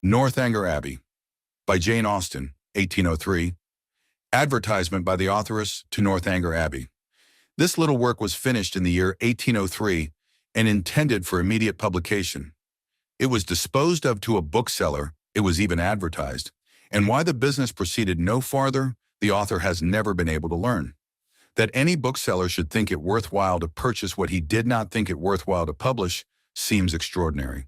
Northanger Abbey by Jane Austen, 1803. Advertisement by the authoress to Northanger Abbey. This little work was finished in the year 1803 and intended for immediate publication. It was disposed of to a bookseller, it was even advertised, and why the business proceeded no farther, the author has never been able to learn. That any bookseller should think it worthwhile to purchase what he did not think it worthwhile to publish seems extraordinary.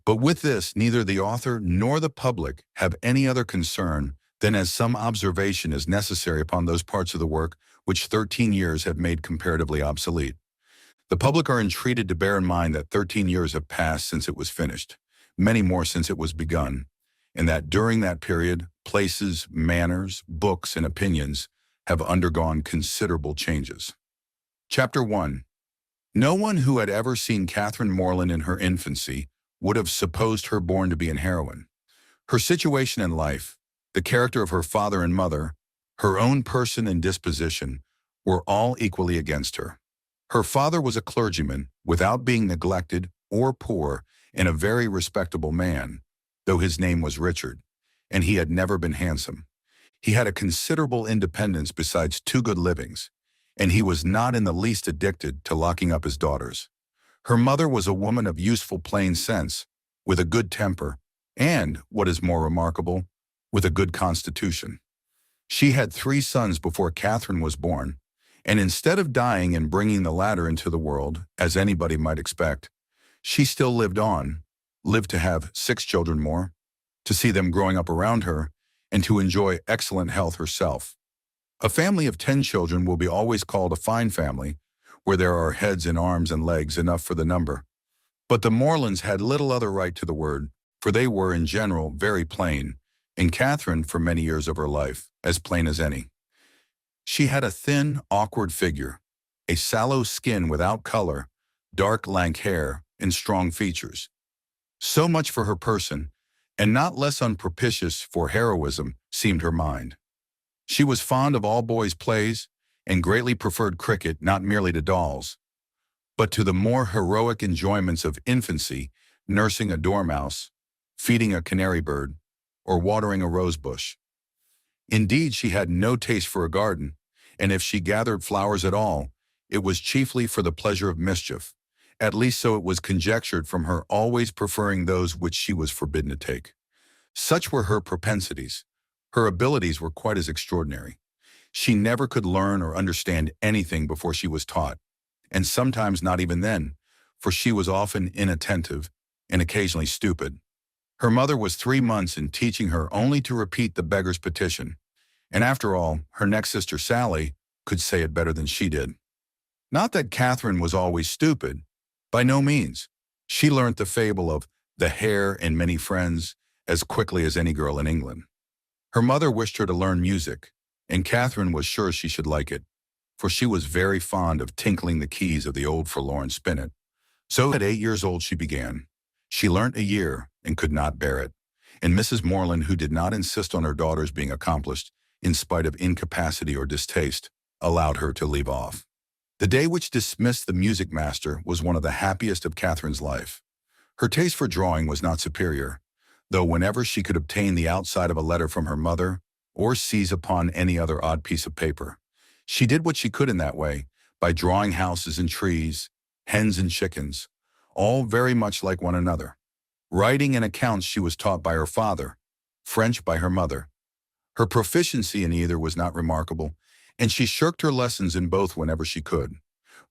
But with this, neither the author nor the public have any other concern than as some observation is necessary upon those parts of the work which 13 years have made comparatively obsolete. The public are entreated to bear in mind that 13 years have passed since it was finished, many more since it was begun, and that during that period, places, manners, books, and opinions have undergone considerable changes. Chapter 1. No one who had ever seen Catherine Morland in her infancy would have supposed her born to be an heroine. Her situation in life, the character of her father and mother, her own person and disposition, were all equally against her. Her father was a clergyman, without being neglected or poor, and a very respectable man, though his name was Richard, and he had never been handsome. He had a considerable independence besides 2 good livings, and he was not in the least addicted to locking up his daughters. Her mother was a woman of useful plain sense, with a good temper, and, what is more remarkable, with a good constitution. She had 3 sons before Catherine was born, and instead of dying and bringing the latter into the world, as anybody might expect, she still lived to have 6 children more, to see them growing up around her, and to enjoy excellent health herself. A family of 10 children will be always called a fine family, where there are heads and arms and legs enough for the number. But the Morlands had little other right to the word, for they were in general very plain, and Catherine, for many years of her life, as plain as any. She had a thin, awkward figure, a sallow skin without color, dark lank hair, and strong features. So much for her person, and not less unpropitious for heroism seemed her mind. She was fond of all boys' plays, and greatly preferred cricket not merely to dolls, but to the more heroic enjoyments of infancy, nursing a dormouse, feeding a canary bird, or watering a rose bush. Indeed, she had no taste for a garden, and if she gathered flowers at all, it was chiefly for the pleasure of mischief, at least so it was conjectured from her always preferring those which she was forbidden to take. Such were her propensities. Her abilities were quite as extraordinary. She never could learn or understand anything before she was taught, and sometimes not even then, for she was often inattentive and occasionally stupid. Her mother was 3 months in teaching her only to repeat the beggar's petition, and after all, her next sister Sally could say it better than she did. Not that Catherine was always stupid, by no means. She learnt the fable of the hare and many friends as quickly as any girl in England. Her mother wished her to learn music, and Catherine was sure she should like it, for she was very fond of tinkling the keys of the old forlorn spinet. So at 8 years old she began. She learnt a year and could not bear it, and Mrs. Morland, who did not insist on her daughters being accomplished, in spite of incapacity or distaste, allowed her to leave off. The day which dismissed the music master was one of the happiest of Catherine's life. Her taste for drawing was not superior, though whenever she could obtain the outside of a letter from her mother, or seize upon any other odd piece of paper, she did what she could in that way, by drawing houses and trees, hens and chickens, all very much like one another. Writing and accounts she was taught by her father, French by her mother. Her proficiency in either was not remarkable, and she shirked her lessons in both whenever she could.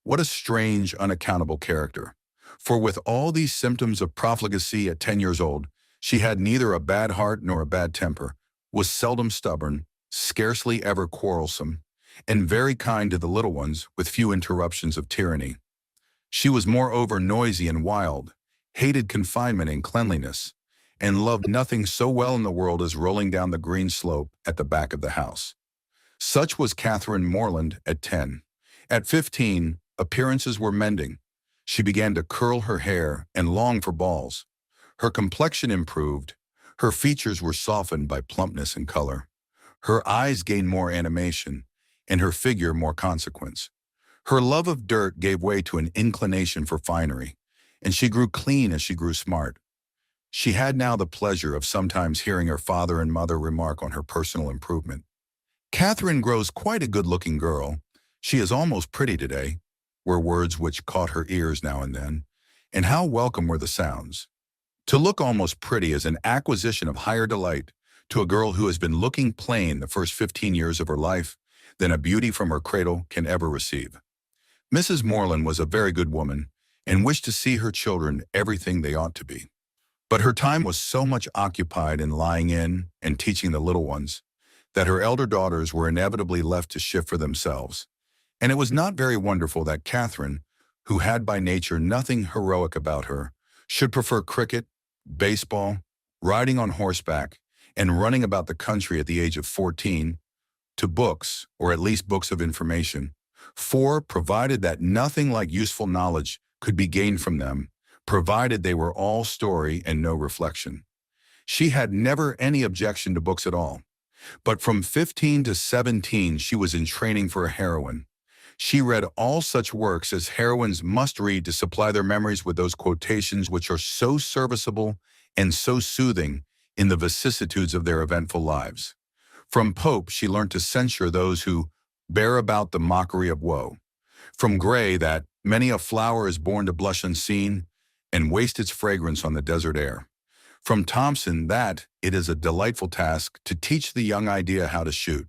What a strange, unaccountable character! For with all these symptoms of profligacy at 10 years old, she had neither a bad heart nor a bad temper, was seldom stubborn, scarcely ever quarrelsome, and very kind to the little ones, with few interruptions of tyranny. She was moreover noisy and wild, hated confinement and cleanliness, and loved nothing so well in the world as rolling down the green slope at the back of the house. Such was Catherine Morland at 10. At 15, appearances were mending. She began to curl her hair and long for balls. Her complexion improved. Her features were softened by plumpness and color. Her eyes gained more animation, and her figure more consequence. Her love of dirt gave way to an inclination for finery, and she grew clean as she grew smart. She had now the pleasure of sometimes hearing her father and mother remark on her personal improvement. "Catherine grows quite a good-looking girl. She is almost pretty today," were words which caught her ears now and then. And how welcome were the sounds. To look almost pretty is an acquisition of higher delight to a girl who has been looking plain the first 15 years of her life than a beauty from her cradle can ever receive. Mrs. Morland was a very good woman and wished to see her children everything they ought to be. But her time was so much occupied in lying in and teaching the little ones that her elder daughters were inevitably left to shift for themselves. And it was not very wonderful that Catherine, who had by nature nothing heroic about her, should prefer cricket, baseball, riding on horseback, and running about the country at the age of 14 to books, or at least books of information. For, provided that nothing like useful knowledge could be gained from them, provided they were all story and no reflection, she had never any objection to books at all. But from 15 to 17 she was in training for a heroine. She read all such works as heroines must read to supply their memories with those quotations which are so serviceable and so soothing in the vicissitudes of their eventful lives. From Pope she learnt to censure those who bear about the mockery of woe. From Gray that many a flower is born to blush unseen and waste its fragrance on the desert air. From Thomson that it is a delightful task to teach the young idea how to shoot.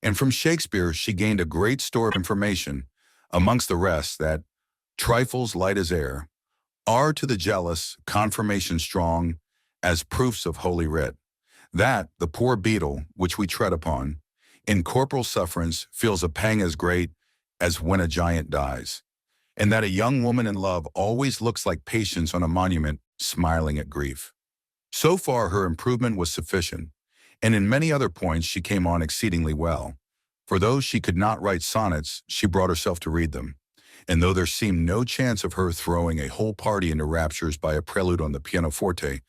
And from Shakespeare she gained a great store of information, amongst the rest that trifles light as air are to the jealous confirmation strong as proofs of holy writ, that the poor beetle which we tread upon, in corporal sufferance feels a pang as great as when a giant dies, and that a young woman in love always looks like Patience on a monument smiling at grief. So far her improvement was sufficient, and in many other points she came on exceedingly well. For though she could not write sonnets, she brought herself to read them, and though there seemed no chance of her throwing a whole party into raptures by a prelude on the pianoforte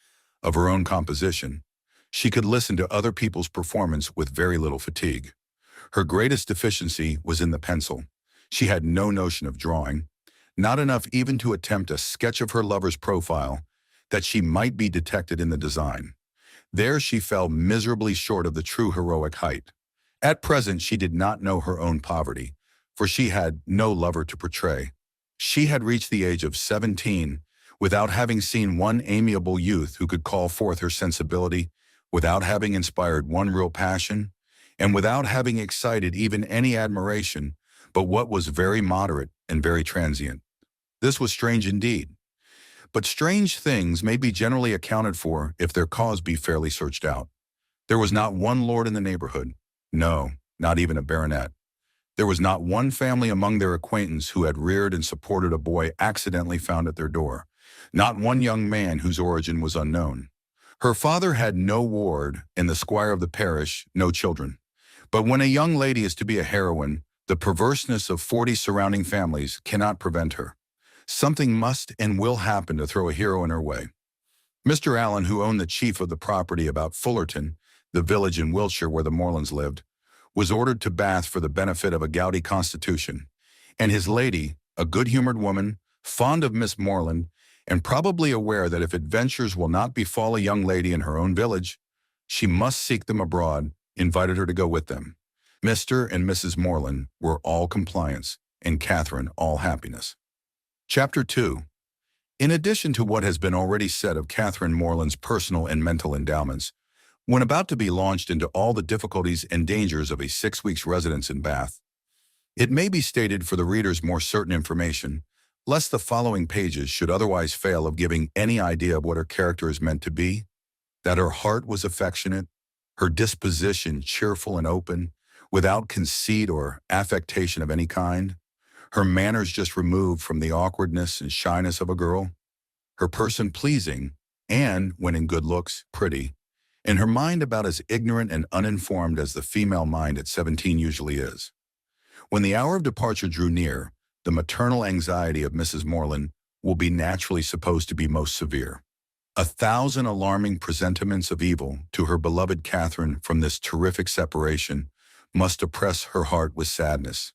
of her own composition, she could listen to other people's performance with very little fatigue. Her greatest deficiency was in the pencil. She had no notion of drawing, not enough even to attempt a sketch of her lover's profile, that she might be detected in the design. There she fell miserably short of the true heroic height. At present she did not know her own poverty, for she had no lover to portray. She had reached the age of 17 without having seen one amiable youth who could call forth her sensibility, without having inspired one real passion, and without having excited even any admiration, but what was very moderate and very transient. This was strange indeed. But strange things may be generally accounted for if their cause be fairly searched out. There was not one lord in the neighborhood, no, not even a baronet. There was not one family among their acquaintance who had reared and supported a boy accidentally found at their door, not one young man whose origin was unknown. Her father had no ward, and the squire of the parish no children. But when a young lady is to be a heroine, the perverseness of 40 surrounding families cannot prevent her. Something must and will happen to throw a hero in her way. Mr. Allen, who owned the chief of the property about Fullerton, the village in Wiltshire where the Morlands lived, was ordered to Bath for the benefit of a gouty constitution, and his lady, a good-humored woman, fond of Miss Morland, and probably aware that if adventures will not befall a young lady in her own village, she must seek them abroad, invited her to go with them. Mr. and Mrs. Morland were all compliance, and Catherine all happiness. Chapter 2. In addition to what has been already said of Catherine Morland's personal and mental endowments, when about to be launched into all the difficulties and dangers of a 6 weeks' residence in Bath, it may be stated for the reader's more certain information, lest the following pages should otherwise fail of giving any idea of what her character is meant to be, that her heart was affectionate, her disposition cheerful and open, without conceit or affectation of any kind, her manners just removed from the awkwardness and shyness of a girl, her person pleasing, and, when in good looks, pretty, and her mind about as ignorant and uninformed as the female mind at 17 usually is. When the hour of departure drew near, the maternal anxiety of Mrs. Morland will be naturally supposed to be most severe. 1,000 alarming presentiments of evil to her beloved Catherine from this terrific separation must oppress her heart with sadness,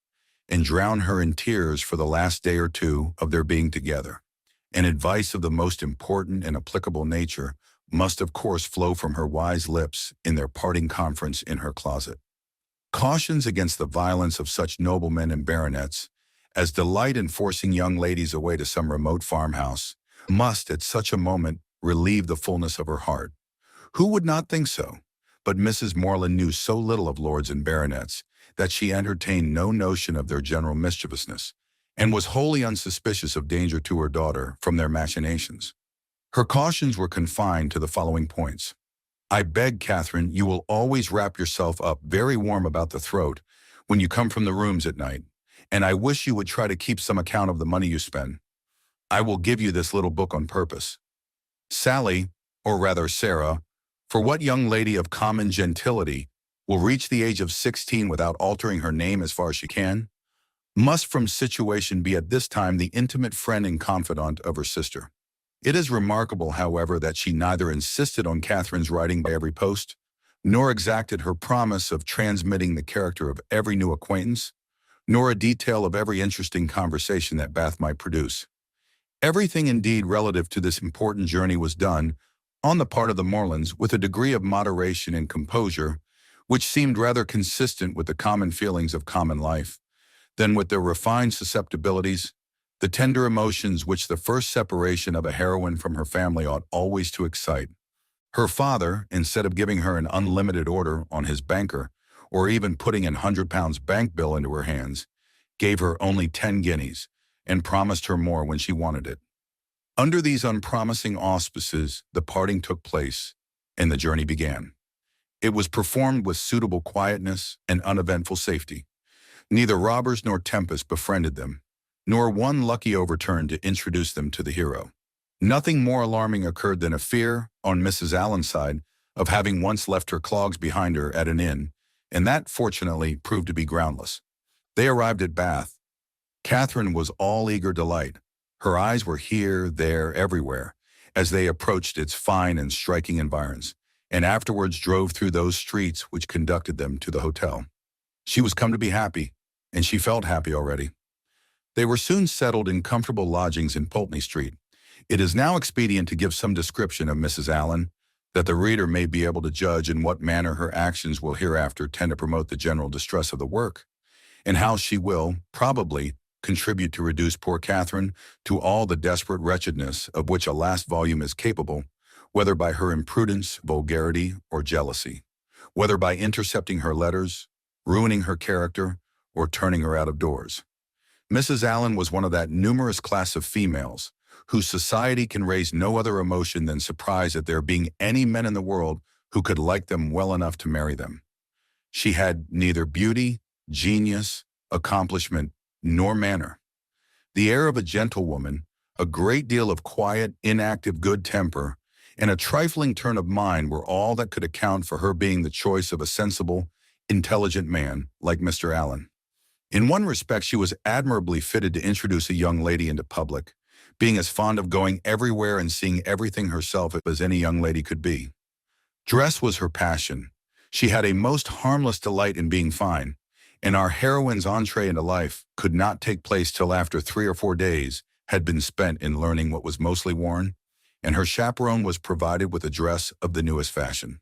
and drown her in tears for the last day or two of their being together. An advice of the most important and applicable nature must of course flow from her wise lips in their parting conference in her closet. Cautions against the violence of such noblemen and baronets, as delight in forcing young ladies away to some remote farmhouse, must at such a moment relieve the fullness of her heart. Who would not think so? But Mrs. Morland knew so little of lords and baronets that she entertained no notion of their general mischievousness, and was wholly unsuspicious of danger to her daughter from their machinations. Her cautions were confined to the following points. I beg, Catherine, you will always wrap yourself up very warm about the throat when you come from the rooms at night, and I wish you would try to keep some account of the money you spend. I will give you this little book on purpose. Sally, or rather Sarah, for what young lady of common gentility will reach the age of 16 without altering her name as far as she can, must from situation be at this time the intimate friend and confidant of her sister. It is remarkable, however, that she neither insisted on Catherine's writing by every post, nor exacted her promise of transmitting the character of every new acquaintance, nor a detail of every interesting conversation that Bath might produce. Everything indeed relative to this important journey was done, on the part of the Morlands, with a degree of moderation and composure, which seemed rather consistent with the common feelings of common life, than with their refined susceptibilities, the tender emotions which the first separation of a heroine from her family ought always to excite. Her father, instead of giving her an unlimited order on his banker, or even putting an £100 bank bill into her hands, gave her only 10 guineas, and promised her more when she wanted it. Under these unpromising auspices, the parting took place, and the journey began. It was performed with suitable quietness and uneventful safety. Neither robbers nor tempest befriended them, nor one lucky overturn to introduce them to the hero. Nothing more alarming occurred than a fear, on Mrs. Allen's side, of having once left her clogs behind her at an inn, and that, fortunately, proved to be groundless. They arrived at Bath. Catherine was all eager delight. Her eyes were here, there, everywhere, as they approached its fine and striking environs, and afterwards drove through those streets which conducted them to the hotel. She was come to be happy, and she felt happy already. They were soon settled in comfortable lodgings in Pulteney Street. It is now expedient to give some description of Mrs. Allen, that the reader may be able to judge in what manner her actions will hereafter tend to promote the general distress of the work, and how she will, probably, contribute to reduce poor Catherine to all the desperate wretchedness of which a last volume is capable, whether by her imprudence, vulgarity, or jealousy, whether by intercepting her letters, ruining her character, or turning her out of doors. Mrs. Allen was one of that numerous class of females whose society can raise no other emotion than surprise at there being any men in the world who could like them well enough to marry them. She had neither beauty, genius, accomplishment, nor manner. The air of a gentlewoman, a great deal of quiet, inactive good temper, and a trifling turn of mind were all that could account for her being the choice of a sensible, intelligent man like Mr. Allen. In one respect, she was admirably fitted to introduce a young lady into public, being as fond of going everywhere and seeing everything herself as any young lady could be. Dress was her passion. She had a most harmless delight in being fine, and our heroine's entree into life could not take place till after 3 or 4 days had been spent in learning what was mostly worn, and her chaperone was provided with a dress of the newest fashion.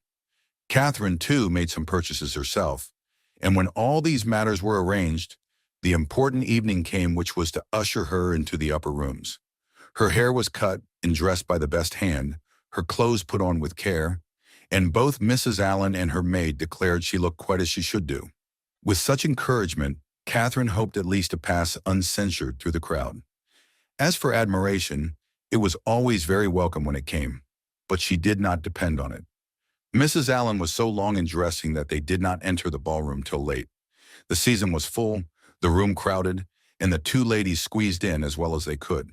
Catherine, too, made some purchases herself, and when all these matters were arranged, the important evening came which was to usher her into the upper rooms. Her hair was cut and dressed by the best hand, her clothes put on with care, and both Mrs. Allen and her maid declared she looked quite as she should do. With such encouragement, Catherine hoped at least to pass uncensured through the crowd. As for admiration, it was always very welcome when it came, but she did not depend on it. Mrs. Allen was so long in dressing that they did not enter the ballroom till late. The season was full, the room crowded, and the two ladies squeezed in as well as they could.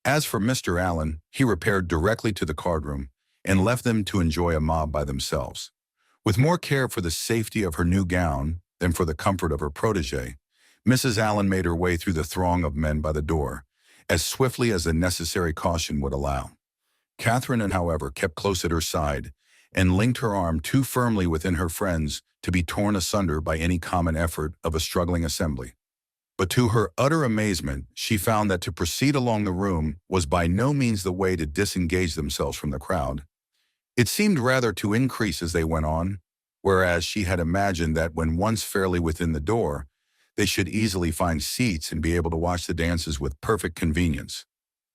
As for Mr. Allen, he repaired directly to the card-room and left them to enjoy a mob by themselves. With more care for the safety of her new gown than for the comfort of her protégé, Mrs. Allen made her way through the throng of men by the door, as swiftly as the necessary caution would allow. Catherine, however, kept close at her side, and linked her arm too firmly within her friend's to be torn asunder by any common effort of a struggling assembly. But to her utter amazement, she found that to proceed along the room was by no means the way to disengage themselves from the crowd. It seemed rather to increase as they went on, whereas she had imagined that when once fairly within the door, they should easily find seats and be able to watch the dances with perfect convenience.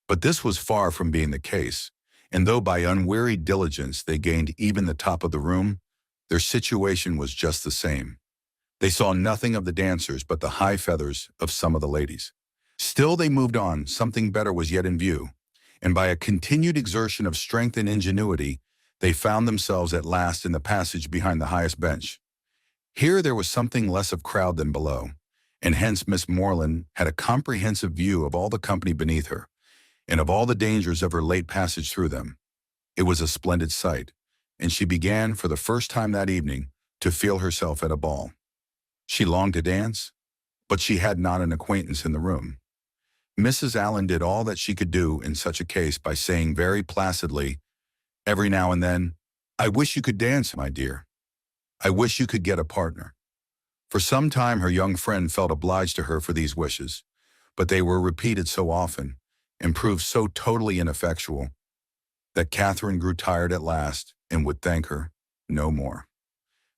But this was far from being the case, and though by unwearied diligence they gained even the top of the room, their situation was just the same. They saw nothing of the dancers but the high feathers of some of the ladies. Still they moved on, something better was yet in view, and by a continued exertion of strength and ingenuity, they found themselves at last in the passage behind the highest bench. Here there was something less of crowd than below, and hence Miss Morland had a comprehensive view of all the company beneath her, and of all the dangers of her late passage through them. It was a splendid sight, and she began, for the first time that evening, to feel herself at a ball. She longed to dance, but she had not an acquaintance in the room. Mrs. Allen did all that she could do in such a case by saying very placidly, every now and then, "I wish you could dance, my dear. I wish you could get a partner." For some time her young friend felt obliged to her for these wishes, but they were repeated so often, and proved so totally ineffectual, that Catherine grew tired at last and would thank her no more.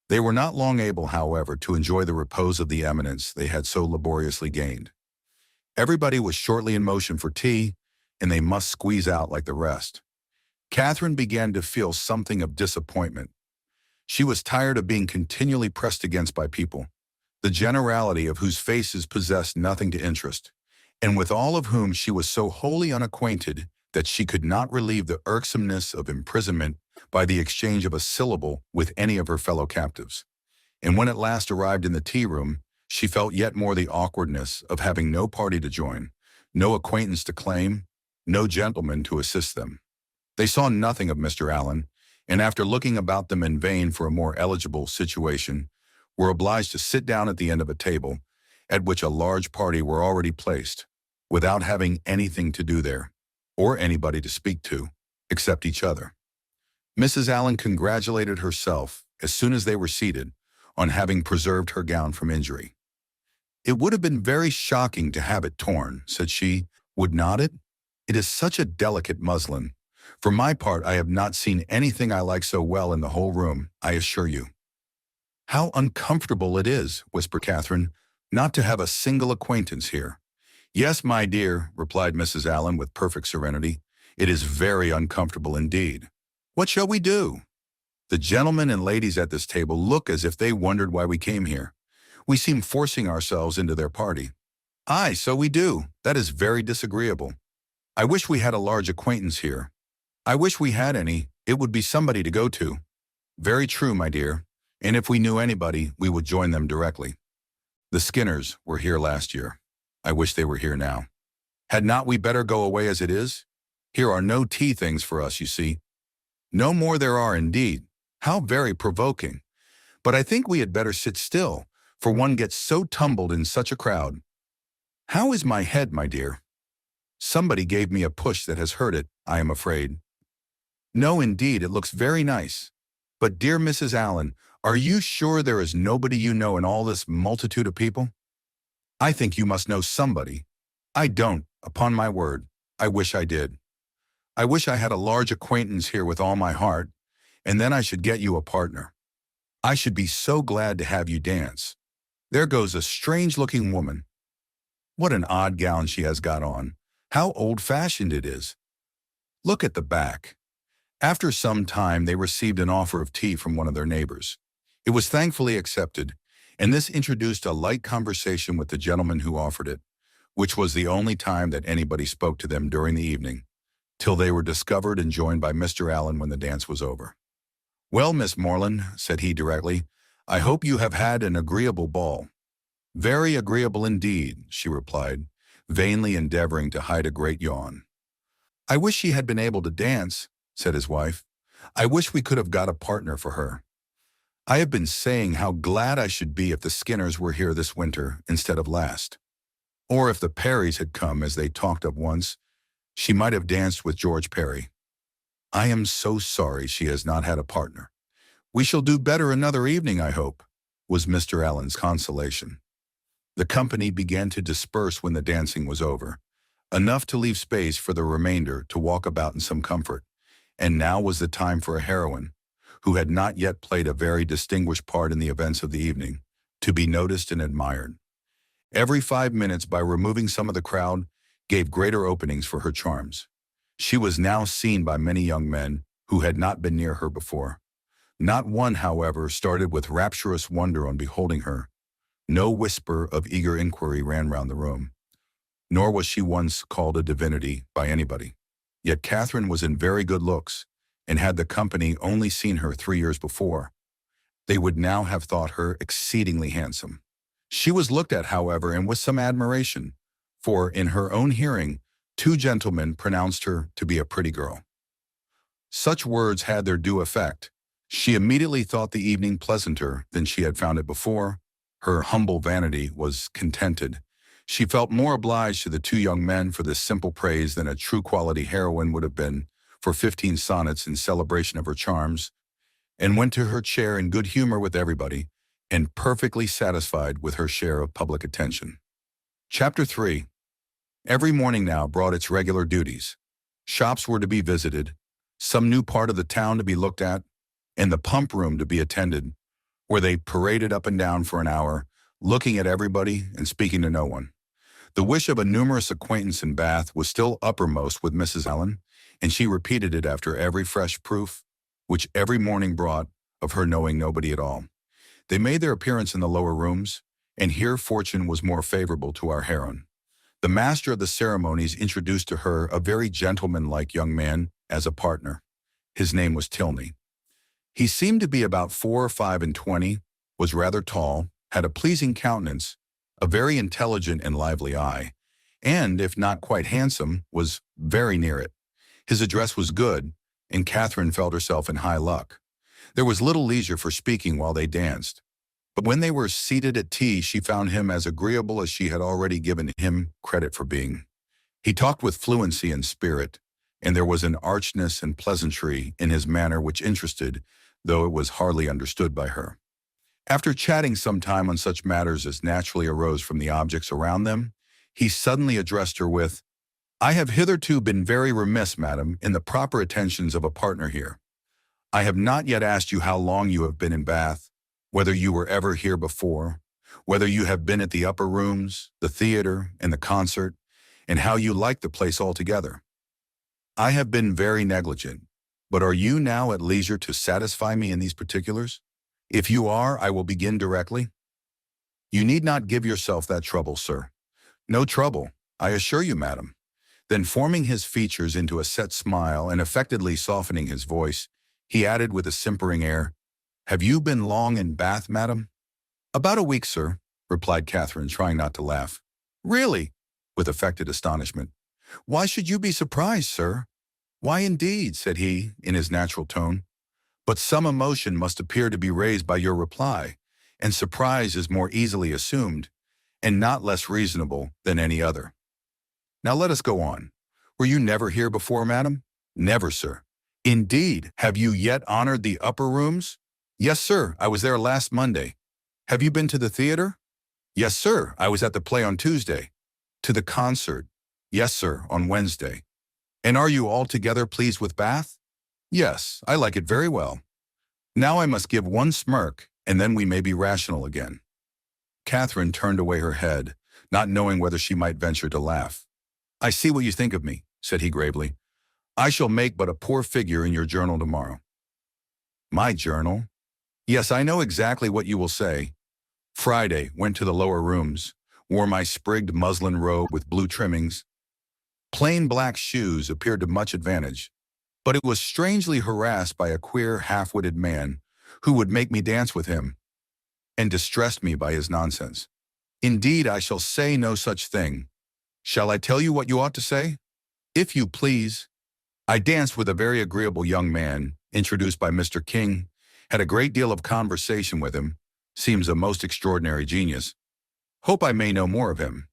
They were not long able, however, to enjoy the repose of the eminence they had so laboriously gained. Everybody was shortly in motion for tea, and they must squeeze out like the rest. Catherine began to feel something of disappointment. She was tired of being continually pressed against by people, the generality of whose faces possessed nothing to interest, and with all of whom she was so wholly unacquainted that she could not relieve the irksomeness of imprisonment by the exchange of a syllable with any of her fellow captives. And when at last arrived in the tea-room, she felt yet more the awkwardness of having no party to join, no acquaintance to claim, no gentleman to assist them. They saw nothing of Mr. Allen, and after looking about them in vain for a more eligible situation, were obliged to sit down at the end of a table, at which a large party were already placed, without having anything to do there, or anybody to speak to, except each other. Mrs. Allen congratulated herself, as soon as they were seated, on having preserved her gown from injury. "It would have been very shocking to have it torn," said she, "would not it? It is such a delicate muslin. For my part, I have not seen anything I like so well in the whole room, I assure you." "How uncomfortable it is," whispered Catherine, "not to have a single acquaintance here." "Yes, my dear," replied Mrs. Allen with perfect serenity, "it is very uncomfortable indeed. What shall we do? The gentlemen and ladies at this table look as if they wondered why we came here. We seem forcing ourselves into their party." "Aye, so we do. That is very disagreeable. I wish we had a large acquaintance here. I wish we had any. It would be somebody to go to." "Very true, my dear. And if we knew anybody, we would join them directly. The Skinners were here last year. I wish they were here now. Had not we better go away as it is? Here are no tea things for us, you see." "No more there are, indeed. How very provoking. But I think we had better sit still, for one gets so tumbled in such a crowd. How is my head, my dear?" "Somebody gave me a push that has hurt it, I am afraid." "No, indeed, it looks very nice. But, dear Mrs. Allen, are you sure there is nobody you know in all this multitude of people? I think you must know somebody. I don't, upon my word. I wish I did. I wish I had a large acquaintance here with all my heart, and then I should get you a partner. I should be so glad to have you dance. There goes a strange-looking woman. What an odd gown she has got on. How old-fashioned it is. Look at the back." After some time they received an offer of tea from one of their neighbors. It was thankfully accepted, and this introduced a light conversation with the gentleman who offered it, which was the only time that anybody spoke to them during the evening, till they were discovered and joined by Mr. Allen when the dance was over. "Well, Miss Morland," said he directly, "I hope you have had an agreeable ball." "Very agreeable indeed," she replied, vainly endeavoring to hide a great yawn. "I wish she had been able to dance," said his wife. "I wish we could have got a partner for her. I have been saying how glad I should be if the Skinners were here this winter instead of last. Or if the Perrys had come, as they talked of once, she might have danced with George Perry. I am so sorry she has not had a partner. We shall do better another evening, I hope," was Mr. Allen's consolation. The company began to disperse when the dancing was over, enough to leave space for the remainder to walk about in some comfort, And now was the time for a heroine, who had not yet played a very distinguished part in the events of the evening, to be noticed and admired. Every 5 minutes, by removing some of the crowd, gave greater openings for her charms. She was now seen by many young men who had not been near her before. Not one, however, started with rapturous wonder on beholding her. No whisper of eager inquiry ran round the room, nor was she once called a divinity by anybody. Yet Catherine was in very good looks, and had the company only seen her 3 years before, they would now have thought her exceedingly handsome. She was looked at, however, and with some admiration, for in her own hearing, 2 gentlemen pronounced her to be a pretty girl. Such words had their due effect. She immediately thought the evening pleasanter than she had found it before. Her humble vanity was contented. She felt more obliged to the 2 young men for this simple praise than a true quality heroine would have been for 15 sonnets in celebration of her charms, and went to her chair in good humor with everybody, and perfectly satisfied with her share of public attention. Chapter 3. Every morning now brought its regular duties. Shops were to be visited, some new part of the town to be looked at, and the pump room to be attended, where they paraded up and down for an hour, looking at everybody and speaking to no one. The wish of a numerous acquaintance in Bath was still uppermost with Mrs. Allen, and she repeated it after every fresh proof, which every morning brought, of her knowing nobody at all. They made their appearance in the lower rooms, and here fortune was more favorable to our heroine. The master of the ceremonies introduced to her a very gentlemanlike young man as a partner. His name was Tilney. He seemed to be about 4 or 25, was rather tall, had a pleasing countenance, a very intelligent and lively eye, and, if not quite handsome, was very near it. His address was good, and Catherine felt herself in high luck. There was little leisure for speaking while they danced, but when they were seated at tea, she found him as agreeable as she had already given him credit for being. He talked with fluency and spirit, and there was an archness and pleasantry in his manner which interested, though it was hardly understood by her. After chatting some time on such matters as naturally arose from the objects around them, he suddenly addressed her with, "I have hitherto been very remiss, madam, in the proper attentions of a partner here. I have not yet asked you how long you have been in Bath, whether you were ever here before, whether you have been at the upper rooms, the theater, and the concert, and how you like the place altogether. I have been very negligent, but are you now at leisure to satisfy me in these particulars? If you are, I will begin directly." "You need not give yourself that trouble, sir." "No trouble, I assure you, madam." Then, forming his features into a set smile and affectedly softening his voice, he added with a simpering air, "Have you been long in Bath, madam?" "About a week, sir," replied Catherine, trying not to laugh. "Really?" with affected astonishment. "Why should you be surprised, sir?" "Why, indeed," said he, in his natural tone. "But some emotion must appear to be raised by your reply, and surprise is more easily assumed, and not less reasonable than any other. Now let us go on. Were you never here before, madam?" "Never, sir." "Indeed, have you yet honored the upper rooms?" "Yes, sir, I was there last Monday." "Have you been to the theater?" "Yes, sir, I was at the play on Tuesday." "To the concert?" "Yes, sir, on Wednesday." "And are you altogether pleased with Bath?" "Yes, I like it very well." "Now I must give one smirk, and then we may be rational again." Catherine turned away her head, not knowing whether she might venture to laugh. "I see what you think of me," said he gravely. "I shall make but a poor figure in your journal tomorrow." "My journal?" "Yes, I know exactly what you will say. Friday, went to the lower rooms, wore my sprigged muslin robe with blue trimmings. Plain black shoes appeared to much advantage, but it was strangely harassed by a queer, half-witted man who would make me dance with him, and distressed me by his nonsense. Indeed, I shall say no such thing. Shall I tell you what you ought to say?" "If you please." "I danced with a very agreeable young man, introduced by Mr. King, had a great deal of conversation with him, seems a most extraordinary genius. Hope I may know more of him.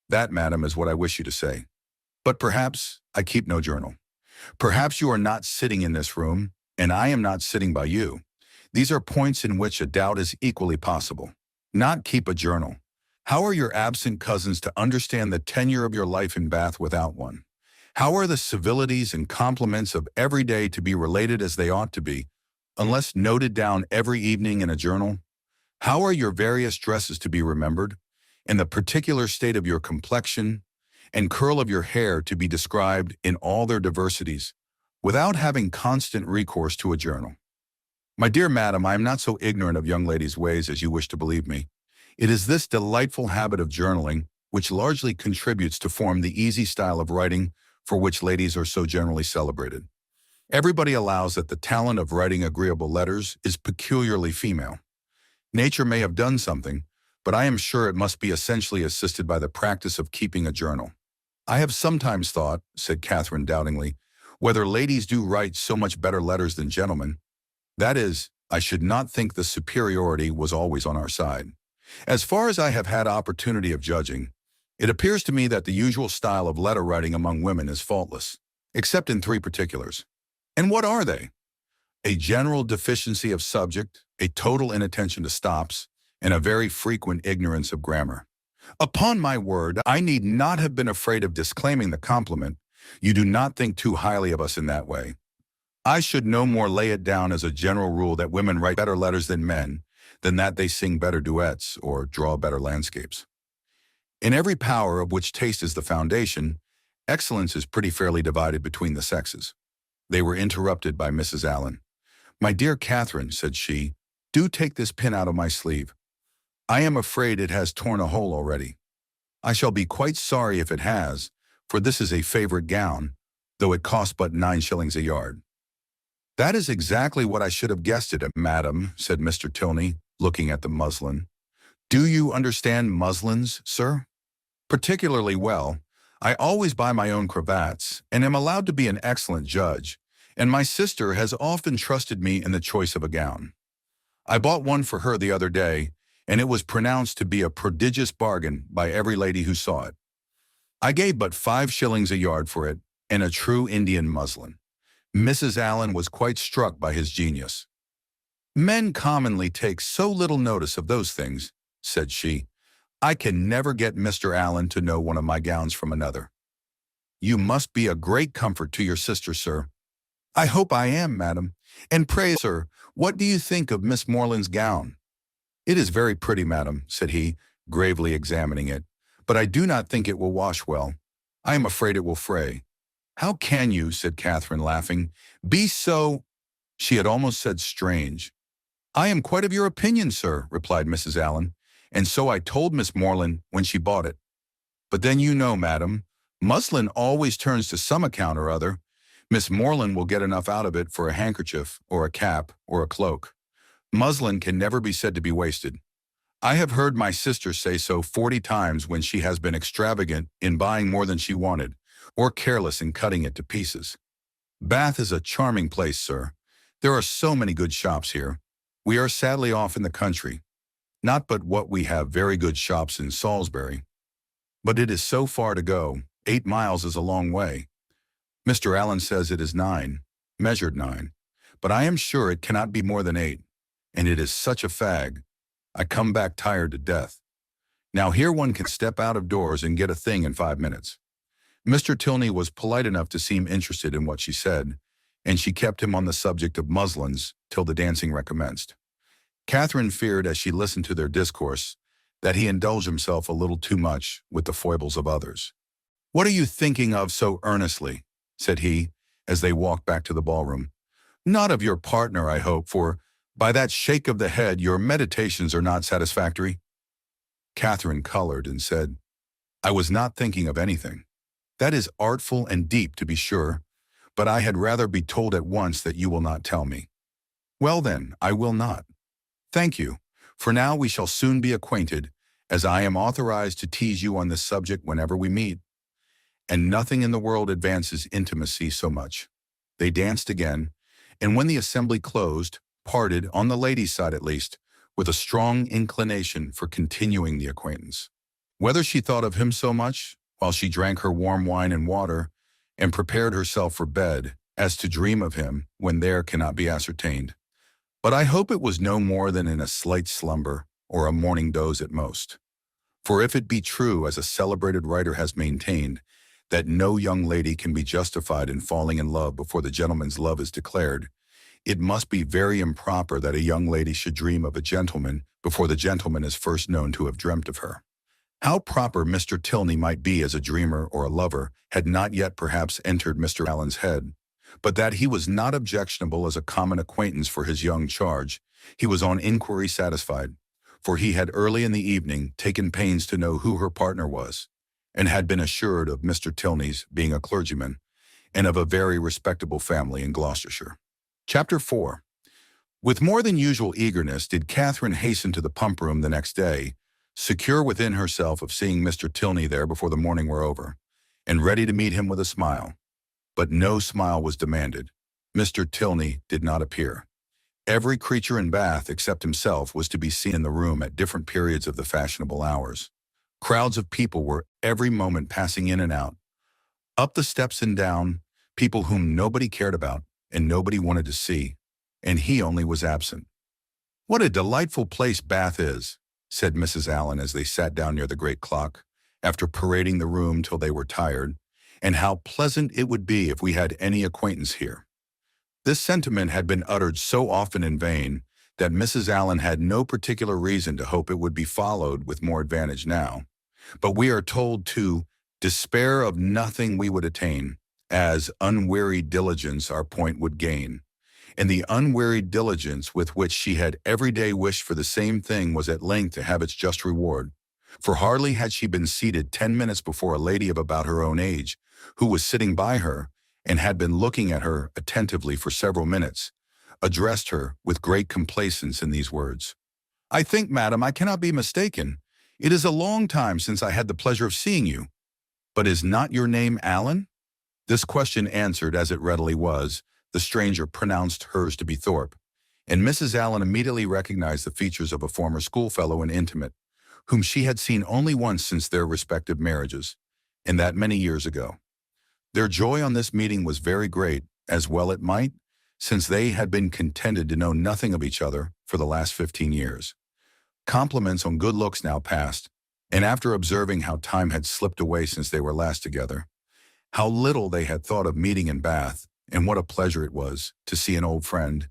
That, madam, is what I wish you to say. But perhaps I keep no journal. Perhaps you are not sitting in this room, and I am not sitting by you. These are points in which a doubt is equally possible. Not keep a journal. How are your absent cousins to understand the tenure of your life in Bath without one? How are the civilities and compliments of every day to be related as they ought to be, unless noted down every evening in a journal? How are your various dresses to be remembered, and the particular state of your complexion and curl of your hair to be described in all their diversities, without having constant recourse to a journal? My dear madam, I am not so ignorant of young ladies' ways as you wish to believe me. It is this delightful habit of journaling which largely contributes to form the easy style of writing for which ladies are so generally celebrated. Everybody allows that the talent of writing agreeable letters is peculiarly female. Nature may have done something, but I am sure it must be essentially assisted by the practice of keeping a journal. I have sometimes thought, said Catherine doubtingly, whether ladies do write so much better letters than gentlemen. That is, I should not think the superiority was always on our side. As far as I have had opportunity of judging, it appears to me that the usual style of letter writing among women is faultless, except in three particulars. And what are they? A general deficiency of subject, a total inattention to stops, and a very frequent ignorance of grammar. Upon my word, I need not have been afraid of disclaiming the compliment. You do not think too highly of us in that way. I should no more lay it down as a general rule that women write better letters than men, than that they sing better duets or draw better landscapes. In every power of which taste is the foundation, excellence is pretty fairly divided between the sexes. They were interrupted by Mrs. Allen. My dear Catherine, said she, do take this pin out of my sleeve. I am afraid it has torn a hole already. I shall be quite sorry if it has, for this is a favorite gown, though it costs but 9 shillings a yard. That is exactly what I should have guessed it, madam, said Mr. Tilney, looking at the muslin. Do you understand muslins, sir? Particularly well. I always buy my own cravats, and am allowed to be an excellent judge, and my sister has often trusted me in the choice of a gown. I bought one for her the other day, and it was pronounced to be a prodigious bargain by every lady who saw it. I gave but 5 shillings a yard for it, and a true Indian muslin. Mrs. Allen was quite struck by his genius. Men commonly take so little notice of those things, said she. I can never get Mr. Allen to know one of my gowns from another. You must be a great comfort to your sister, sir. I hope I am, madam. And pray, sir, what do you think of Miss Morland's gown? It is very pretty, madam, said he, gravely examining it, but I do not think it will wash well. I am afraid it will fray. How can you, said Catherine, laughing, be so— She had almost said strange. I am quite of your opinion, sir, replied Mrs. Allen, and so I told Miss Morland when she bought it. But then you know, madam, muslin always turns to some account or other. Miss Morland will get enough out of it for a handkerchief, or a cap, or a cloak. Muslin can never be said to be wasted. I have heard my sister say so 40 times when she has been extravagant in buying more than she wanted, or careless in cutting it to pieces. Bath is a charming place, sir. There are so many good shops here. We are sadly off in the country. Not but what we have very good shops in Salisbury. But it is so far to go. 8 miles is a long way. Mr. Allen says it is 9, measured 9, but I am sure it cannot be more than 8, and it is such a fag. I come back tired to death. Now here one can step out of doors and get a thing in 5 minutes. Mr. Tilney was polite enough to seem interested in what she said, and she kept him on the subject of muslins till the dancing recommenced. Catherine feared as she listened to their discourse that he indulged himself a little too much with the foibles of others. What are you thinking of so earnestly? Said he, as they walked back to the ballroom. Not of your partner, I hope, for by that shake of the head your meditations are not satisfactory. Catherine colored and said, I was not thinking of anything. That is artful and deep, to be sure, but I had rather be told at once that you will not tell me. Well then, I will not. Thank you, for now we shall soon be acquainted, as I am authorized to tease you on this subject whenever we meet. And nothing in the world advances intimacy so much. They danced again, and when the assembly closed, parted, on the ladies' side at least, with a strong inclination for continuing the acquaintance. Whether she thought of him so much, while she drank her warm wine and water, and prepared herself for bed, as to dream of him when there cannot be ascertained. But I hope it was no more than in a slight slumber, or a morning doze at most. For if it be true, as a celebrated writer has maintained, that no young lady can be justified in falling in love before the gentleman's love is declared, it must be very improper that a young lady should dream of a gentleman before the gentleman is first known to have dreamt of her. How proper Mr. Tilney might be as a dreamer or a lover had not yet perhaps entered Mr. Allen's head, but that he was not objectionable as a common acquaintance for his young charge, he was on inquiry satisfied, for he had early in the evening taken pains to know who her partner was, and had been assured of Mr. Tilney's being a clergyman, and of a very respectable family in Gloucestershire. Chapter 4. With more than usual eagerness did Catherine hasten to the pump room the next day, secure within herself of seeing Mr. Tilney there before the morning were over, and ready to meet him with a smile. But no smile was demanded. Mr. Tilney did not appear. Every creature in Bath except himself was to be seen in the room at different periods of the fashionable hours. Crowds of people were every moment passing in and out, up the steps and down, people whom nobody cared about and nobody wanted to see, and he only was absent. "What a delightful place Bath is," said Mrs. Allen as they sat down near the great clock, after parading the room till they were tired, "and how pleasant it would be if we had any acquaintance here." This sentiment had been uttered so often in vain that Mrs. Allen had no particular reason to hope it would be followed with more advantage now. But we are told to despair of nothing we would attain, as unwearied diligence our point would gain. And the unwearied diligence with which she had every day wished for the same thing was at length to have its just reward. For hardly had she been seated 10 minutes before a lady of about her own age, who was sitting by her, and had been looking at her attentively for several minutes, addressed her with great complacence in these words: "I think, madam, I cannot be mistaken. It is a long time since I had the pleasure of seeing you. But is not your name Allen?" This question answered as it readily was, the stranger pronounced hers to be Thorpe, and Mrs. Allen immediately recognized the features of a former schoolfellow and intimate, whom she had seen only once since their respective marriages, and that many years ago. Their joy on this meeting was very great, as well it might, since they had been contented to know nothing of each other for the last 15 years. Compliments on good looks now passed, and after observing how time had slipped away since they were last together, how little they had thought of meeting in Bath, and what a pleasure it was to see an old friend,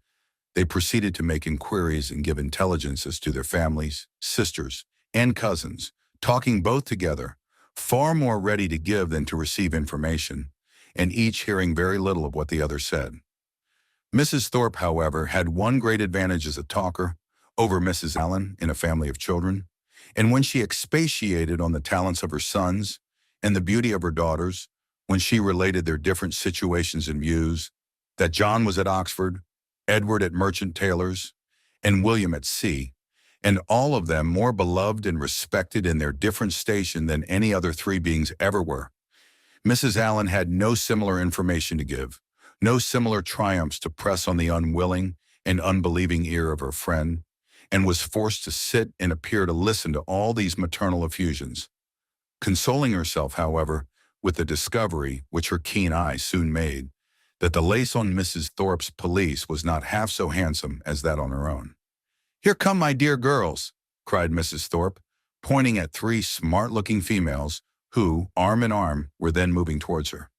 they proceeded to make inquiries and give intelligence as to their families, sisters, and cousins, talking both together, far more ready to give than to receive information, and each hearing very little of what the other said. Mrs. Thorpe, however, had one great advantage as a talker over Mrs. Allen in a family of children, and when she expatiated on the talents of her sons and the beauty of her daughters, when she related their different situations and views, that John was at Oxford, Edward at Merchant Taylor's, and William at sea, and all of them more beloved and respected in their different station than any other three beings ever were, Mrs. Allen had no similar information to give, no similar triumphs to press on the unwilling and unbelieving ear of her friend, and was forced to sit and appear to listen to all these maternal effusions, consoling herself, however, with the discovery, which her keen eye soon made, that the lace on Mrs. Thorpe's pelisse was not half so handsome as that on her own. "Here come my dear girls," cried Mrs. Thorpe, pointing at three smart-looking females who, arm in arm, were then moving towards her.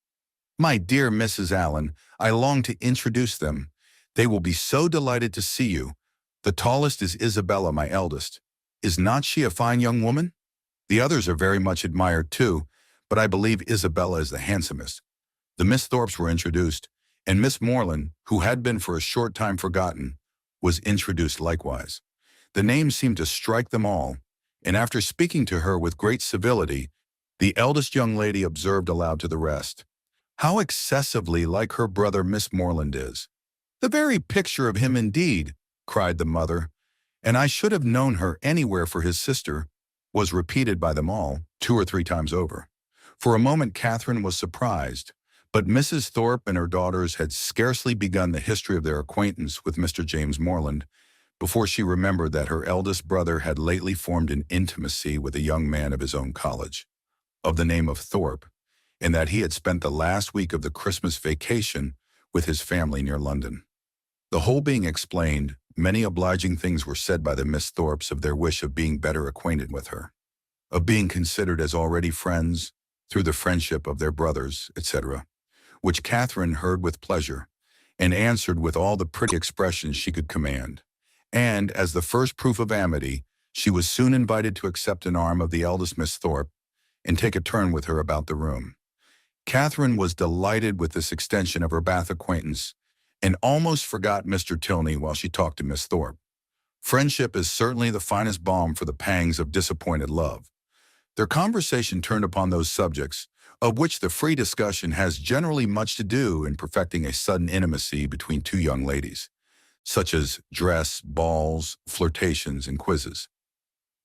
"My dear Mrs. Allen, I long to introduce them. They will be so delighted to see you. The tallest is Isabella, my eldest. Is not she a fine young woman? The others are very much admired too, but I believe Isabella is the handsomest." The Miss Thorpes were introduced, and Miss Morland, who had been for a short time forgotten, was introduced likewise. The name seemed to strike them all, and after speaking to her with great civility, the eldest young lady observed aloud to the rest, "How excessively like her brother Miss Morland is." "The very picture of him indeed," cried the mother, "and I should have known her anywhere for his sister," was repeated by them all 2 or 3 times over. For a moment Catherine was surprised, but Mrs. Thorpe and her daughters had scarcely begun the history of their acquaintance with Mr. James Morland before she remembered that her eldest brother had lately formed an intimacy with a young man of his own college, of the name of Thorpe, and that he had spent the last week of the Christmas vacation with his family near London. The whole being explained, many obliging things were said by the Miss Thorpes of their wish of being better acquainted with her, of being considered as already friends, through the friendship of their brothers, etc., which Catherine heard with pleasure, and answered with all the pretty expressions she could command. And, as the first proof of amity, she was soon invited to accept an arm of the eldest Miss Thorpe and take a turn with her about the room. Catherine was delighted with this extension of her Bath acquaintance and almost forgot Mr. Tilney while she talked to Miss Thorpe. Friendship is certainly the finest balm for the pangs of disappointed love. Their conversation turned upon those subjects, of which the free discussion has generally much to do in perfecting a sudden intimacy between two young ladies, such as dress, balls, flirtations, and quizzes.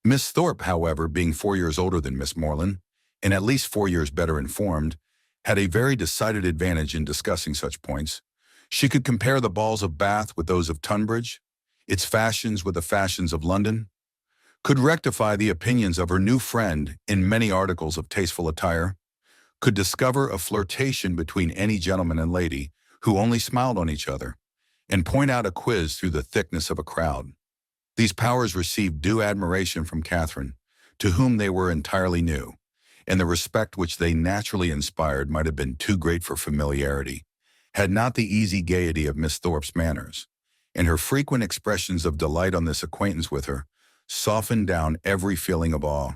Miss Thorpe, however, being 4 years older than Miss Morland, and at least 4 years better informed, had a very decided advantage in discussing such points. She could compare the balls of Bath with those of Tunbridge, its fashions with the fashions of London, could rectify the opinions of her new friend in many articles of tasteful attire, could discover a flirtation between any gentleman and lady who only smiled on each other, and point out a quiz through the thickness of a crowd. These powers received due admiration from Catherine, to whom they were entirely new, and the respect which they naturally inspired might have been too great for familiarity, had not the easy gaiety of Miss Thorpe's manners, and her frequent expressions of delight on this acquaintance with her, softened down every feeling of awe,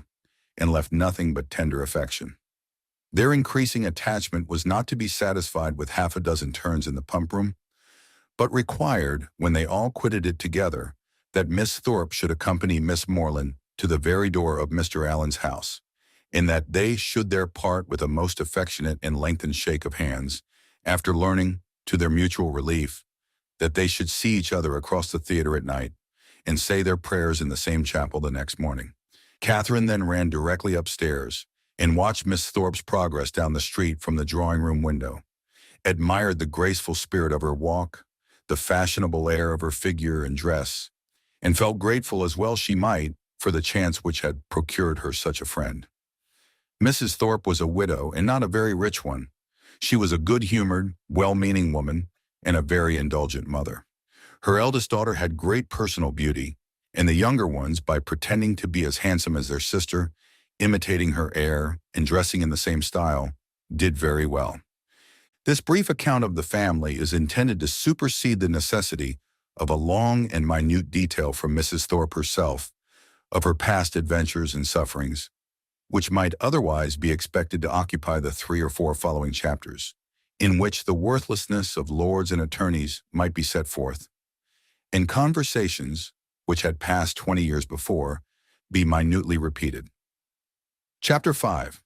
and left nothing but tender affection. Their increasing attachment was not to be satisfied with half a dozen turns in the pump room, but required, when they all quitted it together, that Miss Thorpe should accompany Miss Morland to the very door of Mr. Allen's house, and that they should there part with a most affectionate and lengthened shake of hands, after learning, to their mutual relief, that they should see each other across the theater at night, and say their prayers in the same chapel the next morning. Catherine then ran directly upstairs, and watched Miss Thorpe's progress down the street from the drawing-room window, admired the graceful spirit of her walk, the fashionable air of her figure and dress, and felt grateful as well she might for the chance which had procured her such a friend. Mrs. Thorpe was a widow and not a very rich one. She was a good-humored, well-meaning woman and a very indulgent mother. Her eldest daughter had great personal beauty, and the younger ones, by pretending to be as handsome as their sister, imitating her air, and dressing in the same style, did very well. This brief account of the family is intended to supersede the necessity of a long and minute detail from Mrs. Thorpe herself of her past adventures and sufferings, which might otherwise be expected to occupy the 3 or 4 following chapters, in which the worthlessness of lords and attorneys might be set forth, and conversations, which had passed 20 years before, be minutely repeated. Chapter 5.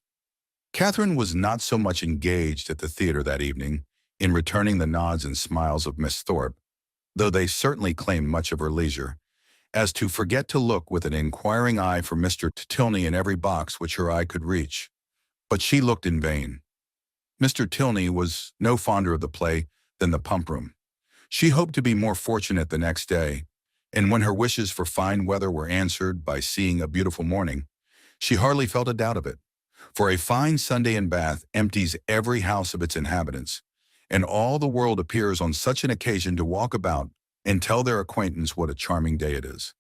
Catherine was not so much engaged at the theater that evening in returning the nods and smiles of Miss Thorpe, though they certainly claimed much of her leisure, as to forget to look with an inquiring eye for Mr. Tilney in every box which her eye could reach. But she looked in vain. Mr. Tilney was no fonder of the play than the pump room. She hoped to be more fortunate the next day, and when her wishes for fine weather were answered by seeing a beautiful morning, she hardly felt a doubt of it. For a fine Sunday in Bath empties every house of its inhabitants, and all the world appears on such an occasion to walk about and tell their acquaintance what a charming day it is.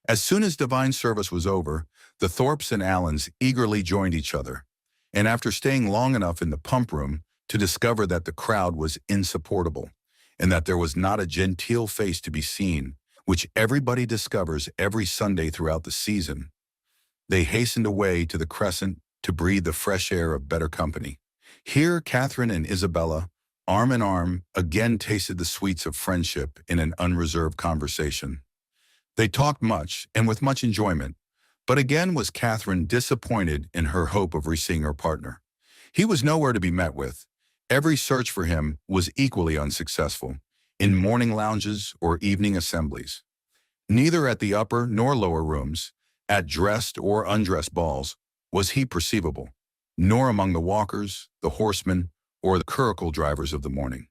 As soon as divine service was over, the Thorpes and Allens eagerly joined each other, and after staying long enough in the pump room to discover that the crowd was insupportable, and that there was not a genteel face to be seen, which everybody discovers every Sunday throughout the season, they hastened away to the Crescent to breathe the fresh air of better company. Here Catherine and Isabella, arm in arm, again tasted the sweets of friendship in an unreserved conversation. They talked much, and with much enjoyment, but again was Catherine disappointed in her hope of re-seeing her partner. He was nowhere to be met with. Every search for him was equally unsuccessful, in morning lounges or evening assemblies. Neither at the upper nor lower rooms, at dressed or undressed balls, was he perceivable, nor among the walkers, the horsemen, or the curricle drivers of the morning.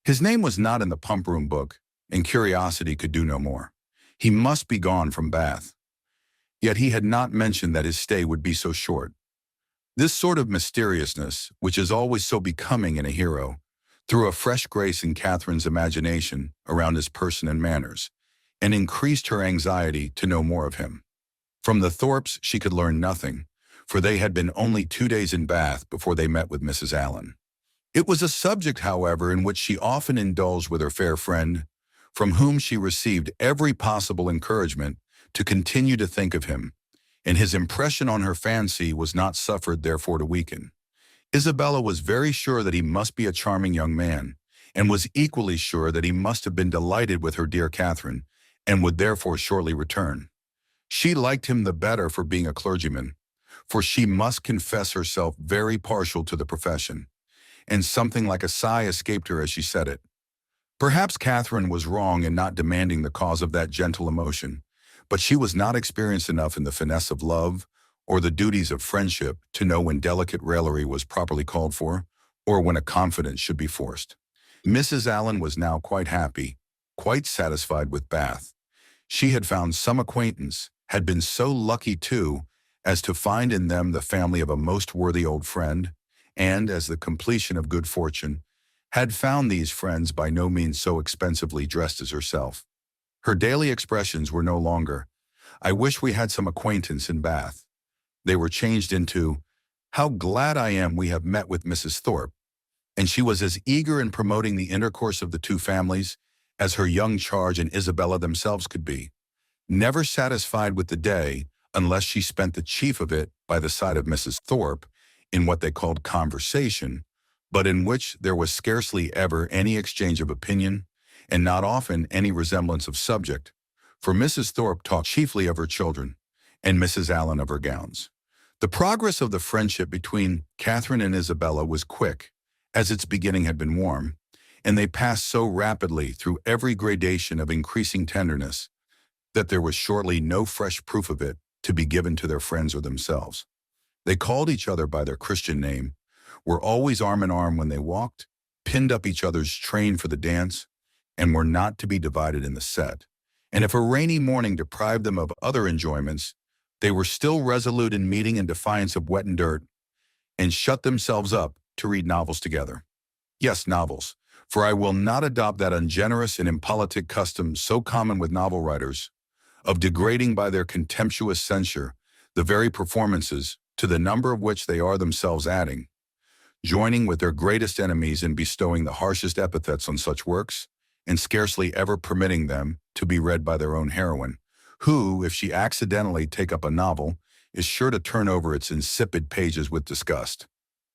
His name was not in the pump room book, and curiosity could do no more. He must be gone from Bath. Yet he had not mentioned that his stay would be so short. This sort of mysteriousness, which is always so becoming in a hero, threw a fresh grace in Catherine's imagination around his person and manners, and increased her anxiety to know more of him. From the Thorpes she could learn nothing, for they had been only 2 days in Bath before they met with Mrs. Allen. It was a subject, however, in which she often indulged with her fair friend, from whom she received every possible encouragement to continue to think of him, and his impression on her fancy was not suffered therefore to weaken. Isabella was very sure that he must be a charming young man, and was equally sure that he must have been delighted with her dear Catherine, and would therefore shortly return. She liked him the better for being a clergyman, for she must confess herself very partial to the profession, and something like a sigh escaped her as she said it. Perhaps Catherine was wrong in not demanding the cause of that gentle emotion, but she was not experienced enough in the finesse of love or the duties of friendship to know when delicate raillery was properly called for, or when a confidence should be forced. Mrs. Allen was now quite happy, quite satisfied with Bath. She had found some acquaintance, had been so lucky too, as to find in them the family of a most worthy old friend, and, as the completion of good fortune, had found these friends by no means so expensively dressed as herself. Her daily expressions were no longer, "I wish we had some acquaintance in Bath." They were changed into, "How glad I am we have met with Mrs. Thorpe," and she was as eager in promoting the intercourse of the two families as her young charge and Isabella themselves could be, never satisfied with the day unless she spent the chief of it by the side of Mrs. Thorpe in what they called conversation, but in which there was scarcely ever any exchange of opinion, and not often any resemblance of subject, for Mrs. Thorpe talked chiefly of her children, and Mrs. Allen of her gowns. The progress of the friendship between Catherine and Isabella was quick, as its beginning had been warm, and they passed so rapidly through every gradation of increasing tenderness that there was shortly no fresh proof of it to be given to their friends or themselves. They called each other by their Christian name, were always arm in arm when they walked, pinned up each other's train for the dance, and were not to be divided in the set. And if a rainy morning deprived them of other enjoyments, they were still resolute in meeting in defiance of wet and dirt, and shut themselves up to read novels together. Yes, novels, for I will not adopt that ungenerous and impolitic custom so common with novel writers, of degrading by their contemptuous censure the very performances to the number of which they are themselves adding, joining with their greatest enemies in bestowing the harshest epithets on such works, and scarcely ever permitting them to be read by their own heroine, who, if she accidentally take up a novel, is sure to turn over its insipid pages with disgust.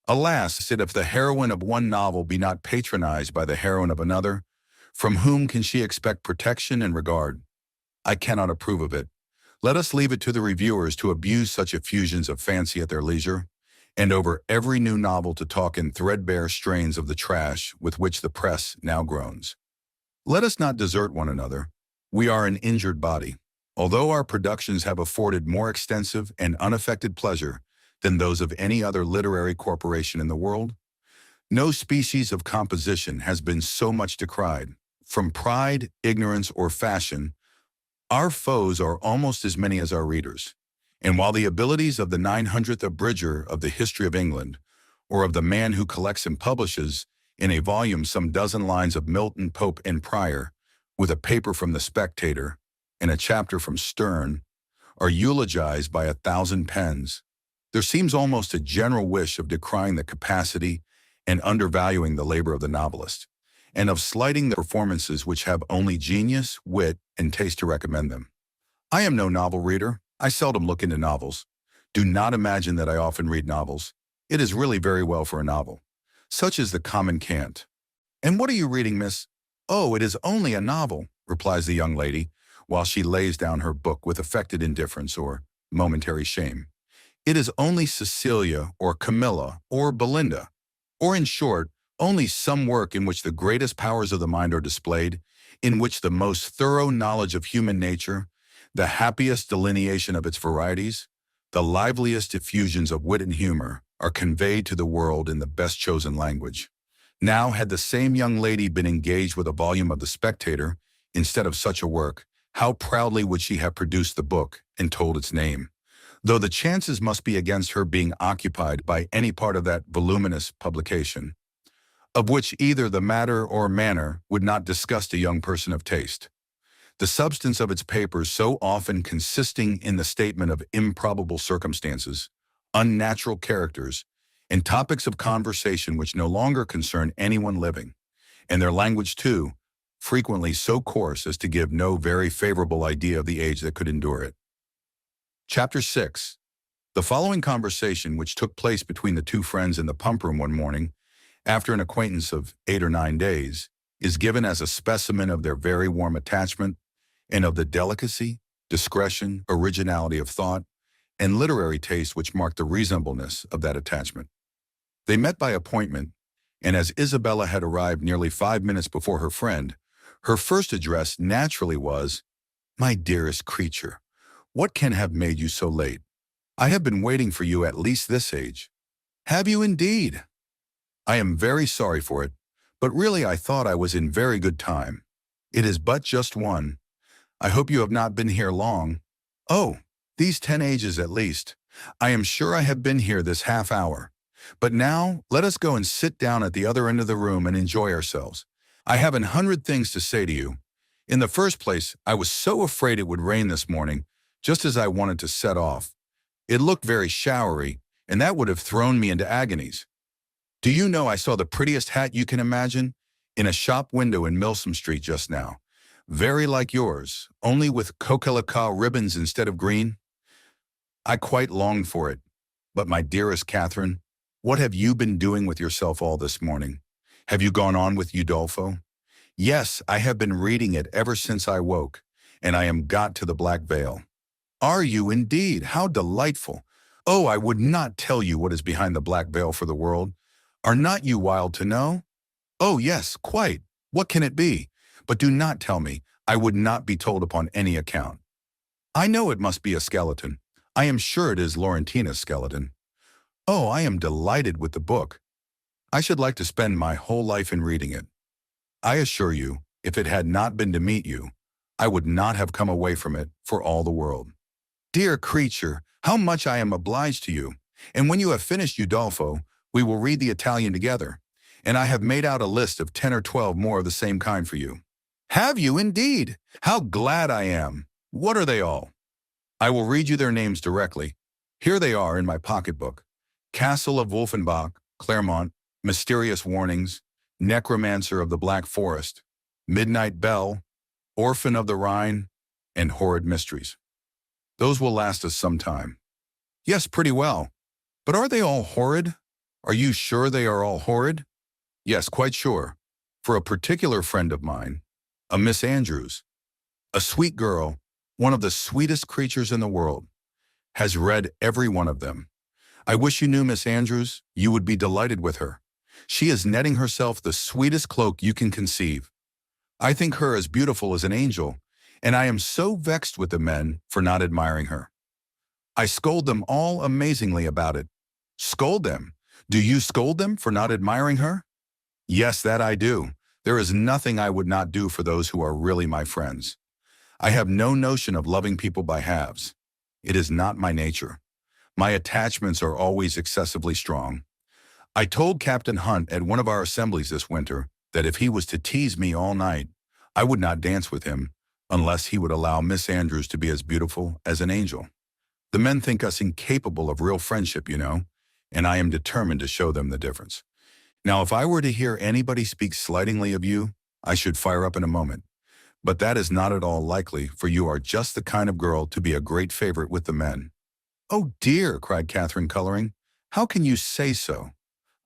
Alas, if the heroine of one novel be not patronized by the heroine of another, from whom can she expect protection and regard? I cannot approve of it. Let us leave it to the reviewers to abuse such effusions of fancy at their leisure, and over every new novel to talk in threadbare strains of the trash with which the press now groans. Let us not desert one another. We are an injured body. Although our productions have afforded more extensive and unaffected pleasure than those of any other literary corporation in the world, no species of composition has been so much decried. From pride, ignorance, or fashion, our foes are almost as many as our readers. And while the abilities of the 900th abridger of the history of England, or of the man who collects and publishes in a volume some dozen lines of Milton, Pope, and Prior, with a paper from the Spectator and a chapter from Sterne, are eulogized by 1,000 pens, there seems almost a general wish of decrying the capacity and undervaluing the labor of the novelist, and of slighting the performances which have only genius, wit, and taste to recommend them. I am no novel reader. I seldom look into novels. Do not imagine that I often read novels. It is really very well for a novel. Such is the common cant. "And what are you reading, miss?" "Oh, it is only a novel," replies the young lady, while she lays down her book with affected indifference or momentary shame. "It is only Cecilia, or Camilla, or Belinda, or in short, only some work in which the greatest powers of the mind are displayed, in which the most thorough knowledge of human nature, the happiest delineation of its varieties, the liveliest effusions of wit and humor, are conveyed to the world in the best chosen language." Now, had the same young lady been engaged with a volume of the Spectator, instead of such a work, how proudly would she have produced the book and told its name, though the chances must be against her being occupied by any part of that voluminous publication, of which either the matter or manner would not disgust a young person of taste. The substance of its papers so often consisting in the statement of improbable circumstances, unnatural characters, and topics of conversation which no longer concern anyone living, and their language too, frequently so coarse as to give no very favorable idea of the age that could endure it. Chapter 6. The following conversation, which took place between the two friends in the pump room one morning, after an acquaintance of 8 or 9 days, is given as a specimen of their very warm attachment and of the delicacy, discretion, originality of thought, and literary taste which marked the reasonableness of that attachment. They met by appointment, and as Isabella had arrived nearly 5 minutes before her friend, her first address naturally was, "My dearest creature, what can have made you so late? I have been waiting for you at least this age." "Have you indeed? I am very sorry for it, but really I thought I was in very good time. It is but just one. I hope you have not been here long." "Oh, these 10 ages at least. I am sure I have been here this half hour. But now let us go and sit down at the other end of the room and enjoy ourselves. I have 100 things to say to you. In the first place, I was so afraid it would rain this morning, just as I wanted to set off. It looked very showery, and that would have thrown me into agonies. Do you know I saw the prettiest hat you can imagine in a shop window in Milsom Street just now, very like yours, only with coquelicot ribbons instead of green? I quite longed for it. But my dearest Catherine, what have you been doing with yourself all this morning? Have you gone on with Udolpho?" "Yes, I have been reading it ever since I woke, and I am got to the Black Veil." "Are you indeed? How delightful! Oh, I would not tell you what is behind the Black Veil for the world. Are not you wild to know?" "Oh, yes, quite. What can it be? But do not tell me. I would not be told upon any account." "I know it must be a skeleton. I am sure it is Laurentina's skeleton." "Oh, I am delighted with the book. I should like to spend my whole life in reading it. I assure you, if it had not been to meet you, I would not have come away from it for all the world." "Dear creature, how much I am obliged to you. And when you have finished Udolpho, we will read the Italian together, and I have made out a list of 10 or 12 more of the same kind for you." "Have you indeed? How glad I am! What are they all?" "I will read you their names directly. Here they are in my pocketbook: Castle of Wolfenbach, Claremont, Mysterious Warnings, Necromancer of the Black Forest, Midnight Bell, Orphan of the Rhine, and Horrid Mysteries. Those will last us some time." "Yes, pretty well. But are they all horrid? Are you sure they are all horrid?" "Yes, quite sure. For a particular friend of mine, a Miss Andrews, a sweet girl, one of the sweetest creatures in the world, has read every one of them. I wish you knew Miss Andrews. You would be delighted with her. She is netting herself the sweetest cloak you can conceive. I think her as beautiful as an angel, and I am so vexed with the men for not admiring her. I scold them all amazingly about it." "Scold them? Do you scold them for not admiring her?" "Yes, that I do. There is nothing I would not do for those who are really my friends. I have no notion of loving people by halves. It is not my nature. My attachments are always excessively strong. I told Captain Hunt at one of our assemblies this winter that if he was to tease me all night, I would not dance with him unless he would allow Miss Andrews to be as beautiful as an angel. The men think us incapable of real friendship, you know, and I am determined to show them the difference. Now, if I were to hear anybody speak slightingly of you, I should fire up in a moment. But that is not at all likely, for you are just the kind of girl to be a great favorite with the men." "Oh dear," cried Catherine, coloring. "How can you say so?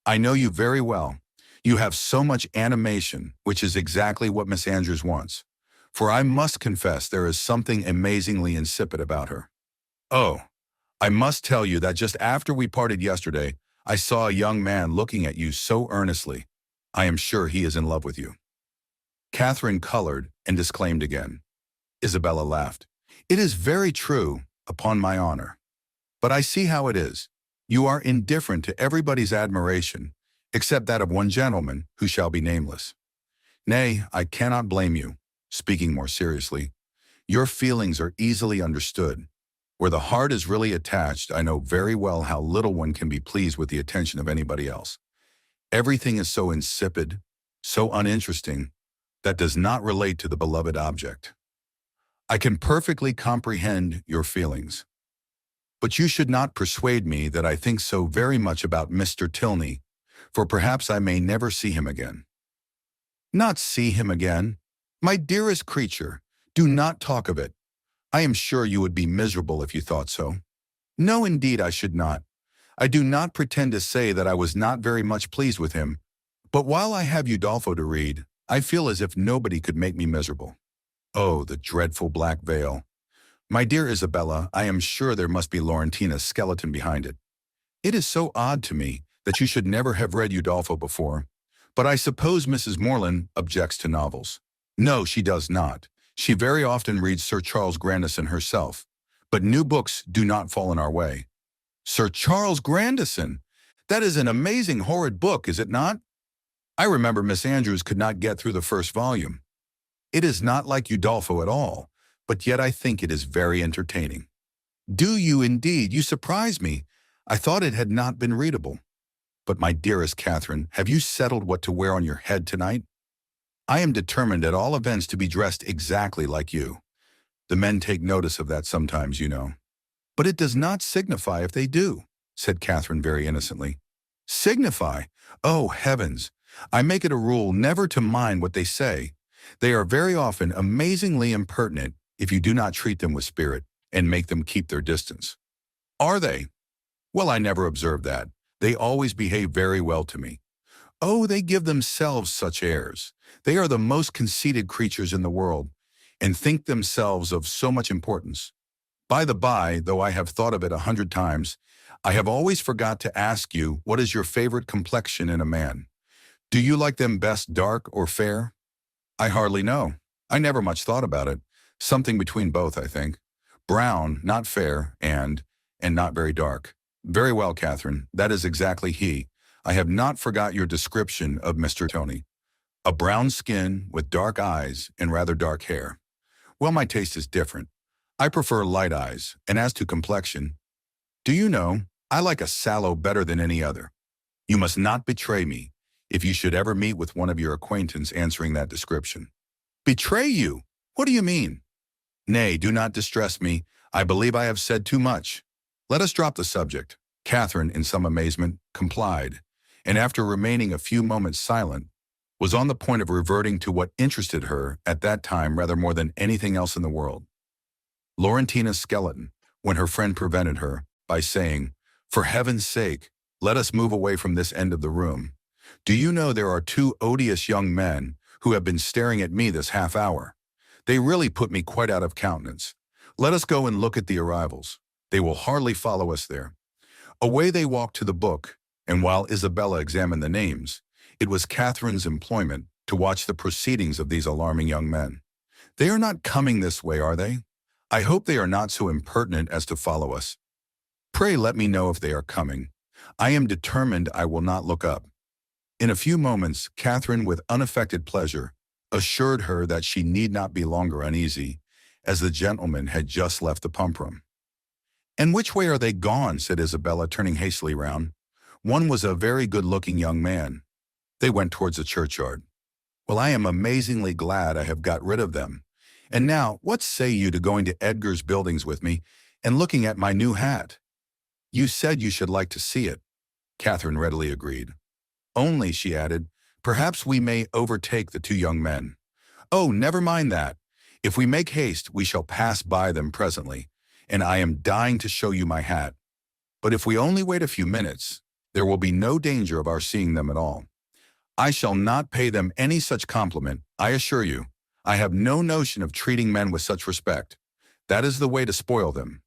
I know you very well. You have so much animation, which is exactly what Miss Andrews wants. For I must confess there is something amazingly insipid about her. Oh, I must tell you that just after we parted yesterday, I saw a young man looking at you so earnestly. I am sure he is in love with you." Catherine colored and disclaimed again. Isabella laughed. "It is very true, upon my honor. But I see how it is. You are indifferent to everybody's admiration, except that of one gentleman who shall be nameless. Nay, I cannot blame you. Speaking more seriously, your feelings are easily understood. Where the heart is really attached, I know very well how little one can be pleased with the attention of anybody else. Everything is so insipid, so uninteresting, that does not relate to the beloved object. I can perfectly comprehend your feelings. But you should not persuade me that I think so very much about Mr. Tilney, for perhaps I may never see him again. Not see him again? My dearest creature, do not talk of it. I am sure you would be miserable if you thought so. No, indeed, I should not. I do not pretend to say that I was not very much pleased with him, but while I have Udolpho to read, I feel as if nobody could make me miserable. Oh, the dreadful black veil. My dear Isabella, I am sure there must be Laurentina's skeleton behind it. It is so odd to me that you should never have read Udolpho before, but I suppose Mrs. Morland objects to novels. No, she does not. She very often reads Sir Charles Grandison herself, but new books do not fall in our way. Sir Charles Grandison! That is an amazing horrid book, is it not? I remember Miss Andrews could not get through the first volume. It is not like Udolpho at all, but yet I think it is very entertaining. Do you indeed? You surprise me. I thought it had not been readable. But my dearest Catherine, have you settled what to wear on your head tonight? I am determined at all events to be dressed exactly like you. The men take notice of that sometimes, you know. But it does not signify if they do, said Catherine very innocently. Signify? Oh, heavens! I make it a rule never to mind what they say. They are very often amazingly impertinent if you do not treat them with spirit and make them keep their distance. Are they? Well, I never observed that. They always behave very well to me. Oh, they give themselves such airs. They are the most conceited creatures in the world, and think themselves of so much importance. By the by, though I have thought of it 100 times, I have always forgot to ask you what is your favorite complexion in a man. Do you like them best dark or fair? I hardly know. I never much thought about it. Something between both, I think. Brown, not fair, and not very dark. Very well, Catherine, that is exactly he. I have not forgot your description of Mr. Tony. A brown skin with dark eyes and rather dark hair. Well, my taste is different. I prefer light eyes, and as to complexion, do you know, I like a sallow better than any other. You must not betray me if you should ever meet with one of your acquaintance answering that description. Betray you? What do you mean? Nay, do not distress me. I believe I have said too much. Let us drop the subject. Catherine, in some amazement, complied, and after remaining a few moments silent, was on the point of reverting to what interested her at that time rather more than anything else in the world. Laurentina's skeleton, when her friend prevented her by saying, "For heaven's sake, let us move away from this end of the room. Do you know there are 2 odious young men who have been staring at me this half hour? They really put me quite out of countenance. Let us go and look at the arrivals. They will hardly follow us there." Away they walked to the book, and while Isabella examined the names, it was Catherine's employment to watch the proceedings of these alarming young men. They are not coming this way, are they? I hope they are not so impertinent as to follow us. Pray let me know if they are coming. I am determined I will not look up. In a few moments, Catherine, with unaffected pleasure, assured her that she need not be longer uneasy, as the gentlemen had just left the pump-room. "And which way are they gone?" said Isabella, turning hastily round. One was a very good-looking young man. They went towards the churchyard. Well, I am amazingly glad I have got rid of them. And now, what say you to going to Edgar's Buildings with me and looking at my new hat? You said you should like to see it. Catherine readily agreed. Only, she added, perhaps we may overtake the 2 young men. Oh, never mind that. If we make haste, we shall pass by them presently, and I am dying to show you my hat. But if we only wait a few minutes, there will be no danger of our seeing them at all. I shall not pay them any such compliment, I assure you. I have no notion of treating men with such respect. That is the way to spoil them.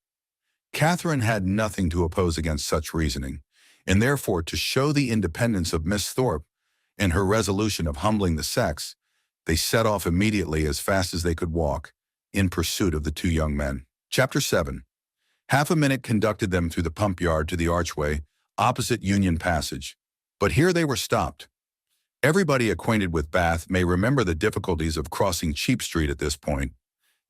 Catherine had nothing to oppose against such reasoning, and therefore to show the independence of Miss Thorpe and her resolution of humbling the sex, they set off immediately as fast as they could walk, in pursuit of the 2 young men. Chapter 7. Half a minute conducted them through the pump yard to the archway, opposite Union Passage, but here they were stopped. Everybody acquainted with Bath may remember the difficulties of crossing Cheap Street at this point.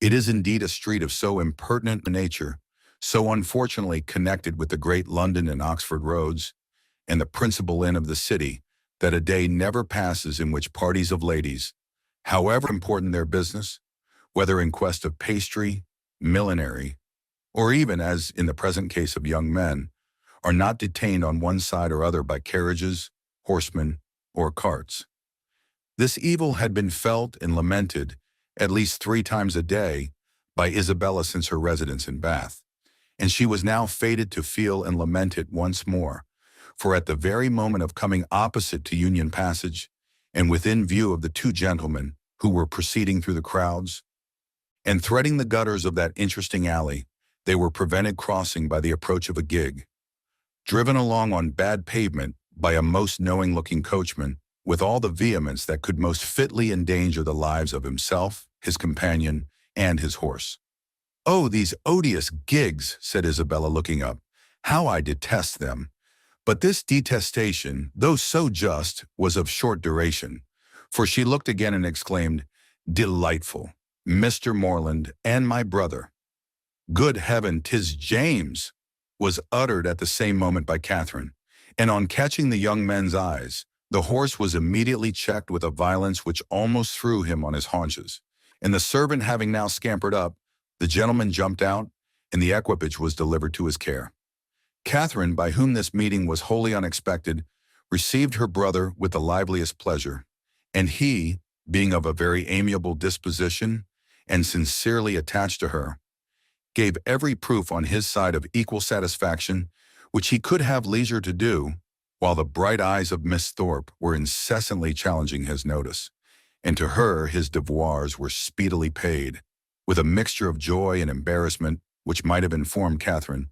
It is indeed a street of so impertinent a nature, so unfortunately connected with the great London and Oxford roads, and the principal inn of the city, that a day never passes in which parties of ladies, however important their business, whether in quest of pastry, millinery, or even, as in the present case of young men, are not detained on one side or other by carriages, horsemen, or carts. This evil had been felt and lamented at least 3 times a day by Isabella since her residence in Bath, and she was now fated to feel and lament it once more, for at the very moment of coming opposite to Union Passage, and within view of the 2 gentlemen who were proceeding through the crowds, and threading the gutters of that interesting alley, they were prevented crossing by the approach of a gig, driven along on bad pavement by a most knowing-looking coachman, with all the vehemence that could most fitly endanger the lives of himself, his companion, and his horse. "Oh, these odious gigs," said Isabella, looking up. "How I detest them!" But this detestation, though so just, was of short duration, for she looked again and exclaimed, "Delightful! Mr. Morland and my brother!" "Good heaven, 'tis James!" was uttered at the same moment by Catherine, and on catching the young men's eyes, the horse was immediately checked with a violence which almost threw him on his haunches, and the servant having now scampered up, the gentleman jumped out, and the equipage was delivered to his care. Catherine, by whom this meeting was wholly unexpected, received her brother with the liveliest pleasure, and he, being of a very amiable disposition and sincerely attached to her, gave every proof on his side of equal satisfaction, which he could have leisure to do, while the bright eyes of Miss Thorpe were incessantly challenging his notice, and to her his devoirs were speedily paid, with a mixture of joy and embarrassment which might have informed Catherine,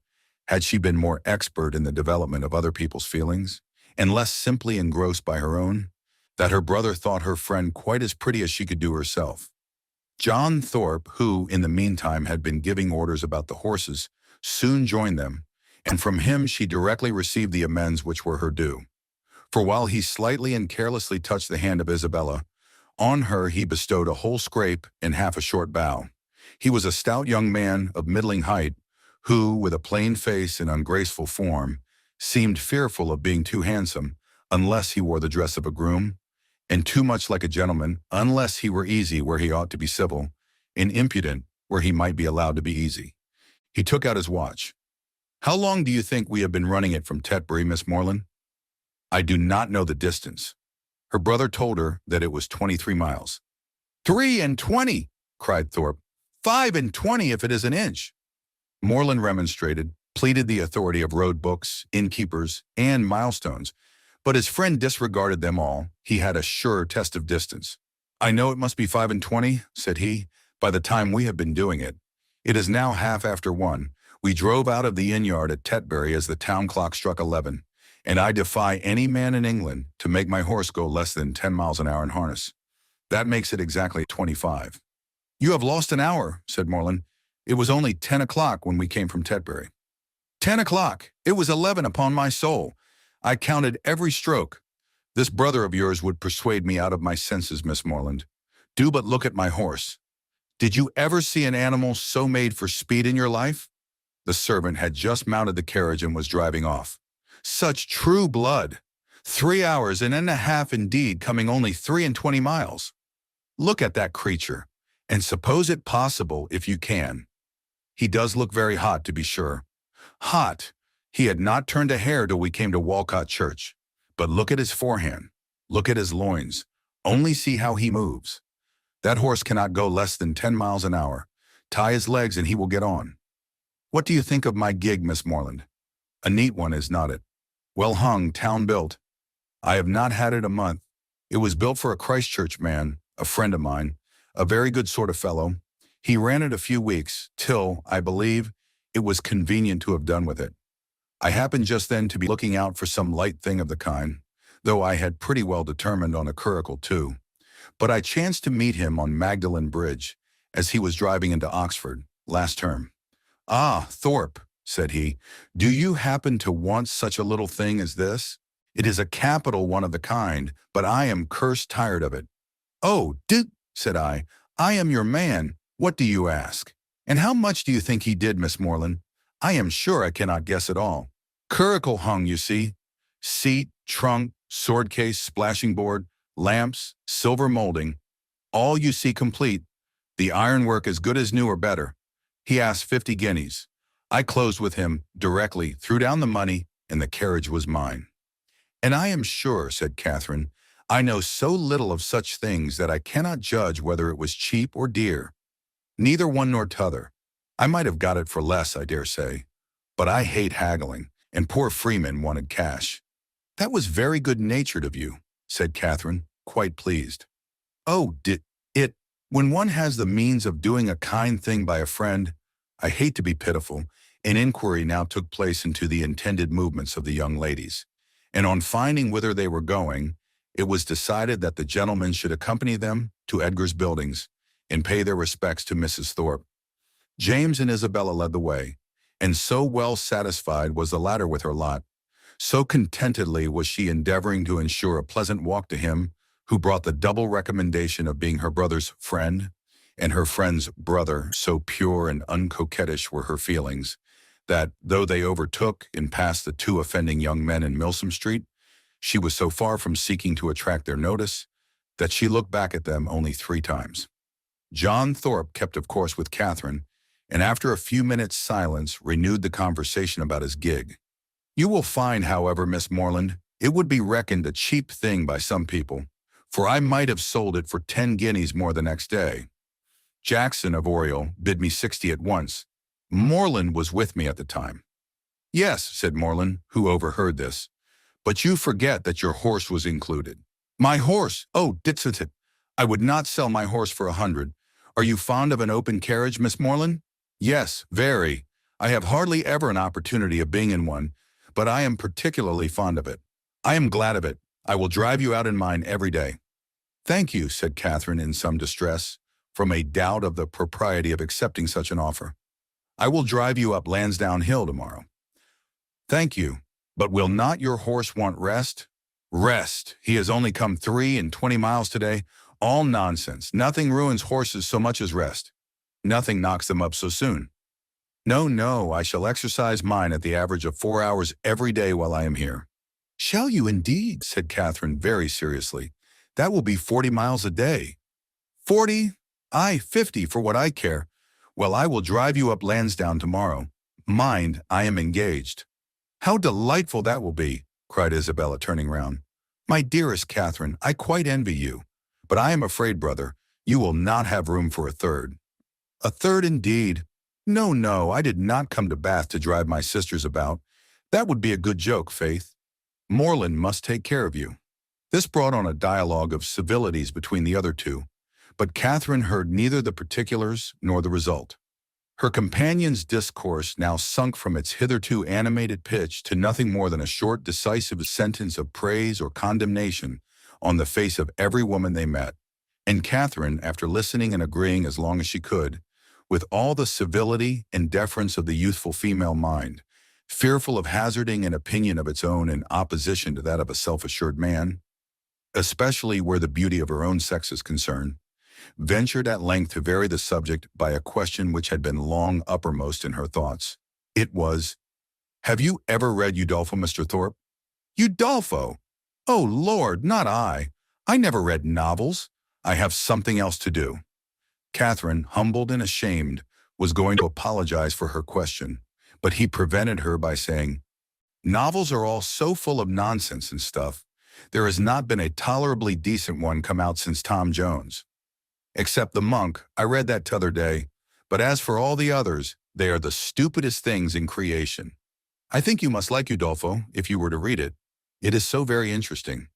had she been more expert in the development of other people's feelings, and less simply engrossed by her own, that her brother thought her friend quite as pretty as she could do herself. John Thorpe, who in the meantime had been giving orders about the horses, soon joined them, and from him she directly received the amends which were her due. For while he slightly and carelessly touched the hand of Isabella, on her he bestowed a whole scrape and half a short bow. He was a stout young man of middling height, who, with a plain face and ungraceful form, seemed fearful of being too handsome, unless he wore the dress of a groom, and too much like a gentleman, unless he were easy where he ought to be civil, and impudent where he might be allowed to be easy. He took out his watch. "How long do you think we have been running it from Tetbury, Miss Morland?" "I do not know the distance." Her brother told her that it was 23 miles. "3 and 20!" cried Thorpe. "5 and 20 if it is an inch." Morland remonstrated, pleaded the authority of road books, innkeepers, and milestones, but his friend disregarded them all. He had a sure test of distance. "I know it must be 5 and 20, said he, "by the time we have been doing it. It is now half after 1. We drove out of the inn-yard at Tetbury as the town clock struck 11, and I defy any man in England to make my horse go less than 10 miles an hour in harness. That makes it exactly 25. "You have lost an hour," said Morland. "It was only 10 o'clock when we came from Tetbury." 10 o'clock! It was 11 upon my soul. I counted every stroke. This brother of yours would persuade me out of my senses, Miss Morland. Do but look at my horse. Did you ever see an animal so made for speed in your life?" The servant had just mounted the carriage and was driving off. "Such true blood! 3 hours and a half indeed, coming only 3 and 20 miles. Look at that creature, and suppose it possible if you can. He does look very hot, to be sure. Hot! He had not turned a hair till we came to Walcot Church. But look at his forehand. Look at his loins. Only see how he moves. That horse cannot go less than 10 miles an hour. Tie his legs and he will get on. What do you think of my gig, Miss Morland? A neat one, is not it? Well hung, town-built. I have not had it a month. It was built for a Christchurch man, a friend of mine, a very good sort of fellow. He ran it a few weeks, till, I believe, it was convenient to have done with it. I happened just then to be looking out for some light thing of the kind, though I had pretty well determined on a curricle too. But I chanced to meet him on Magdalen Bridge, as he was driving into Oxford, last term. "Ah, Thorpe," said he, "do you happen to want such a little thing as this? It is a capital one of the kind, but I am cursed tired of it." "Oh, said I am your man. What do you ask? And how much do you think he did, Miss Morland? I am sure I cannot guess at all. Curricle hung, you see. Seat, trunk, sword case, splashing board, lamps, silver molding. All you see complete. The ironwork as good as new or better. He asked 50 guineas. I closed with him directly, threw down the money, and the carriage was mine. And I am sure, said Catherine, I know so little of such things that I cannot judge whether it was cheap or dear. Neither one nor t'other. I might have got it for less, I dare say. But I hate haggling, and poor Freeman wanted cash. That was very good-natured of you, said Catherine, quite pleased. Oh, did it? When one has the means of doing a kind thing by a friend, I hate to be pitiful, an inquiry now took place into the intended movements of the young ladies, and on finding whither they were going, it was decided that the gentlemen should accompany them to Edgar's buildings and pay their respects to Mrs. Thorpe. James and Isabella led the way, and so well satisfied was the latter with her lot, so contentedly was she endeavoring to ensure a pleasant walk to him who brought the double recommendation of being her brother's friend and her friend's brother, so pure and uncoquettish were her feelings, that though they overtook and passed the two offending young men in Milsom Street, she was so far from seeking to attract their notice that she looked back at them only 3 times. John Thorpe kept of course with Catherine, and after a few minutes' silence renewed the conversation about his gig. You will find, however, Miss Morland, it would be reckoned a cheap thing by some people, for I might have sold it for 10 guineas more the next day. Jackson of Oriel bid me 60 at once. Morland was with me at the time. Yes, said Morland, who overheard this, but you forget that your horse was included. My horse? Oh, ditsit. I would not sell my horse for 100. Are you fond of an open carriage, Miss Morland? Yes, very. I have hardly ever an opportunity of being in one, but I am particularly fond of it. I am glad of it. I will drive you out in mine every day. Thank you, said Catherine in some distress, from a doubt of the propriety of accepting such an offer. I will drive you up Lansdowne Hill tomorrow. Thank you, but will not your horse want rest? Rest! He has only come 23 miles today. All nonsense. Nothing ruins horses so much as rest. Nothing knocks them up so soon. No, no, I shall exercise mine at the average of 4 hours every day while I am here. Shall you indeed? Said Catherine very seriously. That will be 40 miles a day. 40? Aye, 50 for what I care. Well, I will drive you up Lansdowne tomorrow. Mind, I am engaged. How delightful that will be, cried Isabella, turning round. My dearest Catherine, I quite envy you. But I am afraid, brother, you will not have room for a third. A third indeed. No, no, I did not come to Bath to drive my sisters about. That would be a good joke, faith. Morland must take care of you. This brought on a dialogue of civilities between the other two, but Catherine heard neither the particulars nor the result. Her companion's discourse now sunk from its hitherto animated pitch to nothing more than a short, decisive sentence of praise or condemnation on the face of every woman they met, and Catherine, after listening and agreeing as long as she could, with all the civility and deference of the youthful female mind, fearful of hazarding an opinion of its own in opposition to that of a self-assured man, especially where the beauty of her own sex is concerned, ventured at length to vary the subject by a question which had been long uppermost in her thoughts. It was, have you ever read Udolpho, Mr. Thorpe? Udolpho? Oh, Lord, not I. I never read novels. I have something else to do. Catherine, humbled and ashamed, was going to apologize for her question, but he prevented her by saying, novels are all so full of nonsense and stuff. There has not been a tolerably decent one come out since Tom Jones. Except The Monk, I read that t'other day, but as for all the others, they are the stupidest things in creation. I think you must like Udolpho, if you were to read it. It is so very interesting.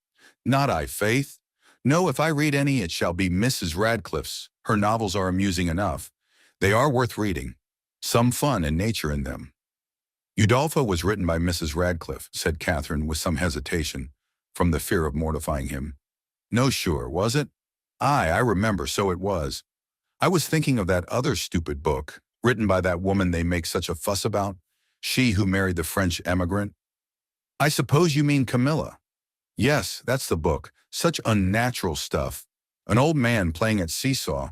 Not I, faith. No, if I read any, it shall be Mrs. Radcliffe's. Her novels are amusing enough. They are worth reading. Some fun and nature in them. Udolpho was written by Mrs. Radcliffe, said Catherine with some hesitation, from the fear of mortifying him. No, sure, was it? Aye, I remember, so it was. I was thinking of that other stupid book, written by that woman they make such a fuss about, she who married the French emigrant. I suppose you mean Camilla. Yes, that's the book. Such unnatural stuff. An old man playing at seesaw.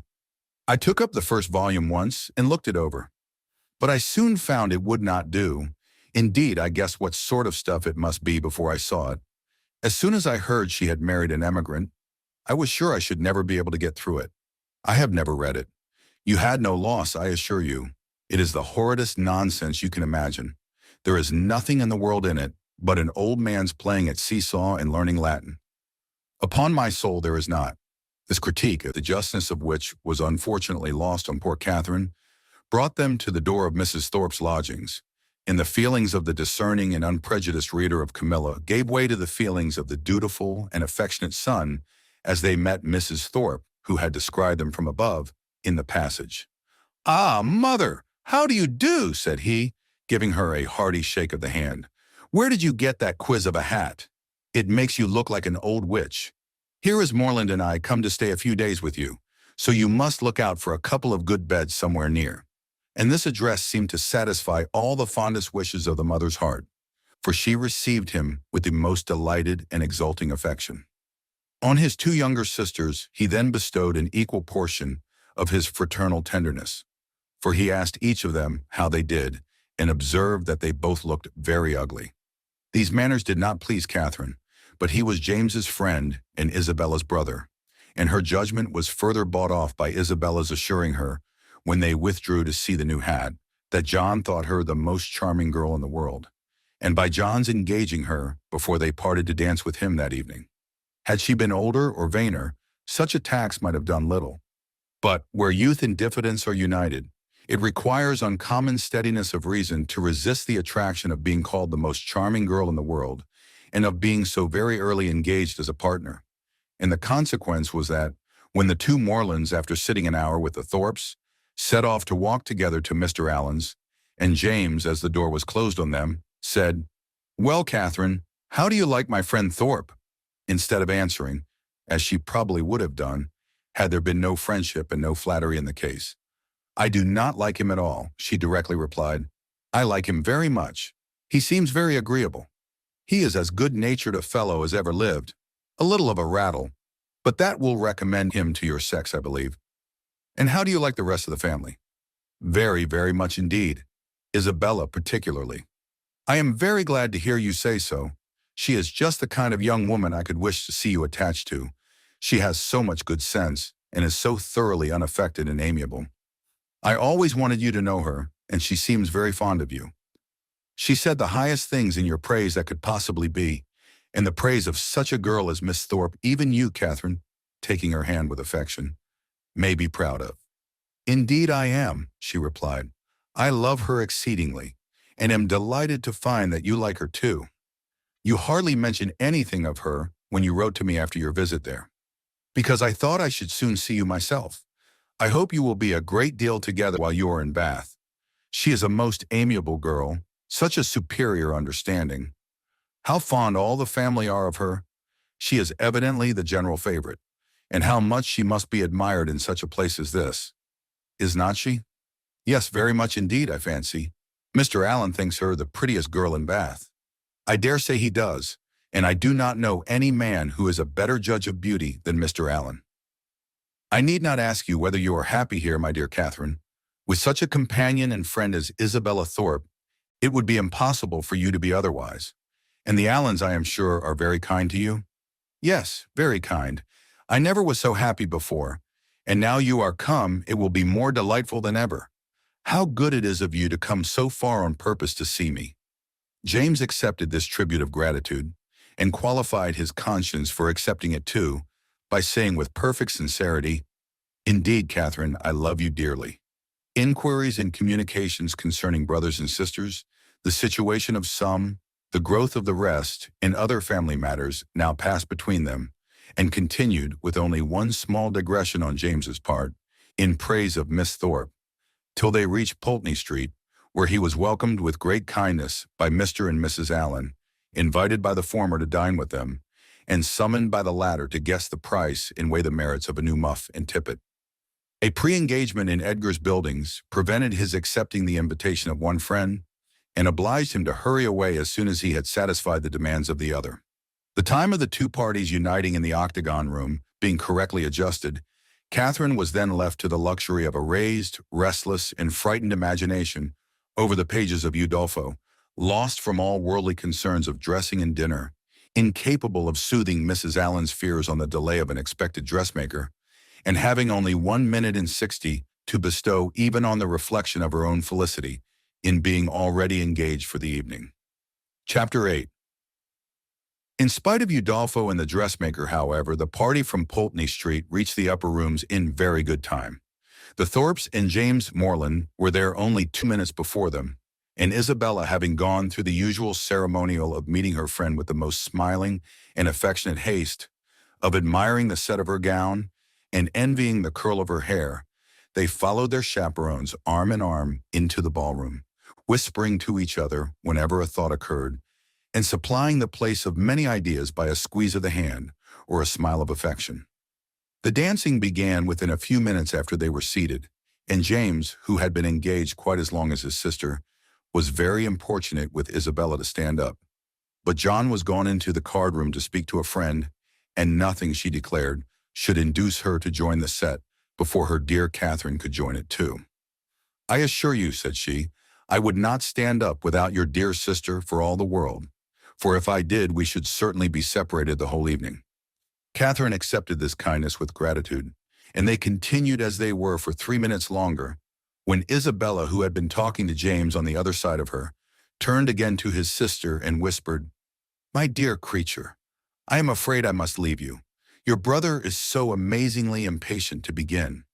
I took up the first volume once and looked it over. But I soon found it would not do. Indeed, I guessed what sort of stuff it must be before I saw it. As soon as I heard she had married an emigrant, I was sure I should never be able to get through it. I have never read it. You had no loss, I assure you. It is the horridest nonsense you can imagine. There is nothing in the world in it but an old man's playing at seesaw and learning Latin. Upon my soul there is not. This critique, the justness of which was unfortunately lost on poor Catherine, brought them to the door of Mrs. Thorpe's lodgings, and the feelings of the discerning and unprejudiced reader of Camilla gave way to the feelings of the dutiful and affectionate son as they met Mrs. Thorpe, who had described them from above, in the passage. "Ah, mother, how do you do?" said he, giving her a hearty shake of the hand. "Where did you get that quiz of a hat? It makes you look like an old witch. Here is Morland and I come to stay a few days with you, so you must look out for a couple of good beds somewhere near." And this address seemed to satisfy all the fondest wishes of the mother's heart, for she received him with the most delighted and exulting affection. On his two younger sisters he then bestowed an equal portion of his fraternal tenderness, for he asked each of them how they did, and observed that they both looked very ugly. These manners did not please Catherine, but he was James's friend and Isabella's brother, and her judgment was further bought off by Isabella's assuring her, when they withdrew to see the new hat, that John thought her the most charming girl in the world, and by John's engaging her before they parted to dance with him that evening. Had she been older or vainer, such attacks might have done little. But where youth and diffidence are united, it requires uncommon steadiness of reason to resist the attraction of being called the most charming girl in the world, and of being so very early engaged as a partner. And the consequence was that, when the two Morlands, after sitting an hour with the Thorpes, set off to walk together to Mr. Allen's, and James, as the door was closed on them, said, "Well, Catherine, how do you like my friend Thorpe?" instead of answering, as she probably would have done, had there been no friendship and no flattery in the case. "I do not like him at all," she directly replied. "I like him very much. He seems very agreeable. He is as good-natured a fellow as ever lived, a little of a rattle, but that will recommend him to your sex, I believe. And how do you like the rest of the family?" "Very, very much indeed. Isabella particularly." "I am very glad to hear you say so. She is just the kind of young woman I could wish to see you attached to. She has so much good sense, and is so thoroughly unaffected and amiable. I always wanted you to know her, and she seems very fond of you. She said the highest things in your praise that could possibly be, and the praise of such a girl as Miss Thorpe even you, Catherine," taking her hand with affection, "may be proud of." "Indeed I am," she replied. "I love her exceedingly, and am delighted to find that you like her too. You hardly mentioned anything of her when you wrote to me after your visit there, because I thought I should soon see you myself. I hope you will be a great deal together while you are in Bath. She is a most amiable girl, such a superior understanding. How fond all the family are of her. She is evidently the general favorite, and how much she must be admired in such a place as this. Is not she?" "Yes, very much indeed, I fancy. Mr. Allen thinks her the prettiest girl in Bath." "I dare say he does, and I do not know any man who is a better judge of beauty than Mr. Allen. I need not ask you whether you are happy here, my dear Catherine. With such a companion and friend as Isabella Thorpe, it would be impossible for you to be otherwise. And the Allens, I am sure, are very kind to you?" "Yes, very kind. I never was so happy before, and now you are come, it will be more delightful than ever. How good it is of you to come so far on purpose to see me." James accepted this tribute of gratitude, and qualified his conscience for accepting it too, by saying with perfect sincerity, "Indeed, Catherine, I love you dearly." Inquiries and communications concerning brothers and sisters, the situation of some, the growth of the rest, and other family matters now passed between them, and continued, with only one small digression on James's part, in praise of Miss Thorpe, till they reached Pulteney Street, where he was welcomed with great kindness by Mr. and Mrs. Allen, invited by the former to dine with them, and summoned by the latter to guess the price and weigh the merits of a new muff and tippet. A pre-engagement in Edgar's buildings prevented his accepting the invitation of one friend, and obliged him to hurry away as soon as he had satisfied the demands of the other. The time of the two parties uniting in the octagon room being correctly adjusted, Catherine was then left to the luxury of a raised, restless, and frightened imagination over the pages of Udolpho, lost from all worldly concerns of dressing and dinner, incapable of soothing Mrs. Allen's fears on the delay of an expected dressmaker, and having only 1 minute and 60 to bestow even on the reflection of her own felicity in being already engaged for the evening. Chapter 8. In spite of Udolpho and the dressmaker, however, the party from Pulteney Street reached the upper rooms in very good time. The Thorpes and James Morland were there only 2 minutes before them, and Isabella, having gone through the usual ceremonial of meeting her friend with the most smiling and affectionate haste, of admiring the set of her gown, and envying the curl of her hair, they followed their chaperones arm in arm into the ballroom, whispering to each other whenever a thought occurred, and supplying the place of many ideas by a squeeze of the hand or a smile of affection. The dancing began within a few minutes after they were seated, and James, who had been engaged quite as long as his sister, was very importunate with Isabella to stand up. But John was gone into the card room to speak to a friend, and nothing, she declared, should induce her to join the set before her dear Catherine could join it too. "I assure you," said she, "I would not stand up without your dear sister for all the world, for if I did we should certainly be separated the whole evening." Catherine accepted this kindness with gratitude, and they continued as they were for 3 minutes longer, when Isabella, who had been talking to James on the other side of her, turned again to his sister and whispered, "My dear creature, I am afraid I must leave you. Your brother is so amazingly impatient to begin.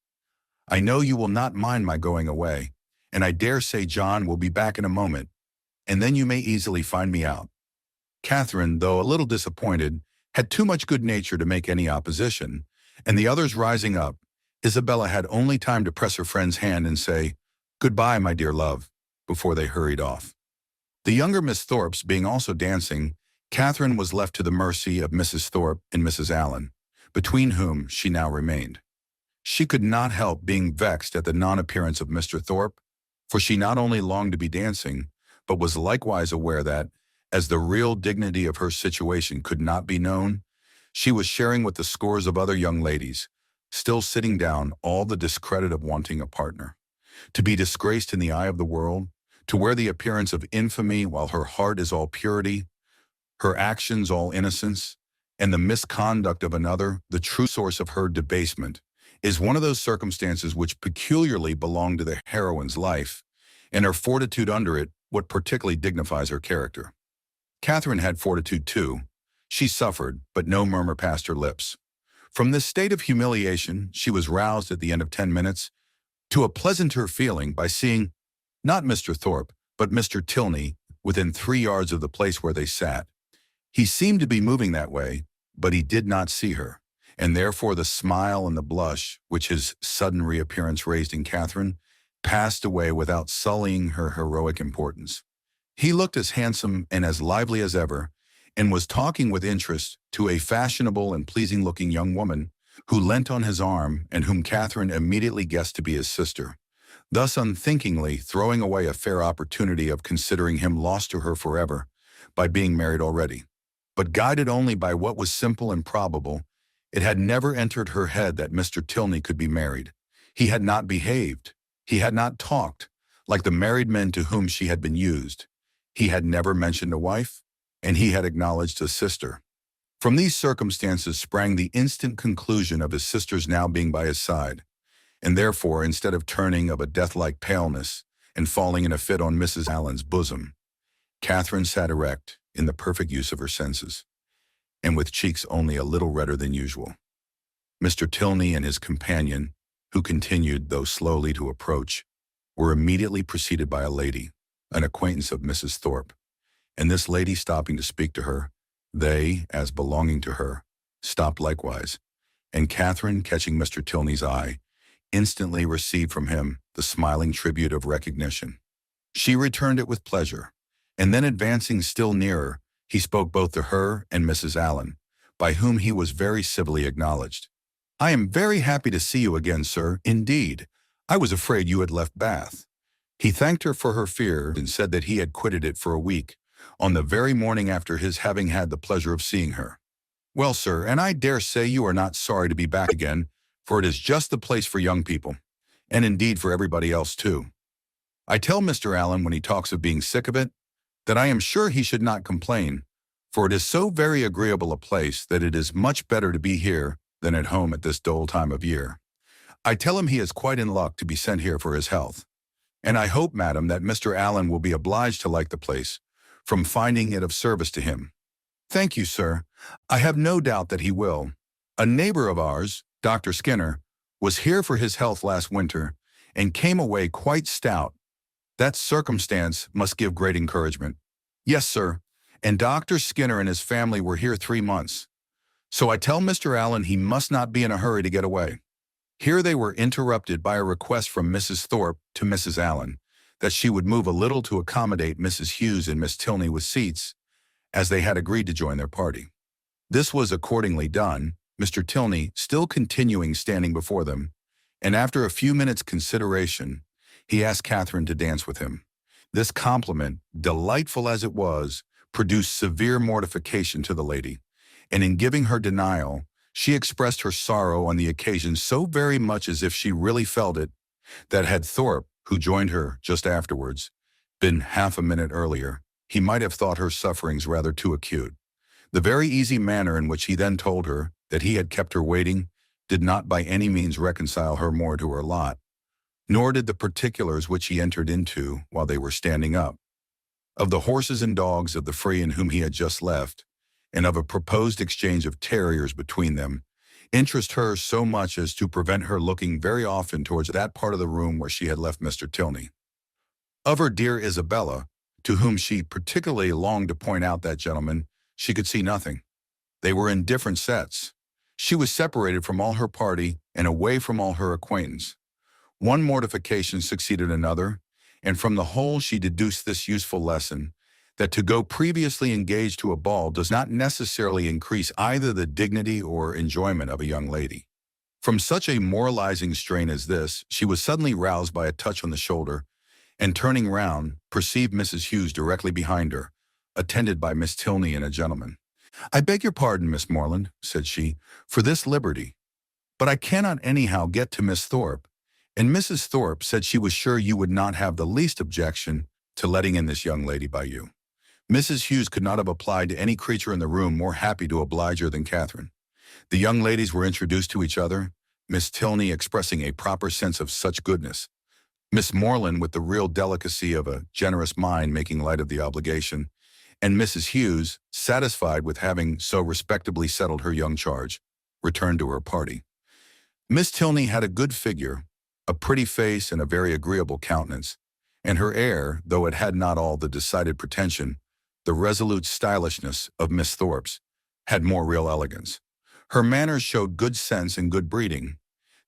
I know you will not mind my going away, and I dare say John will be back in a moment, and then you may easily find me out." Catherine, though a little disappointed, had too much good nature to make any opposition, and the others rising up, Isabella had only time to press her friend's hand and say, "Goodbye, my dear love," before they hurried off. The younger Miss Thorpes being also dancing, Catherine was left to the mercy of Mrs. Thorpe and Mrs. Allen, between whom she now remained. She could not help being vexed at the non-appearance of Mr. Thorpe, for she not only longed to be dancing, but was likewise aware that, as the real dignity of her situation could not be known, she was sharing with the scores of other young ladies, still sitting down, all the discredit of wanting a partner. To be disgraced in the eye of the world, to wear the appearance of infamy while her heart is all purity, her actions all innocence, and the misconduct of another the true source of her debasement, is one of those circumstances which peculiarly belong to the heroine's life, and her fortitude under it what particularly dignifies her character. Catherine had fortitude too. She suffered, but no murmur passed her lips. From this state of humiliation she was roused at the end of 10 minutes to a pleasanter feeling by seeing, not Mr. Thorpe, but Mr. Tilney within 3 yards of the place where they sat. He seemed to be moving that way, but he did not see her, and therefore the smile and the blush which his sudden reappearance raised in Catherine passed away without sullying her heroic importance. He looked as handsome and as lively as ever, and was talking with interest to a fashionable and pleasing-looking young woman who leant on his arm and whom Catherine immediately guessed to be his sister, thus unthinkingly throwing away a fair opportunity of considering him lost to her forever by being married already. But guided only by what was simple and probable, it had never entered her head that Mr. Tilney could be married. He had not behaved. He had not talked like the married men to whom she had been used. He had never mentioned a wife, and he had acknowledged a sister. From these circumstances sprang the instant conclusion of his sister's now being by his side, and therefore, instead of turning of a death-like paleness and falling in a fit on Mrs. Allen's bosom, Catherine sat erect in the perfect use of her senses, and with cheeks only a little redder than usual. Mr. Tilney and his companion, who continued, though slowly, to approach, were immediately preceded by a lady, an acquaintance of Mrs. Thorpe, and this lady stopping to speak to her, they, as belonging to her, stopped likewise, and Catherine, catching Mr. Tilney's eye, instantly received from him the smiling tribute of recognition. She returned it with pleasure, and then advancing still nearer, he spoke both to her and Mrs. Allen, by whom he was very civilly acknowledged. "I am very happy to see you again, sir, indeed. I was afraid you had left Bath." He thanked her for her fear and said that he had quitted it for a week, on the very morning after his having had the pleasure of seeing her. "Well, sir, and I dare say you are not sorry to be back again, for it is just the place for young people, and indeed for everybody else too. I tell Mr. Allen when he talks of being sick of it, that I am sure he should not complain, for it is so very agreeable a place that it is much better to be here than at home at this dull time of year. I tell him he is quite in luck to be sent here for his health. And I hope, madam, that Mr. Allen will be obliged to like the place, from finding it of service to him. Thank you, sir. I have no doubt that he will. A neighbor of ours, Dr. Skinner, was here for his health last winter, and came away quite stout. That circumstance must give great encouragement. Yes, sir, and Dr. Skinner and his family were here 3 months. So I tell Mr. Allen he must not be in a hurry to get away. Here they were interrupted by a request from Mrs. Thorpe to Mrs. Allen that she would move a little to accommodate Mrs. Hughes and Miss Tilney with seats, as they had agreed to join their party. This was accordingly done, Mr. Tilney still continuing standing before them, and after a few minutes' consideration, he asked Catherine to dance with him. This compliment, delightful as it was, produced severe mortification to the lady, and in giving her denial, she expressed her sorrow on the occasion so very much as if she really felt it, that had Thorpe, who joined her just afterwards, been half a minute earlier, he might have thought her sufferings rather too acute. The very easy manner in which he then told her that he had kept her waiting did not by any means reconcile her more to her lot, nor did the particulars which he entered into while they were standing up, of the horses and dogs of the Freeman whom he had just left, and of a proposed exchange of terriers between them, interest her so much as to prevent her looking very often towards that part of the room where she had left Mr. Tilney. Of her dear Isabella, to whom she particularly longed to point out that gentleman, she could see nothing. They were in different sets. She was separated from all her party and away from all her acquaintance. One mortification succeeded another, and from the whole she deduced this useful lesson, that to go previously engaged to a ball does not necessarily increase either the dignity or enjoyment of a young lady. From such a moralizing strain as this, she was suddenly roused by a touch on the shoulder, and turning round, perceived Mrs. Hughes directly behind her, attended by Miss Tilney and a gentleman. "I beg your pardon, Miss Morland," said she, "for this liberty, but I cannot anyhow get to Miss Thorpe, and Mrs. Thorpe said she was sure you would not have the least objection to letting in this young lady by you." Mrs. Hughes could not have applied to any creature in the room more happy to oblige her than Catherine. The young ladies were introduced to each other, Miss Tilney expressing a proper sense of such goodness, Miss Morland with the real delicacy of a generous mind making light of the obligation, and Mrs. Hughes, satisfied with having so respectably settled her young charge, returned to her party. Miss Tilney had a good figure, a pretty face, and a very agreeable countenance, and her air, though it had not all the decided pretension, the resolute stylishness of Miss Thorpe's, had more real elegance. Her manners showed good sense and good breeding.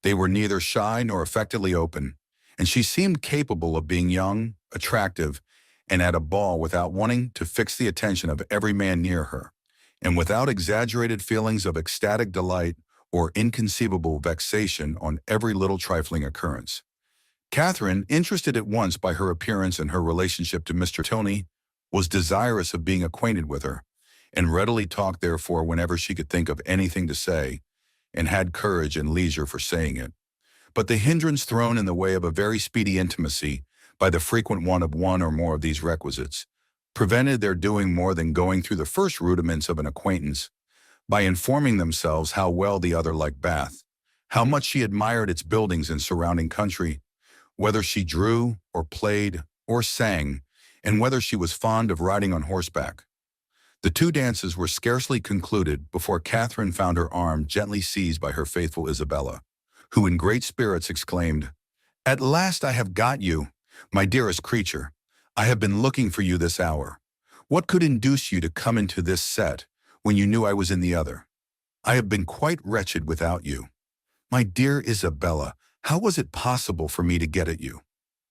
They were neither shy nor affectedly open, and she seemed capable of being young, attractive, and at a ball without wanting to fix the attention of every man near her, and without exaggerated feelings of ecstatic delight or inconceivable vexation on every little trifling occurrence. Catherine, interested at once by her appearance and her relationship to Mr. Tilney, was desirous of being acquainted with her, and readily talked therefore whenever she could think of anything to say, and had courage and leisure for saying it. But the hindrance thrown in the way of a very speedy intimacy by the frequent want of one or more of these requisites prevented their doing more than going through the first rudiments of an acquaintance, by informing themselves how well the other liked Bath, how much she admired its buildings and surrounding country, whether she drew or played or sang, and whether she was fond of riding on horseback. The 2 dances were scarcely concluded before Catherine found her arm gently seized by her faithful Isabella, who in great spirits exclaimed, "At last I have got you, my dearest creature. I have been looking for you this hour. What could induce you to come into this set when you knew I was in the other? I have been quite wretched without you. My dear Isabella, how was it possible for me to get at you?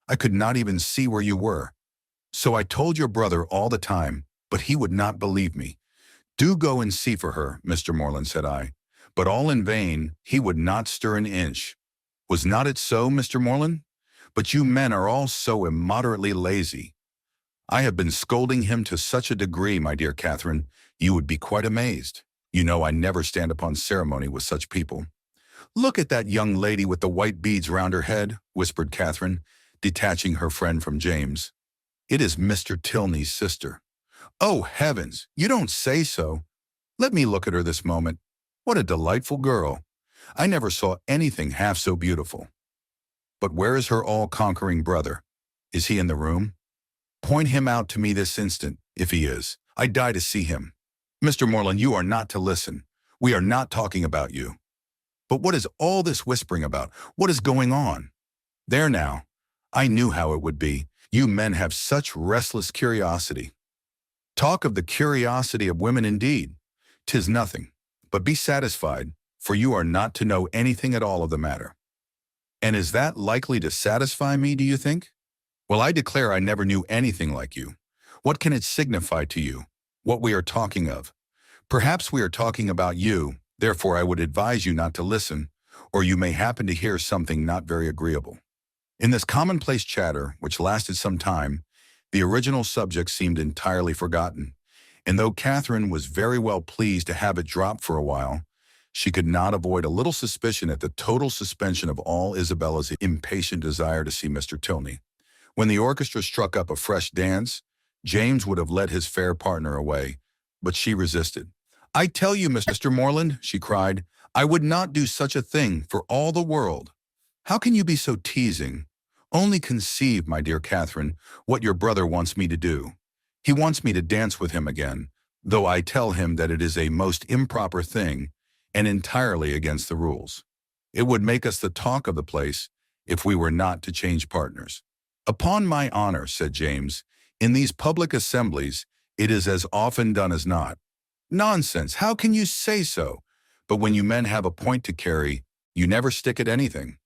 I could not even see where you were. So I told your brother all the time, but he would not believe me. 'Do go and see for her, Mr. Morland,' said I. But all in vain, he would not stir an inch. Was not it so, Mr. Morland? But you men are all so immoderately lazy. I have been scolding him to such a degree, my dear Catherine, you would be quite amazed. You know I never stand upon ceremony with such people." "Look at that young lady with the white beads round her head," whispered Catherine, detaching her friend from James. "It is Mr. Tilney's sister." "Oh, heavens! You don't say so! Let me look at her this moment. What a delightful girl! I never saw anything half so beautiful. But where is her all-conquering brother? Is he in the room? Point him out to me this instant, if he is. I die to see him. Mr. Morland, you are not to listen. We are not talking about you. But what is all this whispering about? What is going on? There now. I knew how it would be. You men have such restless curiosity. Talk of the curiosity of women indeed. 'Tis nothing. But be satisfied, for you are not to know anything at all of the matter. And is that likely to satisfy me, do you think? Well, I declare I never knew anything like you. What can it signify to you, what we are talking of? Perhaps we are talking about you, therefore I would advise you not to listen, or you may happen to hear something not very agreeable. In this commonplace chatter, which lasted some time, the original subject seemed entirely forgotten, and though Catherine was very well pleased to have it drop for a while, she could not avoid a little suspicion at the total suspension of all Isabella's impatient desire to see Mr. Tilney. When the orchestra struck up a fresh dance, James would have led his fair partner away, but she resisted. "I tell you, Mr. Morland," she cried, "I would not do such a thing for all the world. How can you be so teasing? Only conceive, my dear Catherine, what your brother wants me to do. He wants me to dance with him again, though I tell him that it is a most improper thing and entirely against the rules. It would make us the talk of the place if we were not to change partners." "Upon my honor," said James, "in these public assemblies it is as often done as not." "Nonsense! How can you say so? But when you men have a point to carry, you never stick at anything.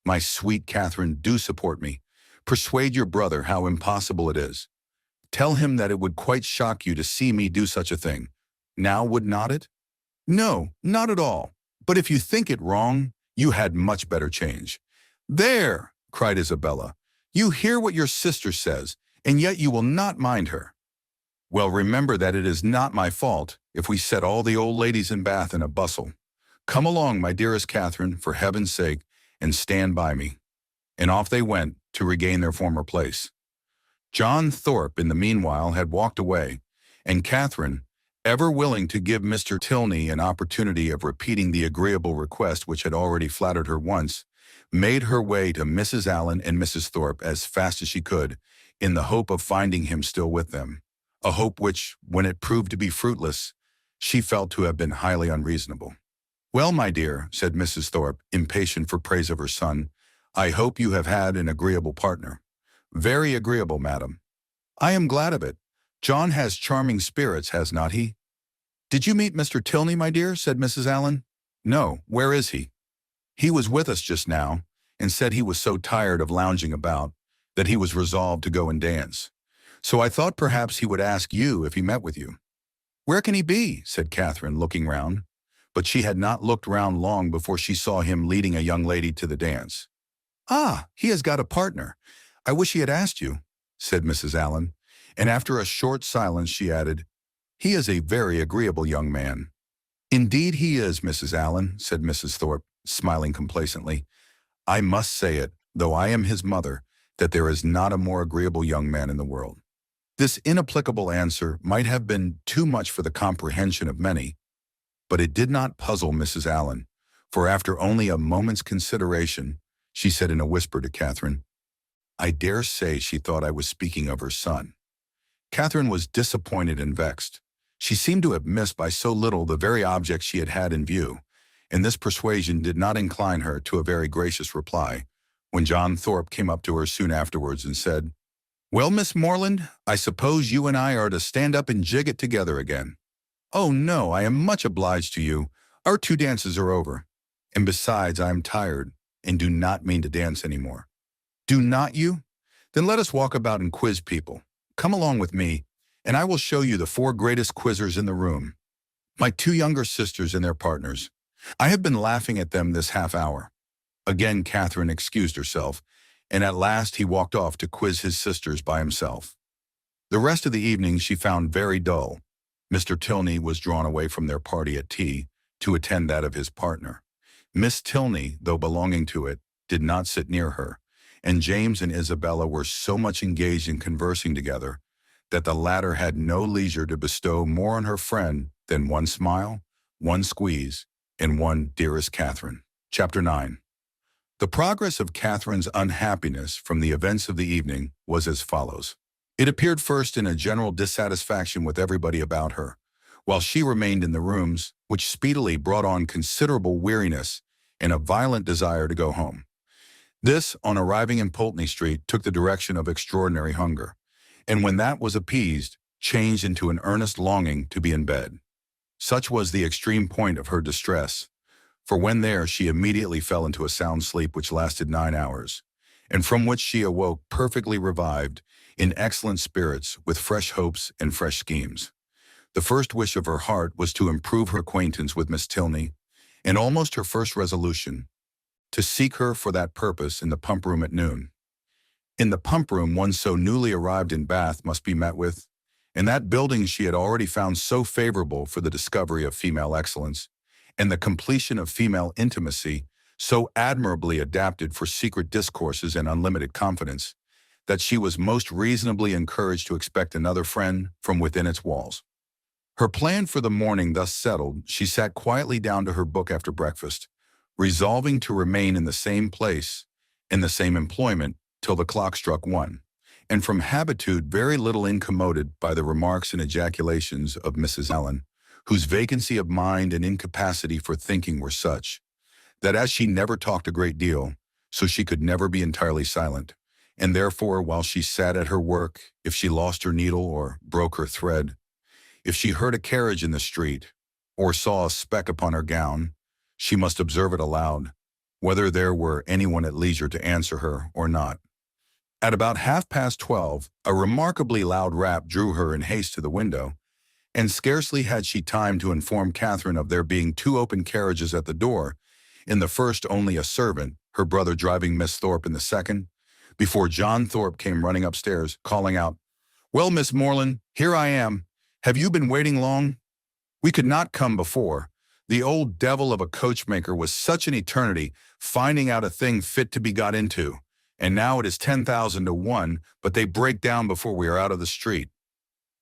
My sweet Catherine, do support me. Persuade your brother how impossible it is. Tell him that it would quite shock you to see me do such a thing. Now would not it?" "No, not at all. But if you think it wrong, you had much better change." "There!" cried Isabella. "You hear what your sister says, and yet you will not mind her." "Well, remember that it is not my fault if we set all the old ladies in Bath in a bustle. Come along, my dearest Catherine, for heaven's sake, and stand by me." And off they went to regain their former place. John Thorpe, in the meanwhile, had walked away, and Catherine, ever willing to give Mr. Tilney an opportunity of repeating the agreeable request which had already flattered her once, made her way to Mrs. Allen and Mrs. Thorpe as fast as she could, in the hope of finding him still with them, a hope which, when it proved to be fruitless, she felt to have been highly unreasonable. "Well, my dear," said Mrs. Thorpe, impatient for praise of her son, "I hope you have had an agreeable partner." "Very agreeable, madam." "I am glad of it. John has charming spirits, has not he?" "Did you meet Mr. Tilney, my dear?" said Mrs. Allen. "No. Where is he?" "He was with us just now, and said he was so tired of lounging about that he was resolved to go and dance. So I thought perhaps he would ask you if he met with you." "Where can he be?" said Catherine, looking round. But she had not looked round long before she saw him leading a young lady to the dance. "Ah, he has got a partner. I wish he had asked you," said Mrs. Allen, and after a short silence she added, "He is a very agreeable young man." "Indeed he is, Mrs. Allen," said Mrs. Thorpe, smiling complacently. "I must say it, though I am his mother, that there is not a more agreeable young man in the world." This inapplicable answer might have been too much for the comprehension of many, but it did not puzzle Mrs. Allen, for after only a moment's consideration, she said in a whisper to Catherine, "I dare say she thought I was speaking of her son." Catherine was disappointed and vexed. She seemed to have missed by so little the very object she had had in view, and this persuasion did not incline her to a very gracious reply, when John Thorpe came up to her soon afterwards and said, "Well, Miss Morland, I suppose you and I are to stand up and jig it together again." "Oh, no, I am much obliged to you. Our 2 dances are over. And besides, I am tired, and do not mean to dance any more." "Do not you? Then let us walk about and quiz people. Come along with me, and I will show you the 4 greatest quizzers in the room. My 2 younger sisters and their partners. I have been laughing at them this half hour." Again Catherine excused herself, and at last he walked off to quiz his sisters by himself. The rest of the evening she found very dull. Mr. Tilney was drawn away from their party at tea to attend that of his partner. Miss Tilney, though belonging to it, did not sit near her, and James and Isabella were so much engaged in conversing together that the latter had no leisure to bestow more on her friend than one smile, one squeeze, and one "Dearest Catherine." Chapter 9. The progress of Catherine's unhappiness from the events of the evening was as follows. It appeared first in a general dissatisfaction with everybody about her, while she remained in the rooms, which speedily brought on considerable weariness and a violent desire to go home. This, on arriving in Pulteney Street, took the direction of extraordinary hunger, and when that was appeased, changed into an earnest longing to be in bed. Such was the extreme point of her distress, for when there she immediately fell into a sound sleep which lasted 9 hours, and from which she awoke perfectly revived, in excellent spirits, with fresh hopes and fresh schemes. The first wish of her heart was to improve her acquaintance with Miss Tilney, and almost her first resolution, to seek her for that purpose in the pump room at noon. In the pump room one so newly arrived in Bath must be met with, and that building she had already found so favorable for the discovery of female excellence, and the completion of female intimacy so admirably adapted for secret discourses and unlimited confidence, that she was most reasonably encouraged to expect another friend from within its walls. Her plan for the morning thus settled, she sat quietly down to her book after breakfast, resolving to remain in the same place, in the same employment, till the clock struck 1, and from habitude very little incommoded by the remarks and ejaculations of Mrs. Allen, whose vacancy of mind and incapacity for thinking were such, that as she never talked a great deal, so she could never be entirely silent, and therefore while she sat at her work, if she lost her needle or broke her thread, if she heard a carriage in the street, or saw a speck upon her gown, she must observe it aloud, whether there were anyone at leisure to answer her or not. At about 12:30, a remarkably loud rap drew her in haste to the window, and scarcely had she time to inform Catherine of there being 2 open carriages at the door, in the first only a servant, her brother driving Miss Thorpe in the second, before John Thorpe came running upstairs, calling out, "Well, Miss Morland, here I am. Have you been waiting long? We could not come before. The old devil of a coachmaker was such an eternity finding out a thing fit to be got into, and now it is 10,000 to 1, but they break down before we are out of the street.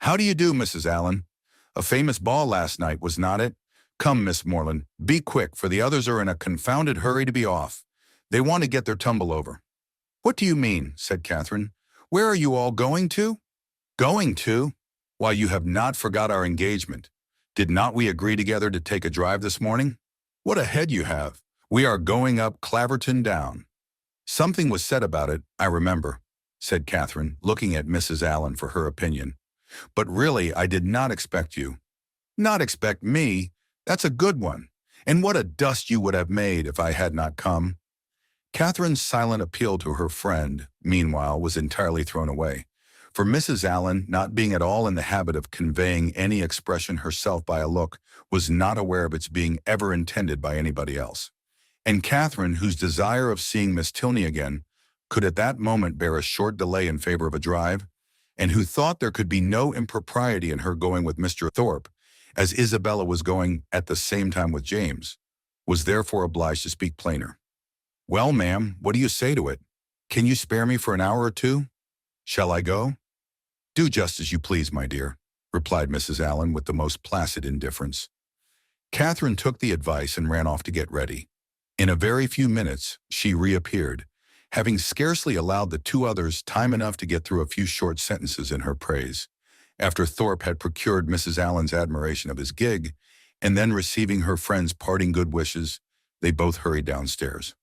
How do you do, Mrs. Allen? A famous ball last night, was not it? Come, Miss Morland, be quick, for the others are in a confounded hurry to be off. They want to get their tumble over." "What do you mean?" said Catherine. "Where are you all going to?" "Going to? Why, you have not forgot our engagement. Did not we agree together to take a drive this morning? What a head you have. We are going up Claverton Down." "Something was said about it, I remember," said Catherine, looking at Mrs. Allen for her opinion. "But really I did not expect you." "Not expect me? That's a good one. And what a dust you would have made if I had not come." Catherine's silent appeal to her friend, meanwhile, was entirely thrown away, for Mrs. Allen, not being at all in the habit of conveying any expression herself by a look, was not aware of its being ever intended by anybody else. And Catherine, whose desire of seeing Miss Tilney again could at that moment bear a short delay in favor of a drive, and who thought there could be no impropriety in her going with Mr. Thorpe, as Isabella was going at the same time with James, was therefore obliged to speak plainer. "Well, ma'am, what do you say to it? Can you spare me for an hour or 2? Shall I go?" "Do just as you please, my dear," replied Mrs. Allen with the most placid indifference. Catherine took the advice and ran off to get ready. In a very few minutes she reappeared, having scarcely allowed the 2 others time enough to get through a few short sentences in her praise, after Thorpe had procured Mrs. Allen's admiration of his gig, and then receiving her friend's parting good wishes, they both hurried downstairs.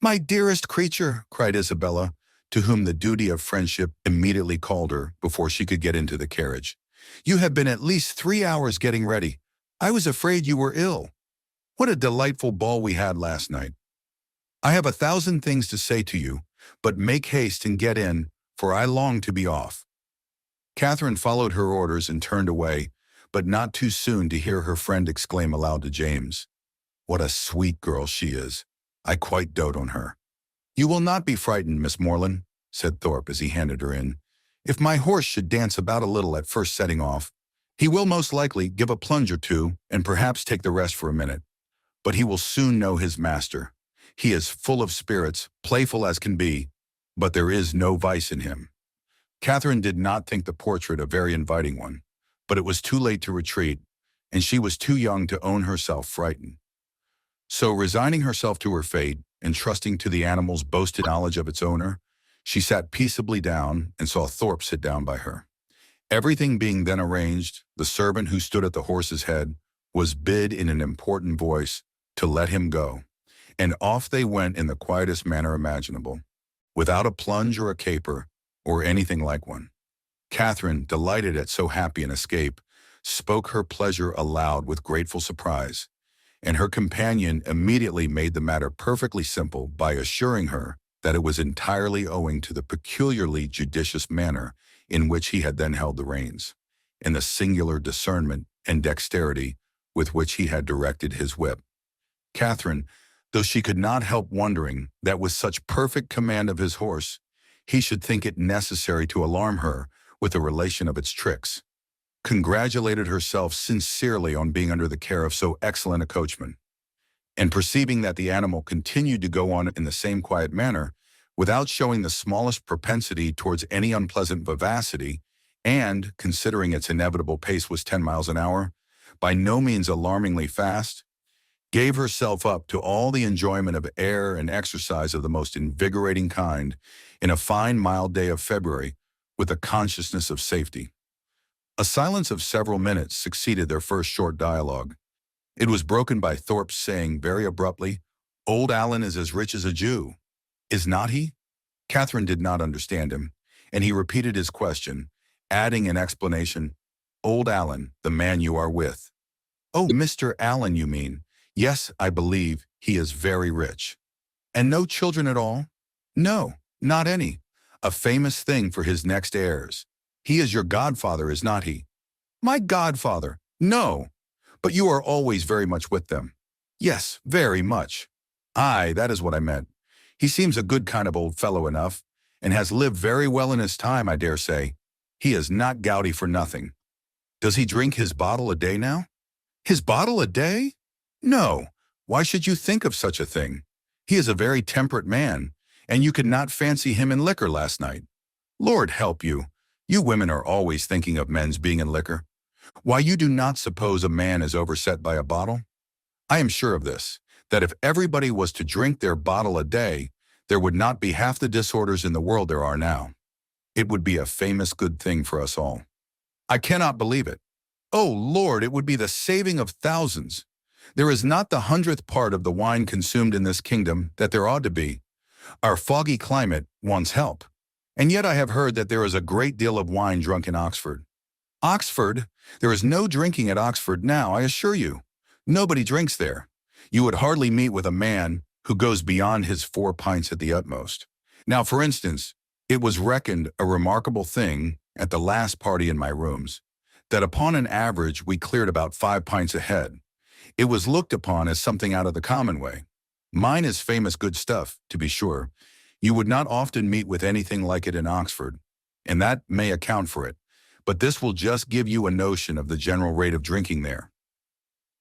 "My dearest creature," cried Isabella, to whom the duty of friendship immediately called her before she could get into the carriage. "You have been at least 3 hours getting ready. I was afraid you were ill. What a delightful ball we had last night. I have 1,000 things to say to you, but make haste and get in, for I long to be off." Catherine followed her orders and turned away, but not too soon to hear her friend exclaim aloud to James, "What a sweet girl she is. I quite dote on her." "You will not be frightened, Miss Morland," said Thorpe as he handed her in. "If my horse should dance about a little at first setting off, he will most likely give a plunge or 2 and perhaps take the rest for a minute. But he will soon know his master. He is full of spirits, playful as can be, but there is no vice in him." Catherine did not think the portrait a very inviting one, but it was too late to retreat, and she was too young to own herself frightened. So, resigning herself to her fate and trusting to the animal's boasted knowledge of its owner, she sat peaceably down and saw Thorpe sit down by her. Everything being then arranged, the servant who stood at the horse's head was bid in an important voice to let him go, and off they went in the quietest manner imaginable, without a plunge or a caper, or anything like one. Catherine, delighted at so happy an escape, spoke her pleasure aloud with grateful surprise, and her companion immediately made the matter perfectly simple by assuring her that it was entirely owing to the peculiarly judicious manner in which he had then held the reins, and the singular discernment and dexterity with which he had directed his whip. Catherine, though she could not help wondering that with such perfect command of his horse, he should think it necessary to alarm her with a relation of its tricks, congratulated herself sincerely on being under the care of so excellent a coachman, and perceiving that the animal continued to go on in the same quiet manner, without showing the smallest propensity towards any unpleasant vivacity, and, considering its inevitable pace was 10 miles an hour, by no means alarmingly fast, gave herself up to all the enjoyment of air and exercise of the most invigorating kind in a fine mild day of February, with a consciousness of safety. A silence of several minutes succeeded their first short dialogue. It was broken by Thorpe's saying very abruptly, "Old Allen is as rich as a Jew, is not he?" Catherine did not understand him, and he repeated his question, adding in explanation, "Old Allen, the man you are with." "Oh, Mr. Allen, you mean? Yes, I believe he is very rich." "And no children at all?" "No, not any. A famous thing for his next heirs. He is your godfather, is not he?" "My godfather? No. But you are always very much with them." "Yes, very much." "Aye, that is what I meant. He seems a good kind of old fellow enough, and has lived very well in his time, I dare say. He is not gouty for nothing." "Does he drink his bottle a day now?" "His bottle a day? No. Why should you think of such a thing? He is a very temperate man, and you could not fancy him in liquor last night. Lord help you. You women are always thinking of men's being in liquor. Why, you do not suppose a man is overset by a bottle? I am sure of this, that if everybody was to drink their bottle a day, there would not be half the disorders in the world there are now. It would be a famous good thing for us all." "I cannot believe it." "Oh, Lord, it would be the saving of thousands. There is not the 100th part of the wine consumed in this kingdom that there ought to be. Our foggy climate wants help. And yet I have heard that there is a great deal of wine drunk in Oxford." "Oxford? There is no drinking at Oxford now, I assure you. Nobody drinks there. You would hardly meet with a man who goes beyond his 4 pints at the utmost. Now, for instance, it was reckoned a remarkable thing at the last party in my rooms, that upon an average we cleared about 5 pints a head. It was looked upon as something out of the common way. Mine is famous good stuff, to be sure. You would not often meet with anything like it in Oxford, and that may account for it, but this will just give you a notion of the general rate of drinking there."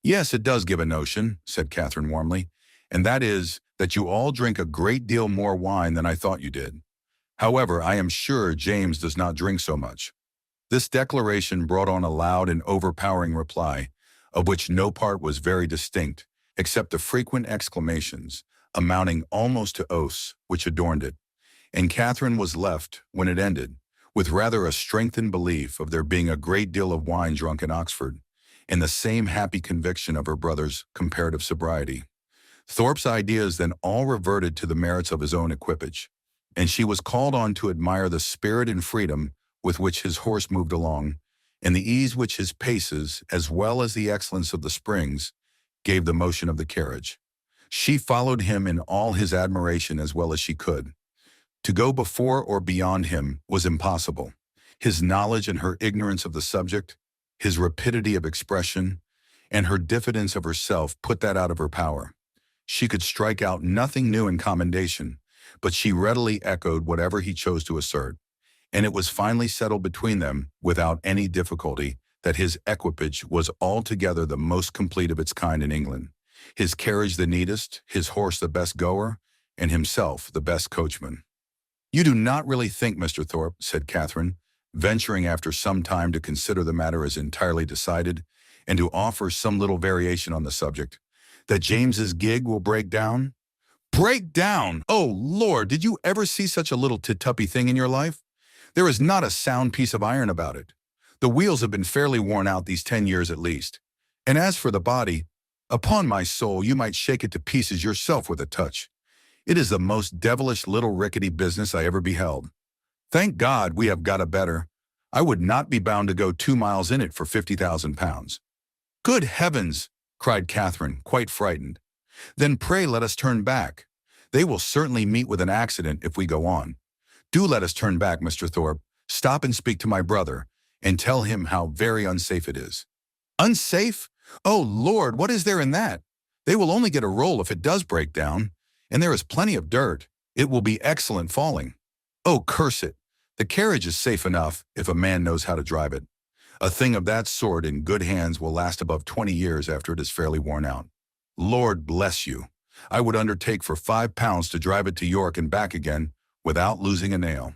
"Yes, it does give a notion," said Catherine warmly, "and that is that you all drink a great deal more wine than I thought you did. However, I am sure James does not drink so much." This declaration brought on a loud and overpowering reply, of which no part was very distinct, except the frequent exclamations, amounting almost to oaths, which adorned it, and Catherine was left, when it ended, with rather a strengthened belief of there being a great deal of wine drunk in Oxford, and the same happy conviction of her brother's comparative sobriety. Thorpe's ideas then all reverted to the merits of his own equipage, and she was called on to admire the spirit and freedom with which his horse moved along, and the ease which his paces, as well as the excellence of the springs, gave the motion of the carriage. She followed him in all his admiration as well as she could. To go before or beyond him was impossible. His knowledge and her ignorance of the subject, his rapidity of expression, and her diffidence of herself put that out of her power. She could strike out nothing new in commendation, but she readily echoed whatever he chose to assert, and it was finally settled between them, without any difficulty, that his equipage was altogether the most complete of its kind in England, his carriage the neatest, his horse the best goer, and himself the best coachman. "You do not really think, Mr. Thorpe," said Catherine, venturing after some time to consider the matter as entirely decided, and to offer some little variation on the subject, That James's gig will break down? Break down! Oh, Lord, did you ever see such a little tit-tuppy thing in your life? There is not a sound piece of iron about it. The wheels have been fairly worn out these 10 years at least. And as for the body, upon my soul, you might shake it to pieces yourself with a touch. It is the most devilish little rickety business I ever beheld. Thank God we have got a better. I would not be bound to go 2 miles in it for 50,000 pounds. Good heavens, cried Catherine, quite frightened. Then pray let us turn back. They will certainly meet with an accident if we go on. Do let us turn back, Mr. Thorpe. Stop and speak to my brother, and tell him how very unsafe it is. Unsafe? Oh, Lord, what is there in that? They will only get a roll if it does break down, and there is plenty of dirt. It will be excellent falling. Oh, curse it. The carriage is safe enough if a man knows how to drive it. A thing of that sort in good hands will last above 20 years after it is fairly worn out. Lord bless you. I would undertake for £5 to drive it to York and back again without losing a nail.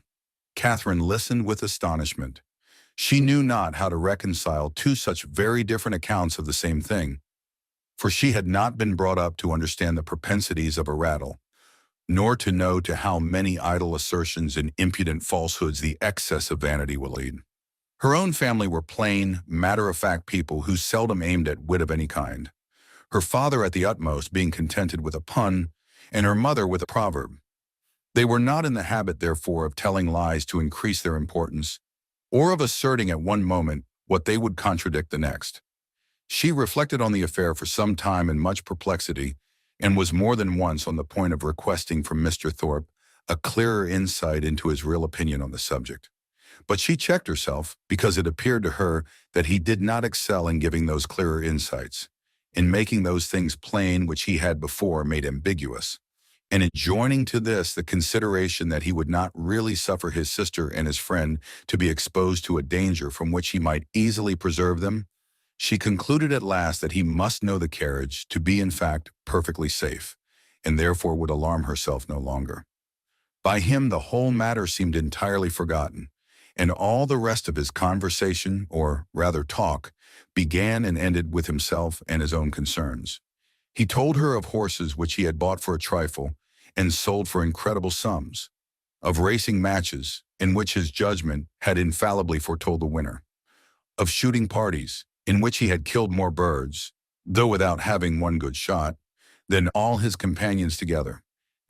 Catherine listened with astonishment. She knew not how to reconcile two such very different accounts of the same thing, for she had not been brought up to understand the propensities of a rattle, nor to know to how many idle assertions and impudent falsehoods the excess of vanity will lead. Her own family were plain, matter-of-fact people who seldom aimed at wit of any kind, her father at the utmost being contented with a pun, and her mother with a proverb. They were not in the habit, therefore, of telling lies to increase their importance, or of asserting at one moment what they would contradict the next. She reflected on the affair for some time in much perplexity, and was more than once on the point of requesting from Mr. Thorpe a clearer insight into his real opinion on the subject. But she checked herself because it appeared to her that he did not excel in giving those clearer insights, in making those things plain which he had before made ambiguous, and in joining to this the consideration that he would not really suffer his sister and his friend to be exposed to a danger from which he might easily preserve them. She concluded at last that he must know the carriage to be in fact perfectly safe, and therefore would alarm herself no longer. By him the whole matter seemed entirely forgotten, and all the rest of his conversation, or rather talk, began and ended with himself and his own concerns. He told her of horses which he had bought for a trifle and sold for incredible sums, of racing matches in which his judgment had infallibly foretold the winner, of shooting parties in which he had killed more birds, though without having one good shot, than all his companions together,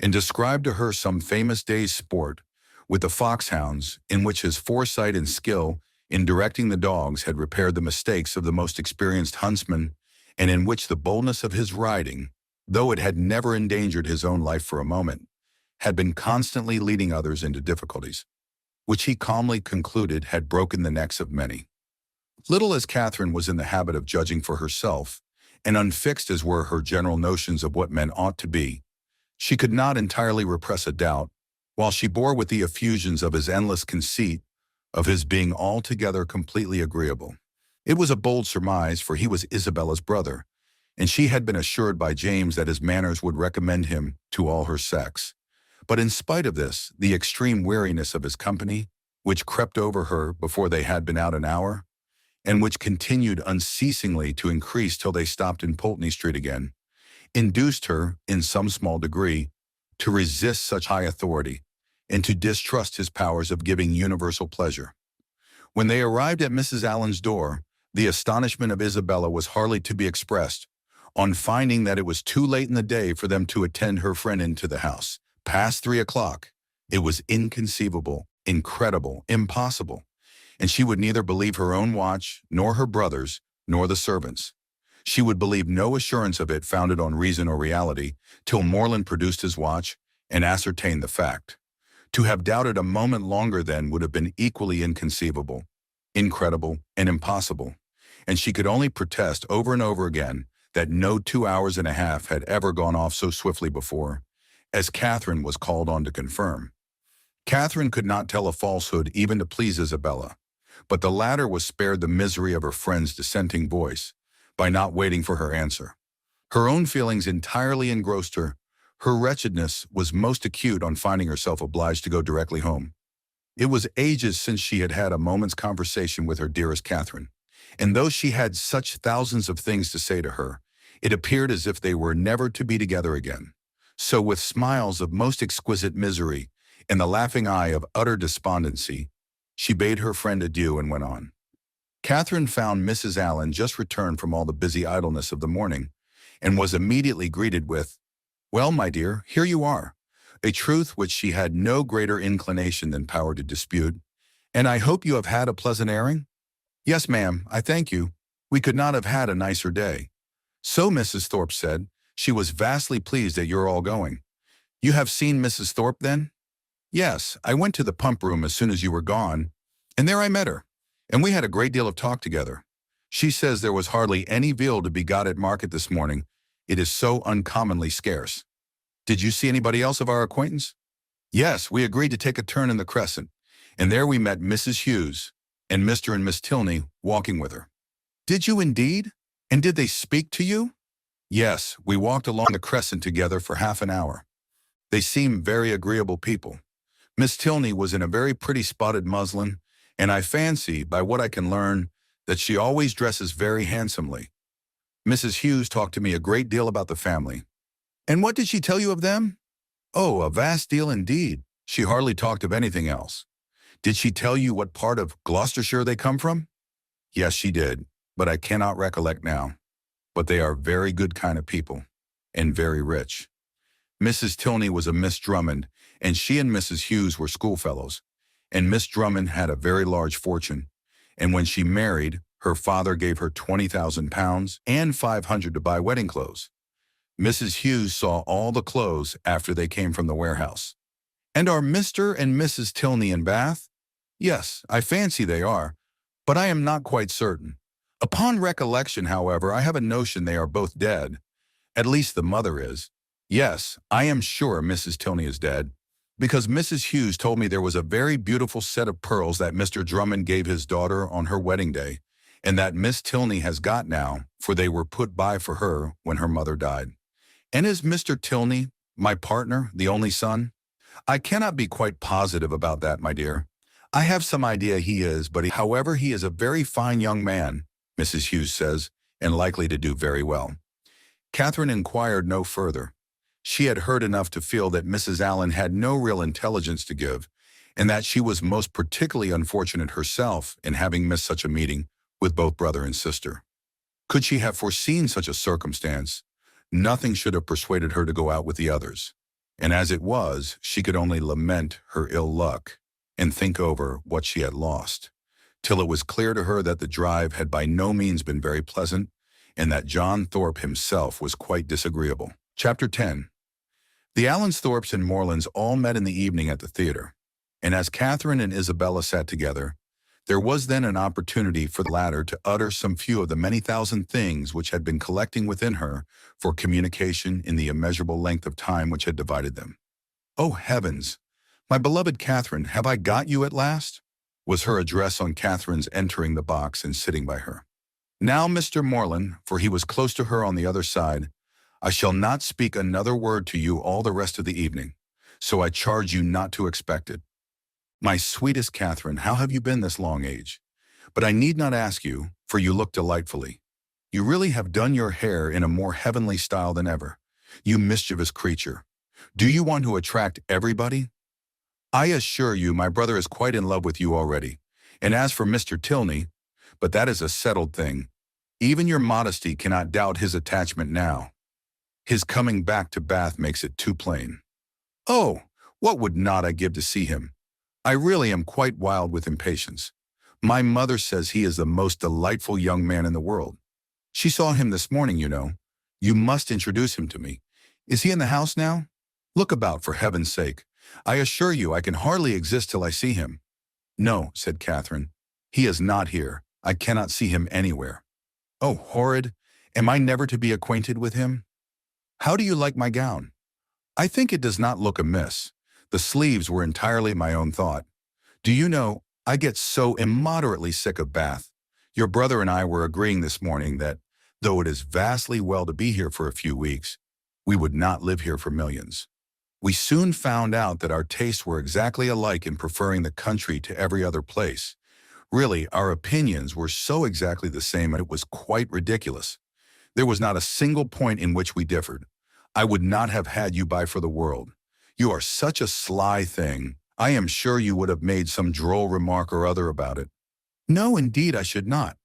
and described to her some famous day's sport with the foxhounds in which his foresight and skill in directing the dogs had repaired the mistakes of the most experienced huntsman, and in which the boldness of his riding, though it had never endangered his own life for a moment, had been constantly leading others into difficulties, which he calmly concluded had broken the necks of many. Little as Catherine was in the habit of judging for herself, and unfixed as were her general notions of what men ought to be, she could not entirely repress a doubt, while she bore with the effusions of his endless conceit, of his being altogether completely agreeable. It was a bold surmise, for he was Isabella's brother, and she had been assured by James that his manners would recommend him to all her sex. But in spite of this, the extreme weariness of his company, which crept over her before they had been out an hour, and which continued unceasingly to increase till they stopped in Pulteney Street again, induced her, in some small degree, to resist such high authority, and to distrust his powers of giving universal pleasure. When they arrived at Mrs. Allen's door, the astonishment of Isabella was hardly to be expressed, on finding that it was too late in the day for them to attend her friend into the house. Past 3 o'clock. It was inconceivable, incredible, impossible, and she would neither believe her own watch, nor her brother's, nor the servants'. She would believe no assurance of it founded on reason or reality, till Morland produced his watch and ascertained the fact. To have doubted a moment longer then would have been equally inconceivable, incredible, and impossible, and she could only protest over and over again that no 2 hours and a half had ever gone off so swiftly before, as Catherine was called on to confirm. Catherine could not tell a falsehood even to please Isabella, but the latter was spared the misery of her friend's dissenting voice by not waiting for her answer. Her own feelings entirely engrossed her. Her wretchedness was most acute on finding herself obliged to go directly home. It was ages since she had had a moment's conversation with her dearest Catherine, and though she had such thousands of things to say to her, It appeared as if they were never to be together again. So with smiles of most exquisite misery and the laughing eye of utter despondency, she bade her friend adieu and went on. Catherine found Mrs. Allen just returned from all the busy idleness of the morning, and was immediately greeted with, "Well, my dear, here you are," a truth which she had no greater inclination than power to dispute. "And I hope you have had a pleasant airing?" "Yes, ma'am, I thank you. We could not have had a nicer day." "So," Mrs. Thorpe said, "she was vastly pleased that you're all going. You have seen Mrs. Thorpe, then?" "Yes, I went to the pump room as soon as you were gone, and there I met her, and we had a great deal of talk together. She says there was hardly any veal to be got at market this morning. It is so uncommonly scarce." "Did you see anybody else of our acquaintance?" "Yes, we agreed to take a turn in the Crescent, and there we met Mrs. Hughes and Mr. and Miss Tilney walking with her." "Did you indeed? And did they speak to you?" "Yes, we walked along the Crescent together for half an hour. They seem very agreeable people. Miss Tilney was in a very pretty spotted muslin, and I fancy, by what I can learn, that she always dresses very handsomely. Mrs. Hughes talked to me a great deal about the family." "And what did she tell you of them?" "Oh, a vast deal indeed. She hardly talked of anything else." "Did she tell you what part of Gloucestershire they come from?" "Yes, she did, but I cannot recollect now. But they are very good kind of people, and very rich. Mrs. Tilney was a Miss Drummond, and she and Mrs. Hughes were schoolfellows, and Miss Drummond had a very large fortune, and when she married, her father gave her £20,000 and 500 to buy wedding clothes. Mrs. Hughes saw all the clothes after they came from the warehouse." "And are Mr. and Mrs. Tilney in Bath?" "Yes, I fancy they are, but I am not quite certain. Upon recollection, however, I have a notion they are both dead. At least the mother is. Yes, I am sure Mrs. Tilney is dead, because Mrs. Hughes told me there was a very beautiful set of pearls that Mr. Drummond gave his daughter on her wedding day, and that Miss Tilney has got now, for they were put by for her when her mother died." "And is Mr. Tilney, my partner, the only son?" "I cannot be quite positive about that, my dear. I have some idea he is, but however, he is a very fine young man, Mrs. Hughes says, and likely to do very well." Catherine inquired no further. She had heard enough to feel that Mrs. Allen had no real intelligence to give, and that she was most particularly unfortunate herself in having missed such a meeting with both brother and sister. Could she have foreseen such a circumstance, nothing should have persuaded her to go out with the others, and as it was, she could only lament her ill luck and think over what she had lost, till it was clear to her that the drive had by no means been very pleasant, and that John Thorpe himself was quite disagreeable. Chapter 10. The Allensthorpes and Morlands all met in the evening at the theater, and as Catherine and Isabella sat together, there was then an opportunity for the latter to utter some few of the many thousand things which had been collecting within her for communication in the immeasurable length of time which had divided them. "Oh, heavens! My beloved Catherine, have I got you at last?" was her address on Catherine's entering the box and sitting by her. "Now, Mr. Morland," for he was close to her on the other side, "I shall not speak another word to you all the rest of the evening, so I charge you not to expect it. My sweetest Catherine, how have you been this long age? But I need not ask you, for you look delightfully. You really have done your hair in a more heavenly style than ever. You mischievous creature. Do you want to attract everybody? I assure you my brother is quite in love with you already, and as for Mr. Tilney, but that is a settled thing. Even your modesty cannot doubt his attachment now. His coming back to Bath makes it too plain. Oh, what would not I give to see him? I really am quite wild with impatience. My mother says he is the most delightful young man in the world. She saw him this morning, you know. You must introduce him to me. Is he in the house now? Look about, for heaven's sake. I assure you I can hardly exist till I see him." "No," said Catherine. "He is not here. I cannot see him anywhere." "Oh, horrid! Am I never to be acquainted with him? How do you like my gown? I think it does not look amiss. The sleeves were entirely my own thought. Do you know, I get so immoderately sick of Bath. Your brother and I were agreeing this morning that, though it is vastly well to be here for a few weeks, we would not live here for millions. We soon found out that our tastes were exactly alike in preferring the country to every other place. Really, our opinions were so exactly the same it was quite ridiculous. There was not a single point in which we differed. I would not have had you by for the world. You are such a sly thing. I am sure you would have made some droll remark or other about it. No, indeed, I should not.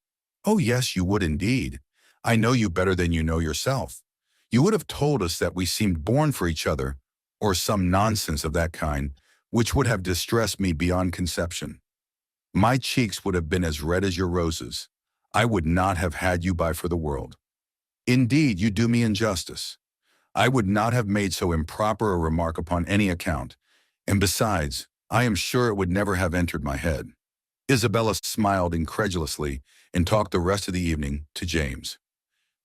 Oh, yes, you would indeed. I know you better than you know yourself. You would have told us that we seemed born for each other, or some nonsense of that kind, which would have distressed me beyond conception. My cheeks would have been as red as your roses. I would not have had you by for the world. Indeed, you do me injustice. I would not have made so improper a remark upon any account, and besides, I am sure it would never have entered my head. Isabella smiled incredulously and talked the rest of the evening to James.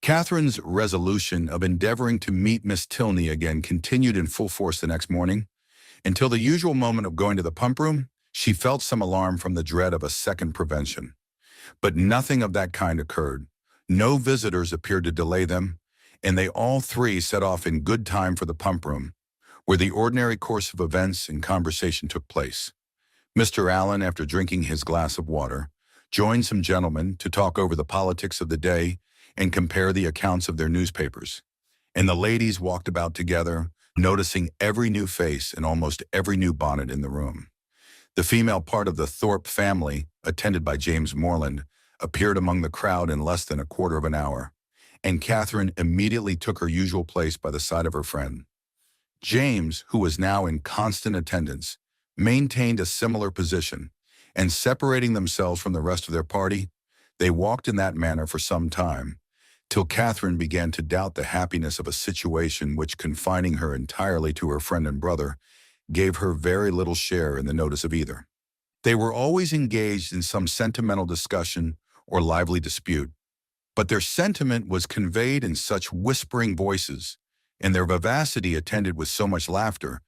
Catherine's resolution of endeavoring to meet Miss Tilney again continued in full force the next morning. Until the usual moment of going to the pump room, she felt some alarm from the dread of a second prevention. But nothing of that kind occurred. No visitors appeared to delay them, and they all three set off in good time for the pump room, where the ordinary course of events and conversation took place. Mr. Allen, after drinking his glass of water, joined some gentlemen to talk over the politics of the day and compare the accounts of their newspapers. And the ladies walked about together, noticing every new face and almost every new bonnet in the room. The female part of the Thorpe family, attended by James Morland, appeared among the crowd in less than a quarter of an hour, and Catherine immediately took her usual place by the side of her friend. James, who was now in constant attendance, maintained a similar position, and separating themselves from the rest of their party, they walked in that manner for some time, till Catherine began to doubt the happiness of a situation which, confining her entirely to her friend and brother, gave her very little share in the notice of either. They were always engaged in some sentimental discussion or lively dispute, but their sentiment was conveyed in such whispering voices, and their vivacity attended with so much laughter,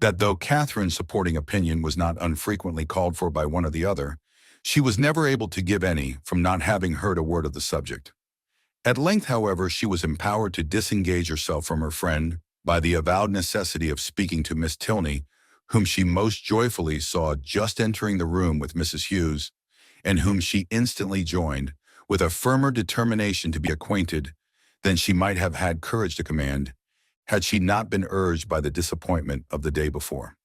that though Catherine's supporting opinion was not unfrequently called for by one or the other, she was never able to give any from not having heard a word of the subject. At length, however, she was empowered to disengage herself from her friend by the avowed necessity of speaking to Miss Tilney, whom she most joyfully saw just entering the room with Mrs. Hughes, and whom she instantly joined, with a firmer determination to be acquainted than she might have had courage to command, had she not been urged by the disappointment of the day before.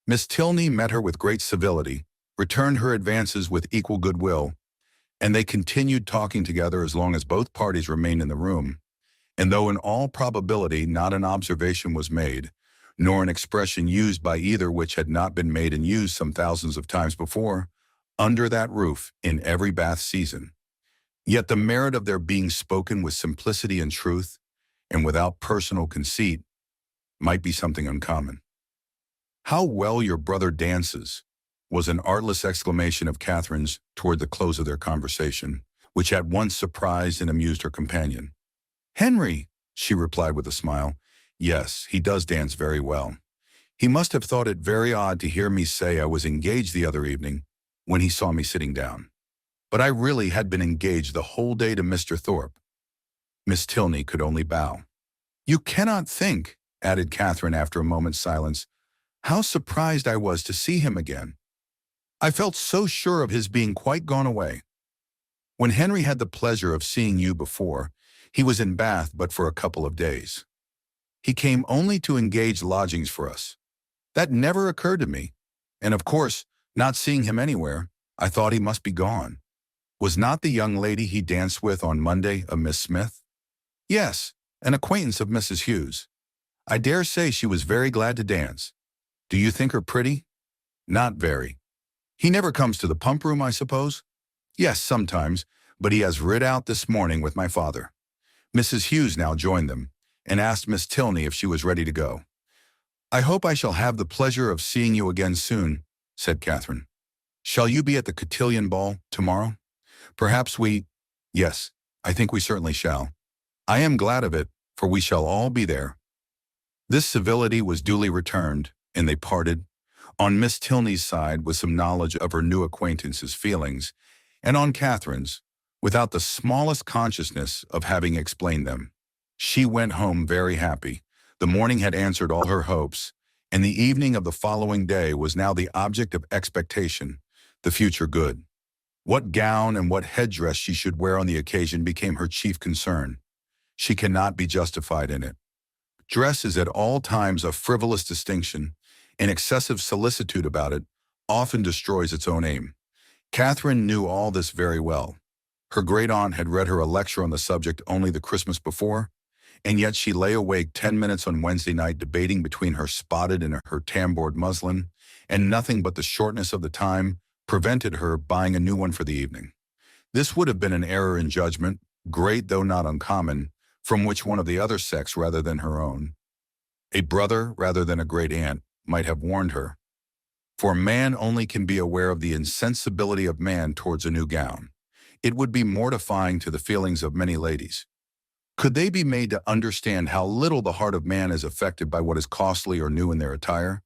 Miss Tilney met her with great civility, returned her advances with equal goodwill, and they continued talking together as long as both parties remained in the room, and though in all probability not an observation was made, nor an expression used by either which had not been made and used some thousands of times before, under that roof in every Bath season, yet the merit of their being spoken with simplicity and truth, and without personal conceit, might be something uncommon. "How well your brother dances," was an artless exclamation of Catherine's toward the close of their conversation, which at once surprised and amused her companion. "Henry," she replied with a smile, "yes, he does dance very well. He must have thought it very odd to hear me say I was engaged the other evening when he saw me sitting down. But I really had been engaged the whole day to Mr. Thorpe." Miss Tilney could only bow. "You cannot think," added Catherine after a moment's silence, "how surprised I was to see him again. I felt so sure of his being quite gone away. When Henry had the pleasure of seeing you before, he was in Bath but for a couple of days. He came only to engage lodgings for us. That never occurred to me, and of course, not seeing him anywhere, I thought he must be gone. Was not the young lady he danced with on Monday a Miss Smith?" "Yes, an acquaintance of Mrs. Hughes. I dare say she was very glad to dance. Do you think her pretty?" "Not very." "He never comes to the pump room, I suppose?" "Yes, sometimes, but he has rid out this morning with my father." Mrs. Hughes now joined them, and asked Miss Tilney if she was ready to go. "I hope I shall have the pleasure of seeing you again soon," said Catherine. "Shall you be at the cotillion ball tomorrow?" "Perhaps we—" "Yes, I think we certainly shall. I am glad of it, for we shall all be there." This civility was duly returned, and they parted, on Miss Tilney's side with some knowledge of her new acquaintance's feelings, and on Catherine's, without the smallest consciousness of having explained them. She went home very happy. The morning had answered all her hopes, and the evening of the following day was now the object of expectation, the future good. What gown and what headdress she should wear on the occasion became her chief concern. She cannot be justified in it. Dress is at all times a frivolous distinction, and excessive solicitude about it often destroys its own aim. Catherine knew all this very well. Her great-aunt had read her a lecture on the subject only the Christmas before, and yet she lay awake 10 minutes on Wednesday night debating between her spotted and her tambored muslin, and nothing but the shortness of the time prevented her buying a new one for the evening. This would have been an error in judgment, great though not uncommon, from which one of the other sex rather than her own, a brother rather than a great-aunt, might have warned her. For man only can be aware of the insensibility of man towards a new gown. It would be mortifying to the feelings of many ladies. Could they be made to understand how little the heart of man is affected by what is costly or new in their attire?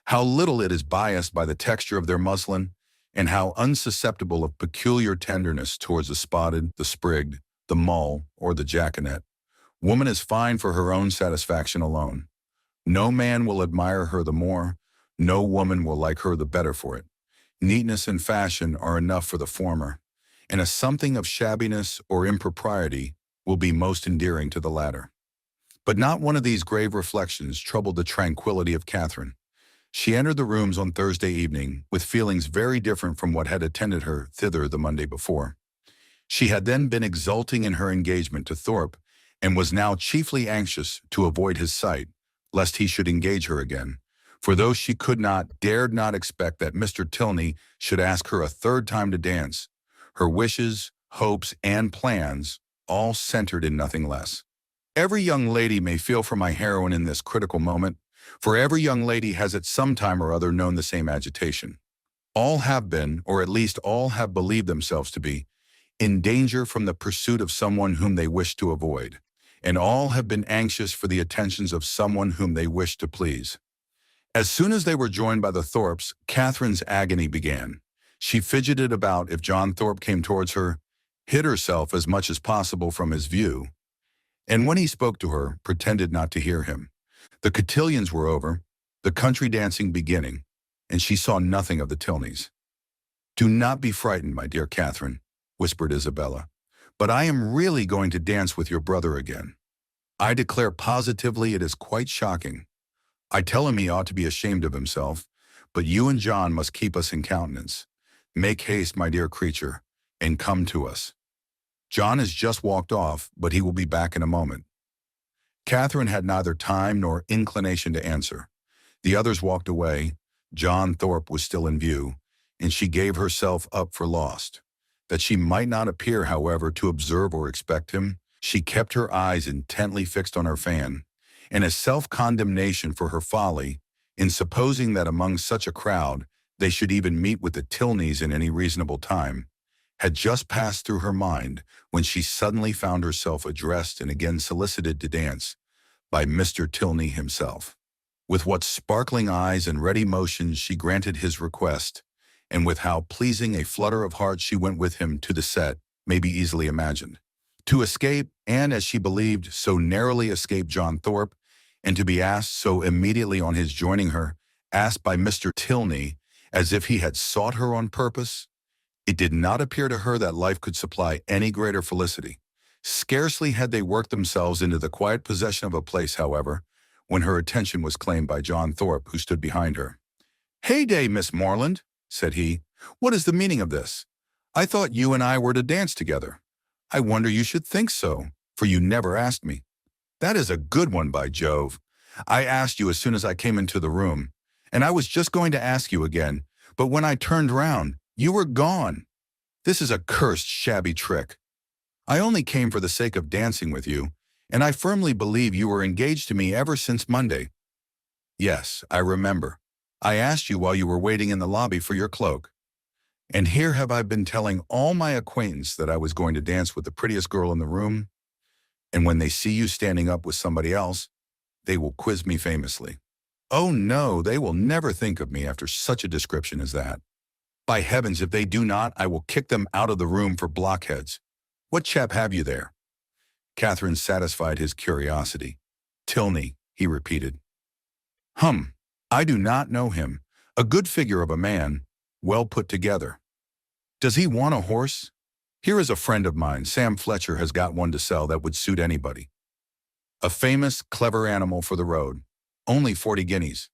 How little it is biased by the texture of their muslin, and how unsusceptible of peculiar tenderness towards the spotted, the sprigged, the mull, or the jaconet. Woman is fine for her own satisfaction alone. No man will admire her the more, no woman will like her the better for it. Neatness and fashion are enough for the former, and a something of shabbiness or impropriety will be most endearing to the latter. But not one of these grave reflections troubled the tranquility of Catherine. She entered the rooms on Thursday evening with feelings very different from what had attended her thither the Monday before. She had then been exulting in her engagement to Thorpe, and was now chiefly anxious to avoid his sight, lest he should engage her again. For though she could not, dared not expect that Mr. Tilney should ask her a third time to dance, her wishes, hopes, and plans all centered in nothing less. Every young lady may feel for my heroine in this critical moment, for every young lady has at some time or other known the same agitation. All have been, or at least all have believed themselves to be, in danger from the pursuit of someone whom they wish to avoid, and all have been anxious for the attentions of someone whom they wish to please. As soon as they were joined by the Thorpes, Catherine's agony began. She fidgeted about if John Thorpe came towards her, hid herself as much as possible from his view, and when he spoke to her, pretended not to hear him. The cotillions were over, the country dancing beginning, and she saw nothing of the Tilneys. "Do not be frightened, my dear Catherine," whispered Isabella, "but I am really going to dance with your brother again. I declare positively it is quite shocking. I tell him he ought to be ashamed of himself, but you and John must keep us in countenance. Make haste, my dear creature, and come to us. John has just walked off, but he will be back in a moment." Catherine had neither time nor inclination to answer. The others walked away. John Thorpe was still in view, and she gave herself up for lost. That she might not appear, however, to observe or expect him, she kept her eyes intently fixed on her fan, and as self-condemnation for her folly, in supposing that among such a crowd they should even meet with the Tilneys in any reasonable time, had just passed through her mind when she suddenly found herself addressed and again solicited to dance by Mr. Tilney himself. With what sparkling eyes and ready motions she granted his request, and with how pleasing a flutter of heart she went with him to the set, may be easily imagined. To escape, and as she believed, so narrowly escape John Thorpe, and to be asked so immediately on his joining her, asked by Mr. Tilney, as if he had sought her on purpose, it did not appear to her that life could supply any greater felicity. Scarcely had they worked themselves into the quiet possession of a place, however, when her attention was claimed by John Thorpe, who stood behind her. "Heyday, Miss Morland," said he. "What is the meaning of this? I thought you and I were to dance together. I wonder you should think so, for you never asked me. That is a good one, by Jove. I asked you as soon as I came into the room, and I was just going to ask you again, but when I turned round, you were gone. This is a cursed shabby trick. I only came for the sake of dancing with you, and I firmly believe you were engaged to me ever since Monday. Yes, I remember. I asked you while you were waiting in the lobby for your cloak. And here have I been telling all my acquaintance that I was going to dance with the prettiest girl in the room, and when they see you standing up with somebody else, they will quiz me famously. Oh no, they will never think of me after such a description as that. By heavens, if they do not, I will kick them out of the room for blockheads. What chap have you there?" Catherine satisfied his curiosity. "Tilney," he repeated. I do not know him. A good figure of a man, well put together." "Does he want a horse?" Here is a friend of mine, Sam Fletcher, has got one to sell that would suit anybody. A famous, clever animal for the road. Only 40 guineas.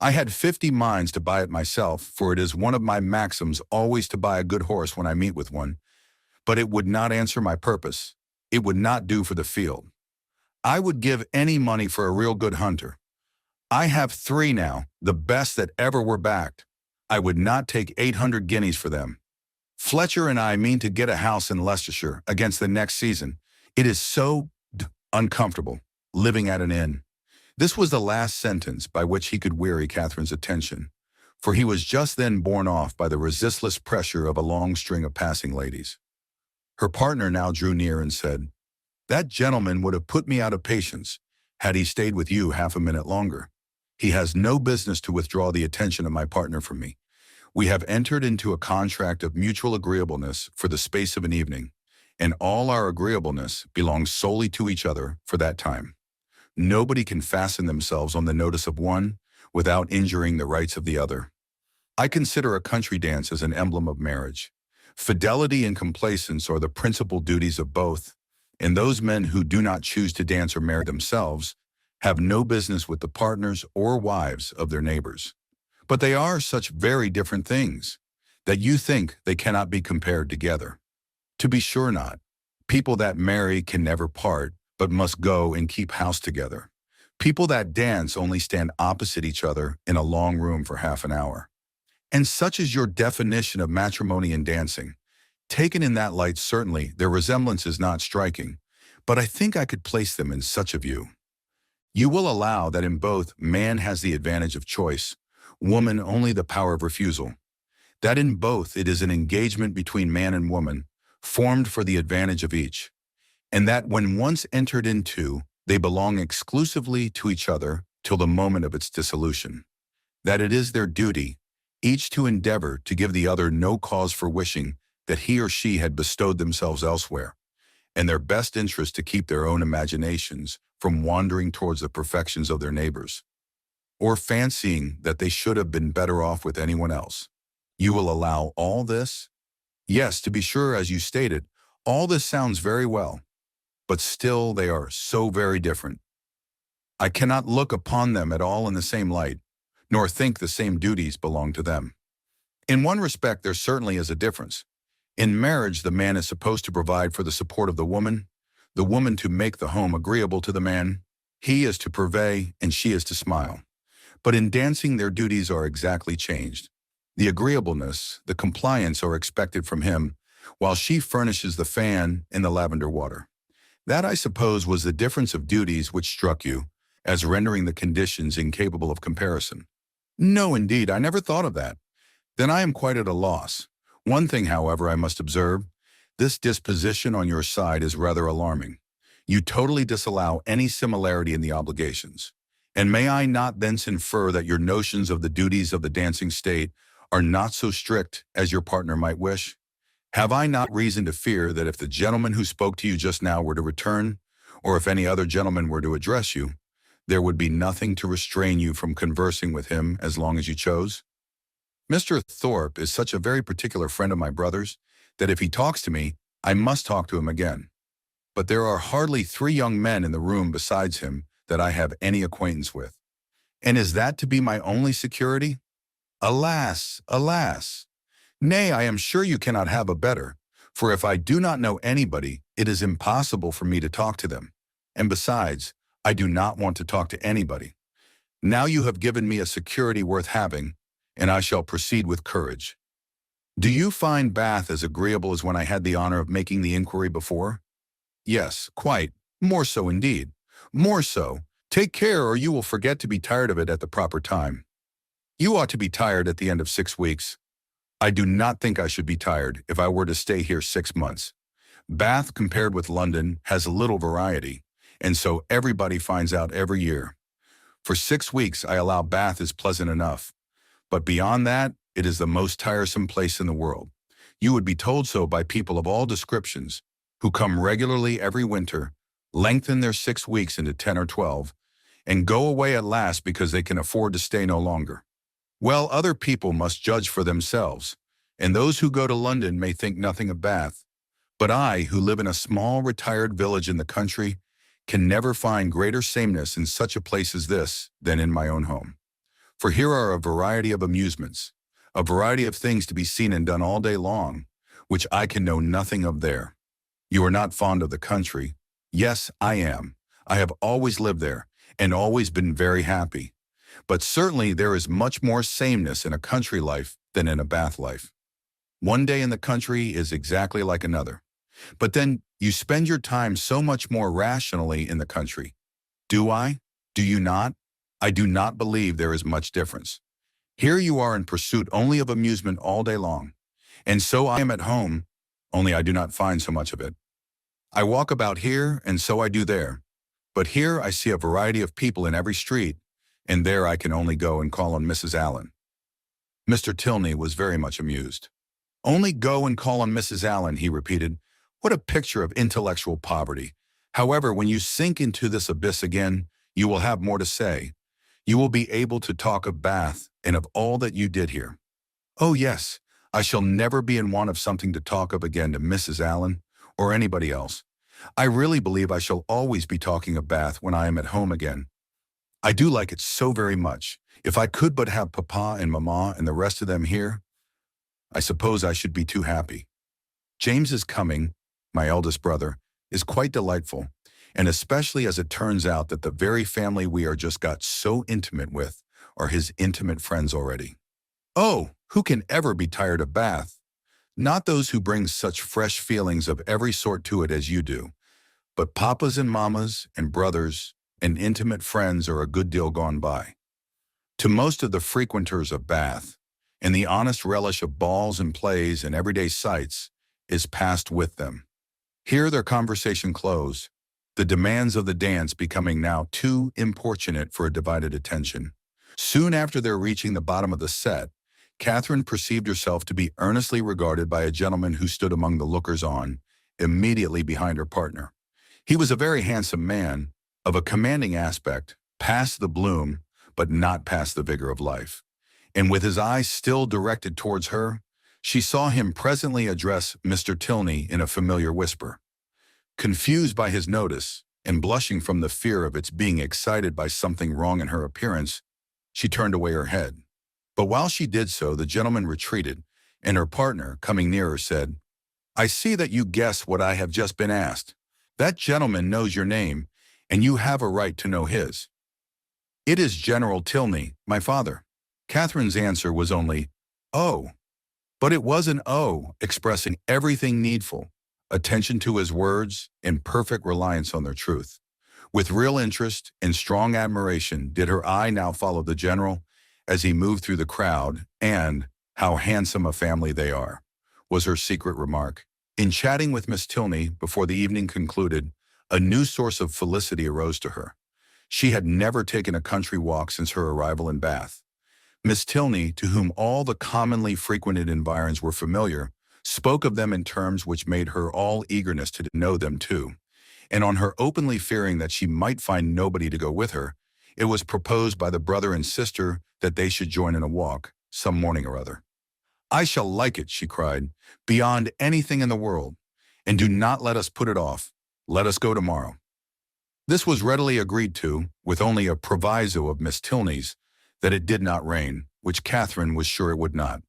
I had 50 minds to buy it myself, for it is one of my maxims always to buy a good horse when I meet with one, but it would not answer my purpose. It would not do for the field. I would give any money for a real good hunter. I have 3 now, the best that ever were backed. I would not take 800 guineas for them. Fletcher and I mean to get a house in Leicestershire against the next season. It is so uncomfortable, living at an inn. This was the last sentence by which he could weary Catherine's attention, for he was just then borne off by the resistless pressure of a long string of passing ladies. Her partner now drew near and said, "That gentleman would have put me out of patience had he stayed with you half a minute longer. He has no business to withdraw the attention of my partner from me. We have entered into a contract of mutual agreeableness for the space of an evening, and all our agreeableness belongs solely to each other for that time. Nobody can fasten themselves on the notice of one without injuring the rights of the other. I consider a country dance as an emblem of marriage. Fidelity and complaisance are the principal duties of both, and those men who do not choose to dance or marry themselves have no business with the partners or wives of their neighbors. But they are such very different things that you think they cannot be compared together. To be sure not. People that marry can never part, but must go and keep house together. People that dance only stand opposite each other in a long room for half an hour. And such is your definition of matrimony and dancing. Taken in that light, certainly, their resemblance is not striking, but I think I could place them in such a view. You will allow that in both, man has the advantage of choice, woman only the power of refusal. That in both it is an engagement between man and woman, formed for the advantage of each, and that when once entered into, they belong exclusively to each other till the moment of its dissolution. That it is their duty, each to endeavor to give the other no cause for wishing that he or she had bestowed themselves elsewhere, and their best interest to keep their own imaginations from wandering towards the perfections of their neighbors, or fancying that they should have been better off with anyone else. You will allow all this? Yes, to be sure, as you stated, all this sounds very well, but still they are so very different. I cannot look upon them at all in the same light, nor think the same duties belong to them. In one respect, there certainly is a difference. In marriage, the man is supposed to provide for the support of the woman to make the home agreeable to the man. He is to purvey, and she is to smile. But in dancing, their duties are exactly changed. The agreeableness, the compliance are expected from him, while she furnishes the fan and the lavender water. That, I suppose, was the difference of duties which struck you, as rendering the conditions incapable of comparison. No, indeed, I never thought of that. Then I am quite at a loss. One thing, however, I must observe. This disposition on your side is rather alarming. You totally disallow any similarity in the obligations. And may I not thence infer that your notions of the duties of the dancing state are not so strict as your partner might wish? Have I not reason to fear that if the gentleman who spoke to you just now were to return, or if any other gentleman were to address you, there would be nothing to restrain you from conversing with him as long as you chose? Mr. Thorpe is such a very particular friend of my brother's that if he talks to me, I must talk to him again. But there are hardly 3 young men in the room besides him that I have any acquaintance with. And is that to be my only security? Alas, alas! Nay, I am sure you cannot have a better, for if I do not know anybody, it is impossible for me to talk to them. And besides, I do not want to talk to anybody. Now you have given me a security worth having, and I shall proceed with courage. Do you find Bath as agreeable as when I had the honor of making the inquiry before? Yes, quite. More so indeed. More so. Take care, or you will forget to be tired of it at the proper time. You ought to be tired at the end of 6 weeks. I do not think I should be tired if I were to stay here 6 months. Bath, compared with London, has little variety, and so everybody finds out every year. For 6 weeks, I allow Bath is pleasant enough, but beyond that, it is the most tiresome place in the world. You would be told so by people of all descriptions, who come regularly every winter, lengthen their 6 weeks into 10 or 12, and go away at last because they can afford to stay no longer. Well, other people must judge for themselves, and those who go to London may think nothing of Bath. But I, who live in a small retired village in the country, can never find greater sameness in such a place as this than in my own home. For here are a variety of amusements, a variety of things to be seen and done all day long, which I can know nothing of there. You are not fond of the country. Yes, I am. I have always lived there, and always been very happy. But certainly there is much more sameness in a country life than in a Bath life. One day in the country is exactly like another. But then you spend your time so much more rationally in the country. Do I? Do you not? I do not believe there is much difference. Here you are in pursuit only of amusement all day long. And so I am at home, only I do not find so much of it. I walk about here, and so I do there. But here I see a variety of people in every street, and there I can only go and call on Mrs. Allen. Mr. Tilney was very much amused. Only go and call on Mrs. Allen, he repeated. What a picture of intellectual poverty. However, when you sink into this abyss again, you will have more to say. You will be able to talk of Bath and of all that you did here. Oh yes, I shall never be in want of something to talk of again to Mrs. Allen or anybody else. I really believe I shall always be talking of Bath when I am at home again. I do like it so very much. If I could but have Papa and Mamma and the rest of them here, I suppose I should be too happy. James's coming, my eldest brother, is quite delightful, and especially as it turns out that the very family we are just got so intimate with are his intimate friends already. Oh, who can ever be tired of Bath? Not those who bring such fresh feelings of every sort to it as you do, but papas and mammas and brothers and intimate friends are a good deal gone by. To most of the frequenters of Bath, and the honest relish of balls and plays and everyday sights is past with them. Here their conversation closed, the demands of the dance becoming now too importunate for a divided attention. Soon after their reaching the bottom of the set, Catherine perceived herself to be earnestly regarded by a gentleman who stood among the lookers-on, immediately behind her partner. He was a very handsome man, of a commanding aspect, past the bloom, but not past the vigor of life. And with his eyes still directed towards her, she saw him presently address Mr. Tilney in a familiar whisper. Confused by his notice, and blushing from the fear of its being excited by something wrong in her appearance, she turned away her head. But while she did so, the gentleman retreated, and her partner, coming nearer, said, I see that you guess what I have just been asked. That gentleman knows your name, and you have a right to know his. It is General Tilney, my father. Catherine's answer was only, oh. But it was an oh, expressing everything needful, attention to his words, and perfect reliance on their truth. With real interest and strong admiration did her eye now follow the general as he moved through the crowd, and how handsome a family they are, was her secret remark. In chatting with Miss Tilney before the evening concluded, a new source of felicity arose to her. She had never taken a country walk since her arrival in Bath. Miss Tilney, to whom all the commonly frequented environs were familiar, spoke of them in terms which made her all eagerness to know them too, and on her openly fearing that she might find nobody to go with her, it was proposed by the brother and sister that they should join in a walk, some morning or other. I shall like it, she cried, beyond anything in the world, and do not let us put it off. Let us go tomorrow. This was readily agreed to, with only a proviso of Miss Tilney's, that it did not rain, which Catherine was sure it would not.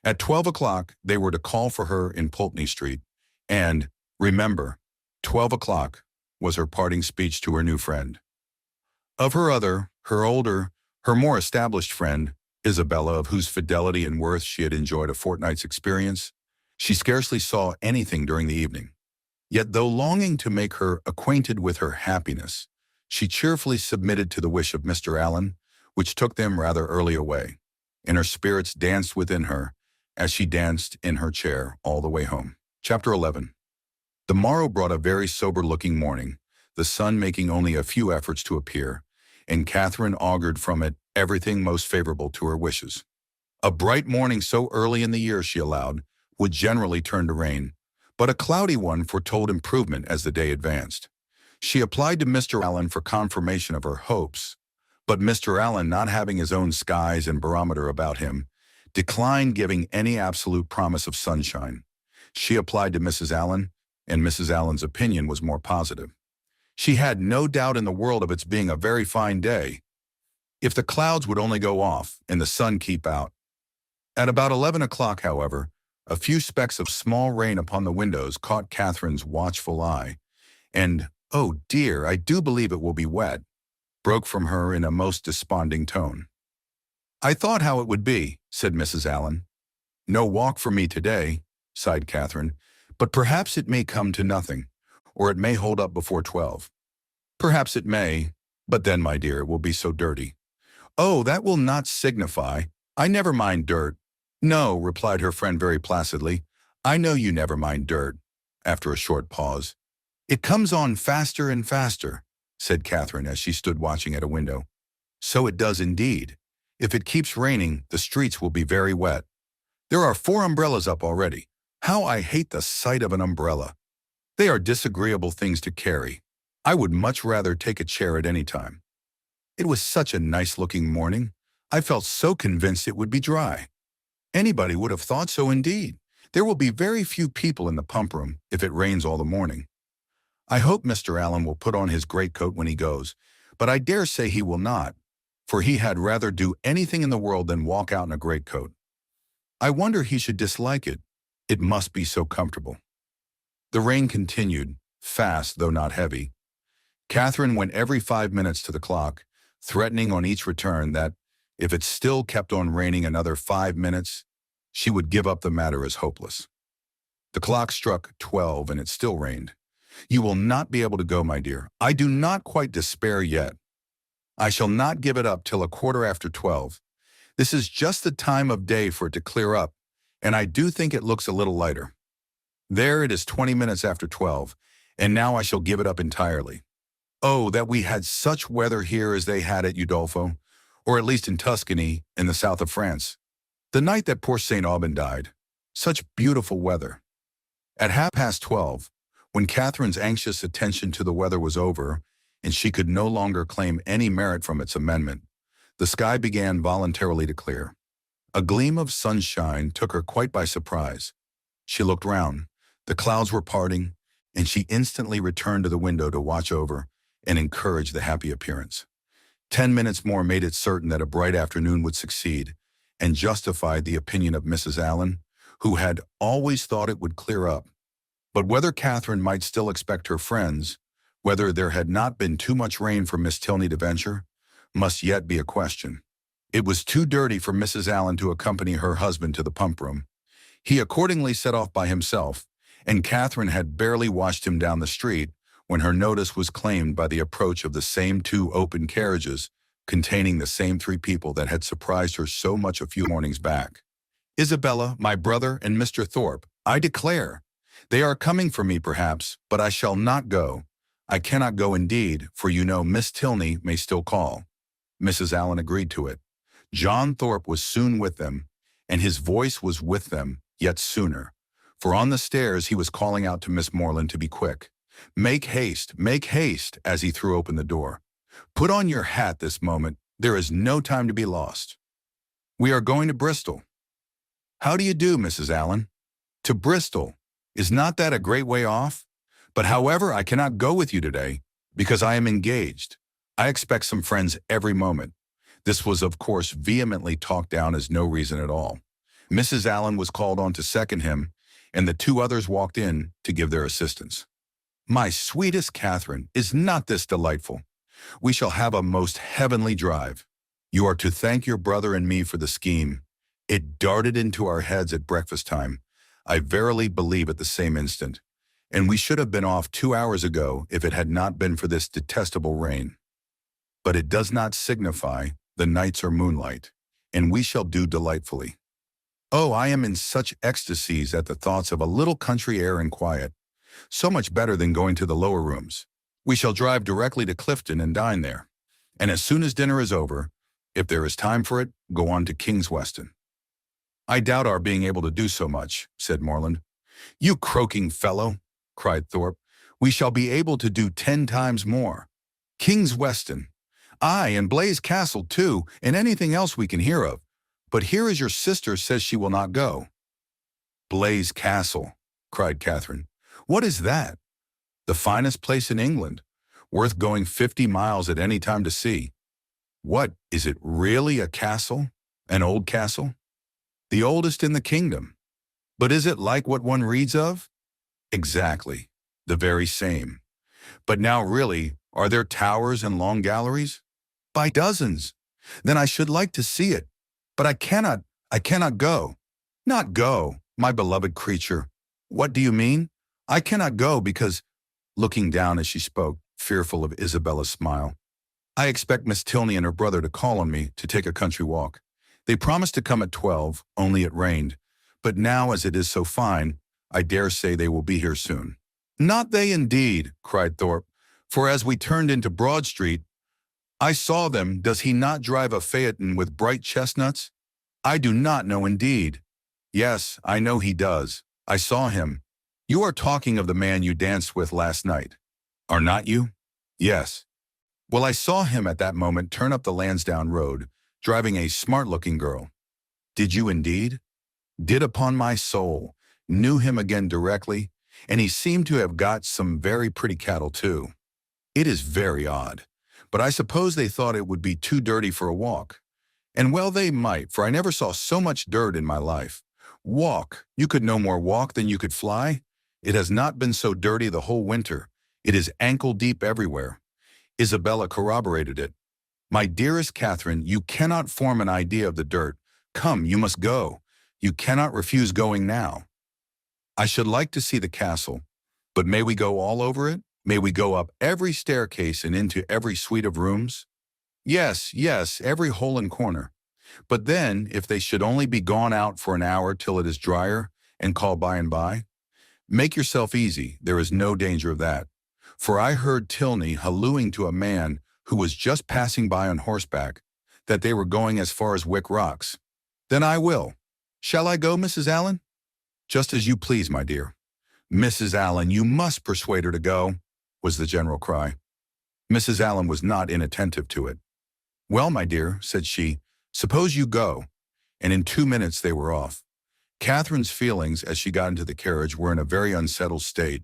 At 12 o'clock, they were to call for her in Pulteney Street, and, remember, 12 o'clock was her parting speech to her new friend. Of her other, her older, her more established friend, Isabella, of whose fidelity and worth she had enjoyed a fortnight's experience, she scarcely saw anything during the evening. Yet though longing to make her acquainted with her happiness, she cheerfully submitted to the wish of Mr. Allen, which took them rather early away, and her spirits danced within her as she danced in her chair all the way home. Chapter 11. The morrow brought a very sober-looking morning, the sun making only a few efforts to appear, and Catherine augured from it everything most favorable to her wishes. A bright morning so early in the year, she allowed, would generally turn to rain, but a cloudy one foretold improvement as the day advanced. She applied to Mr. Allen for confirmation of her hopes, but Mr. Allen, not having his own skies and barometer about him, declined giving any absolute promise of sunshine. She applied to Mrs. Allen, and Mrs. Allen's opinion was more positive. She had no doubt in the world of its being a very fine day, if the clouds would only go off and the sun keep out. At about 11 o'clock, however, a few specks of small rain upon the windows caught Catherine's watchful eye, and, "Oh dear, I do believe it will be wet," broke from her in a most desponding tone. "I thought how it would be," said Mrs. Allen. "No walk for me today," sighed Catherine, "but perhaps it may come to nothing, or it may hold up before 12. "Perhaps it may, but then, my dear, it will be so dirty." "Oh, that will not signify. I never mind dirt." "No," replied her friend very placidly. "I know you never mind dirt," after a short pause. "It comes on faster and faster," said Catherine as she stood watching at a window. "So it does indeed. If it keeps raining, the streets will be very wet. There are 4 umbrellas up already. How I hate the sight of an umbrella. They are disagreeable things to carry. I would much rather take a chair at any time. It was such a nice-looking morning. I felt so convinced it would be dry. Anybody would have thought so indeed. There will be very few people in the pump room if it rains all the morning. I hope Mr. Allen will put on his greatcoat when he goes, but I dare say he will not, for he had rather do anything in the world than walk out in a greatcoat. I wonder he should dislike it. It must be so comfortable." The rain continued, fast though not heavy. Catherine went every 5 minutes to the clock, threatening on each return that, if it still kept on raining another 5 minutes, she would give up the matter as hopeless. The clock struck 12 and it still rained. "You will not be able to go, my dear. I do not quite despair yet. I shall not give it up till a quarter after 12. This is just the time of day for it to clear up, and I do think it looks a little lighter. There it is 20 minutes after 12, and now I shall give it up entirely. Oh, that we had such weather here as they had at Udolpho, or at least in Tuscany, in the south of France. The night that poor St. Aubin died. Such beautiful weather." At 12:30, when Catherine's anxious attention to the weather was over, and she could no longer claim any merit from its amendment, the sky began voluntarily to clear. A gleam of sunshine took her quite by surprise. She looked round. The clouds were parting, and she instantly returned to the window to watch over and encourage the happy appearance. 10 minutes more made it certain that a bright afternoon would succeed, and justified the opinion of Mrs. Allen, who had always thought it would clear up. But whether Catherine might still expect her friends, whether there had not been too much rain for Miss Tilney to venture, must yet be a question. It was too dirty for Mrs. Allen to accompany her husband to the pump room. He accordingly set off by himself, and Catherine had barely watched him down the street when her notice was claimed by the approach of the same 2 open carriages containing the same 3 people that had surprised her so much a few mornings back. "Isabella, my brother, and Mr. Thorpe, I declare. They are coming for me perhaps, but I shall not go. I cannot go indeed, for you know Miss Tilney may still call." Mrs. Allen agreed to it. John Thorpe was soon with them, and his voice was with them yet sooner, for on the stairs he was calling out to Miss Morland to be quick. Make haste," as he threw open the door. "Put on your hat this moment. There is no time to be lost. We are going to Bristol." "How do you do, Mrs. Allen?" "To Bristol. Is not that a great way off? But however, I cannot go with you today, because I am engaged. I expect some friends every moment." This was, of course, vehemently talked down as no reason at all. Mrs. Allen was called on to second him, and the 2 others walked in to give their assistance. "My sweetest Catherine, is not this delightful? We shall have a most heavenly drive. You are to thank your brother and me for the scheme. It darted into our heads at breakfast time, I verily believe at the same instant, and we should have been off 2 hours ago if it had not been for this detestable rain. But it does not signify, the nights are moonlight, and we shall do delightfully. Oh, I am in such ecstasies at the thoughts of a little country air and quiet. So much better than going to the lower rooms. We shall drive directly to Clifton and dine there, and as soon as dinner is over, if there is time for it, go on to King's Weston." "I doubt our being able to do so much," said Morland. "You croaking fellow," cried Thorpe. "We shall be able to do 10 times more. King's Weston. Aye, and Blaise Castle too, and anything else we can hear of. But here is your sister says she will not go." "Blaise Castle," cried Catherine. "What is that?" "The finest place in England, worth going 50 miles at any time to see." "What, is it really a castle? An old castle?" "The oldest in the kingdom." "But is it like what one reads of?" "Exactly, the very same. But now really, are there towers and long galleries?" "By dozens." "Then I should like to see it. But I cannot go." "Not go, my beloved creature. What do you mean?" "I cannot go because," looking down as she spoke, fearful of Isabella's smile, "I expect Miss Tilney and her brother to call on me to take a country walk. They promised to come at 12, only it rained. But now, as it is so fine, I dare say they will be here soon." "Not they indeed," cried Thorpe, "for as we turned into Broad Street, I saw them. Does he not drive a phaeton with bright chestnuts?" "I do not know indeed." "Yes, I know he does. I saw him." "You are talking of the man you danced with last night, are not you?" "Yes." "Well, I saw him at that moment turn up the Lansdowne Road, driving a smart-looking girl." "Did you indeed?" "Did, upon my soul. Knew him again directly, and he seemed to have got some very pretty cattle too." "It is very odd. But I suppose they thought it would be too dirty for a walk. And well they might, for I never saw so much dirt in my life. Walk, you could no more walk than you could fly. It has not been so dirty the whole winter. It is ankle-deep everywhere." Isabella corroborated it. "My dearest Catherine, you cannot form an idea of the dirt. Come, you must go. You cannot refuse going now." "I should like to see the castle. But may we go all over it? May we go up every staircase and into every suite of rooms?" "Yes, yes, every hole and corner. But then, if they should only be gone out for an hour till it is drier, and call by and by?" "Make yourself easy, there is no danger of that. For I heard Tilney hallooing to a man who was just passing by on horseback, that they were going as far as Wick Rocks." "Then I will. Shall I go, Mrs. Allen?" "Just as you please, my dear." "Mrs. Allen, you must persuade her to go," was the general cry. Mrs. Allen was not inattentive to it. "Well, my dear," said she, "suppose you go." And in 2 minutes they were off. Catherine's feelings as she got into the carriage were in a very unsettled state,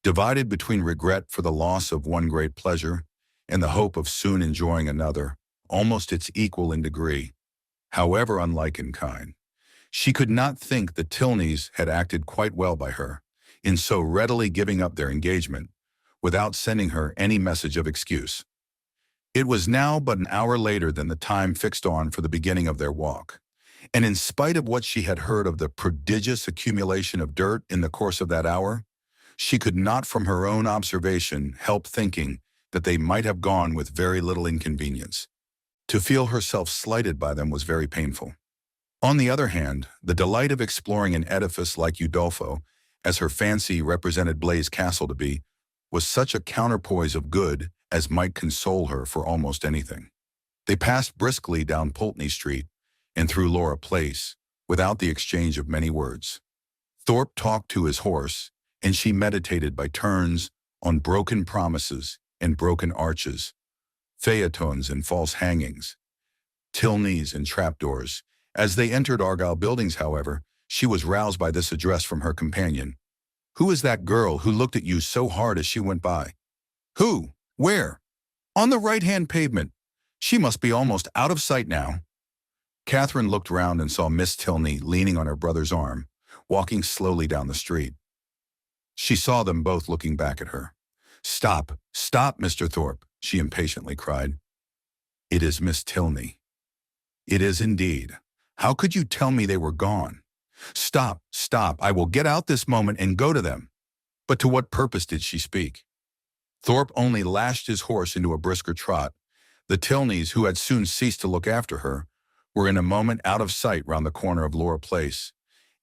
divided between regret for the loss of one great pleasure and the hope of soon enjoying another, almost its equal in degree, however unlike in kind. She could not think the Tilneys had acted quite well by her, in so readily giving up their engagement, without sending her any message of excuse. It was now but an hour later than the time fixed on for the beginning of their walk, and in spite of what she had heard of the prodigious accumulation of dirt in the course of that hour, she could not from her own observation help thinking that they might have gone with very little inconvenience. To feel herself slighted by them was very painful. On the other hand, the delight of exploring an edifice like Udolpho, as her fancy represented Blaise Castle to be, was such a counterpoise of good as might console her for almost anything. They passed briskly down Pulteney Street and through Laura Place, without the exchange of many words. Thorpe talked to his horse, and she meditated by turns on broken promises and broken arches, phaetons and false hangings, Tilneys and trapdoors. As they entered Argyle Buildings, however, she was roused by this address from her companion. "Who is that girl who looked at you so hard as she went by?" "Who? Where?" "On the right-hand pavement. She must be almost out of sight now." Catherine looked round and saw Miss Tilney leaning on her brother's arm, walking slowly down the street. She saw them both looking back at her. "Stop, stop, Mr. Thorpe," she impatiently cried. "It is Miss Tilney." "It is indeed. How could you tell me they were gone?" "Stop, stop, I will get out this moment and go to them." But to what purpose did she speak? Thorpe only lashed his horse into a brisker trot. The Tilneys, who had soon ceased to look after her, were in a moment out of sight round the corner of Laura Place,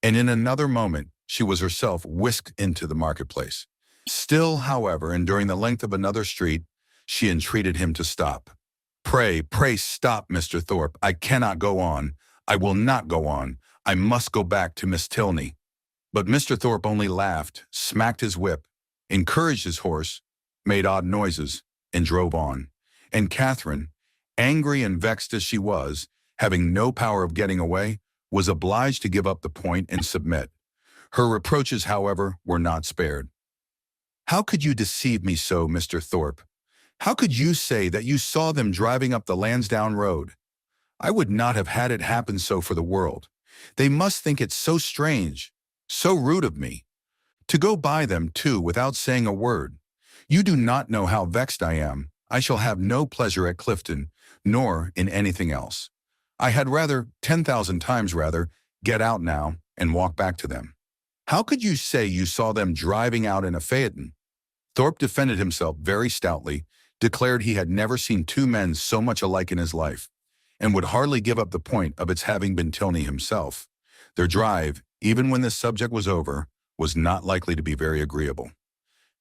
and in another moment she was herself whisked into the marketplace. Still, however, and during the length of another street, she entreated him to stop. "Pray, pray stop, Mr. Thorpe. I cannot go on. I will not go on. I must go back to Miss Tilney." But Mr. Thorpe only laughed, smacked his whip, encouraged his horse, made odd noises, and drove on. And Catherine, angry and vexed as she was, having no power of getting away, was obliged to give up the point and submit. Her reproaches, however, were not spared. "How could you deceive me so, Mr. Thorpe? How could you say that you saw them driving up the Lansdowne Road? I would not have had it happen so for the world. They must think it so strange, so rude of me. To go by them, too, without saying a word. You do not know how vexed I am. I shall have no pleasure at Clifton, nor in anything else. I had rather, 10,000 times rather, get out now and walk back to them." "How could you say you saw them driving out in a phaeton?" Thorpe defended himself very stoutly, declared he had never seen two men so much alike in his life, and would hardly give up the point of its having been Tilney himself. Their drive, even when the subject was over, was not likely to be very agreeable.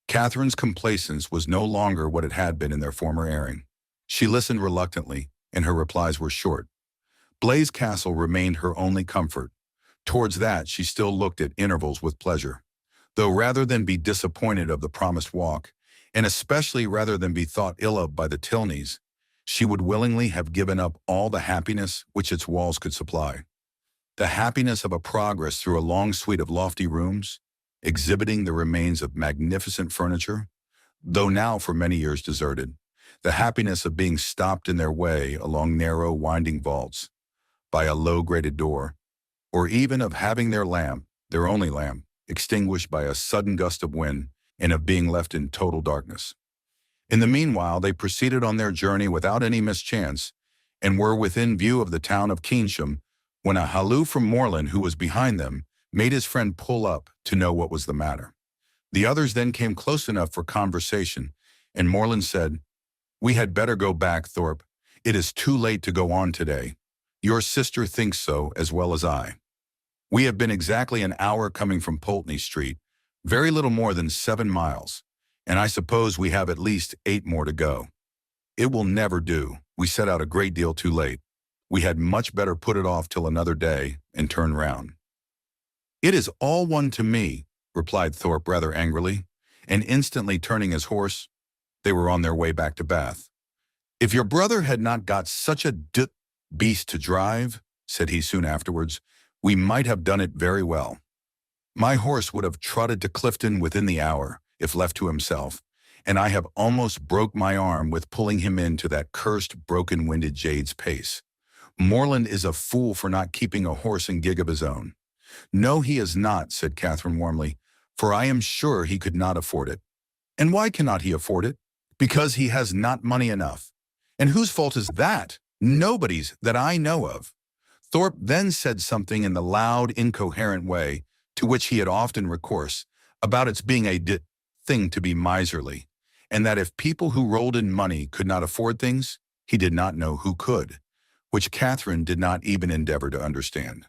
Catherine's complacence was no longer what it had been in their former airing. She listened reluctantly, and her replies were short. Blaise Castle remained her only comfort. Towards that she still looked at intervals with pleasure, though rather than be disappointed of the promised walk, and especially rather than be thought ill of by the Tilneys, she would willingly have given up all the happiness which its walls could supply. The happiness of a progress through a long suite of lofty rooms, exhibiting the remains of magnificent furniture, though now for many years deserted, the happiness of being stopped in their way along narrow winding vaults, by a low grated door, or even of having their lamp, their only lamp, extinguished by a sudden gust of wind, and of being left in total darkness. In the meanwhile they proceeded on their journey without any mischance, and were within view of the town of Keynsham, when a halloo from Morland, who was behind them, made his friend pull up to know what was the matter. The others then came close enough for conversation, and Morland said, "We had better go back, Thorpe. It is too late to go on today. Your sister thinks so as well as I. We have been exactly an hour coming from Pulteney Street, very little more than 7 miles, and I suppose we have at least 8 more to go. It will never do. We set out a great deal too late. We had much better put it off till another day and turn round." "It is all one to me," replied Thorpe rather angrily, and instantly turning his horse, they were on their way back to Bath. "If your brother had not got such a beast to drive," said he soon afterwards, "we might have done it very well. My horse would have trotted to Clifton within the hour, if left to himself, and I have almost broke my arm with pulling him into that cursed broken-winded jade's pace. Morland is a fool for not keeping a horse and gig of his own." "No, he is not," said Catherine warmly, "for I am sure he could not afford it." "And why cannot he afford it?" "Because he has not money enough." "And whose fault is that?" "Nobody's that I know of." Thorpe then said something in the loud, incoherent way to which he had often recourse, about its being a thing to be miserly, and that if people who rolled in money could not afford things, he did not know who could, which Catherine did not even endeavor to understand.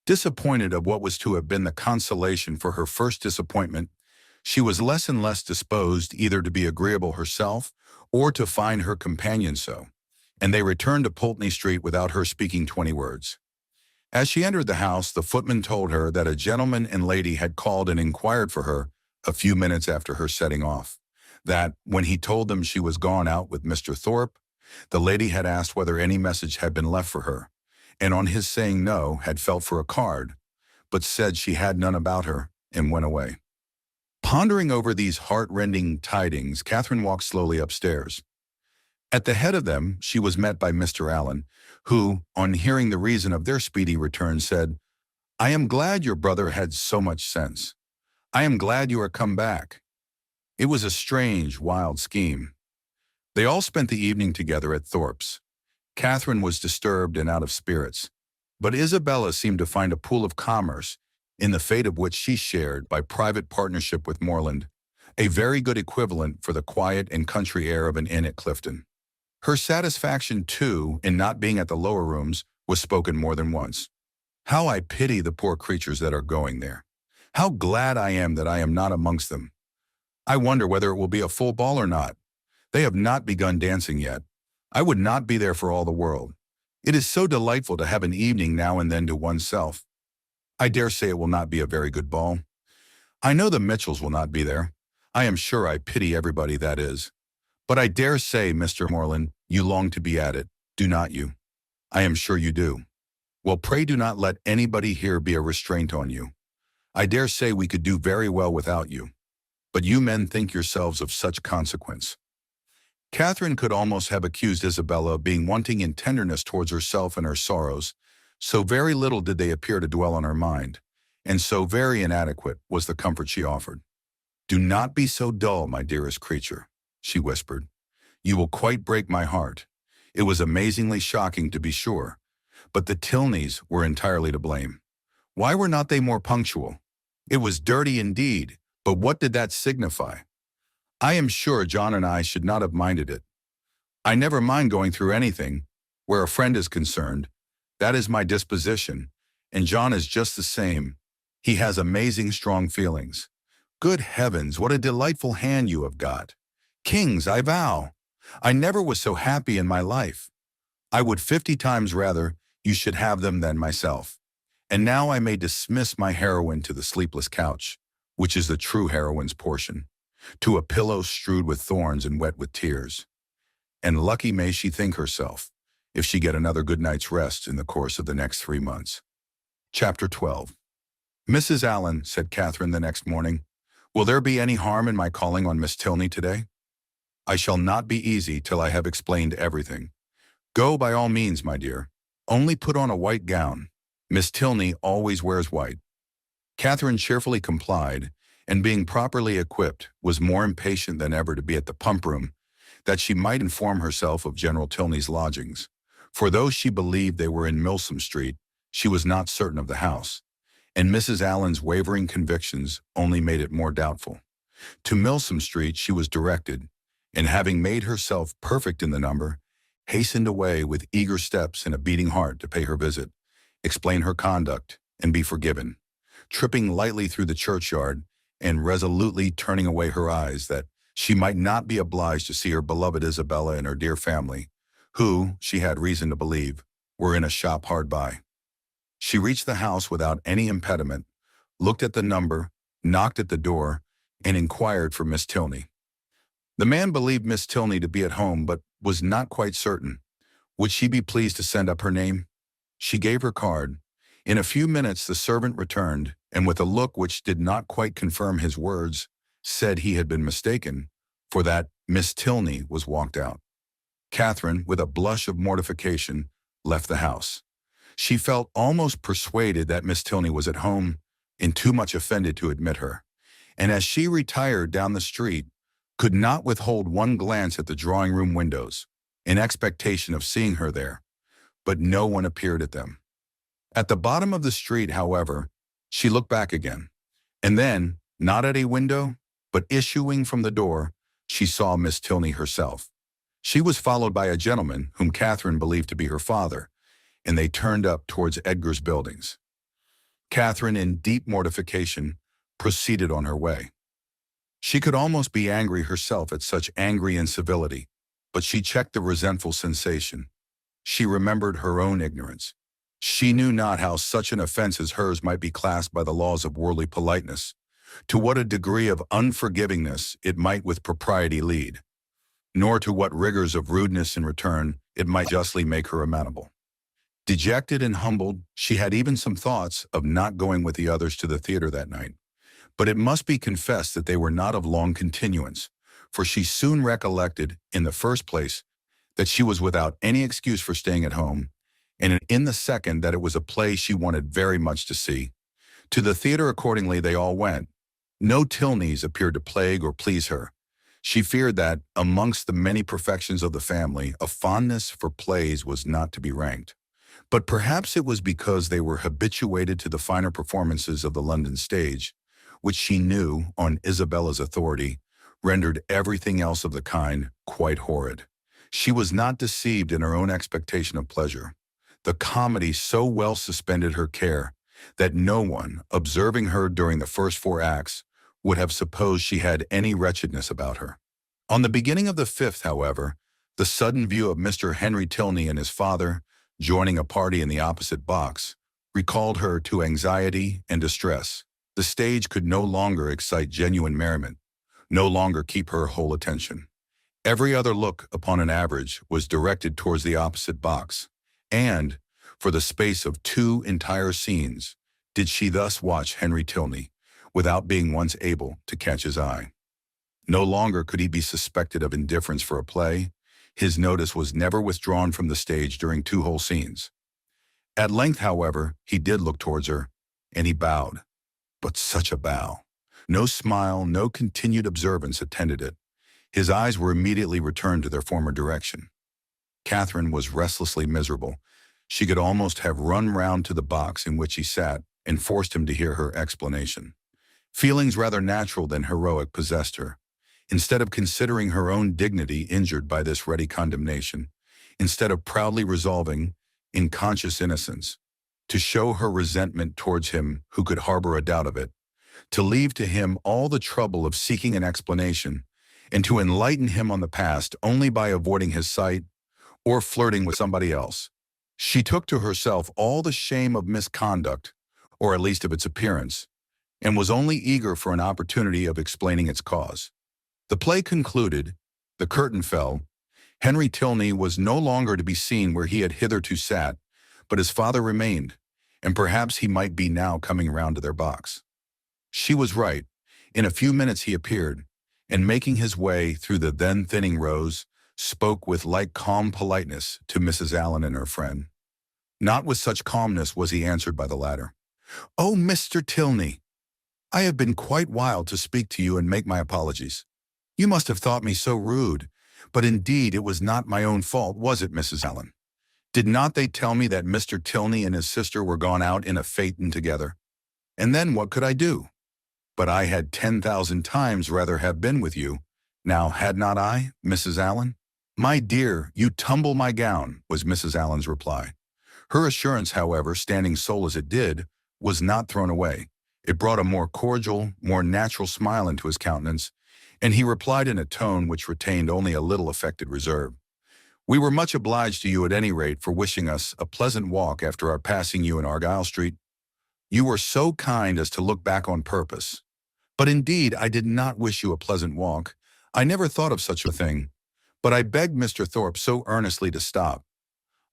Disappointed of what was to have been the consolation for her first disappointment, she was less and less disposed either to be agreeable herself or to find her companion so, and they returned to Pulteney Street without her speaking 20 words. As she entered the house, the footman told her that a gentleman and lady had called and inquired for her a few minutes after her setting off, that, when he told them she was gone out with Mr. Thorpe, the lady had asked whether any message had been left for her, and on his saying no, had felt for a card, but said she had none about her, and went away. Pondering over these heart-rending tidings, Catherine walked slowly upstairs. At the head of them she was met by Mr. Allen, who, on hearing the reason of their speedy return, said, "I am glad your brother had so much sense. I am glad you are come back. It was a strange, wild scheme." They all spent the evening together at Thorpe's. Catherine was disturbed and out of spirits, but Isabella seemed to find a pool of commerce, in the fate of which she shared by private partnership with Morland, a very good equivalent for the quiet and country air of an inn at Clifton. Her satisfaction, too, in not being at the lower rooms was spoken more than once. "How I pity the poor creatures that are going there. How glad I am that I am not amongst them. I wonder whether it will be a full ball or not. They have not begun dancing yet. I would not be there for all the world. It is so delightful to have an evening now and then to oneself. I dare say it will not be a very good ball. I know the Mitchells will not be there. I am sure I pity everybody that is. But I dare say, Mr. Morland, you long to be at it, do not you? I am sure you do. Well, pray do not let anybody here be a restraint on you. I dare say we could do very well without you. But you men think yourselves of such consequence." Catherine could almost have accused Isabella of being wanting in tenderness towards herself and her sorrows, so very little did they appear to dwell on her mind, and so very inadequate was the comfort she offered. "Do not be so dull, my dearest creature," she whispered. "You will quite break my heart. It was amazingly shocking, to be sure, but the Tilneys were entirely to blame. Why were not they more punctual? It was dirty indeed, but what did that signify? I am sure John and I should not have minded it. I never mind going through anything, where a friend is concerned. That is my disposition, and John is just the same. He has amazing strong feelings. Good heavens, what a delightful hand you have got. Kings, I vow. I never was so happy in my life. I would 50 times rather you should have them than myself. And now I may dismiss my heroine to the sleepless couch, which is the true heroine's portion, to a pillow strewed with thorns and wet with tears. And lucky may she think herself, if she get another good night's rest in the course of the next 3 months. Chapter 12. "Mrs. Allen," said Catherine the next morning, "will there be any harm in my calling on Miss Tilney today? I shall not be easy till I have explained everything. Go by all means, my dear. Only put on a white gown. Miss Tilney always wears white." Catherine cheerfully complied, and being properly equipped, was more impatient than ever to be at the pump room, that she might inform herself of General Tilney's lodgings. For though she believed they were in Milsom Street, she was not certain of the house, and Mrs. Allen's wavering convictions only made it more doubtful. To Milsom Street she was directed, and having made herself perfect in the number, hastened away with eager steps and a beating heart to pay her visit, explain her conduct, and be forgiven, tripping lightly through the churchyard and resolutely turning away her eyes that she might not be obliged to see her beloved Isabella and her dear family, who, she had reason to believe, were in a shop hard by. She reached the house without any impediment, looked at the number, knocked at the door, and inquired for Miss Tilney. The man believed Miss Tilney to be at home, but was not quite certain. Would she be pleased to send up her name? She gave her card. In a few minutes the servant returned, and with a look which did not quite confirm his words, said he had been mistaken, for that Miss Tilney was walked out. Catherine, with a blush of mortification, left the house. She felt almost persuaded that Miss Tilney was at home, and too much offended to admit her, and as she retired down the street, could not withhold one glance at the drawing-room windows, in expectation of seeing her there, but no one appeared at them. At the bottom of the street, however, she looked back again, and then, not at a window, but issuing from the door, she saw Miss Tilney herself. She was followed by a gentleman whom Catherine believed to be her father, and they turned up towards Edgar's buildings. Catherine, in deep mortification, proceeded on her way. She could almost be angry herself at such angry incivility, but she checked the resentful sensation. She remembered her own ignorance. She knew not how such an offense as hers might be classed by the laws of worldly politeness, to what a degree of unforgivingness it might with propriety lead, nor to what rigors of rudeness in return it might justly make her amenable. Dejected and humbled, she had even some thoughts of not going with the others to the theater that night. But it must be confessed that they were not of long continuance, for she soon recollected, in the first place, that she was without any excuse for staying at home, and in the second that it was a play she wanted very much to see. To the theater accordingly they all went. No Tilneys appeared to plague or please her. She feared that, amongst the many perfections of the family, a fondness for plays was not to be ranked. But perhaps it was because they were habituated to the finer performances of the London stage, which she knew, on Isabella's authority, rendered everything else of the kind quite horrid. She was not deceived in her own expectation of pleasure. The comedy so well suspended her care that no one, observing her during the first 4 acts, would have supposed she had any wretchedness about her. On the beginning of the 5th, however, the sudden view of Mr. Henry Tilney and his father, joining a party in the opposite box, recalled her to anxiety and distress. The stage could no longer excite genuine merriment, no longer keep her whole attention. Every other look, upon an average, was directed towards the opposite box, and, for the space of 2 entire scenes, did she thus watch Henry Tilney, without being once able to catch his eye. No longer could he be suspected of indifference for a play. His notice was never withdrawn from the stage during 2 whole scenes. At length, however, he did look towards her, and he bowed. But such a bow! No smile, no continued observance attended it. His eyes were immediately returned to their former direction. Catherine was restlessly miserable. She could almost have run round to the box in which he sat and forced him to hear her explanation. Feelings rather natural than heroic possessed her. Instead of considering her own dignity injured by this ready condemnation, instead of proudly resolving, in conscious innocence, to show her resentment towards him who could harbor a doubt of it, to leave to him all the trouble of seeking an explanation, and to enlighten him on the past only by avoiding his sight or flirting with somebody else, she took to herself all the shame of misconduct, or at least of its appearance, and was only eager for an opportunity of explaining its cause. The play concluded, the curtain fell. Henry Tilney was no longer to be seen where he had hitherto sat, but his father remained, and perhaps he might be now coming round to their box. She was right. In a few minutes he appeared, and making his way through the then thinning rows, spoke with like calm politeness to Mrs. Allen and her friend. Not with such calmness was he answered by the latter. "Oh, Mr. Tilney, I have been quite wild to speak to you and make my apologies. You must have thought me so rude, but indeed it was not my own fault, was it, Mrs. Allen? Did not they tell me that Mr. Tilney and his sister were gone out in a phaeton together? And then what could I do? But I had 10,000 times rather have been with you. Now, had not I, Mrs. Allen?" "My dear, you tumble my gown," was Mrs. Allen's reply. Her assurance, however, standing sole as it did, was not thrown away. It brought a more cordial, more natural smile into his countenance, and he replied in a tone which retained only a little affected reserve. "We were much obliged to you at any rate for wishing us a pleasant walk after our passing you in Argyle Street. You were so kind as to look back on purpose. But indeed I did not wish you a pleasant walk. I never thought of such a thing. But I begged Mr. Thorpe so earnestly to stop.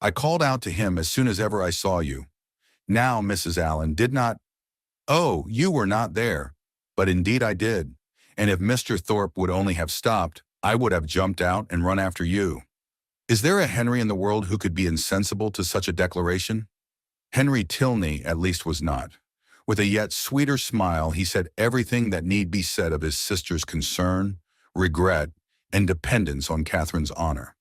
I called out to him as soon as ever I saw you. Now, Mrs. Allen, did not— Oh, you were not there. But indeed I did. And if Mr. Thorpe would only have stopped, I would have jumped out and run after you. Is there a Henry in the world who could be insensible to such a declaration?" Henry Tilney at least was not. With a yet sweeter smile, he said everything that need be said of his sister's concern, regret, and dependence on Catherine's honor.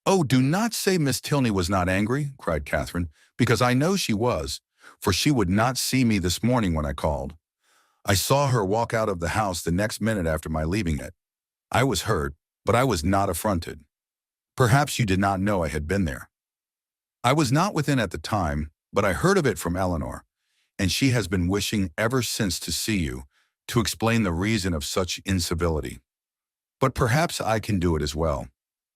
"Oh, do not say Miss Tilney was not angry," cried Catherine, "because I know she was, for she would not see me this morning when I called. I saw her walk out of the house the next minute after my leaving it. I was hurt, but I was not affronted. Perhaps you did not know I had been there. I was not within at the time, but I heard of it from Eleanor, and she has been wishing ever since to see you, to explain the reason of such incivility. But perhaps I can do it as well.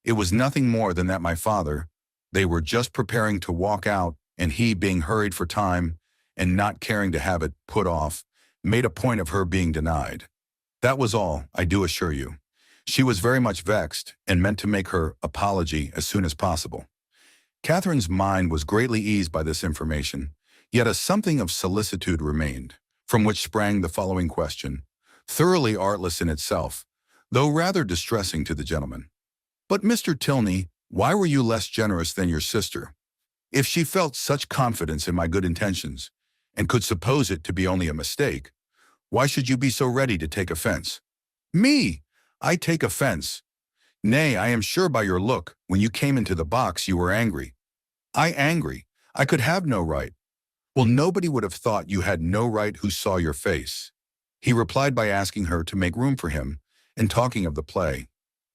It was nothing more than that my father— they were just preparing to walk out, and he, being hurried for time, and not caring to have it put off, made a point of her being denied. That was all, I do assure you. She was very much vexed, and meant to make her apology as soon as possible." Catherine's mind was greatly eased by this information, yet a something of solicitude remained, from which sprang the following question, thoroughly artless in itself, though rather distressing to the gentleman. "But, Mr. Tilney, why were you less generous than your sister? If she felt such confidence in my good intentions, and could suppose it to be only a mistake, why should you be so ready to take offense?" "Me! I take offense! Nay, I am sure by your look, when you came into the box, you were angry." "I angry? I could have no right." "Well, nobody would have thought you had no right who saw your face." He replied by asking her to make room for him, and talking of the play.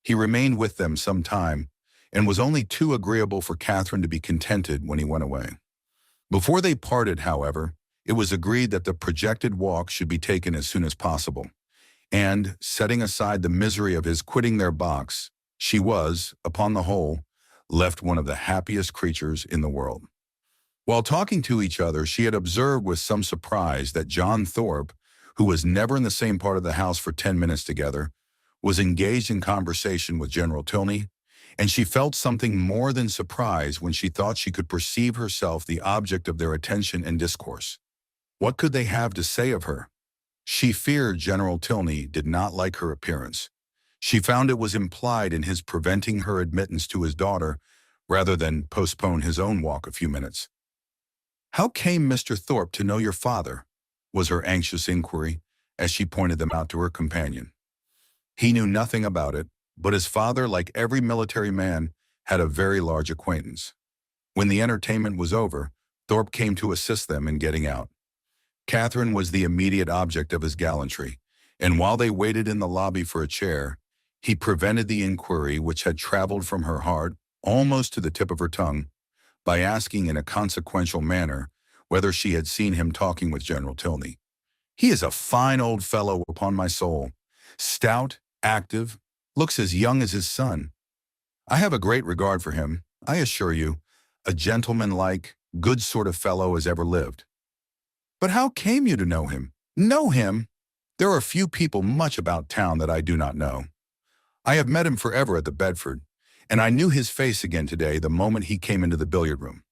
He remained with them some time, and was only too agreeable for Catherine to be contented when he went away. Before they parted, however, it was agreed that the projected walk should be taken as soon as possible, and, setting aside the misery of his quitting their box, she was, upon the whole, left one of the happiest creatures in the world. While talking to each other, she had observed with some surprise that John Thorpe, who was never in the same part of the house for 10 minutes together, was engaged in conversation with General Tilney, and she felt something more than surprise when she thought she could perceive herself the object of their attention and discourse. What could they have to say of her? She feared General Tilney did not like her appearance. She found it was implied in his preventing her admittance to his daughter rather than postpone his own walk a few minutes. "How came Mr. Thorpe to know your father?" was her anxious inquiry as she pointed them out to her companion. He knew nothing about it, but his father, like every military man, had a very large acquaintance. When the entertainment was over, Thorpe came to assist them in getting out. Catherine was the immediate object of his gallantry, and while they waited in the lobby for a chair, he prevented the inquiry which had traveled from her heart almost to the tip of her tongue by asking in a consequential manner whether she had seen him talking with General Tilney. "He is a fine old fellow, upon my soul. Stout, active, looks as young as his son. I have a great regard for him, I assure you, a gentleman-like, good sort of fellow as ever lived." "But how came you to know him?" "Know him? There are few people much about town that I do not know. I have met him forever at the Bedford, and I knew his face again today the moment he came into the billiard room.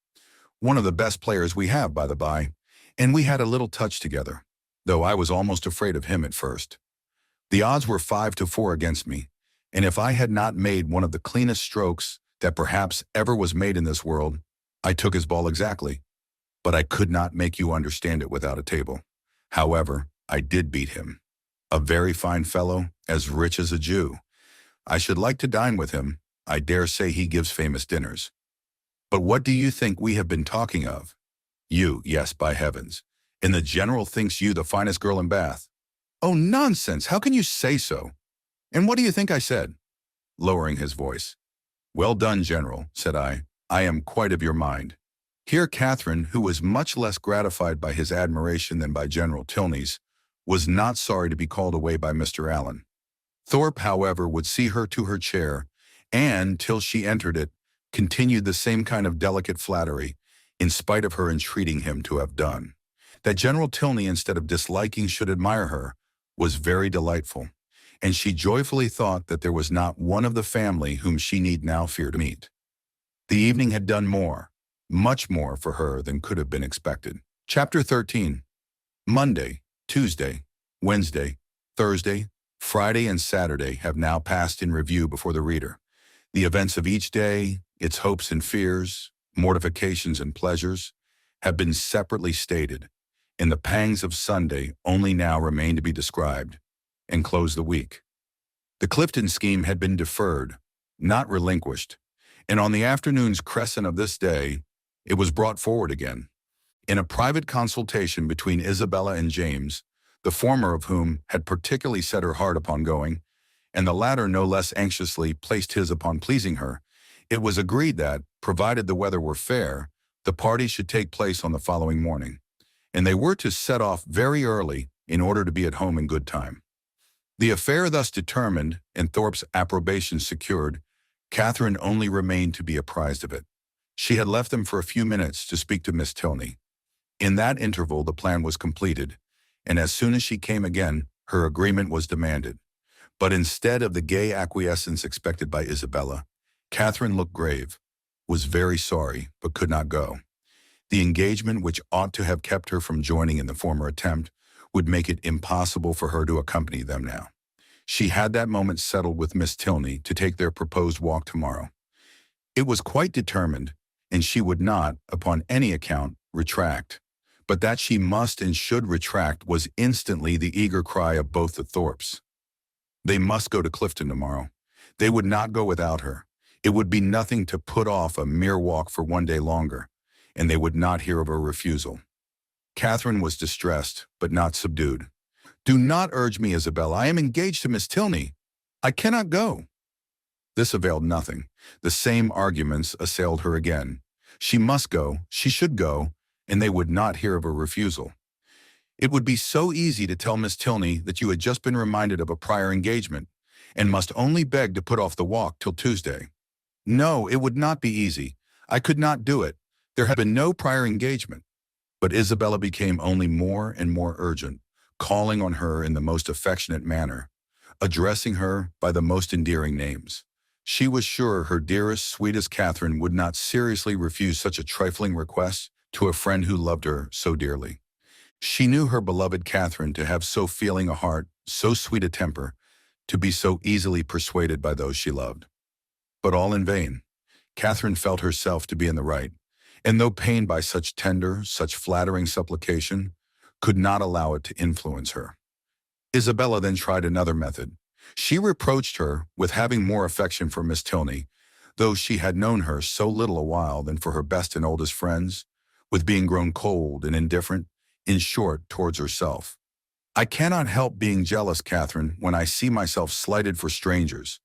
One of the best players we have, by the by, and we had a little touch together, though I was almost afraid of him at first. The odds were 5-4 against me, and if I had not made one of the cleanest strokes that perhaps ever was made in this world, I took his ball exactly. But I could not make you understand it without a table. However, I did beat him. A very fine fellow, as rich as a Jew. I should like to dine with him. I dare say he gives famous dinners. But what do you think we have been talking of? You, yes, by heavens. And the general thinks you the finest girl in Bath." "Oh, nonsense! How can you say so? And what do you think I said?" lowering his voice. "Well done, General," said I. "I am quite of your mind." Here Catherine, who was much less gratified by his admiration than by General Tilney's, was not sorry to be called away by Mr. Allen. Thorpe, however, would see her to her chair, and, till she entered it, continued the same kind of delicate flattery, in spite of her entreating him to have done. That General Tilney, instead of disliking, should admire her, was very delightful, and she joyfully thought that there was not one of the family whom she need now fear to meet. The evening had done more, much more for her than could have been expected. Chapter 13. Monday, Tuesday, Wednesday, Thursday, Friday, and Saturday have now passed in review before the reader. The events of each day, its hopes and fears, mortifications and pleasures, have been separately stated, and the pangs of Sunday only now remain to be described, and close the week. The Clifton scheme had been deferred, not relinquished, and on the afternoon's crescent of this day, it was brought forward again. In a private consultation between Isabella and James, the former of whom had particularly set her heart upon going, and the latter no less anxiously placed his upon pleasing her, it was agreed that, provided the weather were fair, the party should take place on the following morning, and they were to set off very early in order to be at home in good time. The affair thus determined, and Thorpe's approbation secured, Catherine only remained to be apprised of it. She had left them for a few minutes to speak to Miss Tilney. In that interval the plan was completed, and as soon as she came again, her agreement was demanded. But instead of the gay acquiescence expected by Isabella, Catherine looked grave, was very sorry, but could not go. The engagement which ought to have kept her from joining in the former attempt would make it impossible for her to accompany them now. She had that moment settled with Miss Tilney to take their proposed walk tomorrow. It was quite determined, and she would not, upon any account, retract. But that she must and should retract was instantly the eager cry of both the Thorpes. They must go to Clifton tomorrow. They would not go without her. It would be nothing to put off a mere walk for one day longer, and they would not hear of her refusal. Catherine was distressed, but not subdued. "Do not urge me, Isabella. I am engaged to Miss Tilney. I cannot go." This availed nothing. The same arguments assailed her again. She must go, she should go, and they would not hear of her refusal. It would be so easy to tell Miss Tilney that you had just been reminded of a prior engagement, and must only beg to put off the walk till Tuesday. No, it would not be easy. I could not do it. There had been no prior engagement. But Isabella became only more and more urgent, calling on her in the most affectionate manner, addressing her by the most endearing names. She was sure her dearest, sweetest Catherine would not seriously refuse such a trifling request to a friend who loved her so dearly. She knew her beloved Catherine to have so feeling a heart, so sweet a temper, to be so easily persuaded by those she loved. But all in vain. Catherine felt herself to be in the right, and though pained by such tender, such flattering supplication, could not allow it to influence her. Isabella then tried another method. She reproached her with having more affection for Miss Tilney, though she had known her so little a while than for her best and oldest friends, with being grown cold and indifferent, in short, towards herself. I cannot help being jealous, Catherine, when I see myself slighted for strangers.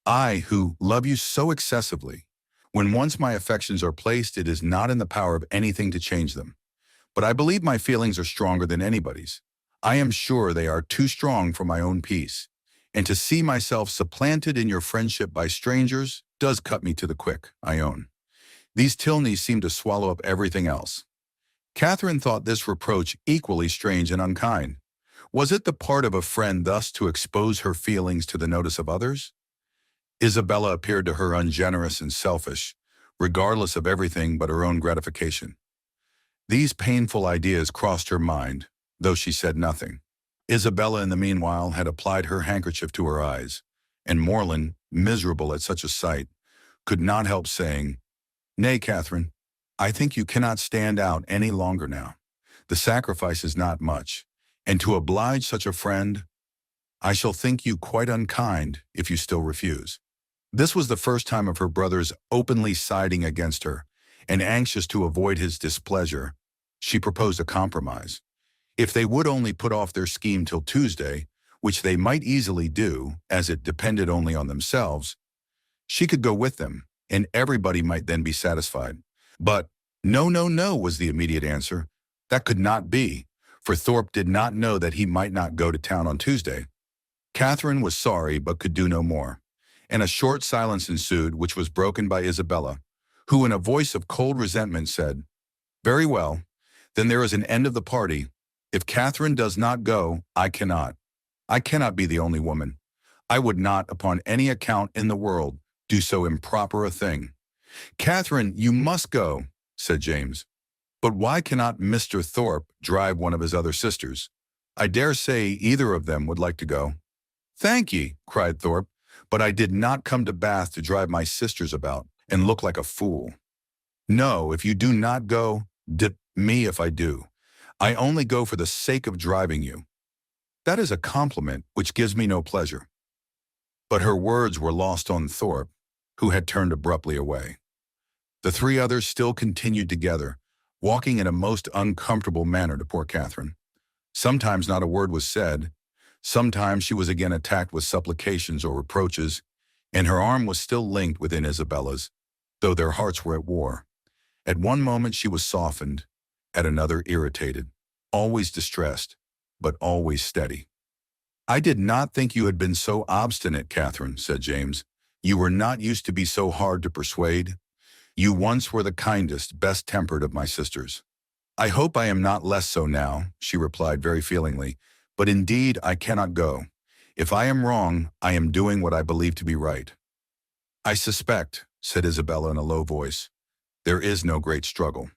I, who love you so excessively. When once my affections are placed, it is not in the power of anything to change them. But I believe my feelings are stronger than anybody's. I am sure they are too strong for my own peace. And to see myself supplanted in your friendship by strangers does cut me to the quick, I own. These Tilneys seem to swallow up everything else. Catherine thought this reproach equally strange and unkind. Was it the part of a friend thus to expose her feelings to the notice of others? Isabella appeared to her ungenerous and selfish, regardless of everything but her own gratification. These painful ideas crossed her mind, though she said nothing. Isabella, in the meanwhile, had applied her handkerchief to her eyes, and Morland, miserable at such a sight, could not help saying, "Nay, Catherine, I think you cannot stand out any longer now. The sacrifice is not much, and to oblige such a friend, I shall think you quite unkind if you still refuse." This was the first time of her brother's openly siding against her, and anxious to avoid his displeasure, she proposed a compromise. If they would only put off their scheme till Tuesday, which they might easily do, as it depended only on themselves, she could go with them, and everybody might then be satisfied. But, "No, no, no," was the immediate answer. That could not be, for Thorpe did not know that he might not go to town on Tuesday. Catherine was sorry, but could do no more, and a short silence ensued, which was broken by Isabella, who in a voice of cold resentment said, "Very well, then there is an end of the party. If Catherine does not go, I cannot. I cannot be the only woman. I would not, upon any account in the world, do so improper a thing." "Catherine, you must go," said James. "But why cannot Mr. Thorpe drive one of his other sisters? I dare say either of them would like to go." "Thank ye," cried Thorpe, "but I did not come to Bath to drive my sisters about and look like a fool. No, if you do not go, dip me if I do. I only go for the sake of driving you. That is a compliment which gives me no pleasure." But her words were lost on Thorpe, who had turned abruptly away. The three others still continued together, walking in a most uncomfortable manner to poor Catherine. Sometimes not a word was said. Sometimes she was again attacked with supplications or reproaches, and her arm was still linked within Isabella's, though their hearts were at war. At one moment she was softened, at another irritated, always distressed, but always steady. "I did not think you had been so obstinate, Catherine," said James. "You were not used to be so hard to persuade. You once were the kindest, best-tempered of my sisters." "I hope I am not less so now," she replied very feelingly, "but indeed I cannot go. If I am wrong, I am doing what I believe to be right." "I suspect," said Isabella in a low voice, "there is no great struggle."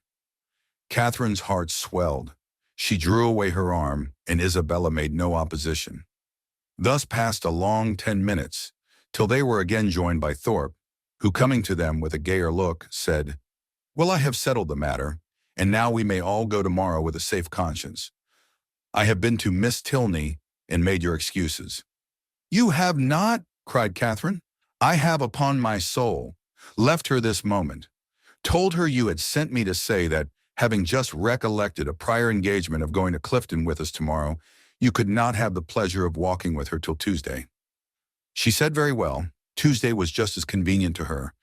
Catherine's heart swelled. She drew away her arm, and Isabella made no opposition. Thus passed a long 10 minutes, till they were again joined by Thorpe, who, coming to them with a gayer look, said, "Well, I have settled the matter, and now we may all go tomorrow with a safe conscience. I have been to Miss Tilney and made your excuses." "You have not?" cried Catherine. "I have, upon my soul, left her this moment. Told her you had sent me to say that, having just recollected a prior engagement of going to Clifton with us tomorrow, you could not have the pleasure of walking with her till Tuesday." She said very well. Tuesday was just as convenient to her,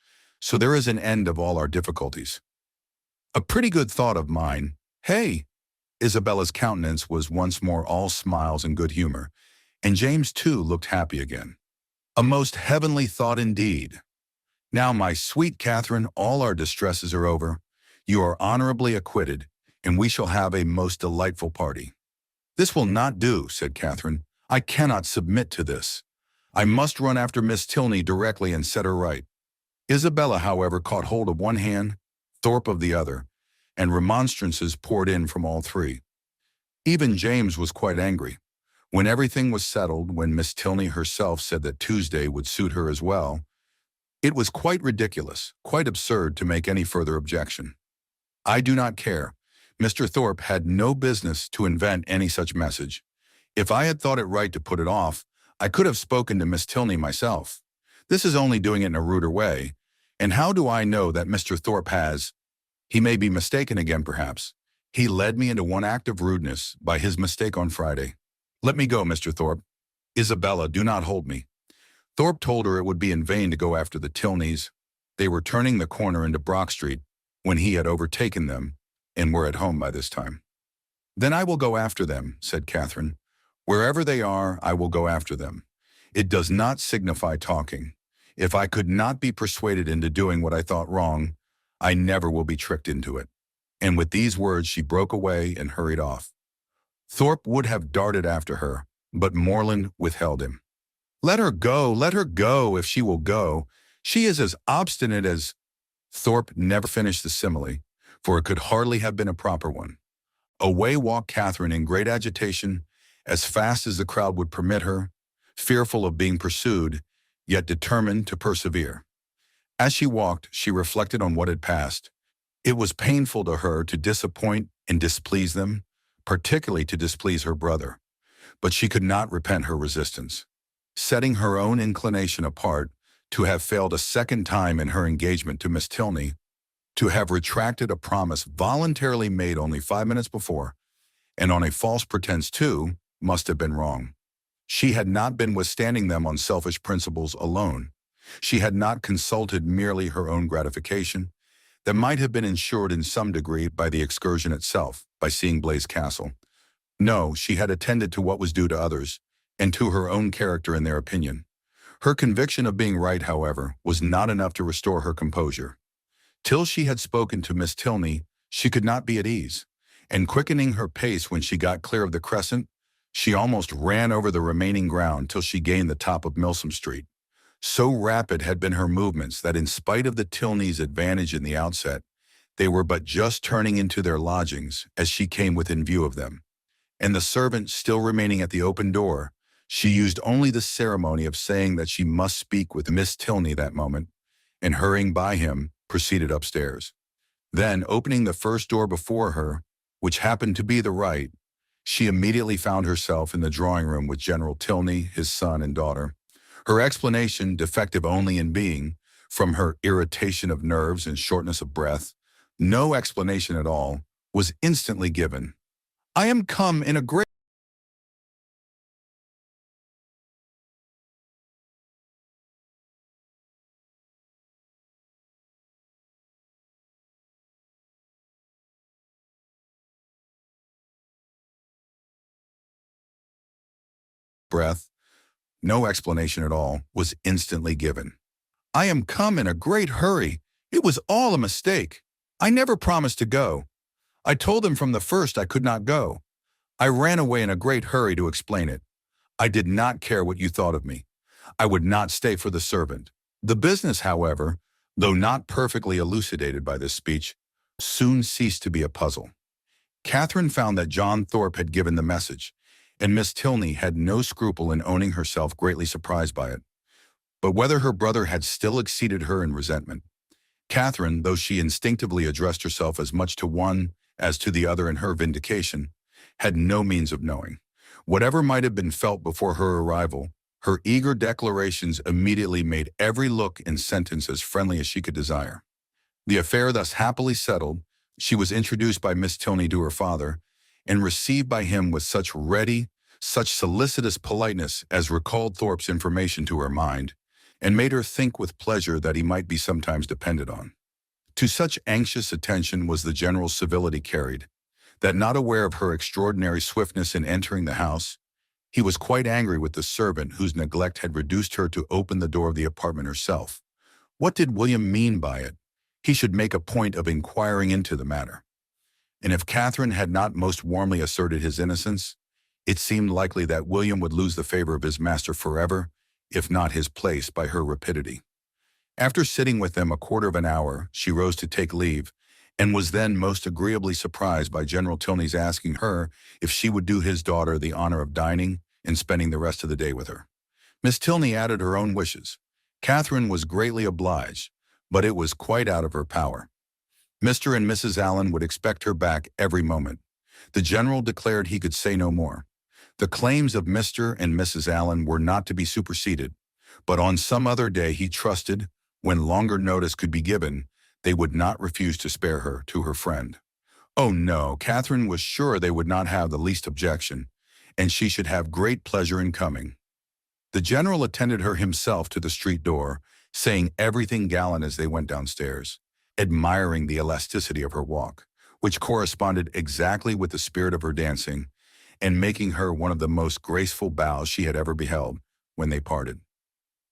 so there is an end of all our difficulties. "A pretty good thought of mine. Hey!" Isabella's countenance was once more all smiles and good humor, and James too looked happy again. "A most heavenly thought indeed. Now, my sweet Catherine, all our distresses are over. You are honorably acquitted, and we shall have a most delightful party." "This will not do," said Catherine. "I cannot submit to this. I must run after Miss Tilney directly and set her right." Isabella, however, caught hold of one hand, Thorpe of the other, and remonstrances poured in from all three. Even James was quite angry. When everything was settled, when Miss Tilney herself said that Tuesday would suit her as well, it was quite ridiculous, quite absurd to make any further objection. I do not care. Mr. Thorpe had no business to invent any such message. If I had thought it right to put it off, I could have spoken to Miss Tilney myself. This is only doing it in a ruder way. And how do I know that Mr. Thorpe has? He may be mistaken again, perhaps. He led me into one act of rudeness by his mistake on Friday. Let me go, Mr. Thorpe. Isabella, do not hold me. Thorpe told her it would be in vain to go after the Tilneys. They were turning the corner into Brock Street when he had overtaken them and were at home by this time. Then I will go after them, said Catherine. Wherever they are, I will go after them. It does not signify talking. If I could not be persuaded into doing what I thought wrong, I never will be tricked into it. And with these words she broke away and hurried off. Thorpe would have darted after her, but Morland withheld him. Let her go, if she will go. She is as obstinate as— Thorpe never finished the simile, for it could hardly have been a proper one. Away walked Catherine in great agitation, as fast as the crowd would permit her, fearful of being pursued, yet determined to persevere. As she walked, she reflected on what had passed. It was painful to her to disappoint and displease them, particularly to displease her brother. But she could not repent her resistance. Setting her own inclination apart, to have failed a second time in her engagement to Miss Tilney, to have retracted a promise voluntarily made only 5 minutes before, and on a false pretense too, must have been wrong. She had not been withstanding them on selfish principles alone. She had not consulted merely her own gratification, that might have been ensured in some degree by the excursion itself, by seeing Blaise Castle. No, she had attended to what was due to others, and to her own character and their opinion. Her conviction of being right, however, was not enough to restore her composure. Till she had spoken to Miss Tilney, she could not be at ease, and quickening her pace when she got clear of the crescent, she almost ran over the remaining ground till she gained the top of Milsom Street. So rapid had been her movements that in spite of the Tilneys' advantage in the outset, they were but just turning into their lodgings as she came within view of them. And the servant still remaining at the open door, she used only the ceremony of saying that she must speak with Miss Tilney that moment, and hurrying by him, proceeded upstairs. Then, opening the first door before her, which happened to be the right, she immediately found herself in the drawing-room with General Tilney, his son and daughter. Her explanation, defective only in being, from her irritation of nerves and shortness of breath, no explanation at all, was instantly given. I am come in a great breath, no explanation at all, was instantly given. I am come in a great hurry. It was all a mistake. I never promised to go. I told them from the first I could not go. I ran away in a great hurry to explain it. I did not care what you thought of me. I would not stay for the servant. The business, however, though not perfectly elucidated by this speech, soon ceased to be a puzzle. Catherine found that John Thorpe had given the message, and Miss Tilney had no scruple in owning herself greatly surprised by it. But whether her brother had still exceeded her in resentment, Catherine, though she instinctively addressed herself as much to one as to the other in her vindication, had no means of knowing. Whatever might have been felt before her arrival, her eager declarations immediately made every look and sentence as friendly as she could desire. The affair thus happily settled, she was introduced by Miss Tilney to her father, and received by him with such ready, such solicitous politeness as recalled Thorpe's information to her mind, and made her think with pleasure that he might be sometimes depended on. To such anxious attention was the general civility carried, that not aware of her extraordinary swiftness in entering the house, he was quite angry with the servant whose neglect had reduced her to open the door of the apartment herself. What did William mean by it? He should make a point of inquiring into the matter. And if Catherine had not most warmly asserted his innocence, it seemed likely that William would lose the favor of his master forever, if not his place, by her rapidity. After sitting with them a quarter of an hour, she rose to take leave, and was then most agreeably surprised by General Tilney's asking her if she would do his daughter the honor of dining and spending the rest of the day with her. Miss Tilney added her own wishes. Catherine was greatly obliged, but it was quite out of her power. Mr. and Mrs. Allen would expect her back every moment. The general declared he could say no more. The claims of Mr. and Mrs. Allen were not to be superseded, but on some other day he trusted, when longer notice could be given, they would not refuse to spare her to her friend. Oh no, Catherine was sure they would not have the least objection, and she should have great pleasure in coming. The general attended her himself to the street door, saying everything gallant as they went downstairs, admiring the elasticity of her walk, which corresponded exactly with the spirit of her dancing, and making her one of the most graceful bows she had ever beheld when they parted.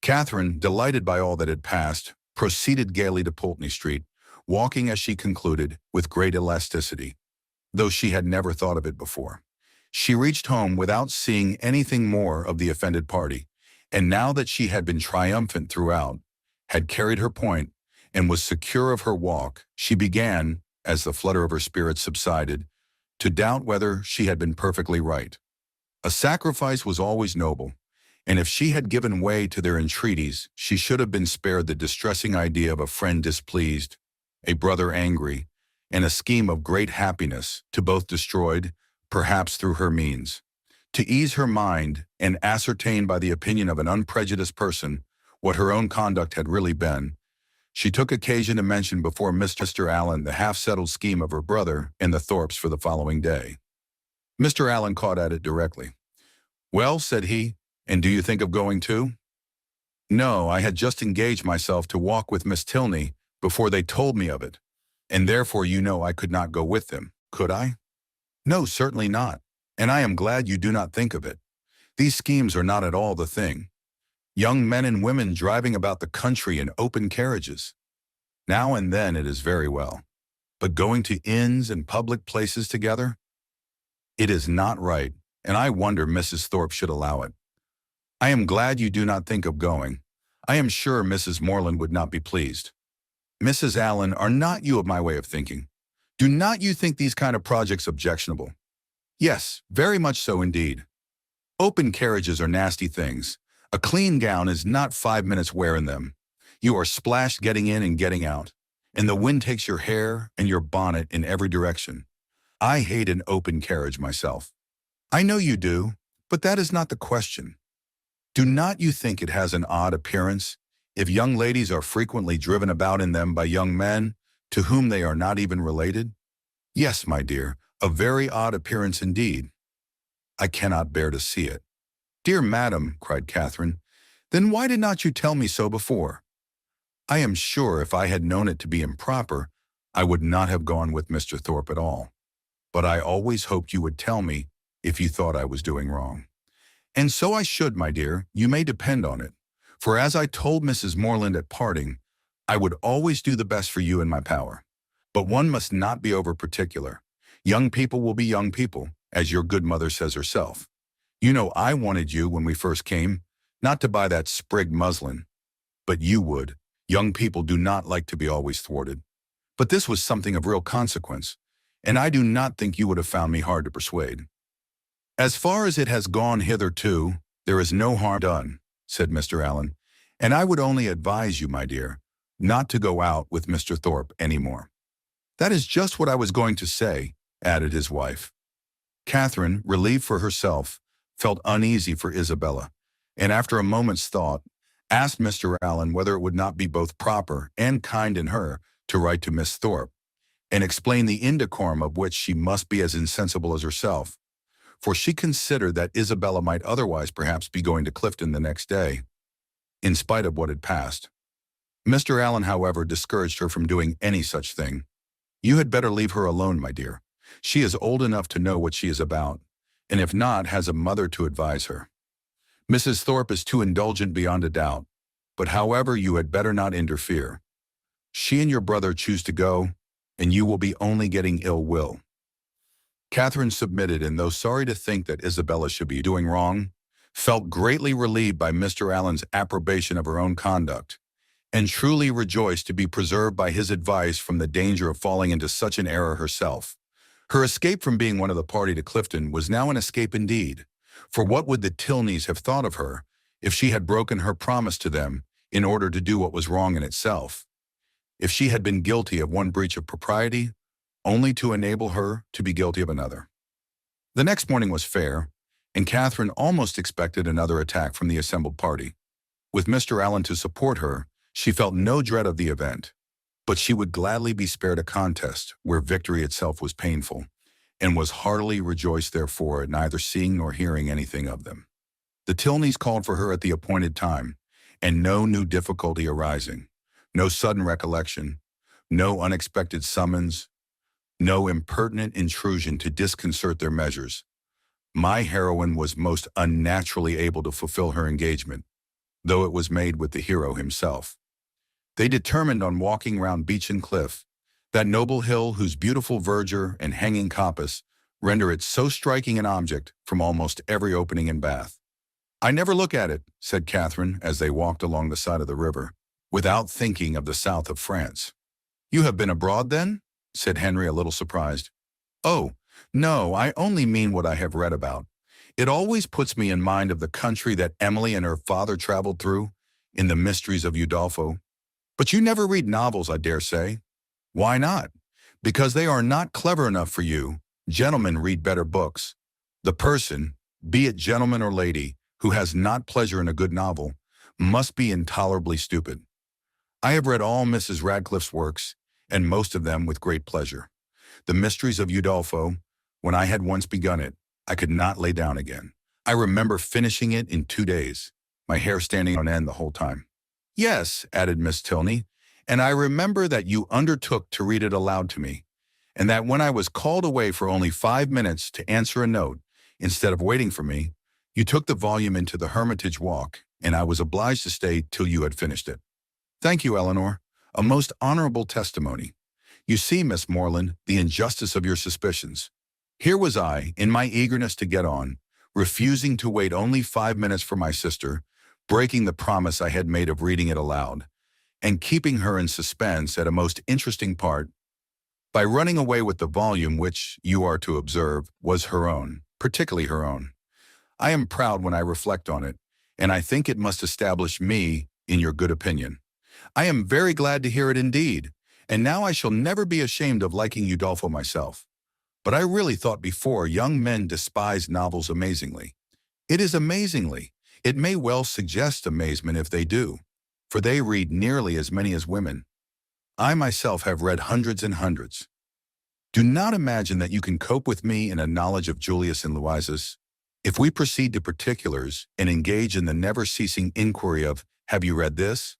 Catherine, delighted by all that had passed, proceeded gaily to Pulteney Street, walking as she concluded with great elasticity, though she had never thought of it before. She reached home without seeing anything more of the offended party, and now that she had been triumphant throughout, had carried her point, and was secure of her walk, she began, as the flutter of her spirits subsided, to doubt whether she had been perfectly right. A sacrifice was always noble, and if she had given way to their entreaties, she should have been spared the distressing idea of a friend displeased, a brother angry, and a scheme of great happiness to both destroyed, perhaps through her means. To ease her mind and ascertain by the opinion of an unprejudiced person what her own conduct had really been, she took occasion to mention before Mr. Allen the half-settled scheme of her brother and the Thorpes for the following day. Mr. Allen caught at it directly. "Well," said he, "and do you think of going too?" "No, I had just engaged myself to walk with Miss Tilney before they told me of it, and therefore you know I could not go with them, could I?" "No, certainly not, and I am glad you do not think of it. These schemes are not at all the thing. Young men and women driving about the country in open carriages. Now and then it is very well, but going to inns and public places together? It is not right, and I wonder Mrs. Thorpe should allow it. I am glad you do not think of going. I am sure Mrs. Morland would not be pleased. Mrs. Allen, are not you of my way of thinking? Do not you think these kind of projects objectionable?" "Yes, very much so indeed. Open carriages are nasty things. A clean gown is not 5 minutes wear in them. You are splashed getting in and getting out, and the wind takes your hair and your bonnet in every direction. I hate an open carriage myself." "I know you do, but that is not the question. Do not you think it has an odd appearance if young ladies are frequently driven about in them by young men to whom they are not even related?" "Yes, my dear, a very odd appearance indeed. I cannot bear to see it." "Dear madam," cried Catherine, "then why did not you tell me so before? I am sure if I had known it to be improper, I would not have gone with Mr. Thorpe at all. But I always hoped you would tell me if you thought I was doing wrong." "And so I should, my dear, you may depend on it. For as I told Mrs. Morland at parting, I would always do the best for you in my power. But one must not be over-particular. Young people will be young people, as your good mother says herself. You know I wanted you, when we first came, not to buy that sprigged muslin. But you would. Young people do not like to be always thwarted. But this was something of real consequence, and I do not think you would have found me hard to persuade." "As far as it has gone hitherto, there is no harm done," said Mr. Allen, "and I would only advise you, my dear, not to go out with Mr. Thorpe any more." "That is just what I was going to say," added his wife. Catherine, relieved for herself, felt uneasy for Isabella, and after a moment's thought, asked Mr. Allen whether it would not be both proper and kind in her to write to Miss Thorpe, and explain the indecorum of which she must be as insensible as herself, for she considered that Isabella might otherwise perhaps be going to Clifton the next day, in spite of what had passed. Mr. Allen, however, discouraged her from doing any such thing. "You had better leave her alone, my dear. She is old enough to know what she is about, and if not, has a mother to advise her. Mrs. Thorpe is too indulgent beyond a doubt, but however, you had better not interfere. She and your brother choose to go, and you will be only getting ill will." Catherine submitted, and though sorry to think that Isabella should be doing wrong, felt greatly relieved by Mr. Allen's approbation of her own conduct, and truly rejoiced to be preserved by his advice from the danger of falling into such an error herself. Her escape from being one of the party to Clifton was now an escape indeed, for what would the Tilneys have thought of her if she had broken her promise to them in order to do what was wrong in itself? If she had been guilty of one breach of propriety, only to enable her to be guilty of another. The next morning was fair, and Catherine almost expected another attack from the assembled party. With Mr. Allen to support her, she felt no dread of the event, but she would gladly be spared a contest where victory itself was painful, and was heartily rejoiced therefore at neither seeing nor hearing anything of them. The Tilneys called for her at the appointed time, and no new difficulty arising, no sudden recollection, no unexpected summons, no impertinent intrusion to disconcert their measures, my heroine was most unnaturally able to fulfill her engagement, though it was made with the hero himself. They determined on walking round Beechen Cliff, that noble hill whose beautiful verdure and hanging coppice render it so striking an object from almost every opening in Bath. "I never look at it," said Catherine as they walked along the side of the river, "without thinking of the south of France." "You have been abroad, then?" said Henry, a little surprised. "Oh, no, I only mean what I have read about. It always puts me in mind of the country that Emily and her father traveled through, in the mysteries of Udolpho. But you never read novels, I dare say." "Why not?" "Because they are not clever enough for you. Gentlemen read better books. The person, be it gentleman or lady, who has not pleasure in a good novel, must be intolerably stupid. I have read all Mrs. Radcliffe's works, and most of them with great pleasure. The Mysteries of Udolpho, when I had once begun it, I could not lay down again. I remember finishing it in 2 days, my hair standing on end the whole time." "Yes," added Miss Tilney, "and I remember that you undertook to read it aloud to me, and that when I was called away for only 5 minutes to answer a note, instead of waiting for me, you took the volume into the Hermitage Walk, and I was obliged to stay till you had finished it." "Thank you, Eleanor. A most honorable testimony. You see, Miss Morland, the injustice of your suspicions. Here was I, in my eagerness to get on, refusing to wait only 5 minutes for my sister, breaking the promise I had made of reading it aloud, and keeping her in suspense at a most interesting part, by running away with the volume which, you are to observe, was her own, particularly her own. I am proud when I reflect on it, and I think it must establish me in your good opinion. I am very glad to hear it indeed, and now I shall never be ashamed of liking Udolpho myself. But I really thought before young men despise novels amazingly. It is amazingly. It may well suggest amazement if they do, for they read nearly as many as women. I myself have read hundreds and hundreds. Do not imagine that you can cope with me in a knowledge of Julius and Louisa's. If we proceed to particulars and engage in the never-ceasing inquiry of, have you read this?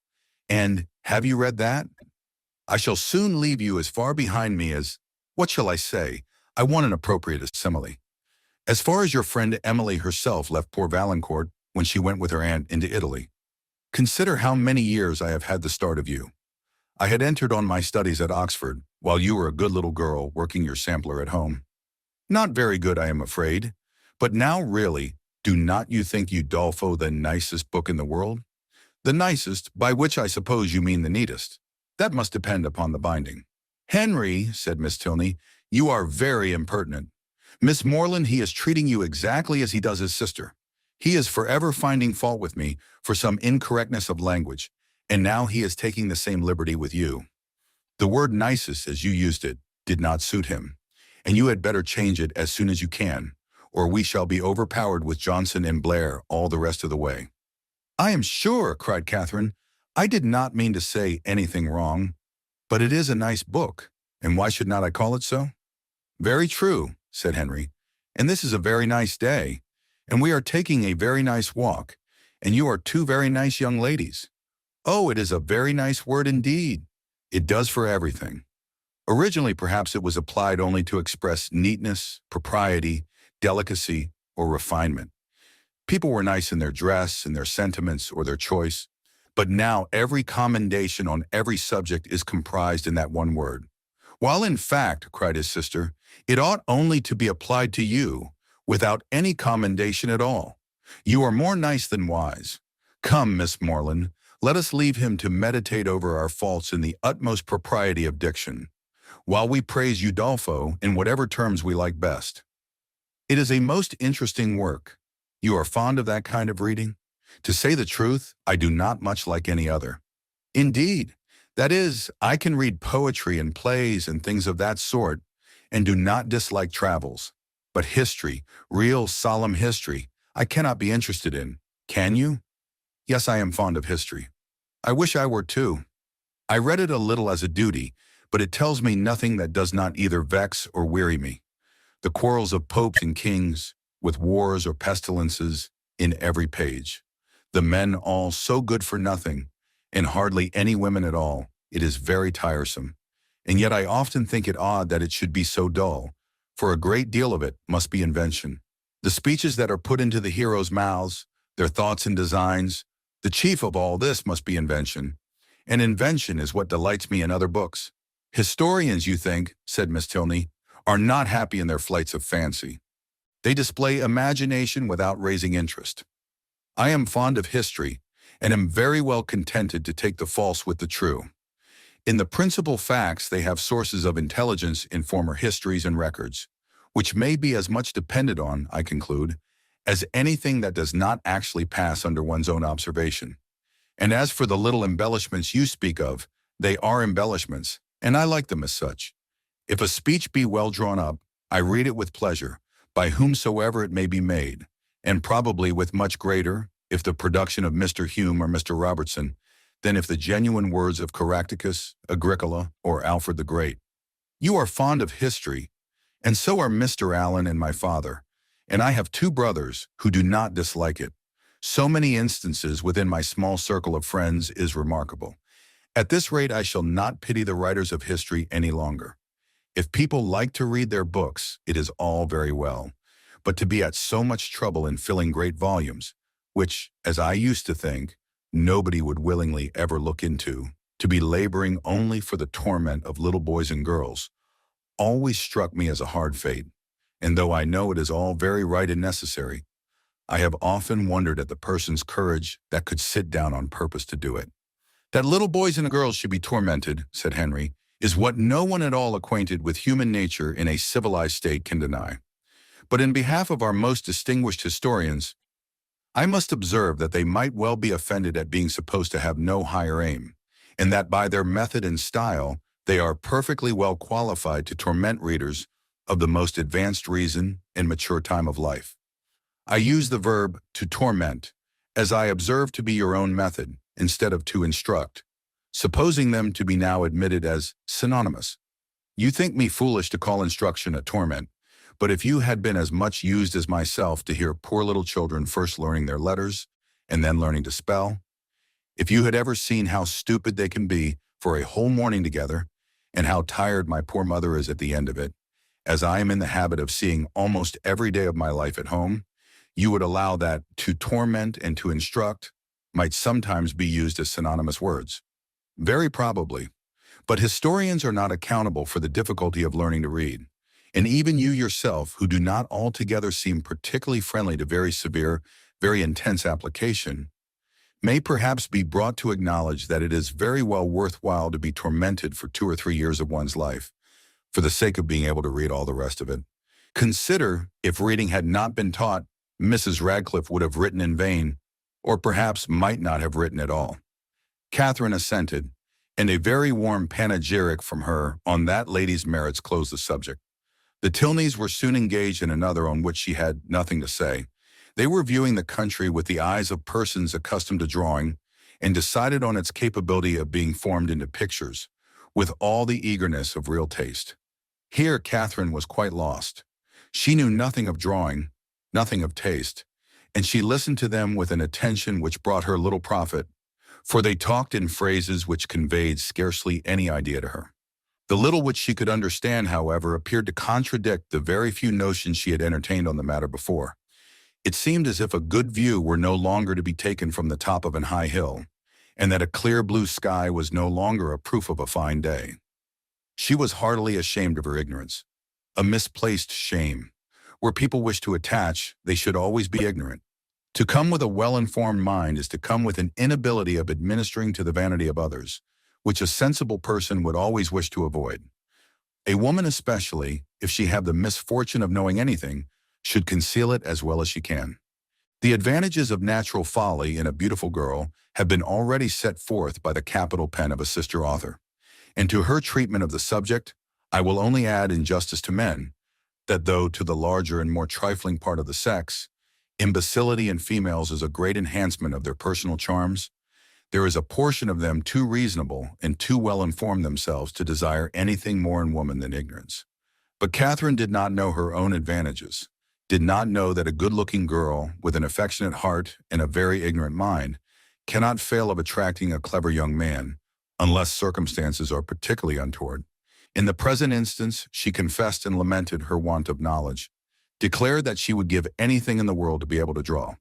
And have you read that? I shall soon leave you as far behind me as, what shall I say? I want an appropriate simile. As far as your friend Emily herself left poor Valancourt when she went with her aunt into Italy. Consider how many years I have had the start of you. I had entered on my studies at Oxford, while you were a good little girl working your sampler at home. Not very good, I am afraid, but now really, do not you think Udolpho the nicest book in the world? The nicest, by which I suppose you mean the neatest. That must depend upon the binding." "Henry," said Miss Tilney, "you are very impertinent. Miss Morland, he is treating you exactly as he does his sister. He is forever finding fault with me for some incorrectness of language, and now he is taking the same liberty with you. The word nicest, as you used it, did not suit him, and you had better change it as soon as you can, or we shall be overpowered with Johnson and Blair all the rest of the way." "I am sure," cried Catherine, "I did not mean to say anything wrong, but it is a nice book, and why should not I call it so?" "Very true," said Henry, "and this is a very nice day, and we are taking a very nice walk, and you are two very nice young ladies. Oh, it is a very nice word indeed. It does for everything. Originally, perhaps it was applied only to express neatness, propriety, delicacy, or refinement. People were nice in their dress, in their sentiments, or their choice. But now every commendation on every subject is comprised in that one word. While in fact, cried his sister, it ought only to be applied to you, without any commendation at all. You are more nice than wise. Come, Miss Morland, Let us leave him to meditate over our faults in the utmost propriety of diction, while we praise Udolpho in whatever terms we like best. It is a most interesting work. You are fond of that kind of reading? To say the truth, I do not much like any other. Indeed, that is, I can read poetry and plays and things of that sort, and do not dislike travels. But history, real solemn history, I cannot be interested in. Can you? Yes, I am fond of history. I wish I were too. I read it a little as a duty, but it tells me nothing that does not either vex or weary me. The quarrels of popes and kings, with wars or pestilences, in every page. The men all so good for nothing, and hardly any women at all. It is very tiresome. And yet I often think it odd that it should be so dull, for a great deal of it must be invention. The speeches that are put into the heroes' mouths, their thoughts and designs, the chief of all this must be invention. And invention is what delights me in other books. Historians, you think, said Miss Tilney, are not happy in their flights of fancy. They display imagination without raising interest. I am fond of history, and am very well contented to take the false with the true. In the principal facts, they have sources of intelligence in former histories and records, which may be as much depended on, I conclude, as anything that does not actually pass under one's own observation. And as for the little embellishments you speak of, they are embellishments, and I like them as such. If a speech be well drawn up, I read it with pleasure, by whomsoever it may be made, and probably with much greater, if the production of Mr. Hume or Mr. Robertson, than if the genuine words of Caractacus, Agricola, or Alfred the Great. You are fond of history, and so are Mr. Allen and my father, and I have two brothers who do not dislike it. So many instances within my small circle of friends is remarkable. At this rate, I shall not pity the writers of history any longer. If people like to read their books, it is all very well, but to be at so much trouble in filling great volumes, which, as I used to think, nobody would willingly ever look into, to be laboring only for the torment of little boys and girls, always struck me as a hard fate, and though I know it is all very right and necessary, I have often wondered at the person's courage that could sit down on purpose to do it. That little boys and girls should be tormented, said Henry, is what no one at all acquainted with human nature in a civilized state can deny. But in behalf of our most distinguished historians, I must observe that they might well be offended at being supposed to have no higher aim, and that by their method and style, they are perfectly well qualified to torment readers of the most advanced reason and mature time of life. I use the verb to torment, as I observe to be your own method, instead of to instruct, supposing them to be now admitted as synonymous. You think me foolish to call instruction a torment, but if you had been as much used as myself to hear poor little children first learning their letters and then learning to spell, if you had ever seen how stupid they can be for a whole morning together, and how tired my poor mother is at the end of it, as I am in the habit of seeing almost every day of my life at home, you would allow that to torment and to instruct might sometimes be used as synonymous words. Very probably. But historians are not accountable for the difficulty of learning to read. And even you yourself, who do not altogether seem particularly friendly to very severe, very intense application, may perhaps be brought to acknowledge that it is very well worthwhile to be tormented for 2 or 3 years of one's life, for the sake of being able to read all the rest of it. Consider, if reading had not been taught, Mrs. Radcliffe would have written in vain, or perhaps might not have written at all. Catherine assented, and a very warm panegyric from her on that lady's merits closed the subject. The Tilneys were soon engaged in another on which she had nothing to say. They were viewing the country with the eyes of persons accustomed to drawing, and decided on its capability of being formed into pictures, with all the eagerness of real taste. Here Catherine was quite lost. She knew nothing of drawing, nothing of taste, and she listened to them with an attention which brought her little profit, for they talked in phrases which conveyed scarcely any idea to her. The little which she could understand, however, appeared to contradict the very few notions she had entertained on the matter before. It seemed as if a good view were no longer to be taken from the top of an high hill, and that a clear blue sky was no longer a proof of a fine day. She was heartily ashamed of her ignorance, a misplaced shame. Where people wish to attach, they should always be ignorant. To come with a well-informed mind is to come with an inability of administering to the vanity of others, which a sensible person would always wish to avoid. A woman especially, if she have the misfortune of knowing anything, should conceal it as well as she can. The advantages of natural folly in a beautiful girl have been already set forth by the capital pen of a sister author. And to her treatment of the subject, I will only add in justice to men, that though to the larger and more trifling part of the sex, imbecility in females is a great enhancement of their personal charms, there is a portion of them too reasonable and too well informed themselves to desire anything more in woman than ignorance. But Catherine did not know her own advantages, did not know that a good-looking girl with an affectionate heart and a very ignorant mind cannot fail of attracting a clever young man, unless circumstances are particularly untoward. In the present instance, she confessed and lamented her want of knowledge, declared that she would give anything in the world to be able to draw.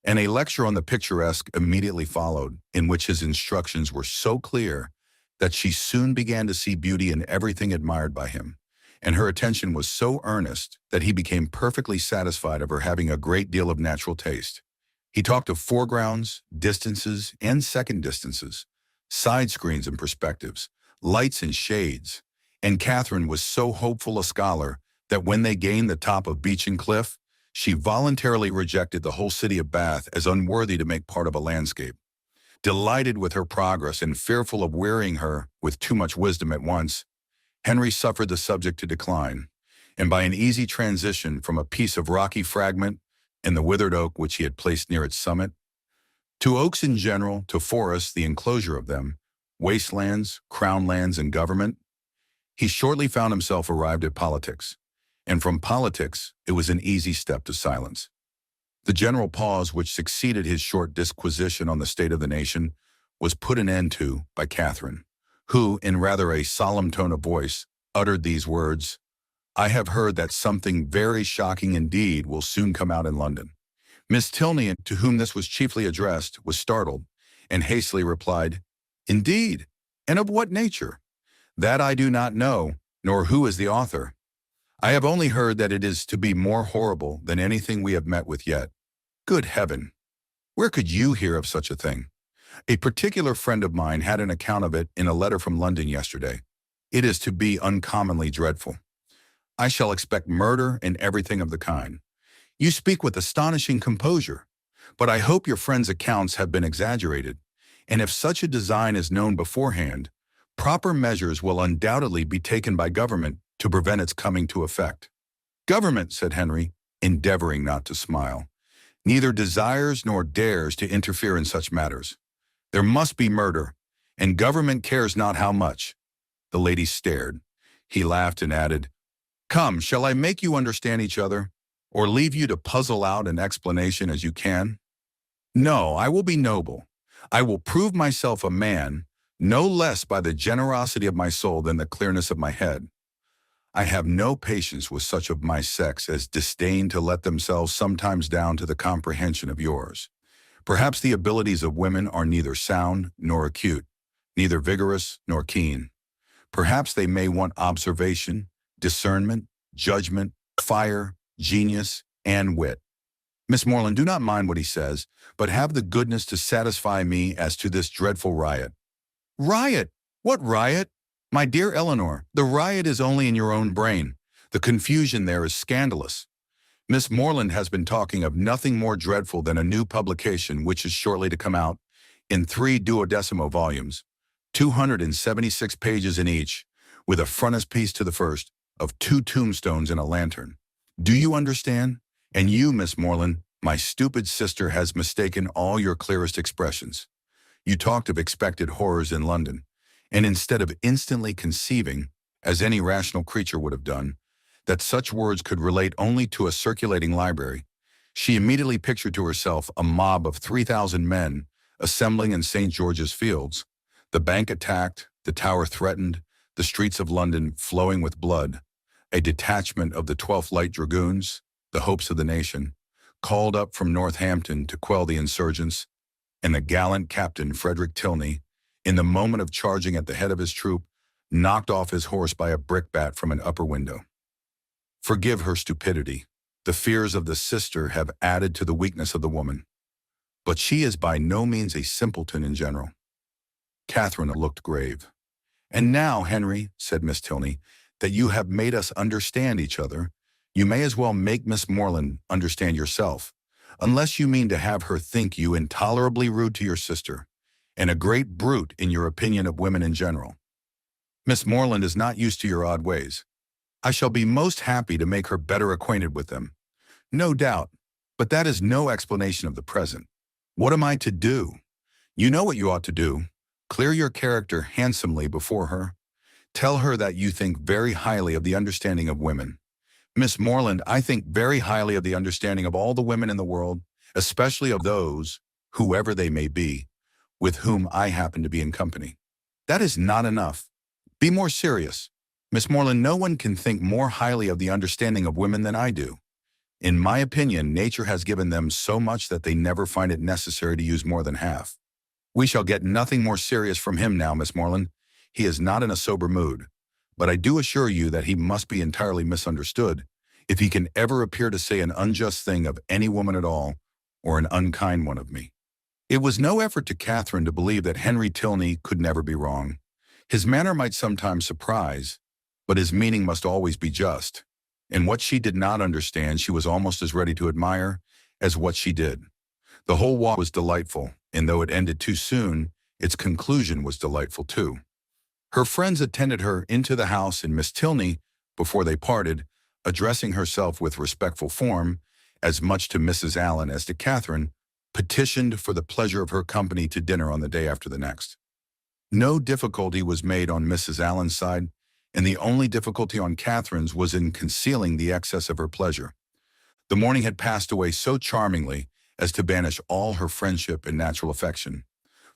And a lecture on the picturesque immediately followed, in which his instructions were so clear that she soon began to see beauty in everything admired by him, and her attention was so earnest that he became perfectly satisfied of her having a great deal of natural taste. He talked of foregrounds, distances, and second distances, side screens and perspectives, lights and shades, and Catherine was so hopeful a scholar that when they gained the top of beach and cliff, she voluntarily rejected the whole city of Bath as unworthy to make part of a landscape. Delighted with her progress and fearful of wearying her with too much wisdom at once, Henry suffered the subject to decline, and by an easy transition from a piece of rocky fragment and the withered oak which he had placed near its summit, to oaks in general, to forests, the enclosure of them, wastelands, crown lands, and government, he shortly found himself arrived at politics, and from politics it was an easy step to silence. The general pause which succeeded his short disquisition on the state of the nation was put an end to by Catherine, who, in rather a solemn tone of voice, uttered these words, "I have heard that something very shocking indeed will soon come out in London." Miss Tilney, to whom this was chiefly addressed, was startled, and hastily replied, "Indeed, and of what nature?" "That I do not know, nor who is the author. I have only heard that it is to be more horrible than anything we have met with yet." "Good heaven! Where could you hear of such a thing?" "A particular friend of mine had an account of it in a letter from London yesterday. It is to be uncommonly dreadful. I shall expect murder and everything of the kind." "You speak with astonishing composure, but I hope your friend's accounts have been exaggerated, and if such a design is known beforehand, proper measures will undoubtedly be taken by government to prevent its coming to effect." "Government," said Henry, endeavoring not to smile, "neither desires nor dares to interfere in such matters. There must be murder, and government cares not how much." The lady stared. He laughed and added, "Come, shall I make you understand each other, or leave you to puzzle out an explanation as you can?" "No, I will be noble. I will prove myself a man, no less by the generosity of my soul than the clearness of my head. I have no patience with such of my sex as disdain to let themselves sometimes down to the comprehension of yours. Perhaps the abilities of women are neither sound nor acute, neither vigorous nor keen. Perhaps they may want observation, discernment, judgment, fire, genius, and wit. Miss Morland, do not mind what he says, but have the goodness to satisfy me as to this dreadful riot." "Riot? What riot? My dear Eleanor, the riot is only in your own brain. The confusion there is scandalous. Miss Morland has been talking of nothing more dreadful than a new publication which is shortly to come out, in 3 duodecimo volumes, 276 pages in each, with a frontispiece to the first, of 2 tombstones and a lantern. Do you understand? And you, Miss Morland, my stupid sister has mistaken all your clearest expressions. You talked of expected horrors in London, and instead of instantly conceiving, as any rational creature would have done, that such words could relate only to a circulating library, she immediately pictured to herself a mob of 3,000 men assembling in St. George's Fields, the Bank attacked, the Tower threatened, the streets of London flowing with blood, a detachment of the 12th Light Dragoons, the hopes of the nation, called up from Northampton to quell the insurgents, and the gallant Captain Frederick Tilney, in the moment of charging at the head of his troop, knocked off his horse by a brickbat from an upper window. Forgive her stupidity. The fears of the sister have added to the weakness of the woman. but she is by no means a simpleton in general." Catherine looked grave. "And now, Henry," said Miss Tilney, "that you have made us understand each other, you may as well make Miss Morland understand yourself, unless you mean to have her think you intolerably rude to your sister, and a great brute in your opinion of women in general. Miss Morland is not used to your odd ways. I shall be most happy to make her better acquainted with them. No doubt, but that is no explanation of the present. What am I to do? You know what you ought to do. Clear your character handsomely before her. Tell her that you think very highly of the understanding of women. Miss Morland, I think very highly of the understanding of all the women in the world, especially of those, whoever they may be, with whom I happen to be in company. That is not enough. Be more serious. Miss Morland, no one can think more highly of the understanding of women than I do. In my opinion, nature has given them so much that they never find it necessary to use more than half. We shall get nothing more serious from him now, Miss Morland. He is not in a sober mood, but I do assure you that he must be entirely misunderstood if he can ever appear to say an unjust thing of any woman at all, or an unkind one of me." It was no effort to Catherine to believe that Henry Tilney could never be wrong. His manner might sometimes surprise, but his meaning must always be just. And what she did not understand she was almost as ready to admire as what she did. The whole walk was delightful, and though it ended too soon, its conclusion was delightful too. Her friends attended her into the house, and Miss Tilney, before they parted, addressing herself with respectful form, as much to Mrs. Allen as to Catherine, petitioned for the pleasure of her company to dinner on the day after the next. No difficulty was made on Mrs. Allen's side, and the only difficulty on Catherine's was in concealing the excess of her pleasure. The morning had passed away so charmingly as to banish all her friendship and natural affection,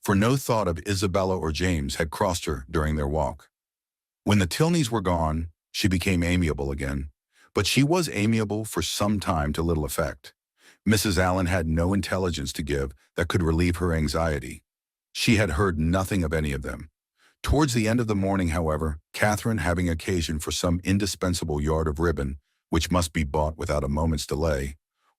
for no thought of Isabella or James had crossed her during their walk. When the Tilneys were gone, she became amiable again, but she was amiable for some time to little effect. Mrs. Allen had no intelligence to give that could relieve her anxiety. She had heard nothing of any of them. Towards the end of the morning, however, Catherine, having occasion for some indispensable yard of ribbon, which must be bought without a moment's delay,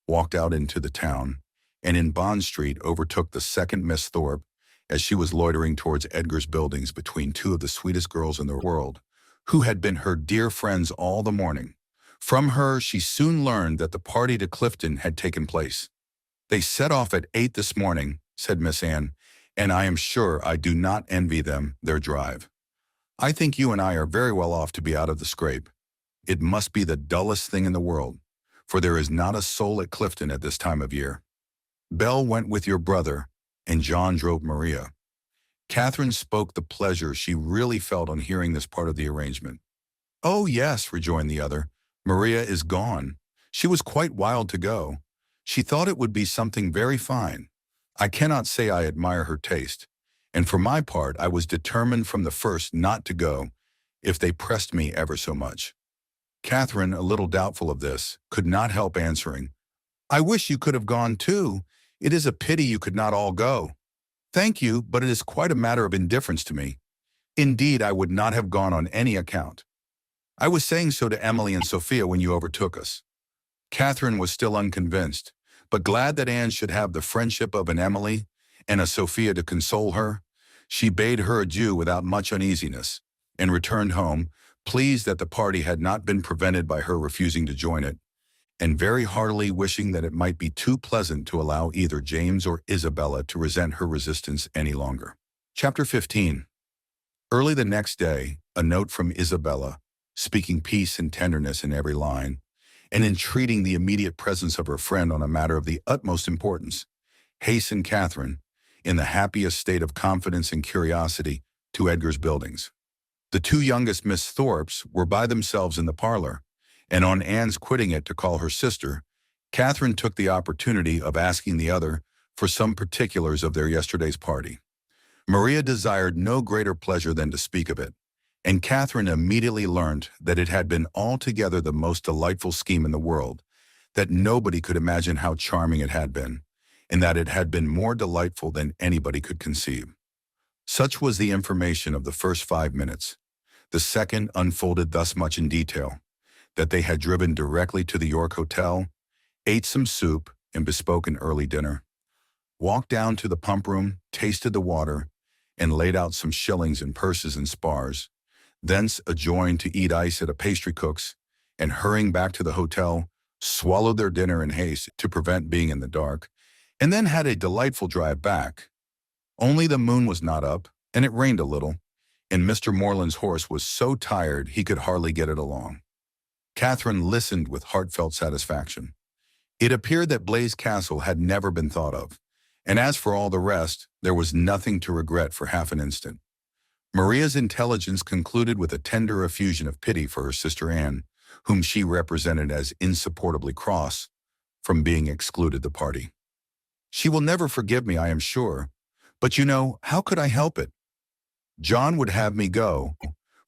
walked out into the town, and in Bond Street overtook the second Miss Thorpe as she was loitering towards Edgar's buildings between two of the sweetest girls in the world, who had been her dear friends all the morning. From her she soon learned that the party to Clifton had taken place. "They set off at 8 this morning," said Miss Anne, "and I am sure I do not envy them their drive. I think you and I are very well off to be out of the scrape. It must be the dullest thing in the world, for there is not a soul at Clifton at this time of year. Belle went with your brother, and John drove Maria." Catherine spoke the pleasure she really felt on hearing this part of the arrangement. "Oh, yes," rejoined the other, "Maria is gone. She was quite wild to go. She thought it would be something very fine. I cannot say I admire her taste, and for my part I was determined from the first not to go, if they pressed me ever so much." Catherine, a little doubtful of this, could not help answering, "I wish you could have gone too. It is a pity you could not all go." "Thank you, but it is quite a matter of indifference to me. Indeed, I would not have gone on any account. I was saying so to Emily and Sophia when you overtook us." Catherine was still unconvinced, but glad that Anne should have the friendship of an Emily and a Sophia to console her. She bade her adieu without much uneasiness, and returned home, pleased that the party had not been prevented by her refusing to join it, and very heartily wishing that it might be too pleasant to allow either James or Isabella to resent her resistance any longer. Chapter 15. Early the next day, a note from Isabella, speaking peace and tenderness in every line, and entreating the immediate presence of her friend on a matter of the utmost importance, hastened Catherine, in the happiest state of confidence and curiosity, to Edgar's buildings. The two youngest Miss Thorpes were by themselves in the parlor, and on Anne's quitting it to call her sister, Catherine took the opportunity of asking the other for some particulars of their yesterday's party. Maria desired no greater pleasure than to speak of it, and Catherine immediately learned that it had been altogether the most delightful scheme in the world, that nobody could imagine how charming it had been, and that it had been more delightful than anybody could conceive. Such was the information of the first 5 minutes. The second unfolded thus much in detail, that they had driven directly to the York Hotel, ate some soup, and bespoke an early dinner. walked down to the pump room, tasted the water, and laid out some shillings in purses and spars, thence adjourned to eat ice at a pastry cook's, and hurrying back to the hotel, swallowed their dinner in haste to prevent being in the dark, and then had a delightful drive back. Only the moon was not up, and it rained a little, and Mr. Morland's horse was so tired he could hardly get it along. Catherine listened with heartfelt satisfaction. It appeared that Blaise Castle had never been thought of, and as for all the rest, there was nothing to regret for half an instant. Maria's intelligence concluded with a tender effusion of pity for her sister Anne, whom she represented as insupportably cross from being excluded the party. "She will never forgive me, I am sure, but you know, how could I help it? John would have me go,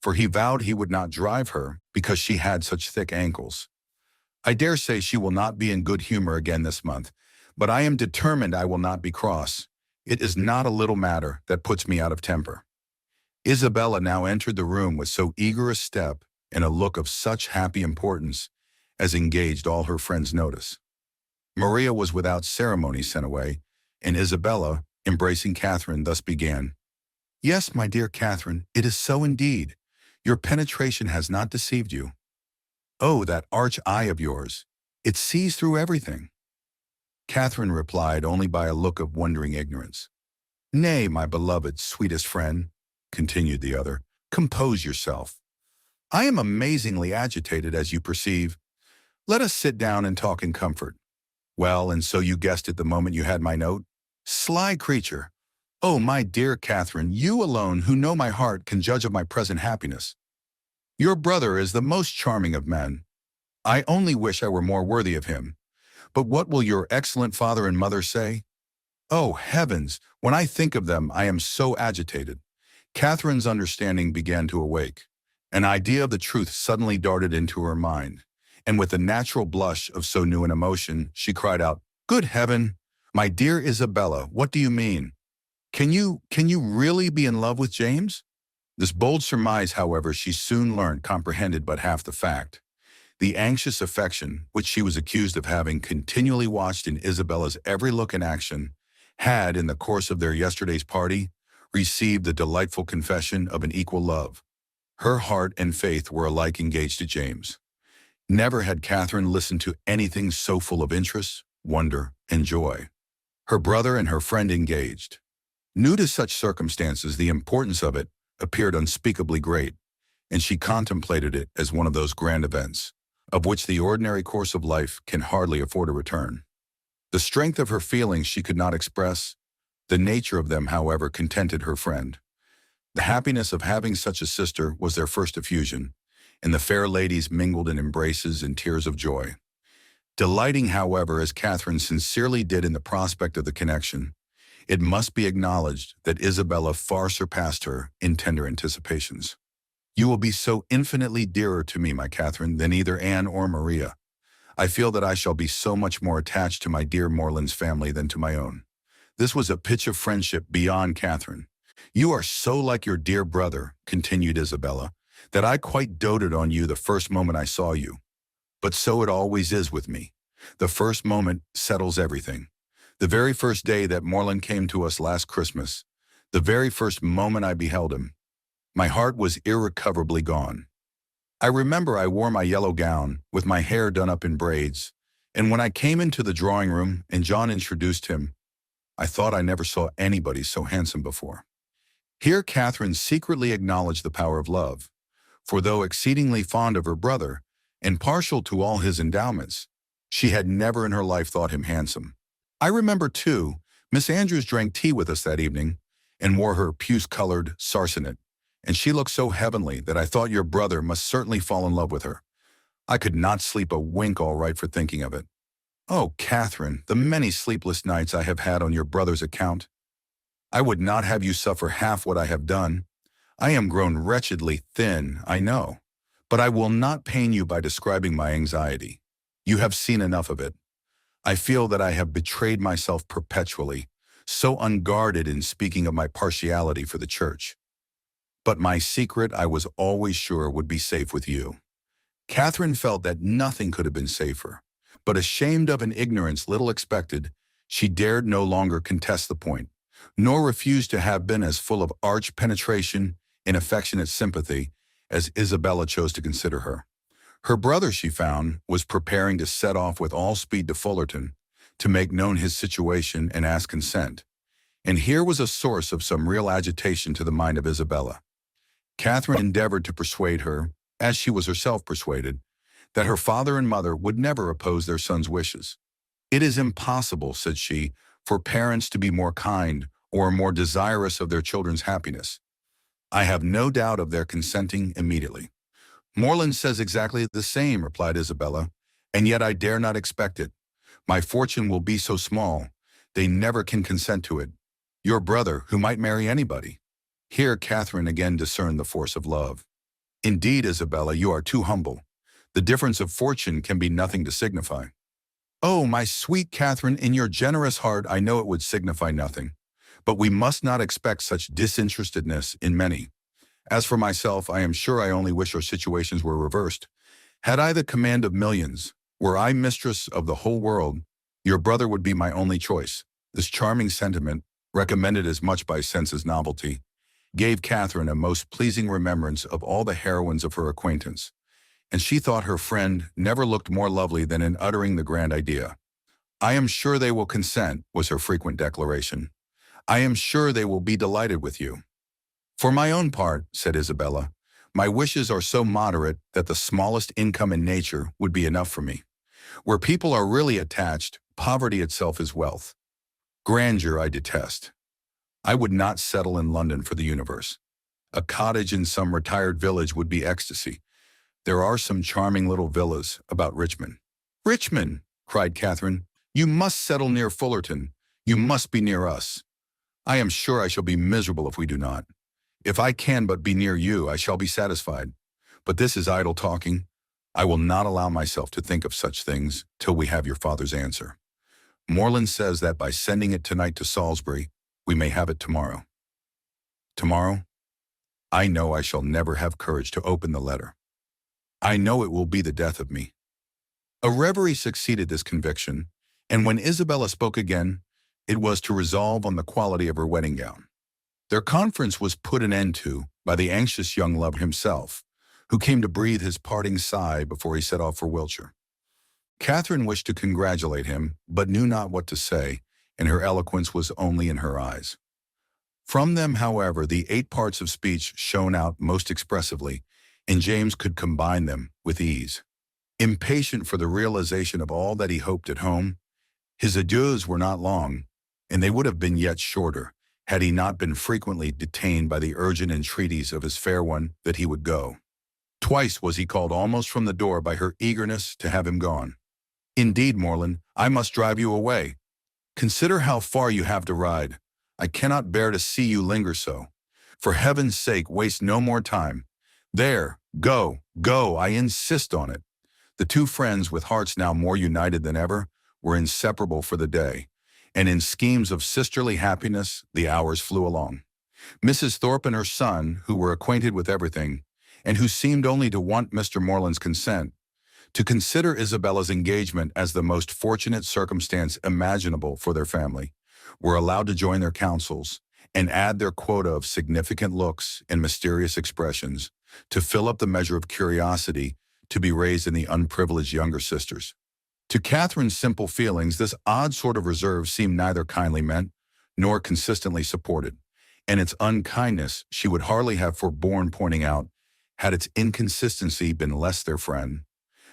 for he vowed he would not drive her because she had such thick ankles. I dare say she will not be in good humor again this month, but I am determined I will not be cross. It is not a little matter that puts me out of temper." Isabella now entered the room with so eager a step and a look of such happy importance as engaged all her friends' notice. Maria was without ceremony sent away, and Isabella, embracing Catherine, thus began, "Yes, my dear Catherine, it is so indeed. Your penetration has not deceived you. Oh, that arch eye of yours! It sees through everything." Catherine replied only by a look of wondering ignorance. "Nay, my beloved, sweetest friend," continued the other, "compose yourself. I am amazingly agitated, as you perceive. Let us sit down and talk in comfort. Well, and so you guessed it the moment you had my note? Sly creature! Oh, my dear Catherine, you alone who know my heart can judge of my present happiness. Your brother is the most charming of men. I only wish I were more worthy of him. But what will your excellent father and mother say? Oh, heavens, when I think of them, I am so agitated." Catherine's understanding began to awake. An idea of the truth suddenly darted into her mind, and with the natural blush of so new an emotion, she cried out, "Good heaven! My dear Isabella, what do you mean? Can you really be in love with James?" This bold surmise, however, she soon learned comprehended but half the fact. The anxious affection, which she was accused of having continually watched in Isabella's every look and action, had, in the course of their yesterday's party, received the delightful confession of an equal love. Her heart and faith were alike engaged to James. Never had Catherine listened to anything so full of interest, wonder, and joy. Her brother and her friend engaged. New to such circumstances, the importance of it appeared unspeakably great, and she contemplated it as one of those grand events, of which the ordinary course of life can hardly afford a return. The strength of her feelings she could not express. The nature of them, however, contented her friend. The happiness of having such a sister was their first effusion, and the fair ladies mingled in embraces and tears of joy. Delighting, however, as Catherine sincerely did in the prospect of the connection, it must be acknowledged that Isabella far surpassed her in tender anticipations. "You will be so infinitely dearer to me, my Catherine, than either Anne or Maria. I feel that I shall be so much more attached to my dear Morland's family than to my own." This was a pitch of friendship beyond Catherine. "You are so like your dear brother," continued Isabella, "that I quite doted on you the first moment I saw you. But so it always is with me. The first moment settles everything. The very first day that Morland came to us last Christmas, the very first moment I beheld him, my heart was irrecoverably gone. I remember I wore my yellow gown, with my hair done up in braids, and when I came into the drawing room and John introduced him, I thought I never saw anybody so handsome before." Here Catherine secretly acknowledged the power of love, for though exceedingly fond of her brother, and partial to all his endowments, she had never in her life thought him handsome. "I remember, too, Miss Andrews drank tea with us that evening, and wore her puce-colored sarcenet, and she looked so heavenly that I thought your brother must certainly fall in love with her. I could not sleep a wink all right for thinking of it. Oh, Catherine, the many sleepless nights I have had on your brother's account. I would not have you suffer half what I have done. I am grown wretchedly thin, I know, but I will not pain you by describing my anxiety. You have seen enough of it. I feel that I have betrayed myself perpetually, so unguarded in speaking of my partiality for the church. But my secret I was always sure would be safe with you." Catherine felt that nothing could have been safer, but ashamed of an ignorance little expected, She dared no longer contest the point, nor refuse to have been as full of arch penetration and affectionate sympathy as Isabella chose to consider her. Her brother, she found, was preparing to set off with all speed to Fullerton to make known his situation and ask consent. And here was a source of some real agitation to the mind of Isabella. Catherine endeavored to persuade her, as she was herself persuaded, that her father and mother would never oppose their son's wishes. "It is impossible," said she, "for parents to be more kind or more desirous of their children's happiness. I have no doubt of their consenting immediately." "Morland says exactly the same," replied Isabella, "and yet I dare not expect it. My fortune will be so small, they never can consent to it. Your brother, who might marry anybody." Here Catherine again discerned the force of love. "Indeed, Isabella, you are too humble. The difference of fortune can be nothing to signify." "Oh, my sweet Catherine, in your generous heart I know it would signify nothing. But we must not expect such disinterestedness in many. As for myself, I am sure I only wish our situations were reversed. Had I the command of millions, were I mistress of the whole world, your brother would be my only choice." This charming sentiment, recommended as much by sense as novelty, gave Catherine a most pleasing remembrance of all the heroines of her acquaintance, and she thought her friend never looked more lovely than in uttering the grand idea. "I am sure they will consent," was her frequent declaration. "I am sure they will be delighted with you." "For my own part," said Isabella, "my wishes are so moderate that the smallest income in nature would be enough for me. Where people are really attached, poverty itself is wealth. Grandeur I detest. I would not settle in London for the universe. A cottage in some retired village would be ecstasy. There are some charming little villas about Richmond." "Richmond!" cried Catherine. "You must settle near Fullerton. You must be near us. I am sure I shall be miserable if we do not. If I can but be near you, I shall be satisfied. But this is idle talking. I will not allow myself to think of such things till we have your father's answer. Morland says that by sending it tonight to Salisbury, we may have it tomorrow." "Tomorrow? I know I shall never have courage to open the letter. I know it will be the death of me." A reverie succeeded this conviction, and when Isabella spoke again, it was to resolve on the quality of her wedding gown. Their conference was put an end to by the anxious young lover himself, who came to breathe his parting sigh before he set off for Wiltshire. Catherine wished to congratulate him, but knew not what to say, and her eloquence was only in her eyes. From them, however, the 8 parts of speech shone out most expressively, and James could combine them with ease. Impatient for the realization of all that he hoped at home, his adieus were not long, and they would have been yet shorter, had he not been frequently detained by the urgent entreaties of his fair one that he would go. Twice was he called almost from the door by her eagerness to have him gone. "Indeed, Morland, I must drive you away. Consider how far you have to ride. I cannot bear to see you linger so. For heaven's sake, waste no more time. There, go, go, I insist on it." The two friends, with hearts now more united than ever, were inseparable for the day, and in schemes of sisterly happiness the hours flew along. Mrs. Thorpe and her son, who were acquainted with everything, and who seemed only to want Mr. Morland's consent, to consider Isabella's engagement as the most fortunate circumstance imaginable for their family, were allowed to join their counsels and add their quota of significant looks and mysterious expressions to fill up the measure of curiosity to be raised in the unprivileged younger sisters. To Catherine's simple feelings, this odd sort of reserve seemed neither kindly meant nor consistently supported, and its unkindness she would hardly have forborne pointing out had its inconsistency been less their friend.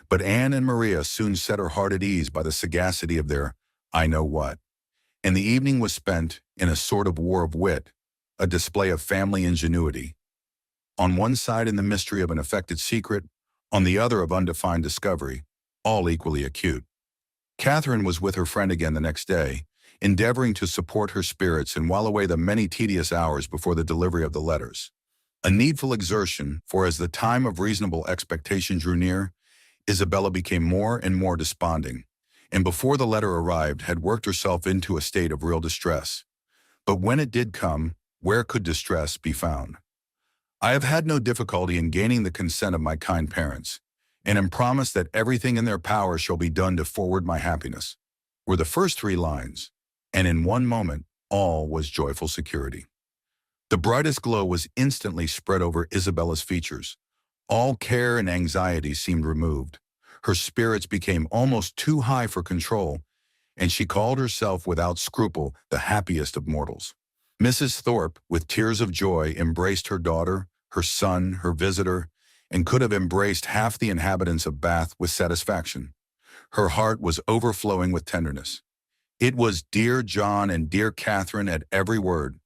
But Anne and Maria soon set her heart at ease by the sagacity of their "I know what," and the evening was spent in a sort of war of wit, a display of family ingenuity. On one side in the mystery of an affected secret, on the other of undefined discovery, all equally acute. Catherine was with her friend again the next day, endeavoring to support her spirits and while away the many tedious hours before the delivery of the letters. A needful exertion, for as the time of reasonable expectation drew near, Isabella became more and more desponding, and before the letter arrived had worked herself into a state of real distress. But when it did come, where could distress be found? "I have had no difficulty in gaining the consent of my kind parents, and am promised that everything in their power shall be done to forward my happiness," were the first 3 lines. and in one moment, all was joyful security. The brightest glow was instantly spread over Isabella's features. All care and anxiety seemed removed. Her spirits became almost too high for control, and she called herself without scruple the happiest of mortals. Mrs. Thorpe, with tears of joy, embraced her daughter, her son, her visitor, and could have embraced half the inhabitants of Bath with satisfaction. Her heart was overflowing with tenderness. It was dear John and dear Catherine at every word.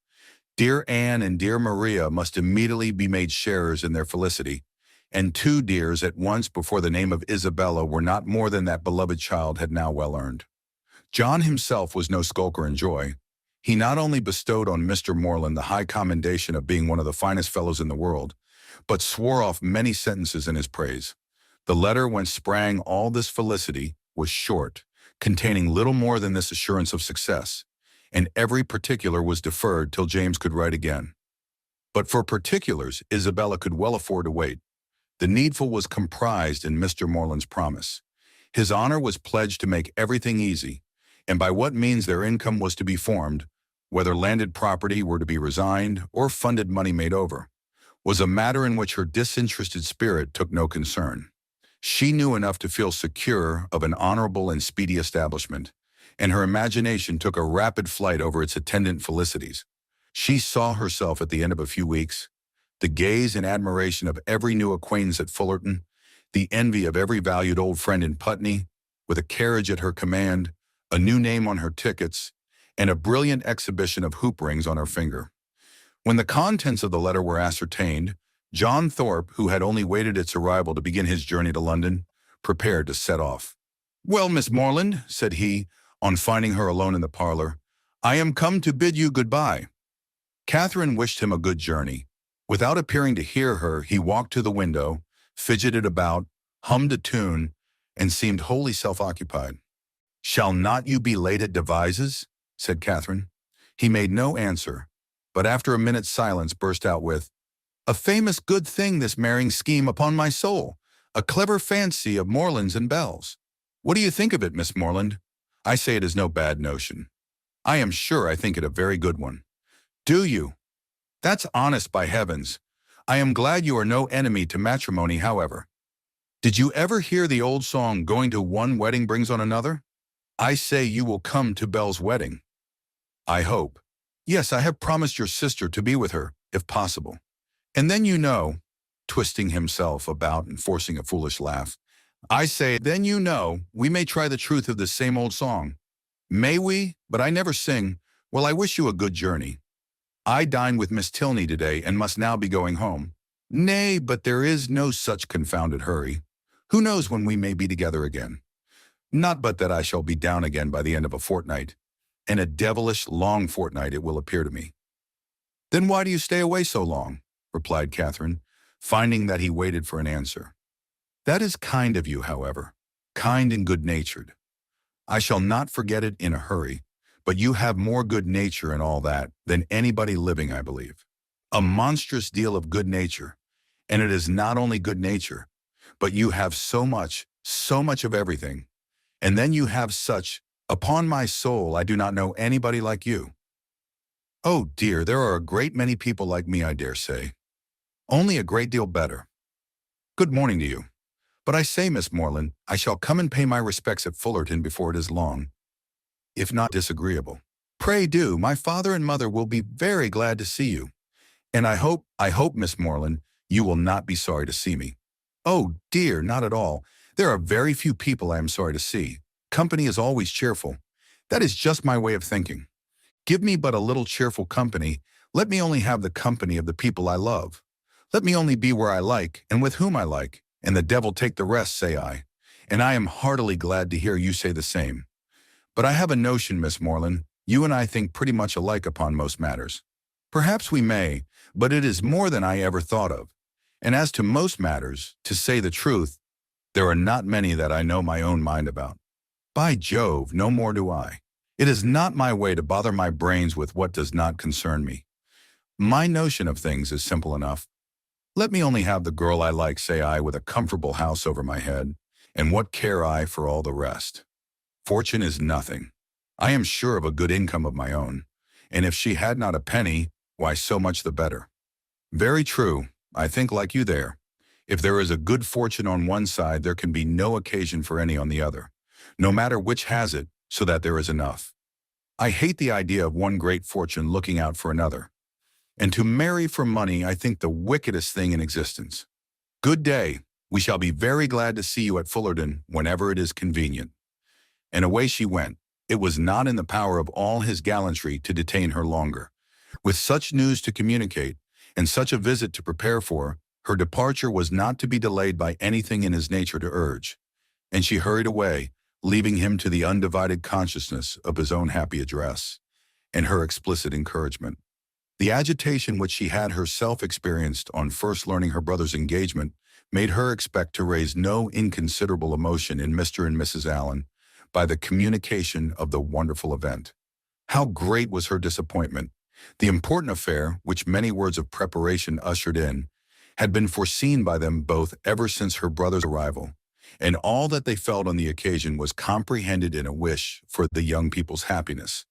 Dear Anne and dear Maria must immediately be made sharers in their felicity, and two dears at once before the name of Isabella were not more than that beloved child had now well earned. John himself was no skulker in joy. He not only bestowed on Mr. Morland the high commendation of being one of the finest fellows in the world, but swore off many sentences in his praise. The letter whence sprang all this felicity was short, containing little more than this assurance of success, and every particular was deferred till James could write again. But for particulars, Isabella could well afford to wait. The needful was comprised in Mr. Morland's promise. His honor was pledged to make everything easy, and by what means their income was to be formed, whether landed property were to be resigned or funded money made over, was a matter in which her disinterested spirit took no concern. She knew enough to feel secure of an honorable and speedy establishment, and her imagination took a rapid flight over its attendant felicities. She saw herself at the end of a few weeks, the gaze and admiration of every new acquaintance at Fullerton, the envy of every valued old friend in Putney, with a carriage at her command, a new name on her tickets, and a brilliant exhibition of hoop rings on her finger. When the contents of the letter were ascertained, John Thorpe, who had only waited its arrival to begin his journey to London, prepared to set off. "Well, Miss Morland," said he, on finding her alone in the parlor, "I am come to bid you good-bye." Catherine wished him a good journey. Without appearing to hear her, he walked to the window, fidgeted about, hummed a tune, and seemed wholly self-occupied. "Shall not you be late at Devizes?" said Catherine. He made no answer, but after a minute's silence burst out with, "A famous good thing, this marrying scheme, upon my soul. A clever fancy of Morland's and Bell's. What do you think of it, Miss Morland? I say it is no bad notion. I am sure I think it a very good one." "Do you? That's honest, by heavens. I am glad you are no enemy to matrimony, however. Did you ever hear the old song, 'Going to one wedding brings on another'? I say you will come to Bell's wedding." "I hope. Yes, I have promised your sister to be with her, if possible. And then you know," twisting himself about and forcing a foolish laugh, "I say, then you know, we may try the truth of this same old song." "May we? But I never sing. Well, I wish you a good journey. I dined with Miss Tilney today and must now be going home." "Nay, but there is no such confounded hurry. Who knows when we may be together again? Not but that I shall be down again by the end of a fortnight, and a devilish long fortnight it will appear to me." "Then why do you stay away so long?" replied Catherine, finding that he waited for an answer. "That is kind of you, however, kind and good-natured. I shall not forget it in a hurry, but you have more good nature and all that than anybody living, I believe. A monstrous deal of good nature, and it is not only good nature, but you have so much of everything, and then you have such, upon my soul, I do not know anybody like you." "Oh dear, there are a great many people like me, I dare say. Only a great deal better. Good morning to you. But I say, Miss Morland, I shall come and pay my respects at Fullerton before it is long, if not disagreeable." "Pray do. My father and mother will be very glad to see you. And I hope, Miss Morland, you will not be sorry to see me." "Oh dear, not at all. There are very few people I am sorry to see. Company is always cheerful. That is just my way of thinking. Give me but a little cheerful company. Let me only have the company of the people I love. Let me only be where I like and with whom I like, and the devil take the rest, say I. And I am heartily glad to hear you say the same. But I have a notion, Miss Morland, you and I think pretty much alike upon most matters. Perhaps we may, but it is more than I ever thought of. And as to most matters, to say the truth, there are not many that I know my own mind about. By Jove, no more do I. It is not my way to bother my brains with what does not concern me. My notion of things is simple enough. Let me only have the girl I like, say I, with a comfortable house over my head, and what care I for all the rest? Fortune is nothing. I am sure of a good income of my own, and if she had not a penny, why so much the better. Very true, I think like you there. If there is a good fortune on one side, there can be no occasion for any on the other, no matter which has it, so that there is enough. I hate the idea of one great fortune looking out for another. And to marry for money, I think the wickedest thing in existence. Good day. We shall be very glad to see you at Fullerton whenever it is convenient. And away she went. It was not in the power of all his gallantry to detain her longer. With such news to communicate, and such a visit to prepare for, her departure was not to be delayed by anything in his nature to urge. And she hurried away, leaving him to the undivided consciousness of his own happy address, and her explicit encouragement. The agitation which she had herself experienced on first learning her brother's engagement made her expect to raise no inconsiderable emotion in Mr. and Mrs. Allen by the communication of the wonderful event. How great was her disappointment! The important affair, which many words of preparation ushered in, had been foreseen by them both ever since her brother's arrival, and all that they felt on the occasion was comprehended in a wish for the young people's happiness,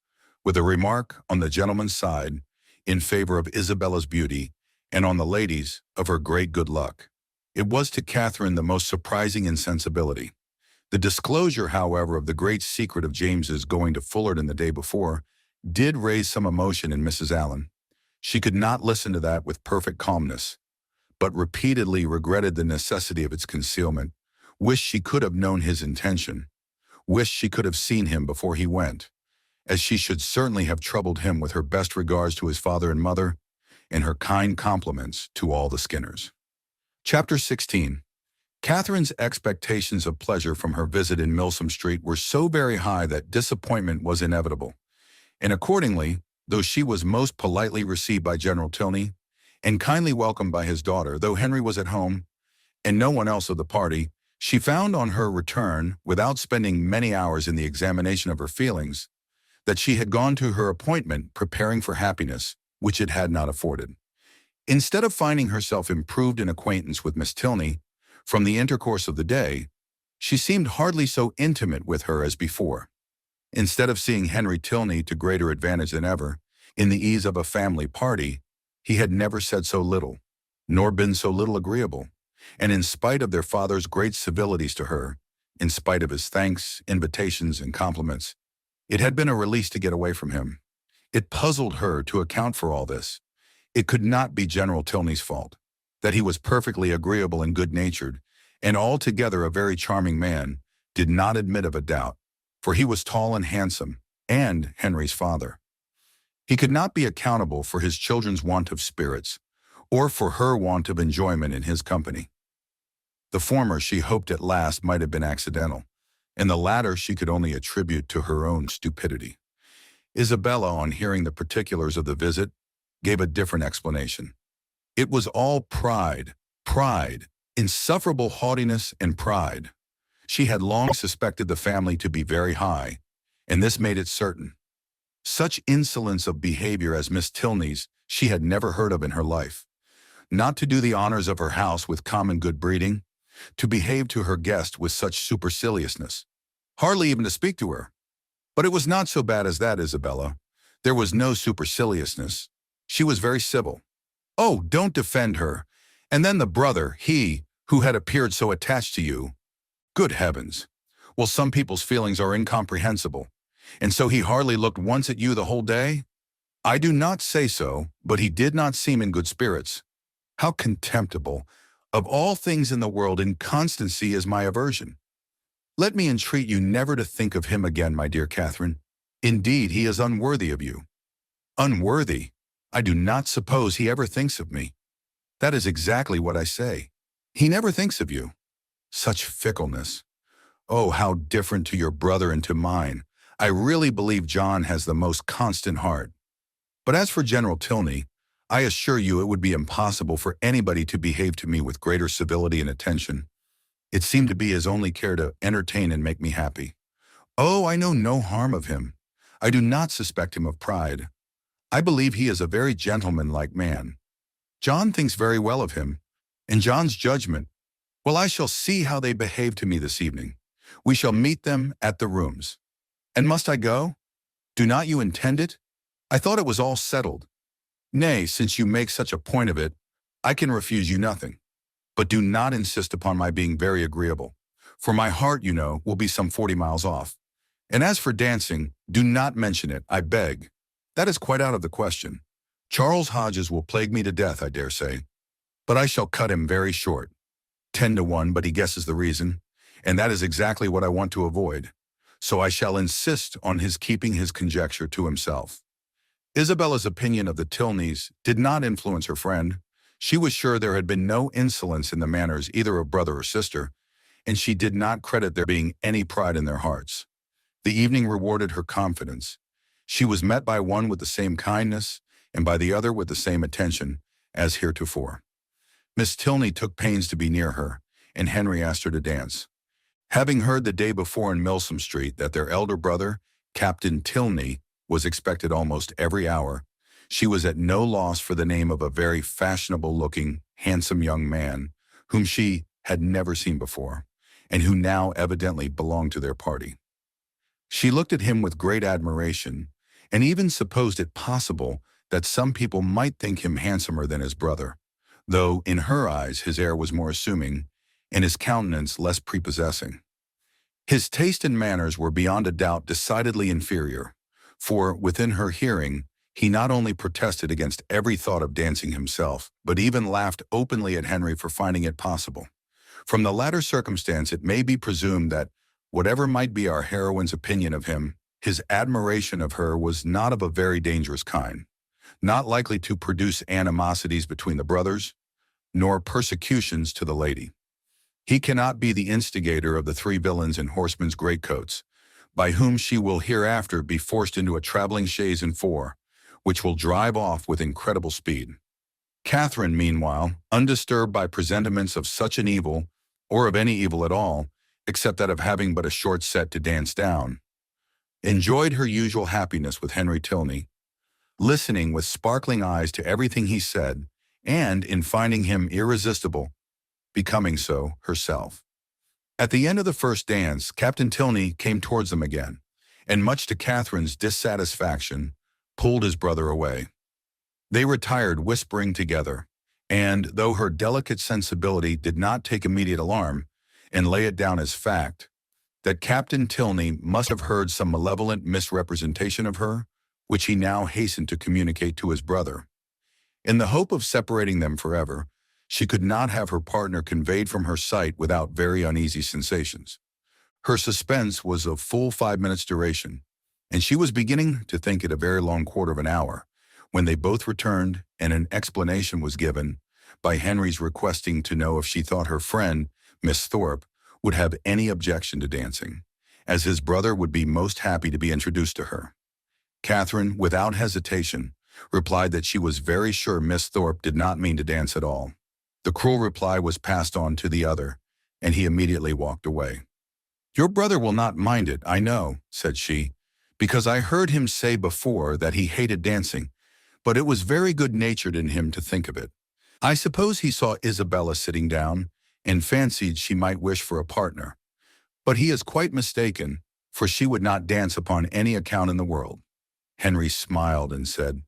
with a remark on the gentleman's side in favor of Isabella's beauty, and on the ladies of her great good luck. It was to Catherine the most surprising insensibility. The disclosure, however, of the great secret of James's going to Fullerton the day before did raise some emotion in Mrs. Allen. She could not listen to that with perfect calmness, but repeatedly regretted the necessity of its concealment, wished she could have known his intention, wished she could have seen him before he went, as she should certainly have troubled him with her best regards to his father and mother, and her kind compliments to all the Skinners. Chapter 16. Catherine's expectations of pleasure from her visit in Milsom Street were so very high that disappointment was inevitable, and accordingly, though she was most politely received by General Tilney, and kindly welcomed by his daughter, though Henry was at home, and no one else of the party, she found on her return, without spending many hours in the examination of her feelings, that she had gone to her appointment preparing for happiness, which it had not afforded. Instead of finding herself improved in acquaintance with Miss Tilney, from the intercourse of the day, she seemed hardly so intimate with her as before. Instead of seeing Henry Tilney to greater advantage than ever, in the ease of a family party, he had never said so little, nor been so little agreeable, and in spite of their father's great civilities to her, in spite of his thanks, invitations, and compliments, it had been a release to get away from him. It puzzled her to account for all this. It could not be General Tilney's fault, that he was perfectly agreeable and good-natured, and altogether a very charming man, did not admit of a doubt, for he was tall and handsome, and Henry's father. He could not be accountable for his children's want of spirits, or for her want of enjoyment in his company. The former she hoped at last might have been accidental, and the latter she could only attribute to her own stupidity. Isabella, on hearing the particulars of the visit, gave a different explanation. It was all pride, insufferable haughtiness and pride. She had long suspected the family to be very high, and this made it certain. Such insolence of behavior as Miss Tilney's she had never heard of in her life. Not to do the honors of her house with common good breeding, to behave to her guest with such superciliousness, hardly even to speak to her. But it was not so bad as that, Isabella. There was no superciliousness. She was very civil. Oh, don't defend her. And then the brother, he, who had appeared so attached to you. Good heavens. Well, some people's feelings are incomprehensible. And so he hardly looked once at you the whole day? I do not say so, but he did not seem in good spirits. How contemptible! Of all things in the world, inconstancy is my aversion. Let me entreat you never to think of him again, my dear Catherine. Indeed, he is unworthy of you. Unworthy? I do not suppose he ever thinks of me. That is exactly what I say. He never thinks of you. Such fickleness. Oh, how different to your brother and to mine. I really believe John has the most constant heart. But as for General Tilney, I assure you it would be impossible for anybody to behave to me with greater civility and attention. It seemed to be his only care to entertain and make me happy. Oh, I know no harm of him. I do not suspect him of pride. I believe he is a very gentlemanlike man. John thinks very well of him, and John's judgment, well, I shall see how they behave to me this evening. We shall meet them at the rooms. And must I go? Do not you intend it? I thought it was all settled. Nay, since you make such a point of it, I can refuse you nothing. But do not insist upon my being very agreeable, for my heart, you know, will be some 40 miles off. And as for dancing, do not mention it, I beg. That is quite out of the question. Charles Hodges will plague me to death, I dare say. But I shall cut him very short. 10-1, but he guesses the reason, and that is exactly what I want to avoid. So I shall insist on his keeping his conjecture to himself. Isabella's opinion of the Tilneys did not influence her friend. She was sure there had been no insolence in the manners either of brother or sister, and she did not credit there being any pride in their hearts. The evening rewarded her confidence. She was met by one with the same kindness, and by the other with the same attention, as heretofore. Miss Tilney took pains to be near her, and Henry asked her to dance. Having heard the day before in Milsom Street that their elder brother, Captain Tilney, was expected almost every hour, she was at no loss for the name of a very fashionable-looking, handsome young man, whom she had never seen before, and who now evidently belonged to their party. She looked at him with great admiration, and even supposed it possible that some people might think him handsomer than his brother, though in her eyes his air was more assuming, and his countenance less prepossessing. His taste and manners were beyond a doubt decidedly inferior, for within her hearing he not only protested against every thought of dancing himself, but even laughed openly at Henry for finding it possible. From the latter circumstance it may be presumed that, whatever might be our heroine's opinion of him, his admiration of her was not of a very dangerous kind, not likely to produce animosities between the brothers, nor persecutions to the lady. He cannot be the instigator of the three villains in horsemen's greatcoats, by whom she will hereafter be forced into a traveling chaise and four, which will drive off with incredible speed. Catherine, meanwhile, undisturbed by presentiments of such an evil, or of any evil at all, except that of having but a short set to dance down, enjoyed her usual happiness with Henry Tilney, listening with sparkling eyes to everything he said, and, in finding him irresistible, becoming so herself. At the end of the first dance, Captain Tilney came towards them again, and much to Catherine's dissatisfaction, pulled his brother away. They retired whispering together, and, though her delicate sensibility did not take immediate alarm, and lay it down as fact, that Captain Tilney must have heard some malevolent misrepresentation of her, which he now hastened to communicate to his brother. In the hope of separating them forever, she could not have her partner conveyed from her sight without very uneasy sensations. Her suspense was of full 5 minutes' duration, and she was beginning to think it a very long quarter of an hour, when they both returned and an explanation was given, by Henry's requesting to know if she thought her friend, Miss Thorpe, would have any objection to dancing, as his brother would be most happy to be introduced to her. Catherine, without hesitation, replied that she was very sure Miss Thorpe did not mean to dance at all. The cruel reply was passed on to the other, and he immediately walked away. "Your brother will not mind it, I know," said she, "because I heard him say before that he hated dancing, but it was very good-natured in him to think of it. I suppose he saw Isabella sitting down, and fancied she might wish for a partner. But he is quite mistaken, for she would not dance upon any account in the world." Henry smiled and said,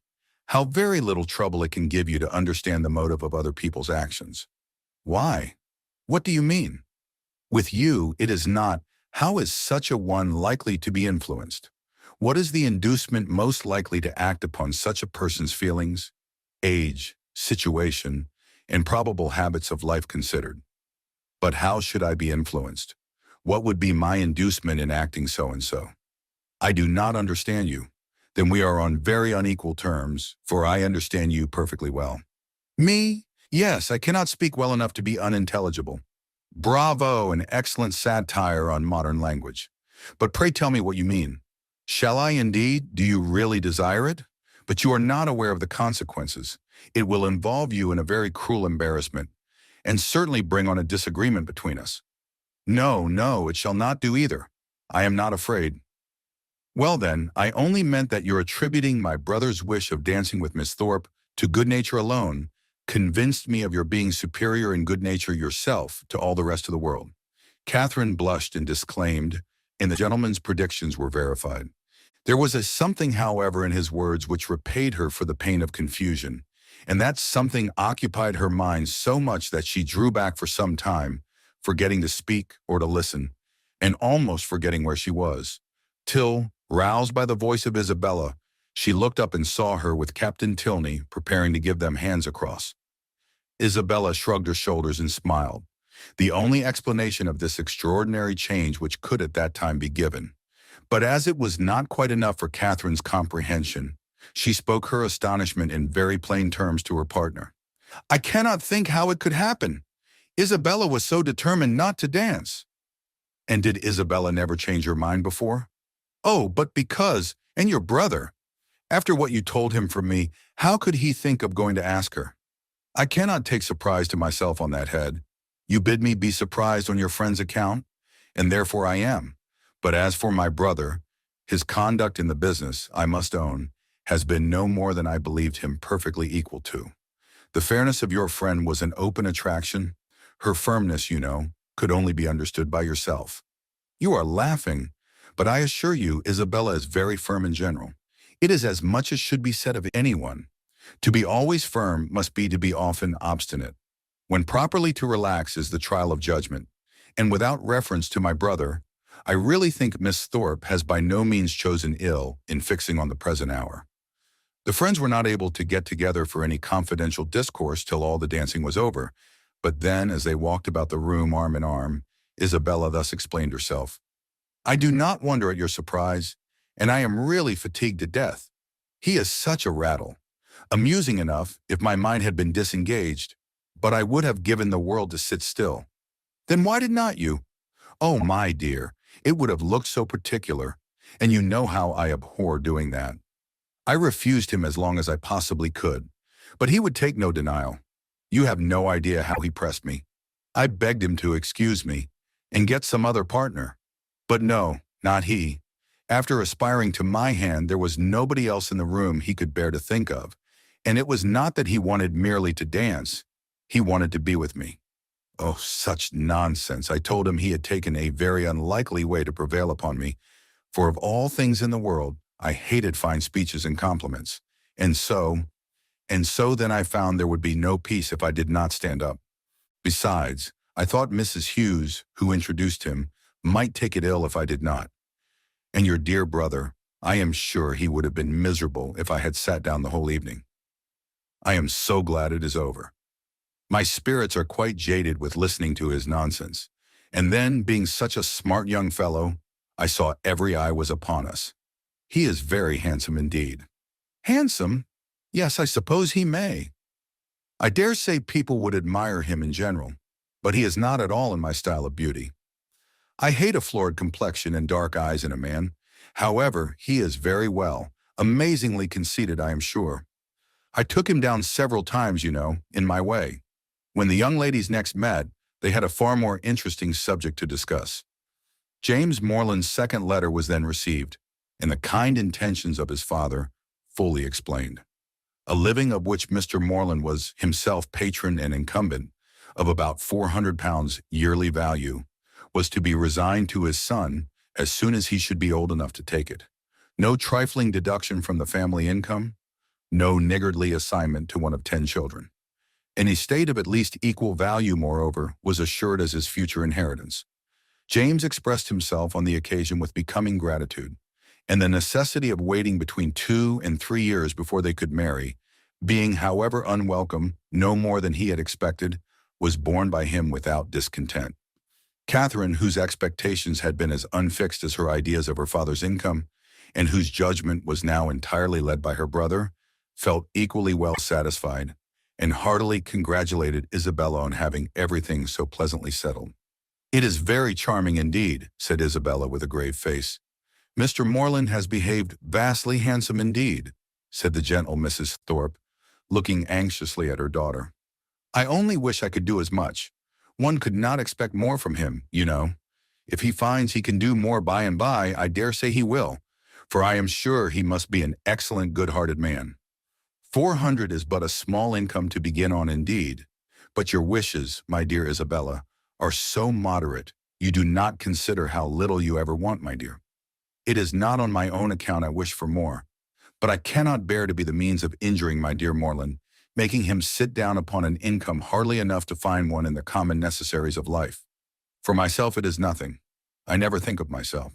"How very little trouble it can give you to understand the motive of other people's actions." "Why? What do you mean?" "With you, it is not, how is such a one likely to be influenced? What is the inducement most likely to act upon such a person's feelings, age, situation, and probable habits of life considered? But how should I be influenced? What would be my inducement in acting so and so? I do not understand you. Then we are on very unequal terms, for I understand you perfectly well." "Me? Yes, I cannot speak well enough to be unintelligible." "Bravo, an excellent satire on modern language. But pray tell me what you mean." "Shall I indeed? Do you really desire it? But you are not aware of the consequences. It will involve you in a very cruel embarrassment, and certainly bring on a disagreement between us." "No, no, it shall not do either. I am not afraid." "Well then, I only meant that your attributing my brother's wish of dancing with Miss Thorpe to good nature alone convinced me of your being superior in good nature yourself to all the rest of the world." Catherine blushed and disclaimed, and the gentleman's predictions were verified. There was a something, however, in his words which repaid her for the pain of confusion, and that something occupied her mind so much that she drew back for some time, forgetting to speak or to listen, and almost forgetting where she was, till, roused by the voice of Isabella, she looked up and saw her with Captain Tilney preparing to give them hands across. Isabella shrugged her shoulders and smiled, the only explanation of this extraordinary change which could at that time be given. But as it was not quite enough for Catherine's comprehension, she spoke her astonishment in very plain terms to her partner. "I cannot think how it could happen. Isabella was so determined not to dance." "And did Isabella never change her mind before?" "Oh, but because, and your brother. After what you told him from me, how could he think of going to ask her?" "I cannot take surprise to myself on that head. You bid me be surprised on your friend's account, and therefore I am. But as for my brother, his conduct in the business, I must own, has been no more than I believed him perfectly equal to. The fairness of your friend was an open attraction. Her firmness, you know, could only be understood by yourself." "You are laughing, but I assure you Isabella is very firm in general. It is as much as should be said of anyone. To be always firm must be to be often obstinate. When properly to relax is the trial of judgment. And without reference to my brother, I really think Miss Thorpe has by no means chosen ill in fixing on the present hour." The friends were not able to get together for any confidential discourse till all the dancing was over, but then, as they walked about the room arm in arm, Isabella thus explained herself. "I do not wonder at your surprise, and I am really fatigued to death. He is such a rattle. Amusing enough if my mind had been disengaged, but I would have given the world to sit still." "Then why did not you?" "Oh, my dear, it would have looked so particular, and you know how I abhor doing that. I refused him as long as I possibly could, but he would take no denial. You have no idea how he pressed me. I begged him to excuse me and get some other partner. But no, not he. After aspiring to my hand, there was nobody else in the room he could bear to think of, and it was not that he wanted merely to dance. He wanted to be with me. Oh, such nonsense. I told him he had taken a very unlikely way to prevail upon me, for of all things in the world, I hated fine speeches and compliments. And so then I found there would be no peace if I did not stand up. Besides, I thought Mrs. Hughes, who introduced him, might take it ill if I did not. And your dear brother, I am sure he would have been miserable if I had sat down the whole evening. I am so glad it is over. My spirits are quite jaded with listening to his nonsense. And then, being such a smart young fellow, I saw every eye was upon us. He is very handsome indeed." "Handsome? Yes, I suppose he may. I dare say people would admire him in general, but he is not at all in my style of beauty. I hate a florid complexion and dark eyes in a man. However, he is very well, amazingly conceited, I am sure. I took him down several times, you know, in my way. When the young ladies next met, they had a far more interesting subject to discuss." James Morland's second letter was then received, and the kind intentions of his father fully explained. A living of which Mr. Morland was himself patron and incumbent, of about £400 yearly value, was to be resigned to his son as soon as he should be old enough to take it. No trifling deduction from the family income, no niggardly assignment to one of 10 children. An estate of at least equal value, moreover, was assured as his future inheritance. James expressed himself on the occasion with becoming gratitude, and the necessity of waiting between 2 and 3 years before they could marry, being, however unwelcome, no more than he had expected, was borne by him without discontent. Catherine, whose expectations had been as unfixed as her ideas of her father's income, and whose judgment was now entirely led by her brother, felt equally well satisfied, and heartily congratulated Isabella on having everything so pleasantly settled. "It is very charming indeed," said Isabella with a grave face. "Mr. Morland has behaved vastly handsome indeed," said the gentle Mrs. Thorpe, looking anxiously at her daughter. "I only wish I could do as much. One could not expect more from him, you know. If he finds he can do more by and by, I dare say he will, for I am sure he must be an excellent good-hearted man. 400 is but a small income to begin on indeed, but your wishes, my dear Isabella, are so moderate, you do not consider how little you ever want, my dear." It is not on my own account I wish for more, but I cannot bear to be the means of injuring my dear Morland, making him sit down upon an income hardly enough to find one in the common necessaries of life. For myself it is nothing. I never think of myself.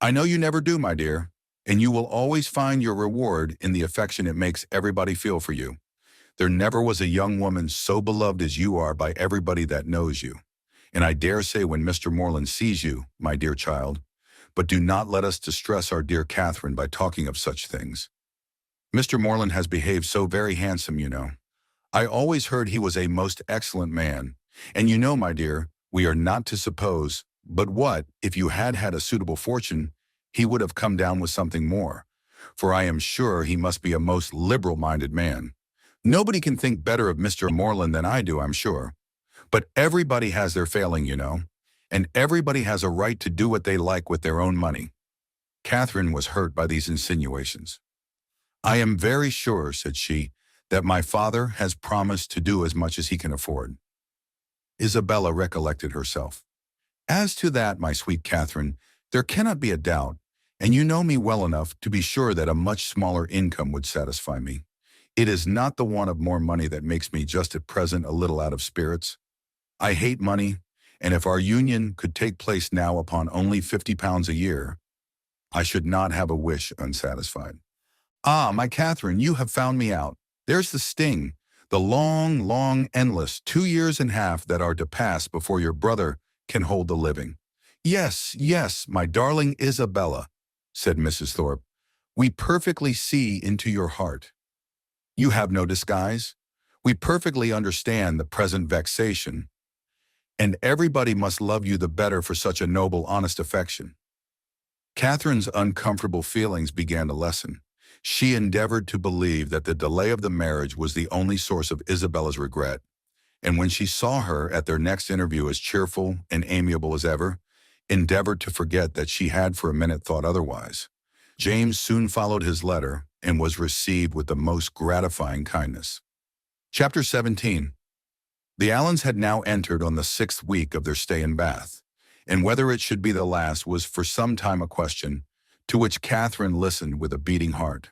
I know you never do, my dear, and you will always find your reward in the affection it makes everybody feel for you. There never was a young woman so beloved as you are by everybody that knows you. And I dare say when Mr. Morland sees you, my dear child, but do not let us distress our dear Catherine by talking of such things. Mr. Morland has behaved so very handsome, you know. I always heard he was a most excellent man, and you know, my dear, we are not to suppose, but what, if you had had a suitable fortune, he would have come down with something more, for I am sure he must be a most liberal-minded man. Nobody can think better of Mr. Morland than I do, I'm sure. But everybody has their failing, you know, and everybody has a right to do what they like with their own money. Catherine was hurt by these insinuations. I am very sure, said she, that my father has promised to do as much as he can afford. Isabella recollected herself. As to that, my sweet Catherine, there cannot be a doubt, and you know me well enough to be sure that a much smaller income would satisfy me. It is not the want of more money that makes me just at present a little out of spirits. I hate money, and if our union could take place now upon only £50 a year, I should not have a wish unsatisfied. Ah, my Catherine, you have found me out. There's the sting, the long, long, endless 2 years and a half that are to pass before your brother can hold the living. Yes, yes, my darling Isabella, said Mrs. Thorpe, we perfectly see into your heart. You have no disguise. We perfectly understand the present vexation, and everybody must love you the better for such a noble, honest affection. Catherine's uncomfortable feelings began to lessen. She endeavored to believe that the delay of the marriage was the only source of Isabella's regret, and when she saw her at their next interview as cheerful and amiable as ever, endeavored to forget that she had for a minute thought otherwise. James soon followed his letter and was received with the most gratifying kindness. Chapter 17. The Allens had now entered on the 6th week of their stay in Bath, and whether it should be the last was for some time a question, to which Catherine listened with a beating heart.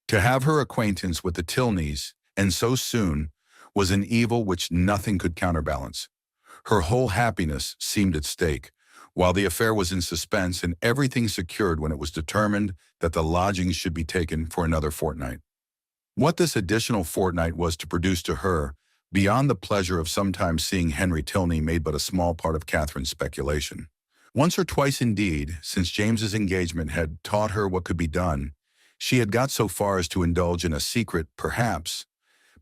To have her acquaintance with the Tilneys, and so soon, was an evil which nothing could counterbalance. Her whole happiness seemed at stake, while the affair was in suspense and everything secured when it was determined that the lodgings should be taken for another fortnight. What this additional fortnight was to produce to her, beyond the pleasure of sometimes seeing Henry Tilney, made but a small part of Catherine's speculation. Once or twice indeed, since James's engagement had taught her what could be done, she had got so far as to indulge in a secret, perhaps,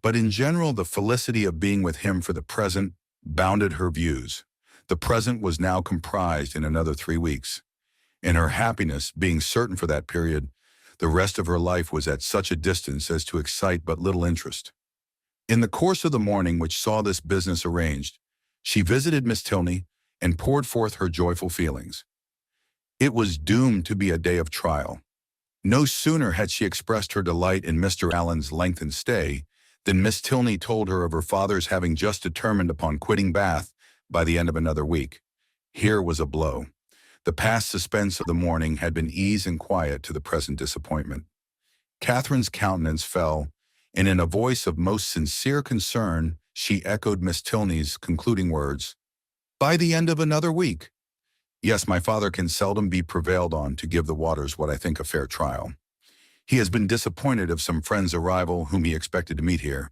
but in general the felicity of being with him for the present bounded her views. The present was now comprised in another 3 weeks, and her happiness being certain for that period, the rest of her life was at such a distance as to excite but little interest. In the course of the morning which saw this business arranged, she visited Miss Tilney and poured forth her joyful feelings. It was doomed to be a day of trial. No sooner had she expressed her delight in Mr. Allen's lengthened stay than Miss Tilney told her of her father's having just determined upon quitting Bath by the end of another week. Here was a blow. The past suspense of the morning had been ease and quiet to the present disappointment. Catherine's countenance fell, and in a voice of most sincere concern, she echoed Miss Tilney's concluding words, "By the end of another week." Yes, my father can seldom be prevailed on to give the waters what I think a fair trial. He has been disappointed of some friend's arrival whom he expected to meet here,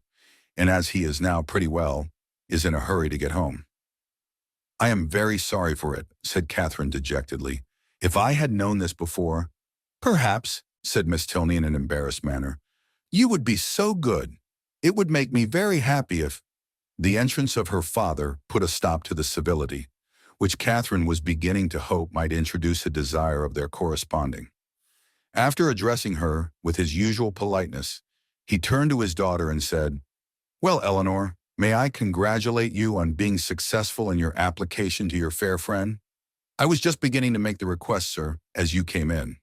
and as he is now pretty well, is in a hurry to get home. I am very sorry for it, said Catherine dejectedly. If I had known this before— Perhaps, said Miss Tilney in an embarrassed manner, you would be so good. It would make me very happy if— The entrance of her father put a stop to the civility, which Catherine was beginning to hope might introduce a desire of their corresponding. After addressing her with his usual politeness, he turned to his daughter and said, "Well, Eleanor, may I congratulate you on being successful in your application to your fair friend? I was just beginning to make the request, sir, as you came in."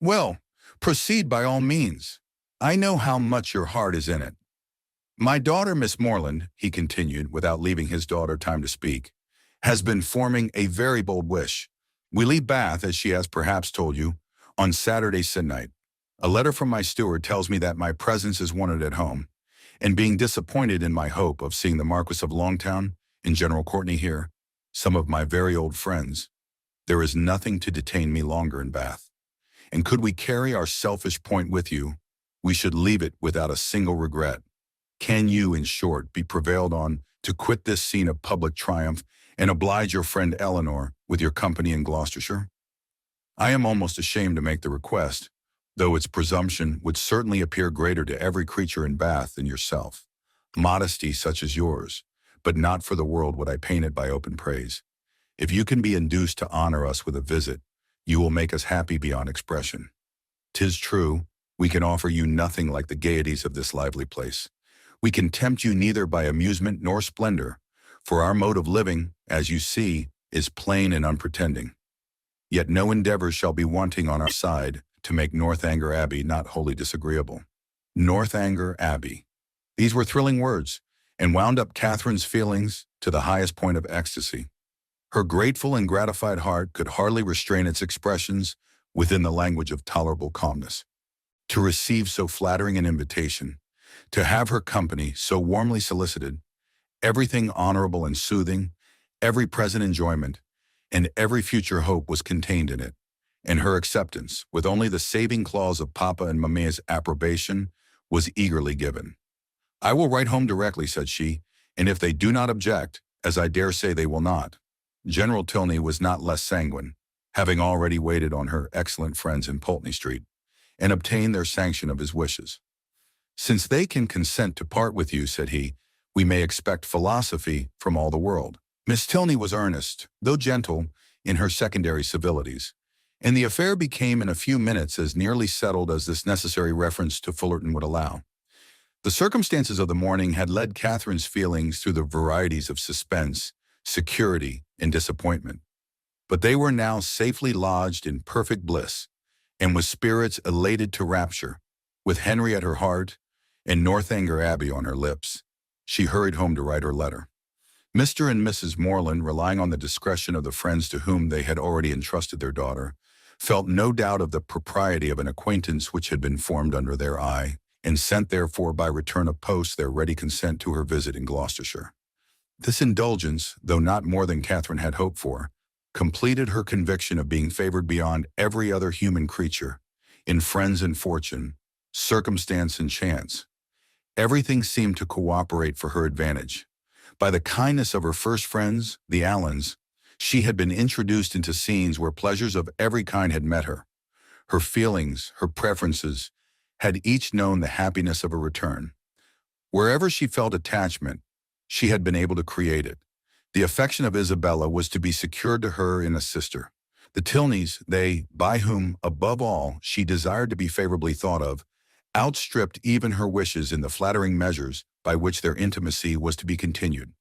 "Well, proceed by all means. I know how much your heart is in it. My daughter, Miss Morland," he continued, without leaving his daughter time to speak, "has been forming a very bold wish. We leave Bath, as she has perhaps told you, On Saturday midnight, a letter from my steward tells me that my presence is wanted at home, and being disappointed in my hope of seeing the Marquis of Longtown and General Courtney here, some of my very old friends, there is nothing to detain me longer in Bath. And could we carry our selfish point with you, we should leave it without a single regret. Can you, in short, be prevailed on to quit this scene of public triumph and oblige your friend Eleanor with your company in Gloucestershire? I am almost ashamed to make the request, though its presumption would certainly appear greater to every creature in Bath than yourself. Modesty such as yours, but not for the world would I paint it by open praise. If you can be induced to honor us with a visit, you will make us happy beyond expression. 'Tis true, we can offer you nothing like the gaieties of this lively place. We can tempt you neither by amusement nor splendor, for our mode of living, as you see, is plain and unpretending. Yet no endeavors shall be wanting on our side to make Northanger Abbey not wholly disagreeable. Northanger Abbey. These were thrilling words, and wound up Catherine's feelings to the highest point of ecstasy. Her grateful and gratified heart could hardly restrain its expressions within the language of tolerable calmness. To receive so flattering an invitation, to have her company so warmly solicited, everything honorable and soothing, every present enjoyment, and every future hope was contained in it, and her acceptance, with only the saving clause of Papa and Mamma's approbation, was eagerly given. "I will write home directly," said she, "and if they do not object, as I dare say they will not." General Tilney was not less sanguine, having already waited on her excellent friends in Pulteney Street, and obtained their sanction of his wishes. "Since they can consent to part with you," said he, "we may expect philosophy from all the world." Miss Tilney was earnest, though gentle, in her secondary civilities, and the affair became in a few minutes as nearly settled as this necessary reference to Fullerton would allow. The circumstances of the morning had led Catherine's feelings through the varieties of suspense, security, and disappointment, but they were now safely lodged in perfect bliss, and with spirits elated to rapture, with Henry at her heart, and Northanger Abbey on her lips, she hurried home to write her letter. Mr. and Mrs. Morland, relying on the discretion of the friends to whom they had already entrusted their daughter, felt no doubt of the propriety of an acquaintance which had been formed under their eye, and sent therefore by return of post their ready consent to her visit in Gloucestershire. This indulgence, though not more than Catherine had hoped for, completed her conviction of being favored beyond every other human creature, in friends and fortune, circumstance and chance. Everything seemed to cooperate for her advantage. By the kindness of her first friends, the Allens, she had been introduced into scenes where pleasures of every kind had met her. Her feelings, her preferences, had each known the happiness of a return. Wherever she felt attachment, she had been able to create it. The affection of Isabella was to be secured to her in a sister. The Tilneys, they, by whom, above all, she desired to be favorably thought of, outstripped even her wishes in the flattering measures by which their intimacy was to be continued.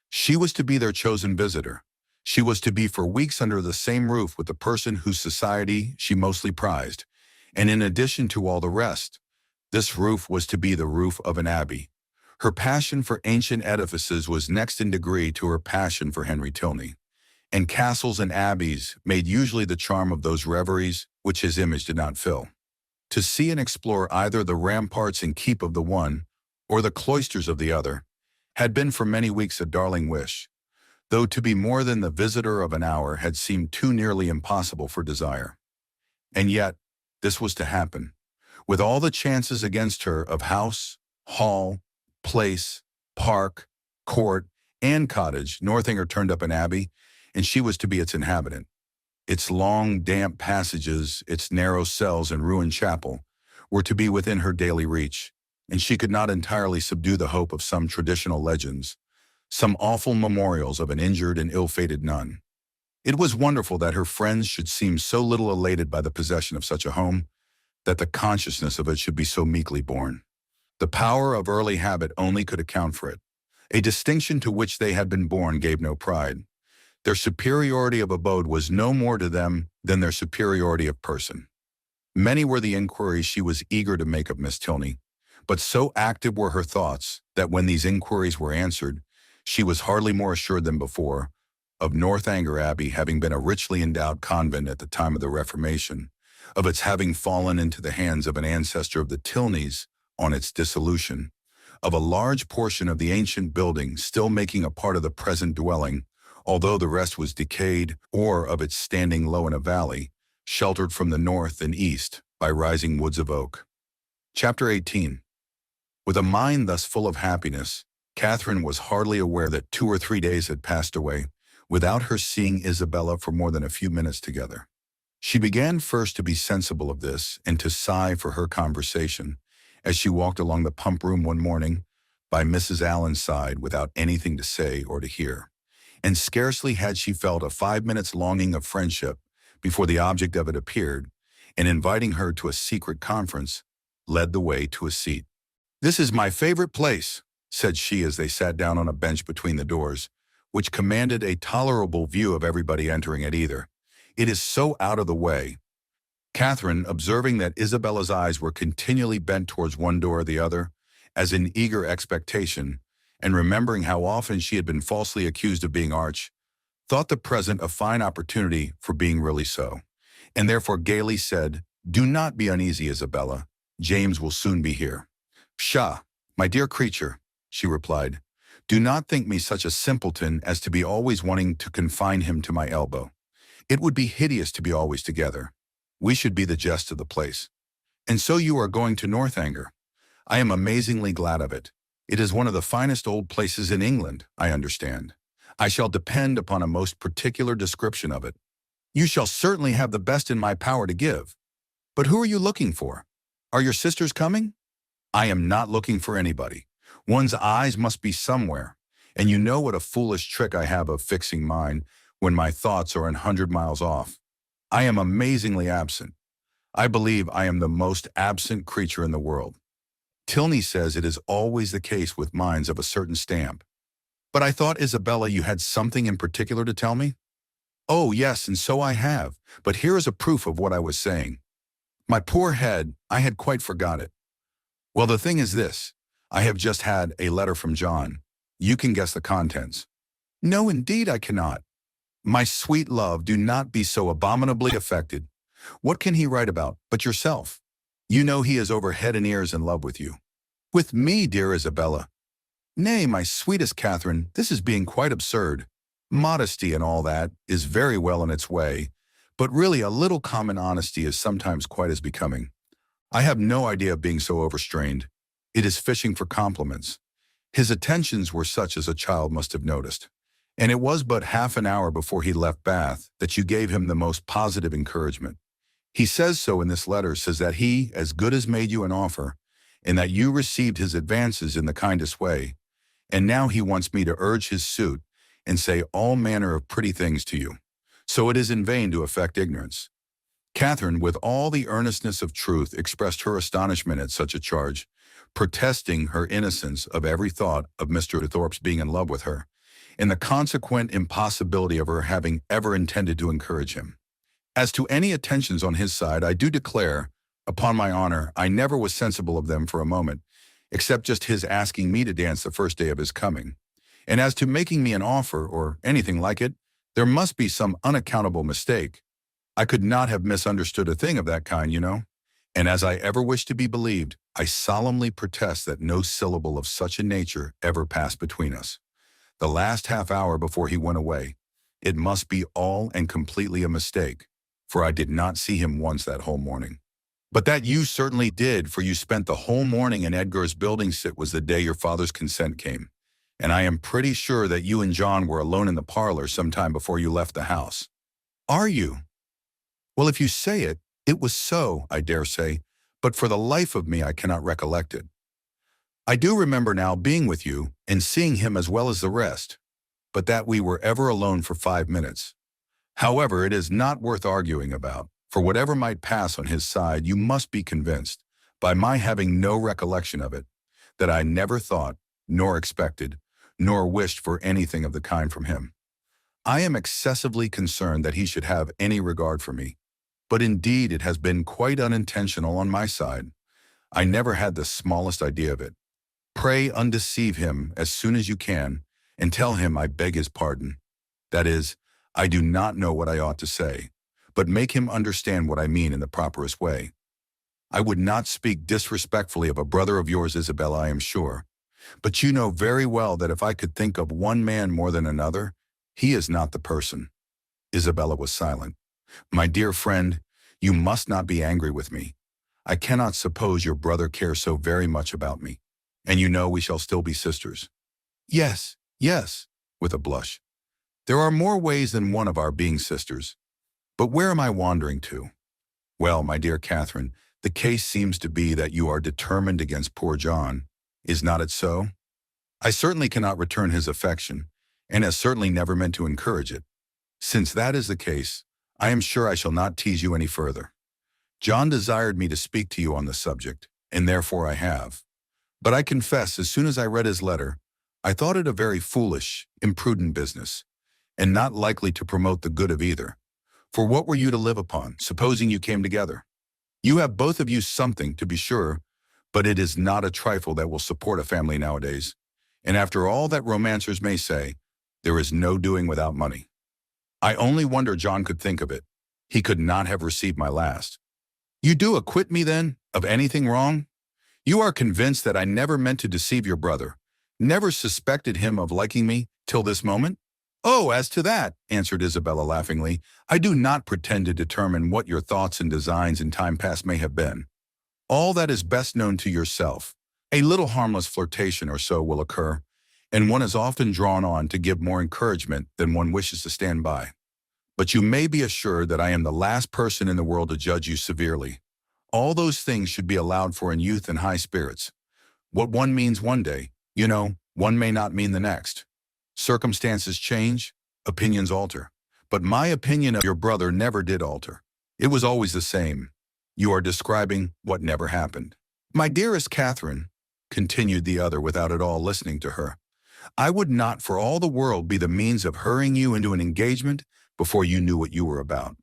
She was to be their chosen visitor. She was to be for weeks under the same roof with the person whose society she mostly prized, and in addition to all the rest, this roof was to be the roof of an abbey. Her passion for ancient edifices was next in degree to her passion for Henry Tilney, and castles and abbeys made usually the charm of those reveries which his image did not fill. To see and explore either the ramparts and keep of the one, or the cloisters of the other, had been for many weeks a darling wish, though to be more than the visitor of an hour had seemed too nearly impossible for desire. And yet, this was to happen. With all the chances against her of house, hall, place, park, court, and cottage, Northanger turned up an abbey, and she was to be its inhabitant. Its long, damp passages, its narrow cells and ruined chapel, were to be within her daily reach, and she could not entirely subdue the hope of some traditional legends, some awful memorials of an injured and ill-fated nun. It was wonderful that her friends should seem so little elated by the possession of such a home, that the consciousness of it should be so meekly borne. The power of early habit only could account for it. A distinction to which they had been born gave no pride. Their superiority of abode was no more to them than their superiority of person. Many were the inquiries she was eager to make of Miss Tilney, but so active were her thoughts that when these inquiries were answered, she was hardly more assured than before of Northanger Abbey having been a richly endowed convent at the time of the Reformation, of its having fallen into the hands of an ancestor of the Tilneys on its dissolution, of a large portion of the ancient building still making a part of the present dwelling, although the rest was decayed, or of its standing low in a valley, sheltered from the north and east by rising woods of oak. Chapter 18. With a mind thus full of happiness, Catherine was hardly aware that 2 or 3 days had passed away without her seeing Isabella for more than a few minutes together. She began first to be sensible of this and to sigh for her conversation as she walked along the pump room one morning by Mrs. Allen's side without anything to say or to hear. And scarcely had she felt a 5 minutes' longing of friendship before the object of it appeared, and inviting her to a secret conference, led the way to a seat. "This is my favorite place," said she as they sat down on a bench between the doors, which commanded a tolerable view of everybody entering at either. "It is so out of the way." Catherine, observing that Isabella's eyes were continually bent towards one door or the other, as in eager expectation, and remembering how often she had been falsely accused of being arch, thought the present a fine opportunity for being really so, and therefore gaily said, "Do not be uneasy, Isabella. James will soon be here." "Pshaw, my dear creature," she replied, "do not think me such a simpleton as to be always wanting to confine him to my elbow. It would be hideous to be always together. We should be the jest of the place. And so you are going to Northanger. I am amazingly glad of it. It is one of the finest old places in England, I understand. I shall depend upon a most particular description of it. You shall certainly have the best in my power to give. But who are you looking for? Are your sisters coming?" "I am not looking for anybody. One's eyes must be somewhere, and you know what a foolish trick I have of fixing mine when my thoughts are 100 miles off. I am amazingly absent. I believe I am the most absent creature in the world. Tilney says it is always the case with minds of a certain stamp. But I thought, Isabella, you had something in particular to tell me?" "Oh, yes, and so I have, but here is a proof of what I was saying. My poor head, I had quite forgot it. Well, the thing is this. I have just had a letter from John. You can guess the contents." "No, indeed, I cannot." "My sweet love, do not be so abominably affected. What can he write about but yourself? You know he is over head and ears in love with you." "With me, dear Isabella?" "Nay, my sweetest Catherine, this is being quite absurd. Modesty and all that is very well in its way, but really a little common honesty is sometimes quite as becoming. I have no idea of being so overstrained. It is fishing for compliments. His attentions were such as a child must have noticed. And it was but half an hour before he left Bath that you gave him the most positive encouragement. He says so in this letter, says that he as good as made you an offer, and that you received his advances in the kindest way, and now he wants me to urge his suit and say all manner of pretty things to you. So it is in vain to affect ignorance." Catherine, with all the earnestness of truth, expressed her astonishment at such a charge, protesting her innocence of every thought of Mr. Thorpe's being in love with her, and the consequent impossibility of her having ever intended to encourage him. "As to any attentions on his side, I do declare, upon my honor, I never was sensible of them for a moment, except just his asking me to dance the first day of his coming. And as to making me an offer, or anything like it, there must be some unaccountable mistake. I could not have misunderstood a thing of that kind, you know. And as I ever wish to be believed, I solemnly protest that no syllable of such a nature ever passed between us. The last half hour before he went away, it must be all and completely a mistake, for I did not see him once that whole morning. But that you certainly did, for you spent the whole morning in Edgar's building. It was the day your father's consent came, and I am pretty sure that you and John were alone in the parlor some time before you left the house." "Are you?" "Well, if you say it, it was so, I dare say, but for the life of me I cannot recollect it. I do remember now being with you and seeing him as well as the rest, but that we were ever alone for 5 minutes. However, it is not worth arguing about, for whatever might pass on his side, you must be convinced, by my having no recollection of it, that I never thought, nor expected, nor wished for anything of the kind from him. I am excessively concerned that he should have any regard for me, but indeed it has been quite unintentional on my side. I never had the smallest idea of it. Pray undeceive him as soon as you can, and tell him I beg his pardon. That is, I do not know what I ought to say, but make him understand what I mean in the properest way. I would not speak disrespectfully of a brother of yours, Isabella, I am sure. But you know very well that if I could think of one man more than another, he is not the person." Isabella was silent. "My dear friend, you must not be angry with me. I cannot suppose your brother cares so very much about me. And you know we shall still be sisters." "Yes, yes," with a blush. "There are more ways than one of our being sisters. But where am I wandering to? Well, my dear Catherine, the case seems to be that you are determined against poor John. Is not it so? I certainly cannot return his affection, and has certainly never meant to encourage it. Since that is the case, I am sure I shall not tease you any further. John desired me to speak to you on the subject, and therefore I have. But I confess, as soon as I read his letter, I thought it a very foolish, imprudent business, and not likely to promote the good of either. For what were you to live upon, supposing you came together? You have both of you something, to be sure, but it is not a trifle that will support a family nowadays. And after all that romancers may say, there is no doing without money. I only wonder John could think of it. He could not have received my last. You do acquit me, then, of anything wrong? You are convinced that I never meant to deceive your brother, never suspected him of liking me till this moment? Oh, as to that, answered Isabella laughingly, I do not pretend to determine what your thoughts and designs in time past may have been. All that is best known to yourself. A little harmless flirtation or so will occur, and one is often drawn on to give more encouragement than one wishes to stand by. But you may be assured that I am the last person in the world to judge you severely. All those things should be allowed for in youth and high spirits. What one means one day, you know, one may not mean the next. Circumstances change, opinions alter. But my opinion of your brother never did alter. It was always the same. You are describing what never happened. My dearest Catherine, continued the other without at all listening to her, I would not for all the world be the means of hurrying you into an engagement before you knew what you were about.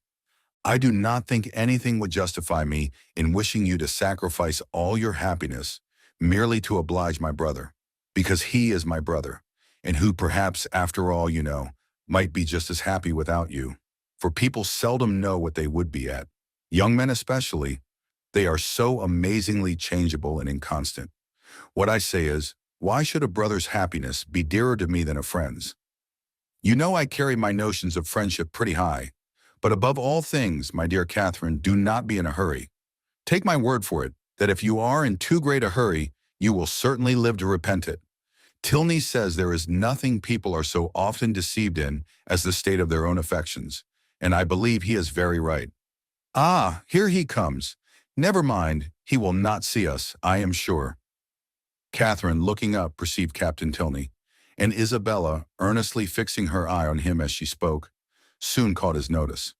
I do not think anything would justify me in wishing you to sacrifice all your happiness merely to oblige my brother, because he is my brother, and who perhaps, after all, you know, might be just as happy without you. For people seldom know what they would be at. Young men especially, they are so amazingly changeable and inconstant. What I say is, why should a brother's happiness be dearer to me than a friend's? You know I carry my notions of friendship pretty high, but above all things, my dear Catherine, do not be in a hurry. Take my word for it, that if you are in too great a hurry, you will certainly live to repent it. Tilney says there is nothing people are so often deceived in as the state of their own affections, and I believe he is very right. Ah, here he comes. Never mind, he will not see us, I am sure. Catherine, looking up, perceived Captain Tilney, and Isabella, earnestly fixing her eye on him as she spoke, soon caught his notice.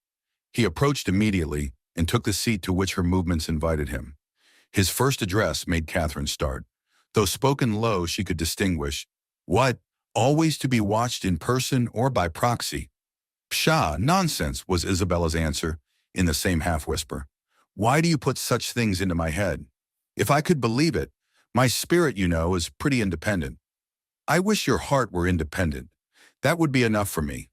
He approached immediately and took the seat to which her movements invited him. His first address made Catherine start. Though spoken low, she could distinguish. What? Always to be watched in person or by proxy? Pshaw, nonsense, was Isabella's answer, in the same half-whisper. Why do you put such things into my head? If I could believe it, my spirit, you know, is pretty independent. I wish your heart were independent. That would be enough for me.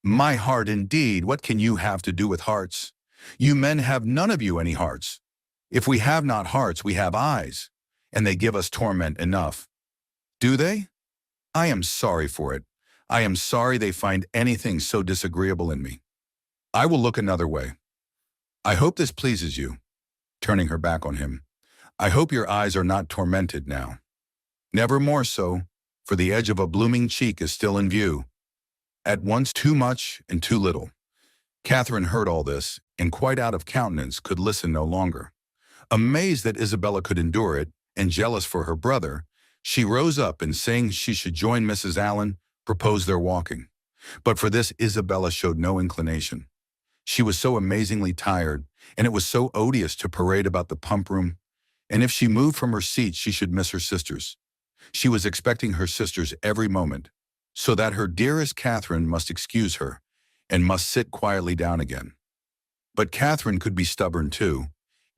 My heart, indeed, what can you have to do with hearts? You men have none of you any hearts. If we have not hearts, we have eyes, and they give us torment enough. Do they? I am sorry for it. I am sorry they find anything so disagreeable in me. I will look another way. I hope this pleases you, turning her back on him. I hope your eyes are not tormented now. Never more so, for the edge of a blooming cheek is still in view. At once too much and too little. Catherine heard all this, and quite out of countenance could listen no longer. Amazed that Isabella could endure it, and jealous for her brother, she rose up and, saying she should join Mrs. Allen, proposed their walking. But for this Isabella showed no inclination. She was so amazingly tired, and it was so odious to parade about the pump room, and if she moved from her seat she should miss her sisters. She was expecting her sisters every moment, so that her dearest Catherine must excuse her, and must sit quietly down again. But Catherine could be stubborn too,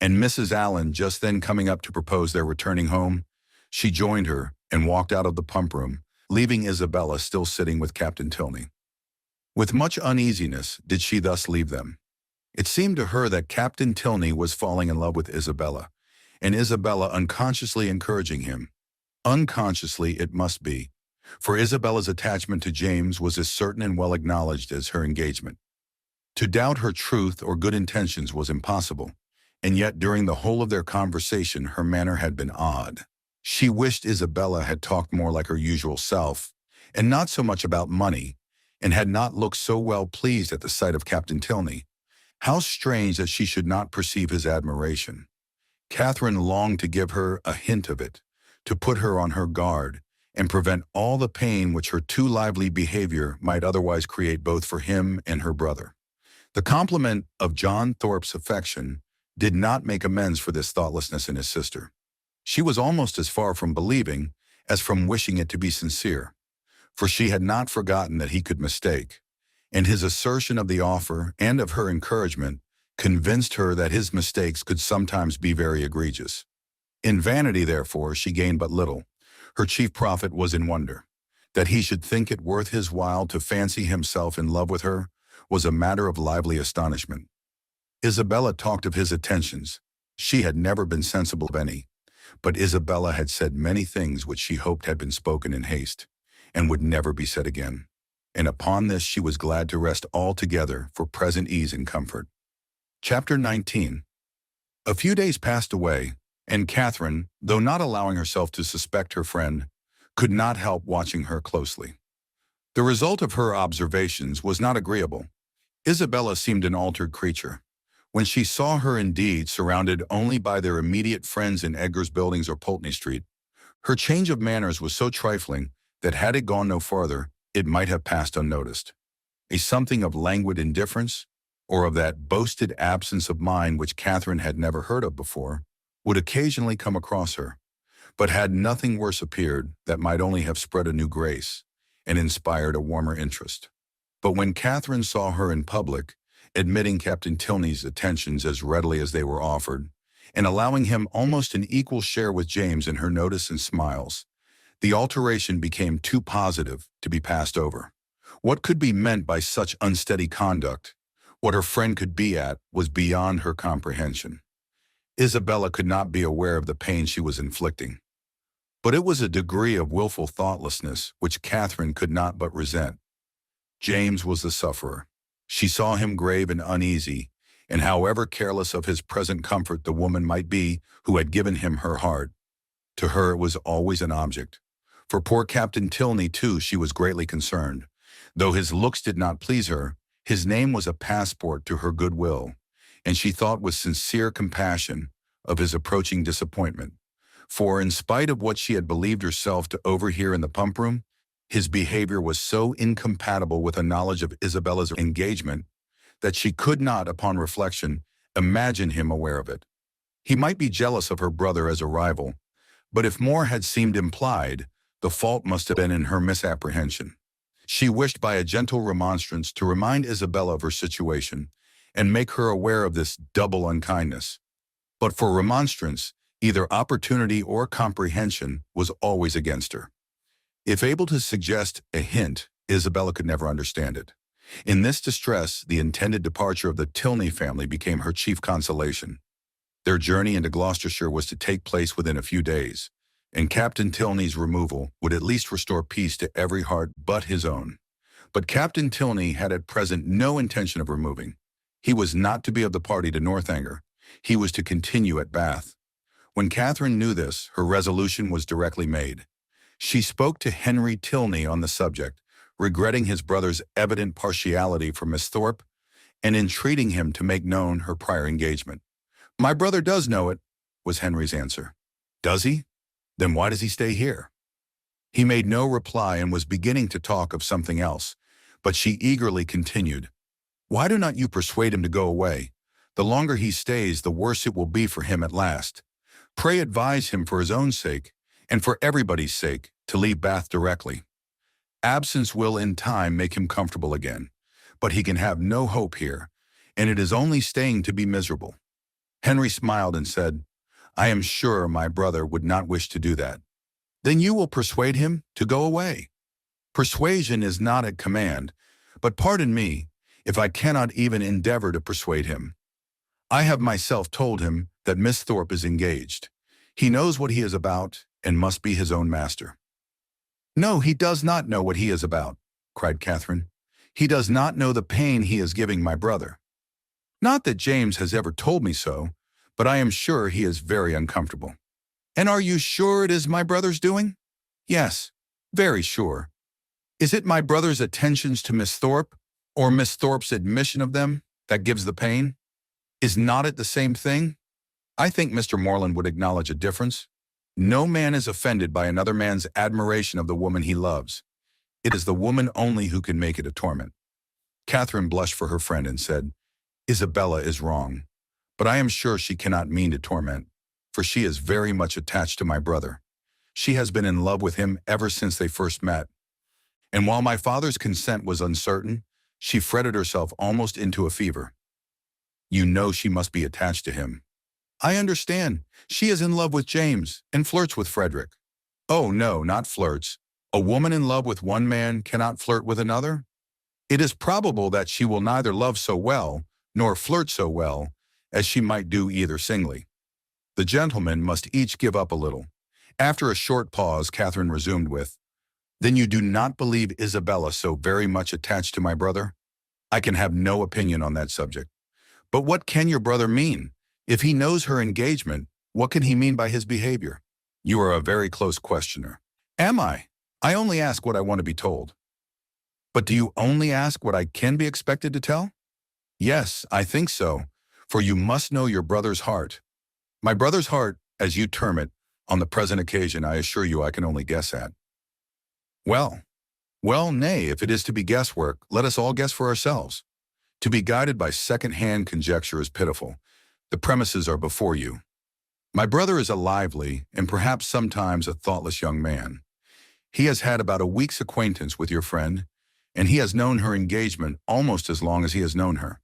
and Mrs. Allen just then coming up to propose their returning home, she joined her and walked out of the pump room, leaving Isabella still sitting with Captain Tilney. With much uneasiness did she thus leave them. It seemed to her that Captain Tilney was falling in love with Isabella, and Isabella unconsciously encouraging him. Unconsciously, it must be, for Isabella's attachment to James was as certain and well acknowledged as her engagement. To doubt her truth or good intentions was impossible, and yet during the whole of their conversation her manner had been odd. She wished Isabella had talked more like her usual self, and not so much about money, and had not looked so well pleased at the sight of Captain Tilney. How strange that she should not perceive his admiration. Catherine longed to give her a hint of it, to put her on her guard, and prevent all the pain which her too lively behavior might otherwise create both for him and her brother. The compliment of John Thorpe's affection did not make amends for this thoughtlessness in his sister. She was almost as far from believing as from wishing it to be sincere, for she had not forgotten that he could mistake, and his assertion of the offer and of her encouragement convinced her that his mistakes could sometimes be very egregious. In vanity, therefore, she gained but little. Her chief profit was in wonder. That he should think it worth his while to fancy himself in love with her was a matter of lively astonishment. Isabella talked of his attentions. She had never been sensible of any, but Isabella had said many things which she hoped had been spoken in haste, and would never be said again. And upon this she was glad to rest altogether for present ease and comfort. Chapter 19. A few days passed away, and Catherine, though not allowing herself to suspect her friend, could not help watching her closely. The result of her observations was not agreeable. Isabella seemed an altered creature. When she saw her indeed surrounded only by their immediate friends in Edgar's Buildings or Pulteney Street, her change of manners was so trifling that had it gone no farther, it might have passed unnoticed. A something of languid indifference, or of that boasted absence of mind which Catherine had never heard of before, would occasionally come across her, but had nothing worse appeared, that might only have spread a new grace, and inspired a warmer interest. But when Catherine saw her in public, admitting Captain Tilney's attentions as readily as they were offered, and allowing him almost an equal share with James in her notice and smiles, the alteration became too positive to be passed over. What could be meant by such unsteady conduct, what her friend could be at, was beyond her comprehension. Isabella could not be aware of the pain she was inflicting, but it was a degree of willful thoughtlessness which Catherine could not but resent. James was the sufferer. She saw him grave and uneasy, and however careless of his present comfort the woman might be who had given him her heart, to her it was always an object. For poor Captain Tilney, too, she was greatly concerned. Though his looks did not please her, his name was a passport to her goodwill, and she thought with sincere compassion of his approaching disappointment. For in spite of what she had believed herself to overhear in the pump room, his behavior was so incompatible with a knowledge of Isabella's engagement that she could not, upon reflection, imagine him aware of it. He might be jealous of her brother as a rival, but if more had seemed implied, the fault must have been in her misapprehension. She wished by a gentle remonstrance to remind Isabella of her situation and make her aware of this double unkindness. But for remonstrance, either opportunity or comprehension was always against her. If able to suggest a hint, Isabella could never understand it. In this distress, the intended departure of the Tilney family became her chief consolation. Their journey into Gloucestershire was to take place within a few days, and Captain Tilney's removal would at least restore peace to every heart but his own. But Captain Tilney had at present no intention of removing. He was not to be of the party to Northanger. He was to continue at Bath. When Catherine knew this, her resolution was directly made. She spoke to Henry Tilney on the subject, regretting his brother's evident partiality for Miss Thorpe, and entreating him to make known her prior engagement. "My brother does know it," was Henry's answer. "Does he? Then why does he stay here?" He made no reply and was beginning to talk of something else, but she eagerly continued, "Why do not you persuade him to go away? The longer he stays, the worse it will be for him at last. Pray advise him for his own sake, and for everybody's sake, to leave Bath directly. Absence will in time make him comfortable again, but he can have no hope here, and it is only staying to be miserable." Henry smiled and said, "I am sure my brother would not wish to do that." "Then you will persuade him to go away." "Persuasion is not at command, but pardon me, if I cannot even endeavor to persuade him. I have myself told him that Miss Thorpe is engaged. He knows what he is about and must be his own master." "No, he does not know what he is about," cried Catherine. "He does not know the pain he is giving my brother. Not that James has ever told me so, but I am sure he is very uncomfortable." "And are you sure it is my brother's doing?" "Yes, very sure." "Is it my brother's attentions to Miss Thorpe, or Miss Thorpe's admission of them, that gives the pain? Is not it the same thing?" "I think Mr. Morland would acknowledge a difference. No man is offended by another man's admiration of the woman he loves. It is the woman only who can make it a torment." Catherine blushed for her friend and said, "Isabella is wrong, but I am sure she cannot mean to torment, for she is very much attached to my brother. She has been in love with him ever since they first met. And while my father's consent was uncertain, she fretted herself almost into a fever. You know she must be attached to him." "I understand. She is in love with James and flirts with Frederick." "Oh no, not flirts. A woman in love with one man cannot flirt with another. It is probable that she will neither love so well nor flirt so well as she might do either singly. The gentlemen must each give up a little." After a short pause, Catherine resumed with, "Then you do not believe Isabella so very much attached to my brother?" "I can have no opinion on that subject." "But what can your brother mean? If he knows her engagement, what can he mean by his behavior?" "You are a very close questioner." "Am I? I only ask what I want to be told." "But do you only ask what I can be expected to tell?" "Yes, I think so, for you must know your brother's heart." "My brother's heart, as you term it, on the present occasion, I assure you I can only guess at." "Well, well, nay, if it is to be guesswork, let us all guess for ourselves. To be guided by second-hand conjecture is pitiful. The premises are before you. My brother is a lively, and perhaps sometimes a thoughtless young man. He has had about a week's acquaintance with your friend, and he has known her engagement almost as long as he has known her."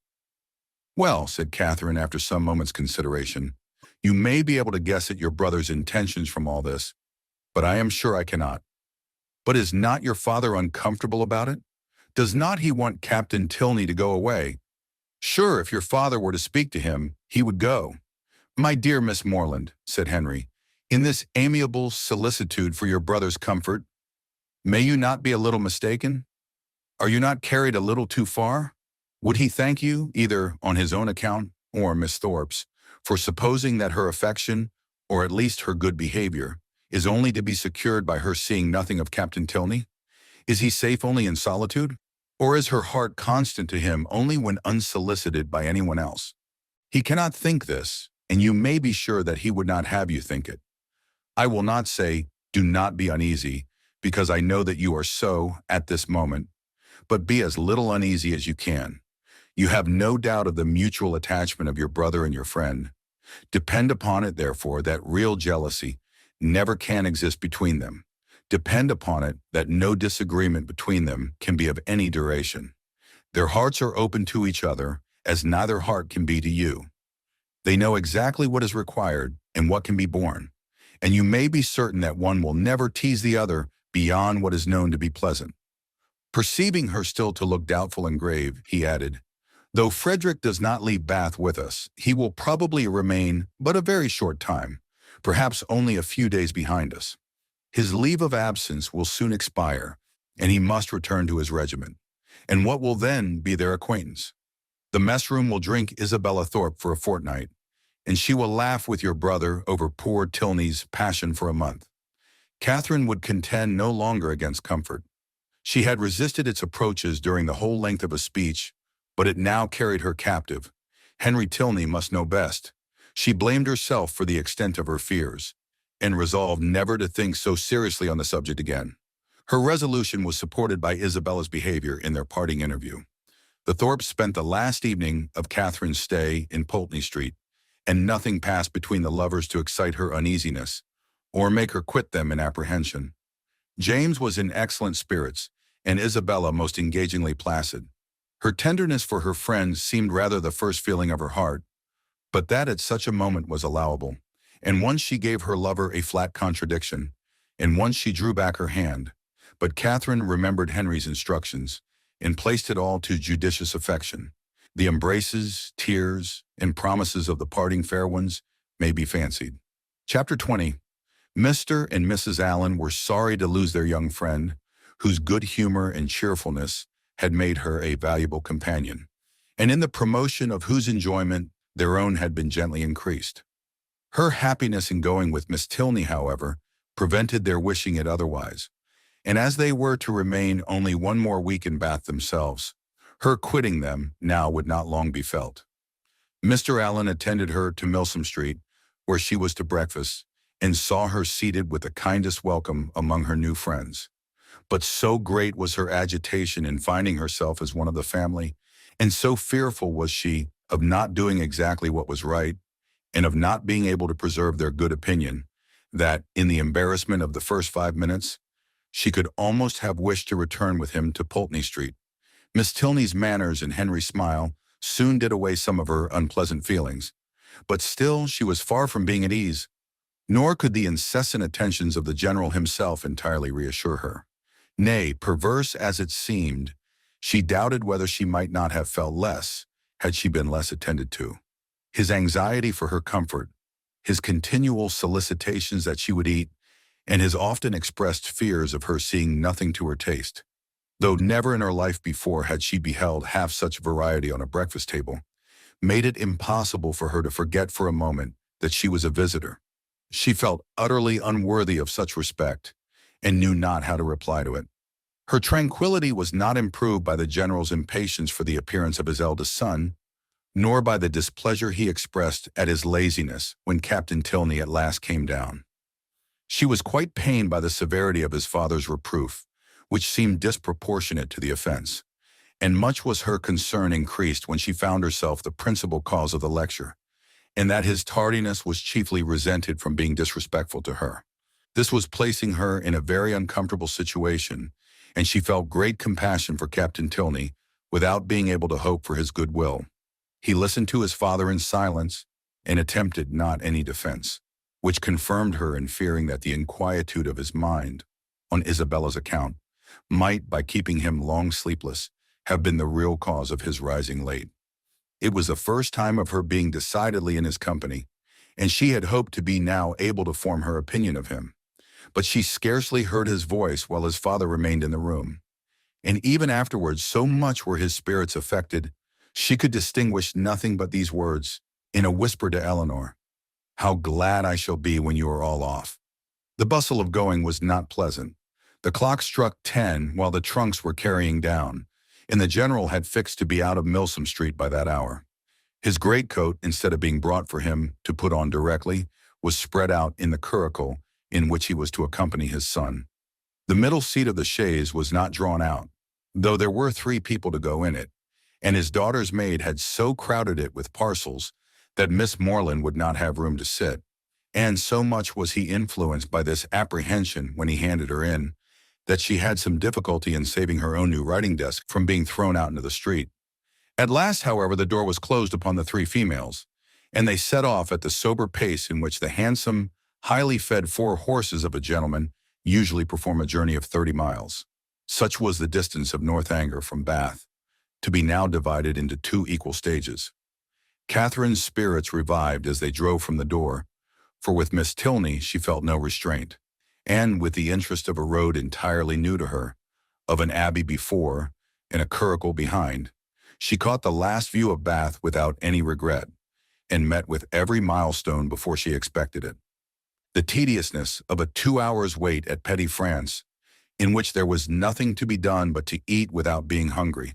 "Well," said Catherine after some moments' consideration, "you may be able to guess at your brother's intentions from all this, but I am sure I cannot." "But is not your father uncomfortable about it? Does not he want Captain Tilney to go away? Sure, if your father were to speak to him, he would go." "My dear Miss Morland," said Henry, "in this amiable solicitude for your brother's comfort, may you not be a little mistaken? Are you not carried a little too far? Would he thank you, either on his own account or Miss Thorpe's, for supposing that her affection, or at least her good behavior, is only to be secured by her seeing nothing of Captain Tilney? Is he safe only in solitude? Or is her heart constant to him only when unsolicited by anyone else? He cannot think this, and you may be sure that he would not have you think it. I will not say, do not be uneasy, because I know that you are so at this moment, but be as little uneasy as you can. You have no doubt of the mutual attachment of your brother and your friend. Depend upon it, therefore, that real jealousy never can exist between them. Depend upon it that no disagreement between them can be of any duration. Their hearts are open to each other, as neither heart can be to you. They know exactly what is required and what can be borne, and you may be certain that one will never tease the other beyond what is known to be pleasant." Perceiving her still to look doubtful and grave, he added, "Though Frederick does not leave Bath with us, he will probably remain but a very short time, perhaps only a few days behind us. His leave of absence will soon expire, and he must return to his regiment. And what will then be their acquaintance? The mess-room will drink Isabella Thorpe for a fortnight, and she will laugh with your brother over poor Tilney's passion for a month. Catherine would contend no longer against comfort. She had resisted its approaches during the whole length of a speech, but it now carried her captive. Henry Tilney must know best. She blamed herself for the extent of her fears, and resolved never to think so seriously on the subject again. Her resolution was supported by Isabella's behavior in their parting interview. The Thorpes spent the last evening of Catherine's stay in Pulteney Street, and nothing passed between the lovers to excite her uneasiness, or make her quit them in apprehension. James was in excellent spirits, and Isabella most engagingly placid. Her tenderness for her friend seemed rather the first feeling of her heart, but that at such a moment was allowable, and once she gave her lover a flat contradiction, and once she drew back her hand. But Catherine remembered Henry's instructions, and placed it all to judicious affection. The embraces, tears, and promises of the parting fair ones may be fancied. Chapter 20. Mr. and Mrs. Allen were sorry to lose their young friend, whose good humor and cheerfulness had made her a valuable companion, and in the promotion of whose enjoyment their own had been gently increased. Her happiness in going with Miss Tilney, however, prevented their wishing it otherwise, and as they were to remain only one more week in Bath themselves, her quitting them now would not long be felt. Mr. Allen attended her to Milsom Street, where she was to breakfast, and saw her seated with the kindest welcome among her new friends. But so great was her agitation in finding herself as one of the family, and so fearful was she of not doing exactly what was right, and of not being able to preserve their good opinion, that, in the embarrassment of the first 5 minutes, she could almost have wished to return with him to Pulteney Street. Miss Tilney's manners and Henry's smile soon did away some of her unpleasant feelings, but still she was far from being at ease, nor could the incessant attentions of the General himself entirely reassure her. Nay, perverse as it seemed, she doubted whether she might not have felt less had she been less attended to. His anxiety for her comfort, his continual solicitations that she would eat, and his often expressed fears of her seeing nothing to her taste, though never in her life before had she beheld half such variety on a breakfast table, made it impossible for her to forget for a moment that she was a visitor. She felt utterly unworthy of such respect, and knew not how to reply to it. Her tranquillity was not improved by the General's impatience for the appearance of his eldest son, nor by the displeasure he expressed at his laziness when Captain Tilney at last came down. She was quite pained by the severity of his father's reproof, which seemed disproportionate to the offense, and much was her concern increased when she found herself the principal cause of the lecture, and that his tardiness was chiefly resented from being disrespectful to her. This was placing her in a very uncomfortable situation, and she felt great compassion for Captain Tilney without being able to hope for his goodwill. He listened to his father in silence and attempted not any defense, which confirmed her in fearing that the inquietude of his mind, on Isabella's account, might, by keeping him long sleepless, have been the real cause of his rising late. It was the first time of her being decidedly in his company, and she had hoped to be now able to form her opinion of him. But she scarcely heard his voice while his father remained in the room, and even afterwards so much were his spirits affected, she could distinguish nothing but these words, in a whisper to Eleanor: "How glad I shall be when you are all off." The bustle of going was not pleasant. The clock struck 10 while the trunks were carrying down, and the General had fixed to be out of Milsom Street by that hour. His greatcoat, instead of being brought for him to put on directly, was spread out in the curricle in which he was to accompany his son. The middle seat of the chaise was not drawn out, though there were 3 people to go in it, and his daughter's maid had so crowded it with parcels that Miss Morland would not have room to sit, and so much was he influenced by this apprehension when he handed her in, that she had some difficulty in saving her own new writing desk from being thrown out into the street. At last, however, the door was closed upon the 3 females, and they set off at the sober pace in which the handsome, highly fed 4 horses of a gentleman usually perform a journey of 30 miles. Such was the distance of Northanger from Bath, to be now divided into 2 equal stages. Catherine's spirits revived as they drove from the door, for with Miss Tilney she felt no restraint, and with the interest of a road entirely new to her, of an abbey before and a curricle behind, she caught the last view of Bath without any regret, and met with every milestone before she expected it. The tediousness of a 2 hours' wait at Petty France, in which there was nothing to be done but to eat without being hungry,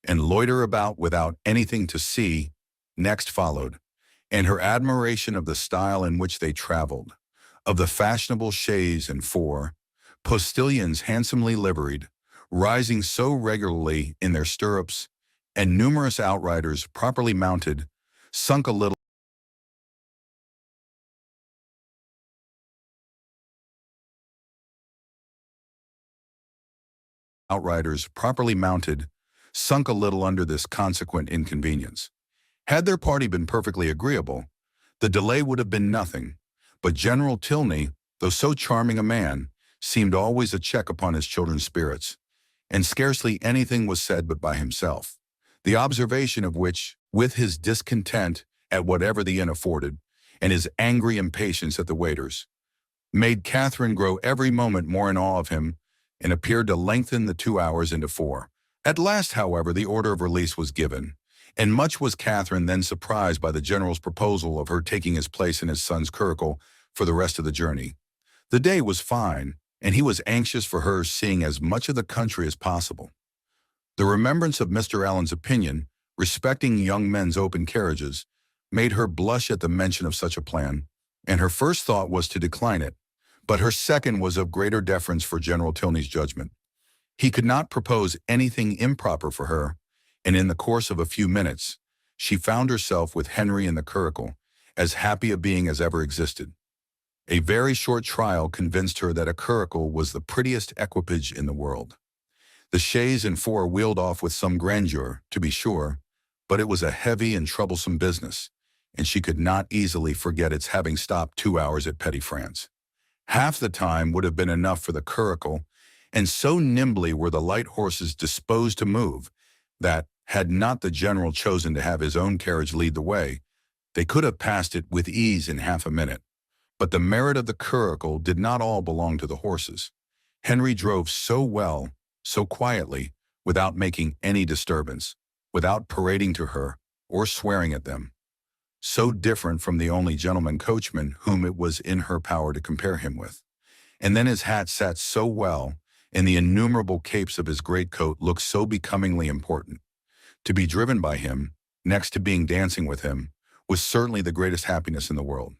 and loiter about without anything to see, next followed, and her admiration of the style in which they traveled, of the fashionable chaise and 4 postilions handsomely liveried, rising so regularly in their stirrups, and numerous outriders properly mounted, sunk a little under this consequent inconvenience. Had their party been perfectly agreeable, the delay would have been nothing, but General Tilney, though so charming a man, seemed always a check upon his children's spirits, and scarcely anything was said but by himself, the observation of which, with his discontent at whatever the inn afforded, and his angry impatience at the waiters, made Catherine grow every moment more in awe of him and appeared to lengthen the 2 hours into 4. At last, however, the order of release was given, and much was Catherine then surprised by the general's proposal of her taking his place in his son's curricle for the rest of the journey. The day was fine, and he was anxious for her seeing as much of the country as possible. The remembrance of Mr. Allen's opinion respecting young men's open carriages made her blush at the mention of such a plan, and her first thought was to decline it, but her second was of greater deference for General Tilney's judgment. He could not propose anything improper for her, and in the course of a few minutes, she found herself with Henry in the curricle, as happy a being as ever existed. A very short trial convinced her that a curricle was the prettiest equipage in the world. The chaise and four wheeled off with some grandeur, to be sure, but it was a heavy and troublesome business, and she could not easily forget its having stopped 2 hours at Petty France. Half the time would have been enough for the curricle, and so nimbly were the light horses disposed to move that, had not the general chosen to have his own carriage lead the way, they could have passed it with ease in half a minute. But the merit of the curricle did not all belong to the horses. Henry drove so well, so quietly, without making any disturbance, without parading to her or swearing at them, so different from the only gentleman coachman whom it was in her power to compare him with. And then his hat sat so well, and the innumerable capes of his greatcoat looked so becomingly important. To be driven by him, next to being dancing with him, was certainly the greatest happiness in the world.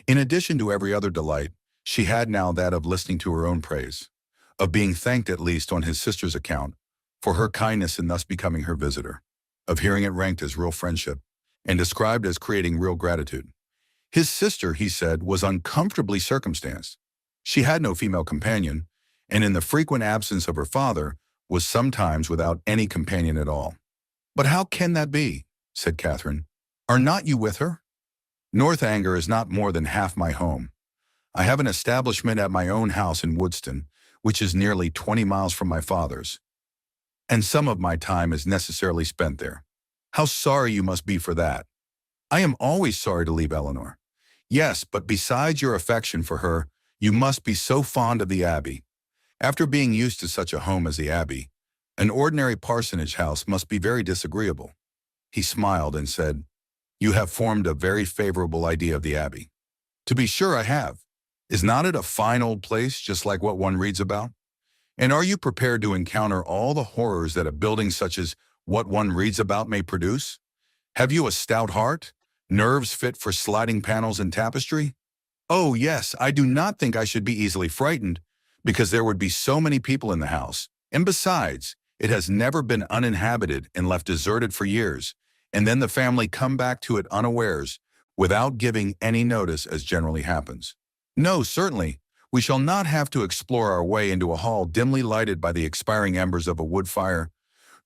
In addition to every other delight, she had now that of listening to her own praise, of being thanked at least on his sister's account for her kindness in thus becoming her visitor, of hearing it ranked as real friendship, and described as creating real gratitude. His sister, he said, was uncomfortably circumstanced. She had no female companion, and in the frequent absence of her father, was sometimes without any companion at all. "But how can that be?" said Catherine. "Are not you with her?" "Northanger is not more than half my home. I have an establishment at my own house in Woodston, which is nearly 20 miles from my father's, and some of my time is necessarily spent there." "How sorry you must be for that." "I am always sorry to leave Eleanor." "Yes, but besides your affection for her, you must be so fond of the Abbey. After being used to such a home as the Abbey, an ordinary parsonage house must be very disagreeable." He smiled and said, "You have formed a very favorable idea of the Abbey." "To be sure I have. Is not it a fine old place, just like what one reads about? And are you prepared to encounter all the horrors that a building such as what one reads about may produce? Have you a stout heart, nerves fit for sliding panels and tapestry?" "Oh, yes, I do not think I should be easily frightened, because there would be so many people in the house, and besides, it has never been uninhabited and left deserted for years, and then the family come back to it unawares, without giving any notice, as generally happens. No, certainly, we shall not have to explore our way into a hall dimly lighted by the expiring embers of a wood fire,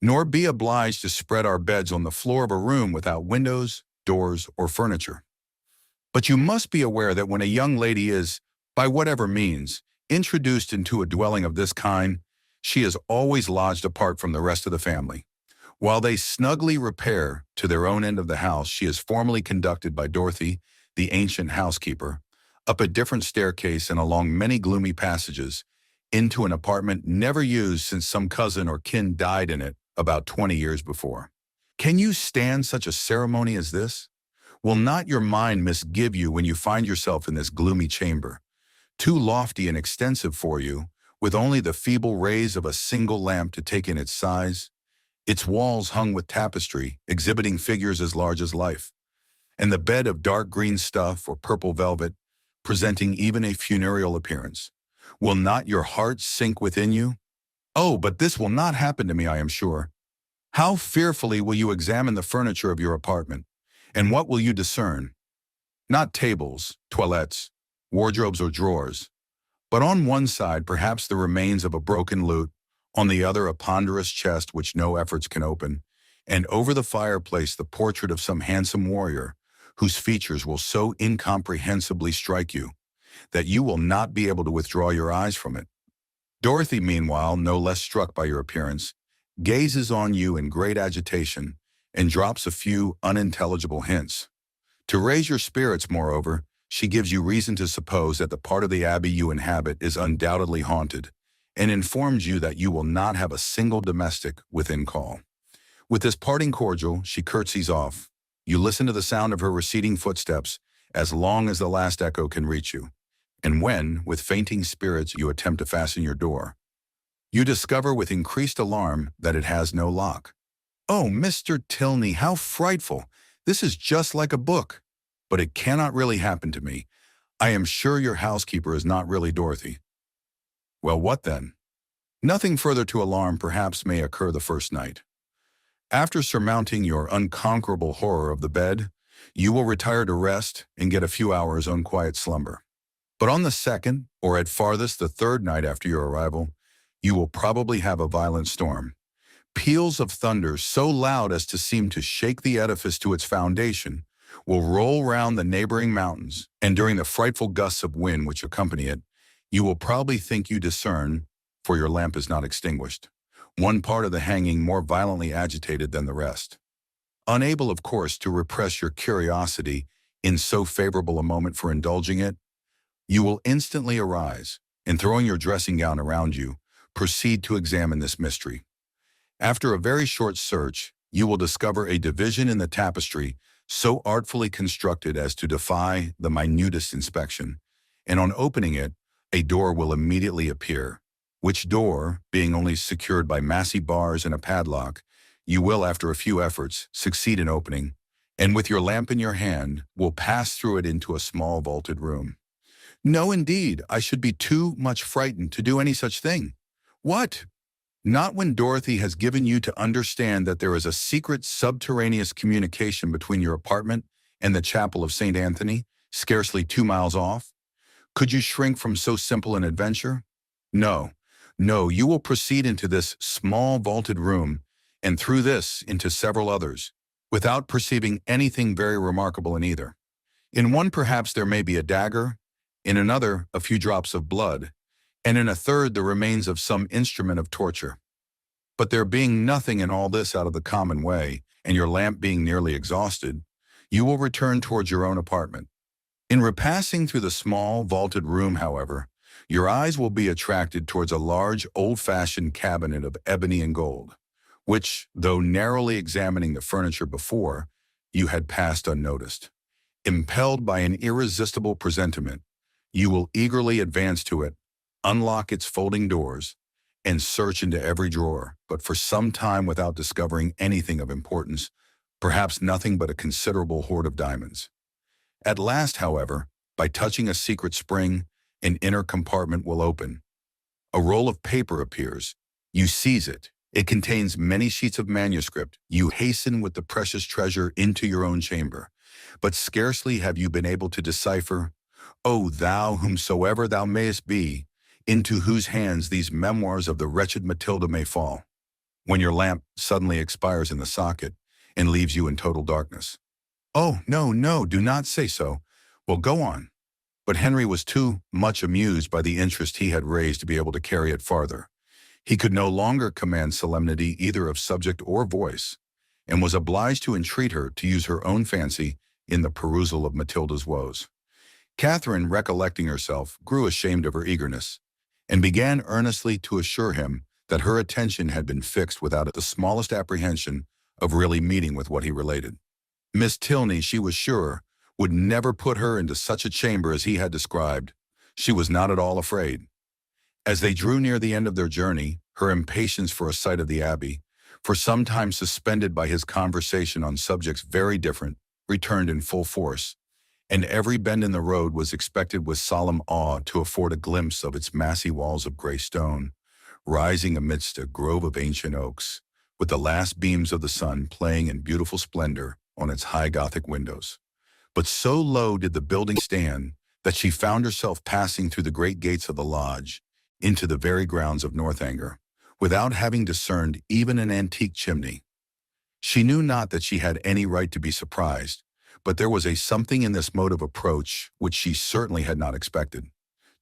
nor be obliged to spread our beds on the floor of a room without windows, doors, or furniture. But you must be aware that when a young lady is, by whatever means, introduced into a dwelling of this kind, she is always lodged apart from the rest of the family. While they snugly repair to their own end of the house, she is formally conducted by Dorothy, the ancient housekeeper, up a different staircase and along many gloomy passages, into an apartment never used since some cousin or kin died in it about 20 years before. Can you stand such a ceremony as this? Will not your mind misgive you when you find yourself in this gloomy chamber, too lofty and extensive for you, with only the feeble rays of a single lamp to take in its size, its walls hung with tapestry, exhibiting figures as large as life, and the bed of dark green stuff or purple velvet, presenting even a funereal appearance? Will not your heart sink within you? Oh, but this will not happen to me, I am sure. How fearfully will you examine the furniture of your apartment, and what will you discern? Not tables, toilettes, wardrobes, or drawers, but on one side perhaps the remains of a broken lute, on the other a ponderous chest which no efforts can open, and over the fireplace the portrait of some handsome warrior, whose features will so incomprehensibly strike you that you will not be able to withdraw your eyes from it. Dorothy, meanwhile, no less struck by your appearance, gazes on you in great agitation and drops a few unintelligible hints. To raise your spirits, moreover, she gives you reason to suppose that the part of the abbey you inhabit is undoubtedly haunted, and informs you that you will not have a single domestic within call. With this parting cordial, she curtsies off. You listen to the sound of her receding footsteps as long as the last echo can reach you, and when, with fainting spirits, you attempt to fasten your door, you discover with increased alarm that it has no lock. Oh, Mr. Tilney, how frightful! This is just like a book. But it cannot really happen to me. I am sure your housekeeper is not really Dorothy. Well, what then? Nothing further to alarm perhaps may occur the first night. After surmounting your unconquerable horror of the bed, you will retire to rest and get a few hours' unquiet slumber. But on the second, or at farthest the third night after your arrival, you will probably have a violent storm. Peals of thunder so loud as to seem to shake the edifice to its foundation will roll round the neighboring mountains, and during the frightful gusts of wind which accompany it, you will probably think you discern, for your lamp is not extinguished, one part of the hanging more violently agitated than the rest. Unable, of course, to repress your curiosity in so favorable a moment for indulging it, you will instantly arise, and throwing your dressing gown around you, proceed to examine this mystery. After a very short search, you will discover a division in the tapestry so artfully constructed as to defy the minutest inspection, and on opening it, a door will immediately appear, which door, being only secured by massy bars and a padlock, you will, after a few efforts, succeed in opening, and with your lamp in your hand, will pass through it into a small vaulted room. No, indeed, I should be too much frightened to do any such thing. What? Not when Dorothy has given you to understand that there is a secret subterraneous communication between your apartment and the chapel of St. Anthony, scarcely 2 miles off? Could you shrink from so simple an adventure? No, no, you will proceed into this small vaulted room, and through this into several others, without perceiving anything very remarkable in either. In one perhaps there may be a dagger, in another a few drops of blood, and in a third the remains of some instrument of torture. But there being nothing in all this out of the common way, and your lamp being nearly exhausted, you will return towards your own apartment. In repassing through the small, vaulted room, however, your eyes will be attracted towards a large, old-fashioned cabinet of ebony and gold, which, though narrowly examining the furniture before, you had passed unnoticed. Impelled by an irresistible presentiment, you will eagerly advance to it, unlock its folding doors, and search into every drawer, but for some time without discovering anything of importance, perhaps nothing but a considerable hoard of diamonds. At last, however, by touching a secret spring, an inner compartment will open. A roll of paper appears. You seize it. It contains many sheets of manuscript. You hasten with the precious treasure into your own chamber. But scarcely have you been able to decipher, O thou whomsoever thou mayest be, into whose hands these memoirs of the wretched Matilda may fall, when your lamp suddenly expires in the socket and leaves you in total darkness. Oh, no, no, do not say so. Well, go on. But Henry was too much amused by the interest he had raised to be able to carry it farther. He could no longer command solemnity either of subject or voice, and was obliged to entreat her to use her own fancy in the perusal of Matilda's woes. Catherine, recollecting herself, grew ashamed of her eagerness, and began earnestly to assure him that her attention had been fixed without the smallest apprehension of really meeting with what he related. Miss Tilney, she was sure, would never put her into such a chamber as he had described. She was not at all afraid. As they drew near the end of their journey, her impatience for a sight of the abbey, for some time suspended by his conversation on subjects very different, returned in full force, and every bend in the road was expected with solemn awe to afford a glimpse of its massy walls of gray stone, rising amidst a grove of ancient oaks, with the last beams of the sun playing in beautiful splendor on its high Gothic windows. But so low did the building stand that she found herself passing through the great gates of the lodge into the very grounds of Northanger, without having discerned even an antique chimney. She knew not that she had any right to be surprised, but there was a something in this mode of approach which she certainly had not expected.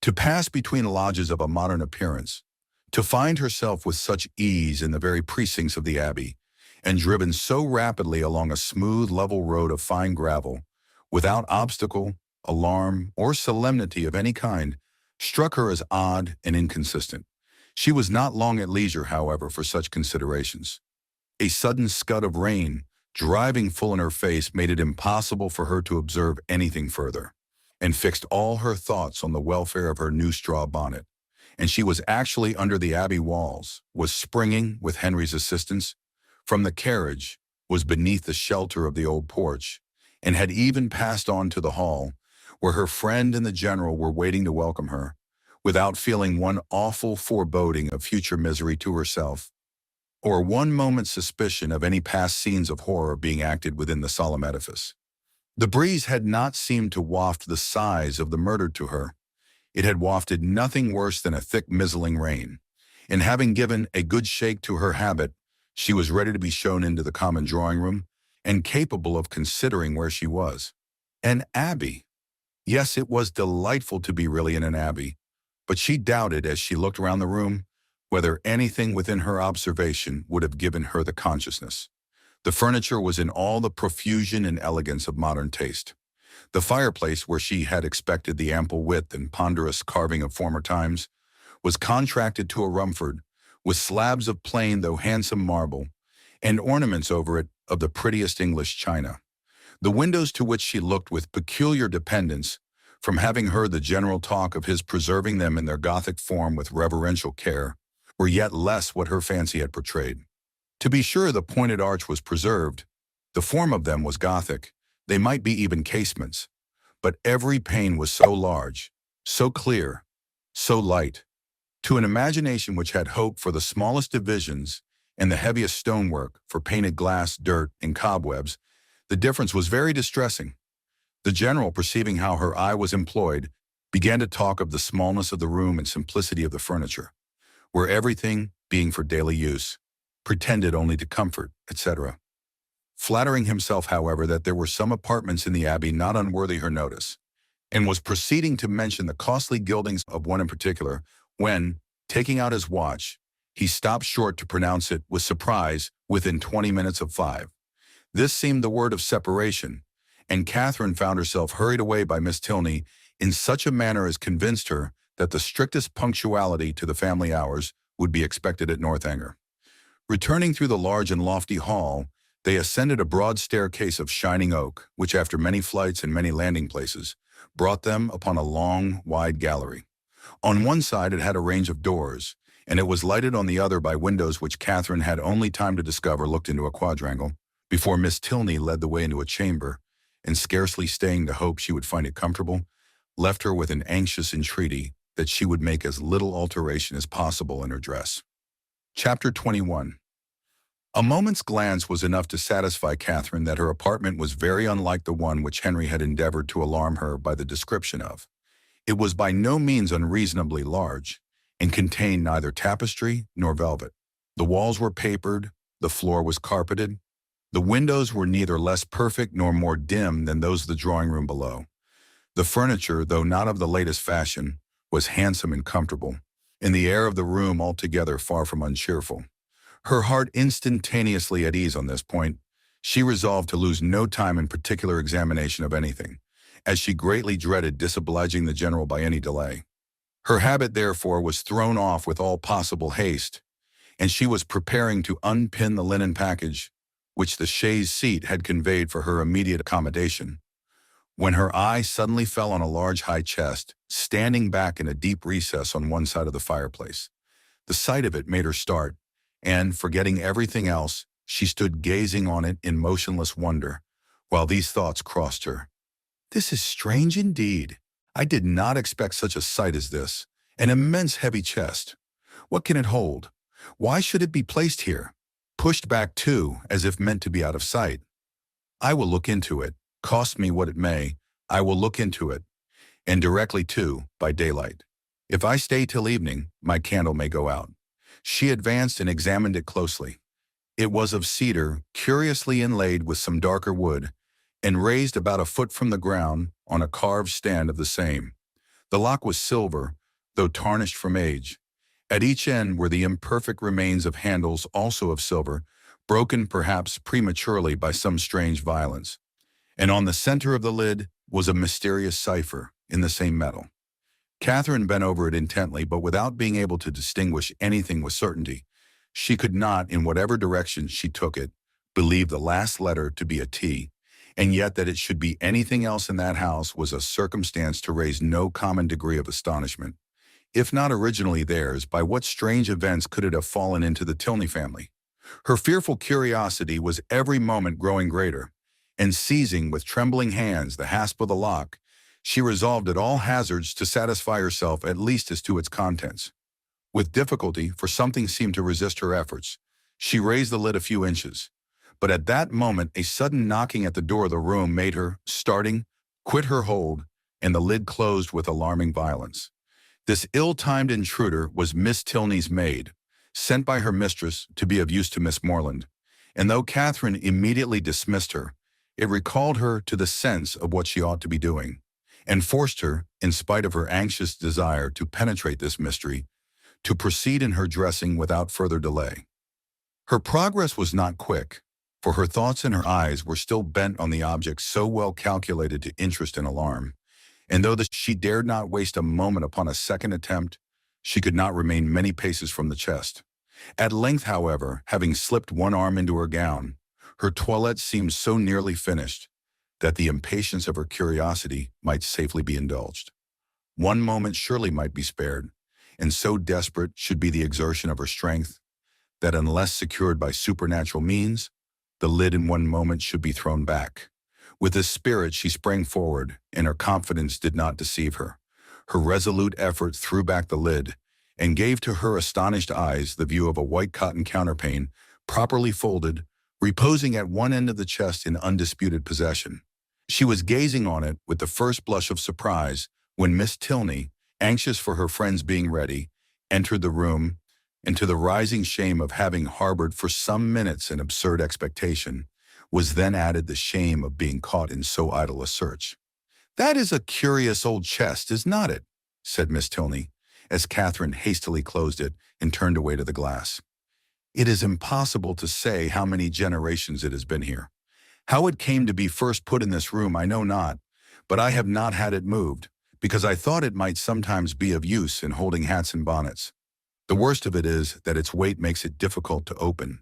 To pass between lodges of a modern appearance, To find herself with such ease in the very precincts of the abbey, and driven so rapidly along a smooth, level road of fine gravel, without obstacle, alarm, or solemnity of any kind, struck her as odd and inconsistent. She was not long at leisure, however, for such considerations. A sudden scud of rain, driving full in her face, made it impossible for her to observe anything further, and fixed all her thoughts on the welfare of her new straw bonnet. And she was actually under the abbey walls, was springing, with Henry's assistance, from the carriage, was beneath the shelter of the old porch, and had even passed on to the hall, where her friend and the general were waiting to welcome her, without feeling one awful foreboding of future misery to herself, or one moment's suspicion of any past scenes of horror being acted within the solemn edifice. The breeze had not seemed to waft the sighs of the murdered to her. It had wafted nothing worse than a thick mizzling rain, and having given a good shake to her habit, she was ready to be shown into the common drawing-room, and capable of considering where she was. An abbey. Yes, it was delightful to be really in an abbey, but she doubted, as she looked round the room, whether anything within her observation would have given her the consciousness. The furniture was in all the profusion and elegance of modern taste. The fireplace, where she had expected the ample width and ponderous carving of former times, was contracted to a Rumford, with slabs of plain though handsome marble, and ornaments over it of the prettiest English china. The windows, to which she looked with peculiar dependence, from having heard the general talk of his preserving them in their Gothic form with reverential care, were yet less what her fancy had portrayed. To be sure, the pointed arch was preserved, the form of them was Gothic, they might be even casements, but every pane was so large, so clear, so light. To an imagination which had hope for the smallest divisions and the heaviest stonework, for painted glass, dirt, and cobwebs, the difference was very distressing. The general, perceiving how her eye was employed, began to talk of the smallness of the room and simplicity of the furniture, where everything, being for daily use, pretended only to comfort, etc. Flattering himself, however, that there were some apartments in the abbey not unworthy her notice, and was proceeding to mention the costly gildings of one in particular, when, taking out his watch, he stopped short to pronounce it with surprise within 20 minutes of 5. This seemed the word of separation, and Catherine found herself hurried away by Miss Tilney in such a manner as convinced her that the strictest punctuality to the family hours would be expected at Northanger. Returning through the large and lofty hall, they ascended a broad staircase of shining oak, which, after many flights and many landing places, brought them upon a long, wide gallery. On one side it had a range of doors, and it was lighted on the other by windows which Catherine had only time to discover looked into a quadrangle, before Miss Tilney led the way into a chamber, and scarcely staying to hope she would find it comfortable, left her with an anxious entreaty that she would make as little alteration as possible in her dress. Chapter 21. A moment's glance was enough to satisfy Catherine that her apartment was very unlike the one which Henry had endeavored to alarm her by the description of. It was by no means unreasonably large, and contained neither tapestry nor velvet. The walls were papered, the floor was carpeted, the windows were neither less perfect nor more dim than those of the drawing-room below. The furniture, though not of the latest fashion, was handsome and comfortable, and the air of the room altogether far from uncheerful. Her heart instantaneously at ease on this point, she resolved to lose no time in particular examination of anything, as she greatly dreaded disobliging the general by any delay. Her habit, therefore, was thrown off with all possible haste, and she was preparing to unpin the linen package which the chaise seat had conveyed for her immediate accommodation, when her eye suddenly fell on a large high chest, standing back in a deep recess on one side of the fireplace. The sight of it made her start, and, forgetting everything else, she stood gazing on it in motionless wonder, while these thoughts crossed her. This is strange indeed. I did not expect such a sight as this. An immense heavy chest. What can it hold? Why should it be placed here? Pushed back too, as if meant to be out of sight. I will look into it. Cost me what it may, I will look into it. And directly too, by daylight. If I stay till evening, my candle may go out. She advanced and examined it closely. It was of cedar, curiously inlaid with some darker wood, and raised about a foot from the ground on a carved stand of the same. The lock was silver, though tarnished from age, At each end were the imperfect remains of handles, also of silver, broken perhaps prematurely by some strange violence. And on the center of the lid was a mysterious cipher in the same metal. Catherine bent over it intently, but without being able to distinguish anything with certainty. She could not, in whatever direction she took it, believe the last letter to be a T, and yet that it should be anything else in that house was a circumstance to raise no common degree of astonishment. If not originally theirs, by what strange events could it have fallen into the Tilney family? Her fearful curiosity was every moment growing greater, and seizing with trembling hands the hasp of the lock, she resolved at all hazards to satisfy herself at least as to its contents. With difficulty, for something seemed to resist her efforts, she raised the lid a few inches. But at that moment a sudden knocking at the door of the room made her, starting, quit her hold, and the lid closed with alarming violence. This ill-timed intruder was Miss Tilney's maid, sent by her mistress to be of use to Miss Morland, and though Catherine immediately dismissed her, it recalled her to the sense of what she ought to be doing, and forced her, in spite of her anxious desire to penetrate this mystery, to proceed in her dressing without further delay. Her progress was not quick, for her thoughts and her eyes were still bent on the object so well calculated to interest and alarm, and though she dared not waste a moment upon a second attempt, she could not remain many paces from the chest. At length, however, having slipped one arm into her gown, her toilette seemed so nearly finished that the impatience of her curiosity might safely be indulged. One moment surely might be spared, and so desperate should be the exertion of her strength, that unless secured by supernatural means, the lid in one moment should be thrown back. With this spirit she sprang forward, and her confidence did not deceive her. Her resolute effort threw back the lid, and gave to her astonished eyes the view of a white cotton counterpane, properly folded, reposing at one end of the chest in undisputed possession. She was gazing on it with the first blush of surprise when Miss Tilney, anxious for her friend's being ready, entered the room, and to the rising shame of having harbored for some minutes an absurd expectation, was then added the shame of being caught in so idle a search. "That is a curious old chest, is not it?" said Miss Tilney, as Catherine hastily closed it and turned away to the glass. "It is impossible to say how many generations it has been here. How it came to be first put in this room I know not, but I have not had it moved, because I thought it might sometimes be of use in holding hats and bonnets. The worst of it is that its weight makes it difficult to open.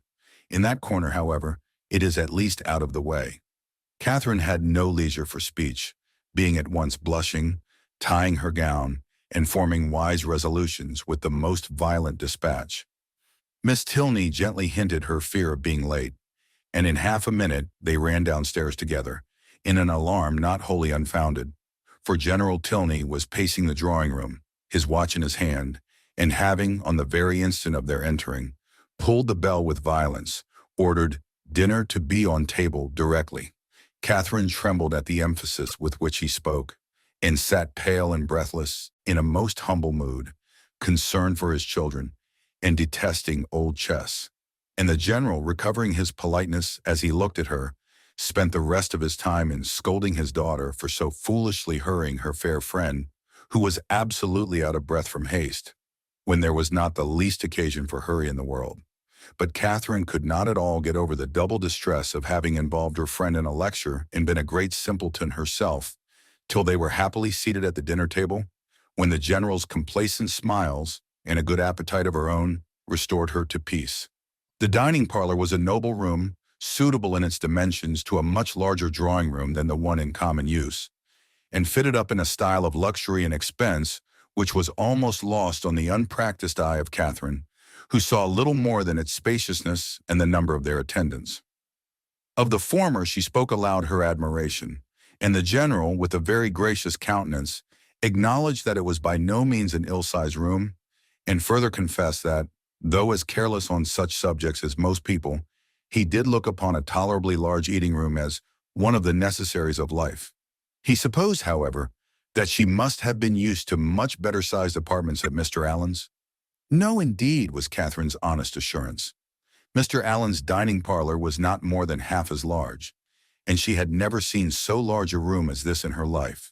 In that corner, however, it is at least out of the way." Catherine had no leisure for speech, being at once blushing, tying her gown, and forming wise resolutions with the most violent dispatch. Miss Tilney gently hinted her fear of being late, and in half a minute they ran downstairs together, in an alarm not wholly unfounded, for General Tilney was pacing the drawing-room, his watch in his hand, and having, on the very instant of their entering, pulled the bell with violence, ordered dinner to be on table directly. Catherine trembled at the emphasis with which he spoke, and sat pale and breathless, in a most humble mood, concerned for his children, and detesting old chess. And the general, recovering his politeness as he looked at her, spent the rest of his time in scolding his daughter for so foolishly hurrying her fair friend, who was absolutely out of breath from haste, when there was not the least occasion for hurry in the world. But Catherine could not at all get over the double distress of having involved her friend in a lecture and been a great simpleton herself, till they were happily seated at the dinner table, when the general's complacent smiles and a good appetite of her own restored her to peace. The dining parlor was a noble room, suitable in its dimensions to a much larger drawing room than the one in common use, and fitted up in a style of luxury and expense which was almost lost on the unpracticed eye of Catherine, who saw little more than its spaciousness and the number of their attendants. Of the former she spoke aloud her admiration, and the general, with a very gracious countenance, acknowledged that it was by no means an ill-sized room, and further confessed that, though as careless on such subjects as most people, he did look upon a tolerably large eating room as one of the necessaries of life. He supposed, however, that she must have been used to much better-sized apartments at Mr. Allen's. "No, indeed," was Catherine's honest assurance. Mr. Allen's dining parlor was not more than half as large, and she had never seen so large a room as this in her life.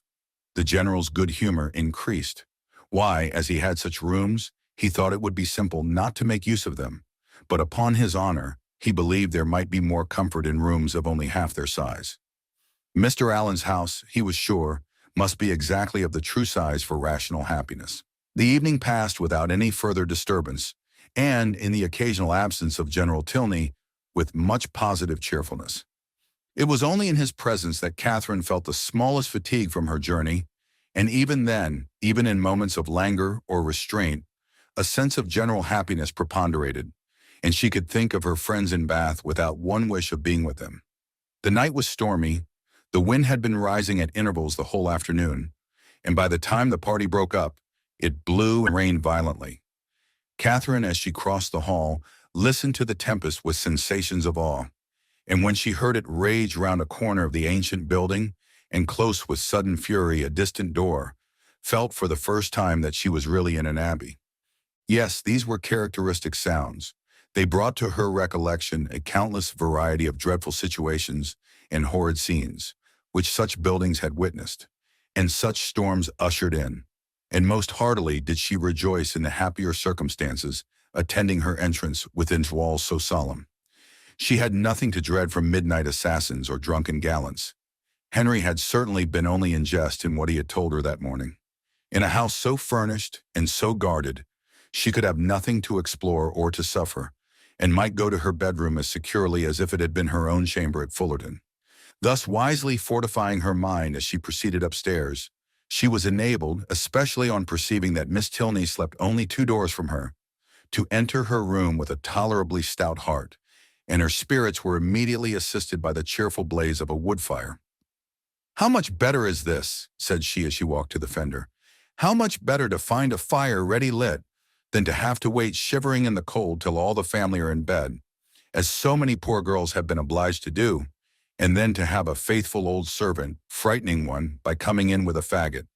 The general's good humor increased. Why, as he had such rooms, He thought it would be simple not to make use of them, but upon his honor, he believed there might be more comfort in rooms of only half their size. Mr. Allen's house, he was sure, must be exactly of the true size for rational happiness. The evening passed without any further disturbance, and, in the occasional absence of General Tilney, with much positive cheerfulness. It was only in his presence that Catherine felt the smallest fatigue from her journey, and even then, even in moments of languor or restraint, a sense of general happiness preponderated, and she could think of her friends in Bath without one wish of being with them. The night was stormy, the wind had been rising at intervals the whole afternoon, and by the time the party broke up, it blew and rained violently. Catherine, as she crossed the hall, listened to the tempest with sensations of awe, and when she heard it rage round a corner of the ancient building and close with sudden fury a distant door, felt for the first time that she was really in an abbey. Yes, these were characteristic sounds. They brought to her recollection a countless variety of dreadful situations and horrid scenes, which such buildings had witnessed, and such storms ushered in. And most heartily did she rejoice in the happier circumstances attending her entrance within walls so solemn. She had nothing to dread from midnight assassins or drunken gallants. Henry had certainly been only in jest in what he had told her that morning. In a house so furnished and so guarded, she could have nothing to explore or to suffer, and might go to her bedroom as securely as if it had been her own chamber at Fullerton. Thus wisely fortifying her mind as she proceeded upstairs, she was enabled, especially on perceiving that Miss Tilney slept only 2 doors from her, to enter her room with a tolerably stout heart, and her spirits were immediately assisted by the cheerful blaze of a wood fire. "How much better is this," said she as she walked to the fender, "how much better to find a fire ready lit than to have to wait shivering in the cold till all the family are in bed, as so many poor girls have been obliged to do, and then to have a faithful old servant frightening one by coming in with a faggot.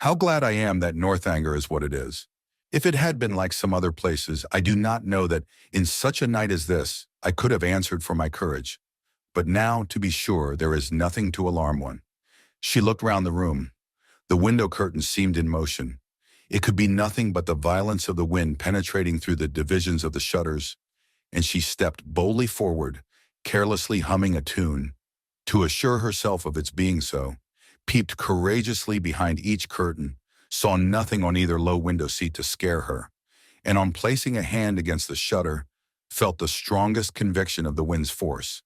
How glad I am that Northanger is what it is. If it had been like some other places, I do not know that in such a night as this I could have answered for my courage. But now, to be sure, there is nothing to alarm one." She looked round the room. The window curtains seemed in motion. It could be nothing but the violence of the wind penetrating through the divisions of the shutters, and she stepped boldly forward, carelessly humming a tune, to assure herself of its being so, peeped courageously behind each curtain, saw nothing on either low window seat to scare her, and on placing a hand against the shutter, felt the strongest conviction of the wind's force.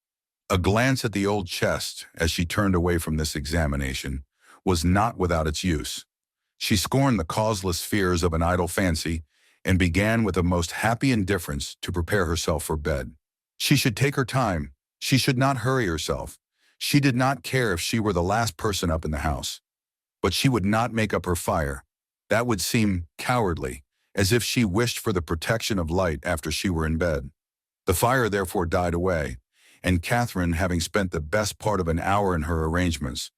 A glance at the old chest, as she turned away from this examination, was not without its use. She scorned the causeless fears of an idle fancy, and began with a most happy indifference to prepare herself for bed. She should take her time. She should not hurry herself. She did not care if she were the last person up in the house. But she would not make up her fire. That would seem cowardly, as if she wished for the protection of light after she were in bed. The fire therefore died away, and Catherine, having spent the best part of an hour in her arrangements,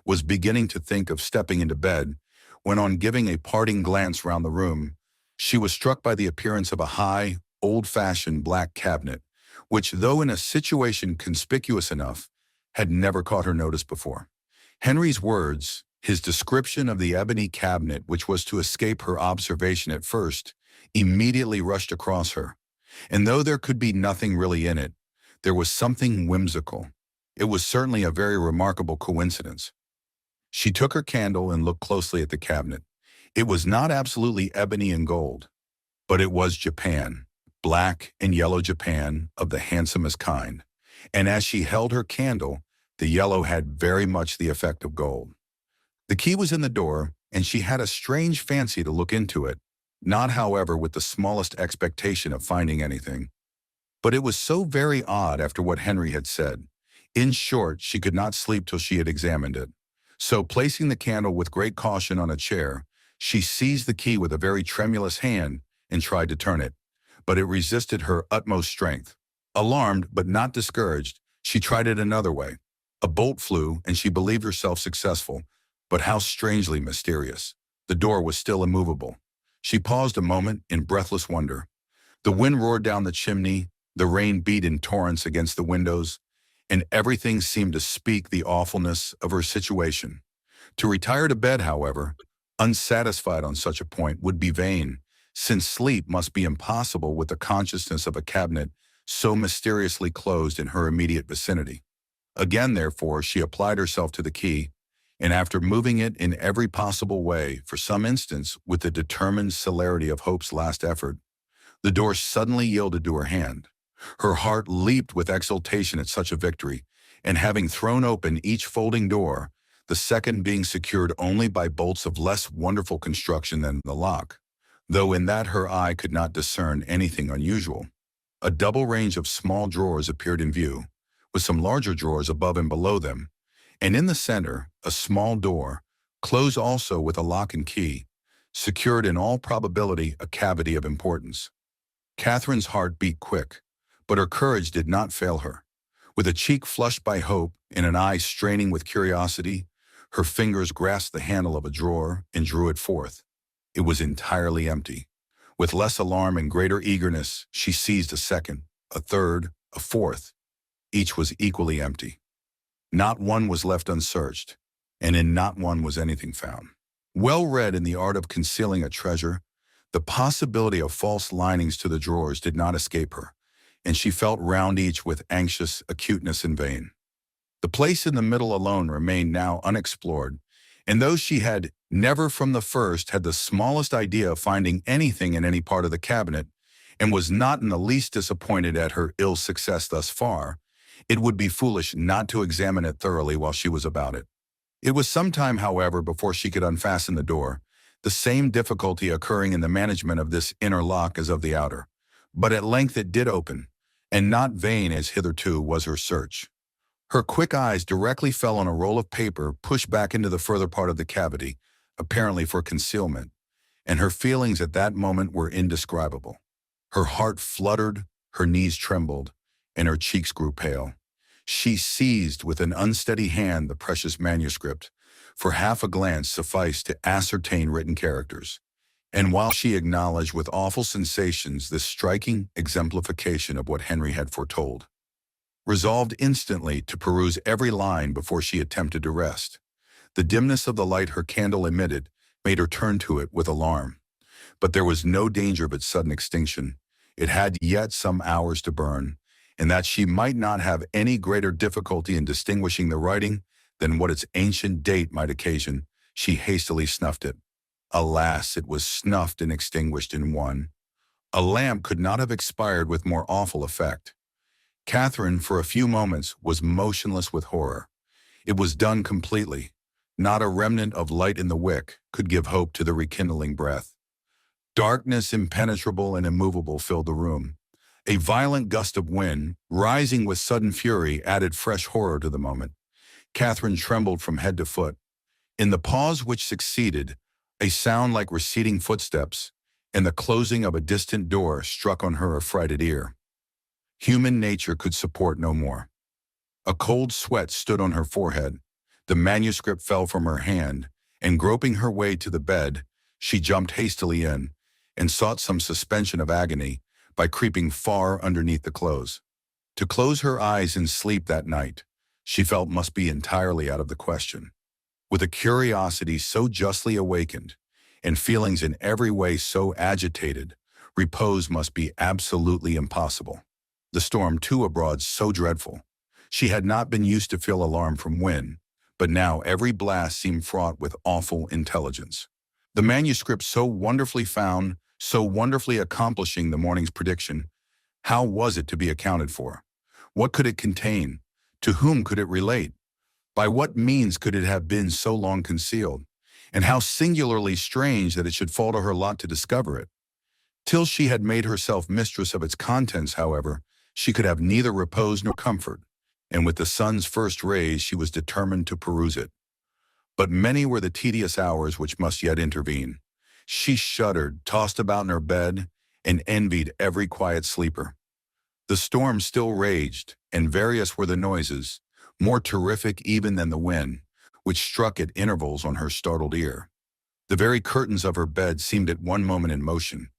was beginning to think of stepping into bed, when on giving a parting glance round the room, she was struck by the appearance of a high, old-fashioned black cabinet, which, though in a situation conspicuous enough, had never caught her notice before. Henry's words, his description of the ebony cabinet which was to escape her observation at first, immediately rushed across her, and though there could be nothing really in it, there was something whimsical. It was certainly a very remarkable coincidence. She took her candle and looked closely at the cabinet. It was not absolutely ebony and gold, but it was Japan, black and yellow Japan of the handsomest kind, and as she held her candle, the yellow had very much the effect of gold. The key was in the door, and she had a strange fancy to look into it, not however with the smallest expectation of finding anything. But it was so very odd after what Henry had said. In short, she could not sleep till she had examined it. So, placing the candle with great caution on a chair, she seized the key with a very tremulous hand and tried to turn it, but it resisted her utmost strength. Alarmed, but not discouraged, she tried it another way. A bolt flew, and she believed herself successful, but how strangely mysterious. The door was still immovable. She paused a moment in breathless wonder. The wind roared down the chimney, the rain beat in torrents against the windows, and everything seemed to speak the awfulness of her situation. To retire to bed, however, unsatisfied on such a point, would be vain, since sleep must be impossible with the consciousness of a cabinet so mysteriously closed in her immediate vicinity. Again, therefore, she applied herself to the key, and after moving it in every possible way, for some instants with the determined celerity of hope's last effort, the door suddenly yielded to her hand. Her heart leaped with exultation at such a victory, and having thrown open each folding door, the second being secured only by bolts of less wonderful construction than the lock, though in that her eye could not discern anything unusual, a double range of small drawers appeared in view, with some larger drawers above and below them, and in the center, a small door, closed also with a lock and key, secured in all probability a cavity of importance. Catherine's heart beat quick, but her courage did not fail her. With a cheek flushed by hope and an eye straining with curiosity, her fingers grasped the handle of a drawer and drew it forth. It was entirely empty. With less alarm and greater eagerness, she seized a second, a third, a fourth. Each was equally empty. Not one was left unsearched, and in not one was anything found. Well read in the art of concealing a treasure, the possibility of false linings to the drawers did not escape her, and she felt round each with anxious acuteness in vain. The place in the middle alone remained now unexplored, and though she had never from the first had the smallest idea of finding anything in any part of the cabinet, and was not in the least disappointed at her ill success thus far, it would be foolish not to examine it thoroughly while she was about it. It was some time, however, before she could unfasten the door, the same difficulty occurring in the management of this inner lock as of the outer. But at length it did open, and not vain as hitherto was her search. Her quick eyes directly fell on a roll of paper pushed back into the further part of the cavity, apparently for concealment, and her feelings at that moment were indescribable. Her heart fluttered, her knees trembled, and her cheeks grew pale. She seized with an unsteady hand the precious manuscript, for half a glance sufficed to ascertain written characters, and while she acknowledged with awful sensations this striking exemplification of what Henry had foretold, resolved instantly to peruse every line before she attempted to rest. The dimness of the light her candle emitted made her turn to it with alarm, but there was no danger of its sudden extinction. It had yet some hours to burn, and that she might not have any greater difficulty in distinguishing the writing than what its ancient date might occasion, she hastily snuffed it. Alas, it was snuffed and extinguished in one. A lamp could not have expired with more awful effect. Catherine, for a few moments, was motionless with horror. It was done completely. Not a remnant of light in the wick could give hope to the rekindling breath. Darkness impenetrable and immovable filled the room. A violent gust of wind, rising with sudden fury, added fresh horror to the moment. Catherine trembled from head to foot. In the pause which succeeded, a sound like receding footsteps and the closing of a distant door struck on her affrighted ear. Human nature could support no more. A cold sweat stood on her forehead. The manuscript fell from her hand, and groping her way to the bed, she jumped hastily in and sought some suspension of agony by creeping far underneath the clothes. To close her eyes in sleep that night, she felt must be entirely out of the question. With a curiosity so justly awakened, and feelings in every way so agitated, repose must be absolutely impossible. The storm, too, abroad so dreadful. She had not been used to feel alarm from wind, but now every blast seemed fraught with awful intelligence. The manuscript so wonderfully found, so wonderfully accomplishing the morning's prediction, how was it to be accounted for? What could it contain? To whom could it relate? By what means could it have been so long concealed? And how singularly strange that it should fall to her lot to discover it. Till she had made herself mistress of its contents, however, she could have neither repose nor comfort, and with the sun's first rays she was determined to peruse it. But many were the tedious hours which must yet intervene. She shuddered, tossed about in her bed, and envied every quiet sleeper. The storm still raged, and various were the noises, more terrific even than the wind, which struck at intervals on her startled ear. The very curtains of her bed seemed at one moment in motion,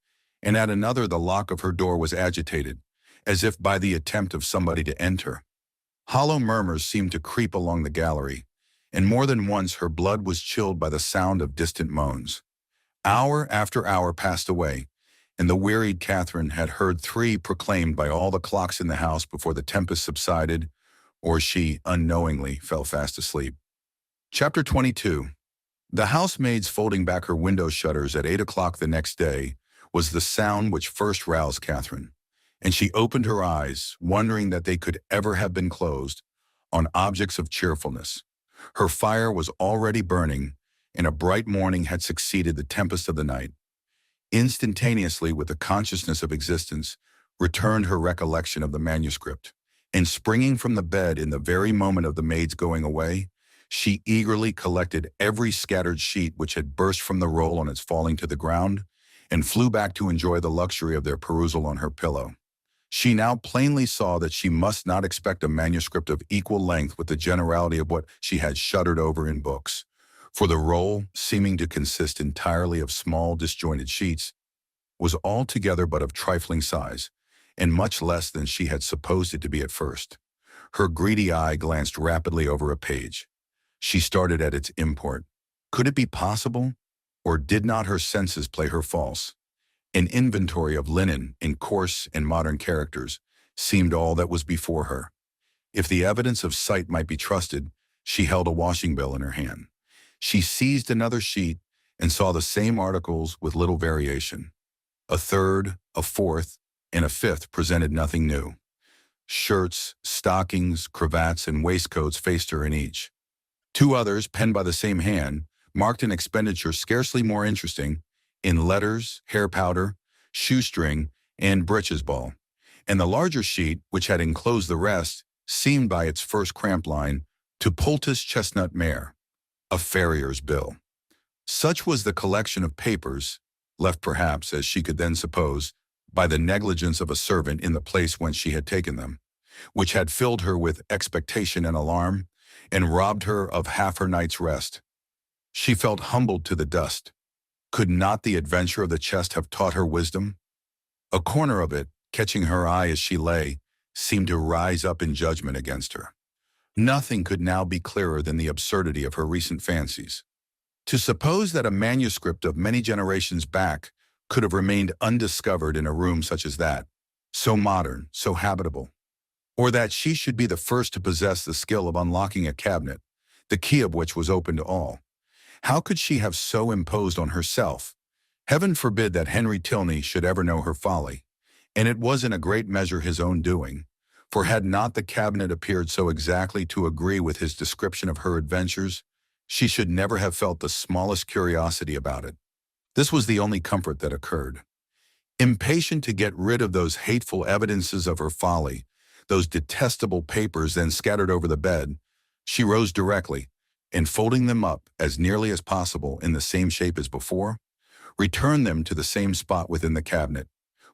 and at another the lock of her door was agitated, as if by the attempt of somebody to enter. Hollow murmurs seemed to creep along the gallery, and more than once her blood was chilled by the sound of distant moans. Hour after hour passed away, and the wearied Catherine had heard 3 proclaimed by all the clocks in the house before the tempest subsided, or she unknowingly fell fast asleep. Chapter 22. The housemaid's folding back her window shutters at 8 o'clock the next day was the sound which first roused Catherine, and she opened her eyes, wondering that they could ever have been closed, on objects of cheerfulness. Her fire was already burning, and a bright morning had succeeded the tempest of the night. Instantaneously, with the consciousness of existence, returned her recollection of the manuscript, and springing from the bed in the very moment of the maid's going away, she eagerly collected every scattered sheet which had burst from the roll on its falling to the ground, and flew back to enjoy the luxury of their perusal on her pillow. She now plainly saw that she must not expect a manuscript of equal length with the generality of what she had shuddered over in books, for the roll, seeming to consist entirely of small disjointed sheets, was altogether but of trifling size, and much less than she had supposed it to be at first. Her greedy eye glanced rapidly over a page. She started at its import. Could it be possible? Or did not her senses play her false? An inventory of linen in coarse and modern characters seemed all that was before her. If the evidence of sight might be trusted, she held a washing bill in her hand. She seized another sheet and saw the same articles with little variation. A third, a fourth, and a fifth presented nothing new. Shirts, stockings, cravats, and waistcoats faced her in each. 2 others, penned by the same hand, marked an expenditure scarcely more interesting in letters, hair powder, shoestring, and breeches ball, and the larger sheet, which had enclosed the rest, seemed by its first cramped line to poultice chestnut mare, a farrier's bill. Such was the collection of papers, left perhaps, as she could then suppose, by the negligence of a servant in the place whence she had taken them, which had filled her with expectation and alarm, and robbed her of half her night's rest. She felt humbled to the dust. Could not the adventure of the chest have taught her wisdom? A corner of it, catching her eye as she lay, seemed to rise up in judgment against her. Nothing could now be clearer than the absurdity of her recent fancies. To suppose that a manuscript of many generations back could have remained undiscovered in a room such as that, so modern, so habitable, or that she should be the first to possess the skill of unlocking a cabinet, the key of which was open to all. How could she have so imposed on herself? Heaven forbid that Henry Tilney should ever know her folly, and it was in a great measure his own doing, for had not the cabinet appeared so exactly to agree with his description of her adventures, she should never have felt the smallest curiosity about it. This was the only comfort that occurred. Impatient to get rid of those hateful evidences of her folly, those detestable papers then scattered over the bed, she rose directly, and folding them up as nearly as possible in the same shape as before, returned them to the same spot within the cabinet,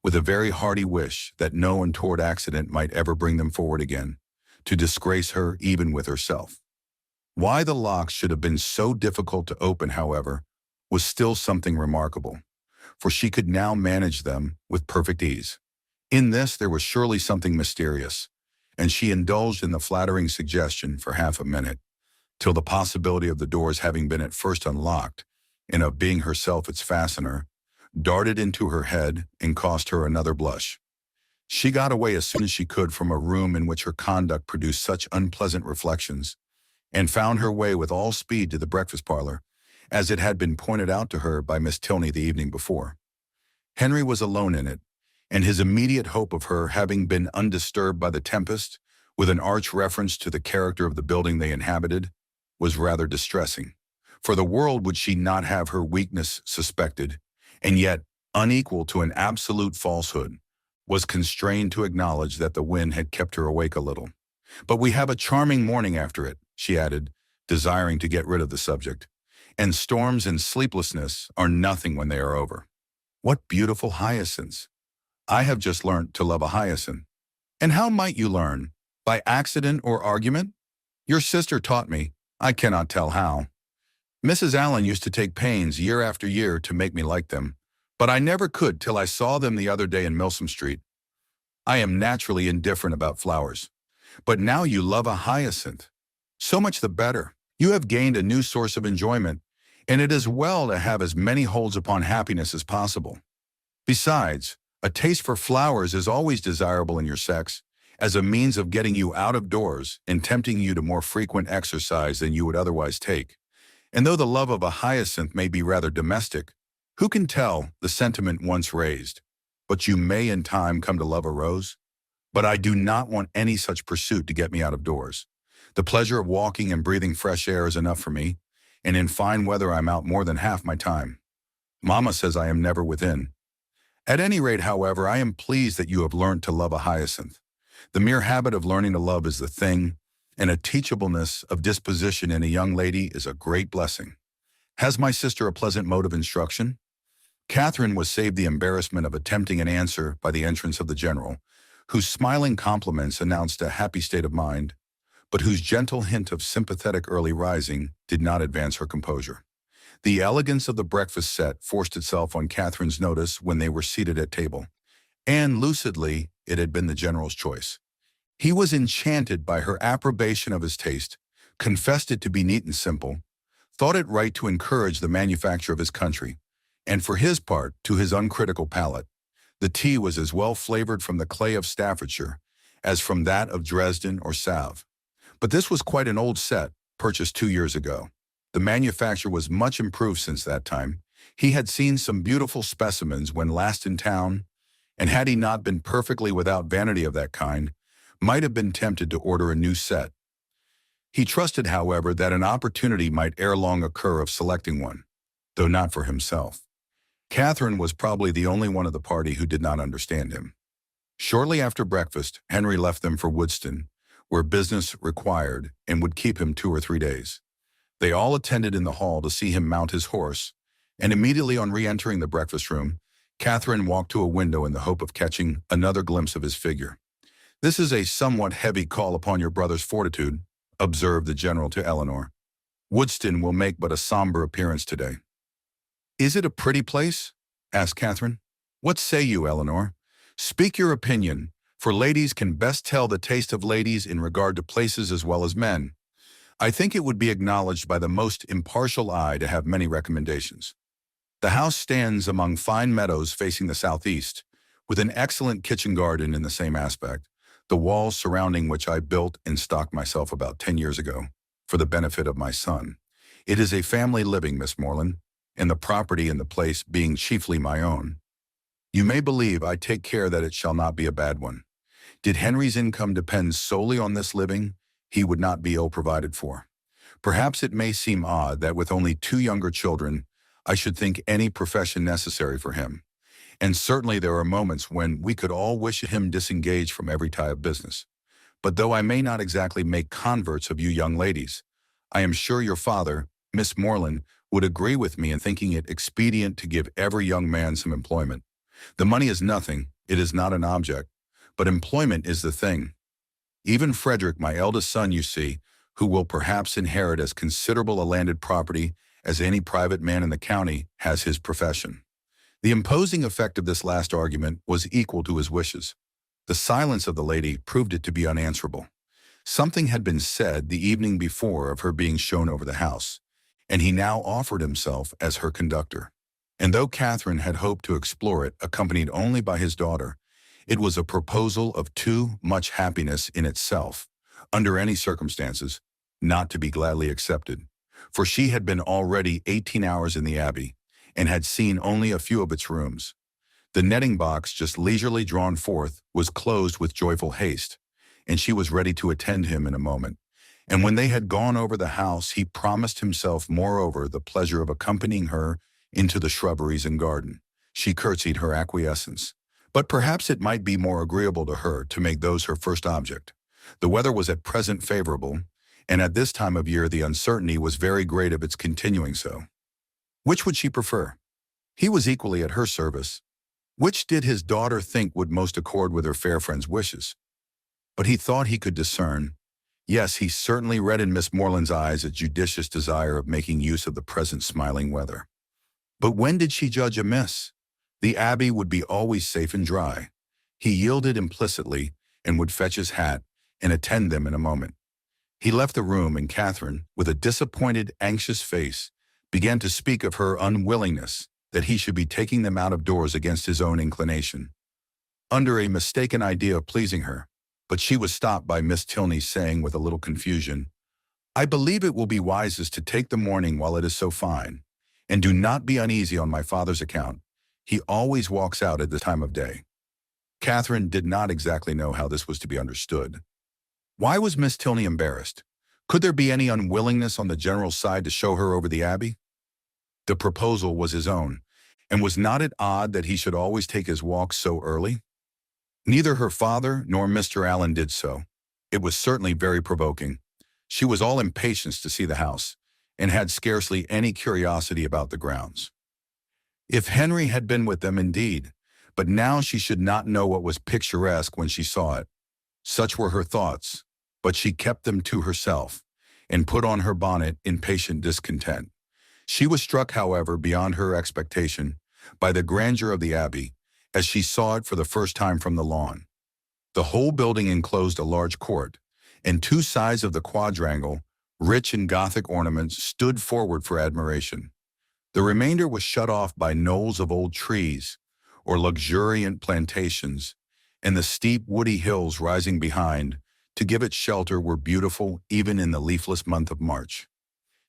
with a very hearty wish that no untoward accident might ever bring them forward again, to disgrace her even with herself. Why the locks should have been so difficult to open, however, was still something remarkable, for she could now manage them with perfect ease. In this there was surely something mysterious, and she indulged in the flattering suggestion for half a minute, till the possibility of the doors having been at first unlocked, and of being herself its fastener, darted into her head and cost her another blush. She got away as soon as she could from a room in which her conduct produced such unpleasant reflections, and found her way with all speed to the breakfast parlor, as it had been pointed out to her by Miss Tilney the evening before. Henry was alone in it, and his immediate hope of her having been undisturbed by the tempest, with an arch reference to the character of the building they inhabited, was rather distressing. For the world would she not have her weakness suspected, and yet, unequal to an absolute falsehood, was constrained to acknowledge that the wind had kept her awake a little. But we have a charming morning after it, she added, desiring to get rid of the subject, and storms and sleeplessness are nothing when they are over. What beautiful hyacinths! I have just learnt to love a hyacinth. And how might you learn? By accident or argument? Your sister taught me. I cannot tell how. Mrs. Allen used to take pains year after year to make me like them, but I never could till I saw them the other day in Milsom Street. I am naturally indifferent about flowers, but now you love a hyacinth. So much the better. You have gained a new source of enjoyment, and it is well to have as many holds upon happiness as possible. Besides, a taste for flowers is always desirable in your sex, as a means of getting you out of doors and tempting you to more frequent exercise than you would otherwise take. And though the love of a hyacinth may be rather domestic, who can tell the sentiment once raised? But you may in time come to love a rose. But I do not want any such pursuit to get me out of doors. The pleasure of walking and breathing fresh air is enough for me, and in fine weather I'm out more than half my time. Mama says I am never within. At any rate, however, I am pleased that you have learned to love a hyacinth. The mere habit of learning to love is the thing, and a teachableness of disposition in a young lady is a great blessing. Has my sister a pleasant mode of instruction? Catherine was saved the embarrassment of attempting an answer by the entrance of the general, whose smiling compliments announced a happy state of mind, but whose gentle hint of sympathetic early rising did not advance her composure. The elegance of the breakfast set forced itself on Catherine's notice when they were seated at table, and lucidly it had been the general's choice. He was enchanted by her approbation of his taste, confessed it to be neat and simple, thought it right to encourage the manufacture of his country, and for his part, to his uncritical palate, the tea was as well flavored from the clay of Staffordshire as from that of Dresden or Salve. But this was quite an old set, purchased 2 years ago. The manufacture was much improved since that time. He had seen some beautiful specimens when last in town, and had he not been perfectly without vanity of that kind, might have been tempted to order a new set. He trusted, however, that an opportunity might ere long occur of selecting one, though not for himself. Catherine was probably the only one of the party who did not understand him. Shortly after breakfast, Henry left them for Woodston, where business required and would keep him 2 or 3 days. They all attended in the hall to see him mount his horse, and immediately on re-entering the breakfast room, Catherine walked to a window in the hope of catching another glimpse of his figure. "This is a somewhat heavy call upon your brother's fortitude," observed the general to Eleanor. "Woodston will make but a somber appearance today." "Is it a pretty place?" asked Catherine. "What say you, Eleanor? Speak your opinion, for ladies can best tell the taste of ladies in regard to places as well as men. I think it would be acknowledged by the most impartial eye to have many recommendations. The house stands among fine meadows facing the southeast, with an excellent kitchen garden in the same aspect, the walls surrounding which I built and stocked myself about 10 years ago, for the benefit of my son. It is a family living, Miss Morland, and the property in the place being chiefly my own. You may believe I take care that it shall not be a bad one. Did Henry's income depend solely on this living, he would not be ill provided for. Perhaps it may seem odd that with only 2 younger children, I should think any profession necessary for him. And certainly there are moments when we could all wish him disengaged from every tie of business. But though I may not exactly make converts of you young ladies, I am sure your father, Miss Morland, would agree with me in thinking it expedient to give every young man some employment. The money is nothing, it is not an object, but employment is the thing. Even Frederick, my eldest son, you see, who will perhaps inherit as considerable a landed property as any private man in the county, has his profession." The imposing effect of this last argument was equal to his wishes. The silence of the lady proved it to be unanswerable. Something had been said the evening before of her being shown over the house, and he now offered himself as her conductor. And though Catherine had hoped to explore it accompanied only by his daughter, it was a proposal of too much happiness in itself, under any circumstances, not to be gladly accepted, for she had been already 18 hours in the Abbey, and had seen only a few of its rooms. The netting box, just leisurely drawn forth, was closed with joyful haste, and she was ready to attend him in a moment. And when they had gone over the house, he promised himself moreover the pleasure of accompanying her into the shrubberies and garden. She curtsied her acquiescence. But perhaps it might be more agreeable to her to make those her first object. The weather was at present favorable, and at this time of year the uncertainty was very great of its continuing so. Which would she prefer? He was equally at her service. Which did his daughter think would most accord with her fair friend's wishes? But he thought he could discern. Yes, he certainly read in Miss Morland's eyes a judicious desire of making use of the present smiling weather. But when did she judge amiss? The Abbey would be always safe and dry. He yielded implicitly and would fetch his hat and attend them in a moment. He left the room, and Catherine, with a disappointed, anxious face, began to speak of her unwillingness that he should be taking them out of doors against his own inclination, under a mistaken idea of pleasing her. But she was stopped by Miss Tilney saying with a little confusion, "I believe it will be wisest to take the morning while it is so fine, and do not be uneasy on my father's account. He always walks out at the time of day." Catherine did not exactly know how this was to be understood. Why was Miss Tilney embarrassed? Could there be any unwillingness on the general's side to show her over the Abbey? The proposal was his own, and was not it odd that he should always take his walks so early? Neither her father nor Mr. Allen did so. It was certainly very provoking. She was all impatience to see the house, and had scarcely any curiosity about the grounds. If Henry had been with them indeed, but now she should not know what was picturesque when she saw it. Such were her thoughts, but she kept them to herself, and put on her bonnet in patient discontent. She was struck, however, beyond her expectation, by the grandeur of the Abbey, as she saw it for the first time from the lawn. The whole building enclosed a large court, and two sides of the quadrangle, rich in Gothic ornaments, stood forward for admiration. The remainder was shut off by knolls of old trees, or luxuriant plantations, and the steep woody hills rising behind, to give it shelter, were beautiful even in the leafless month of March.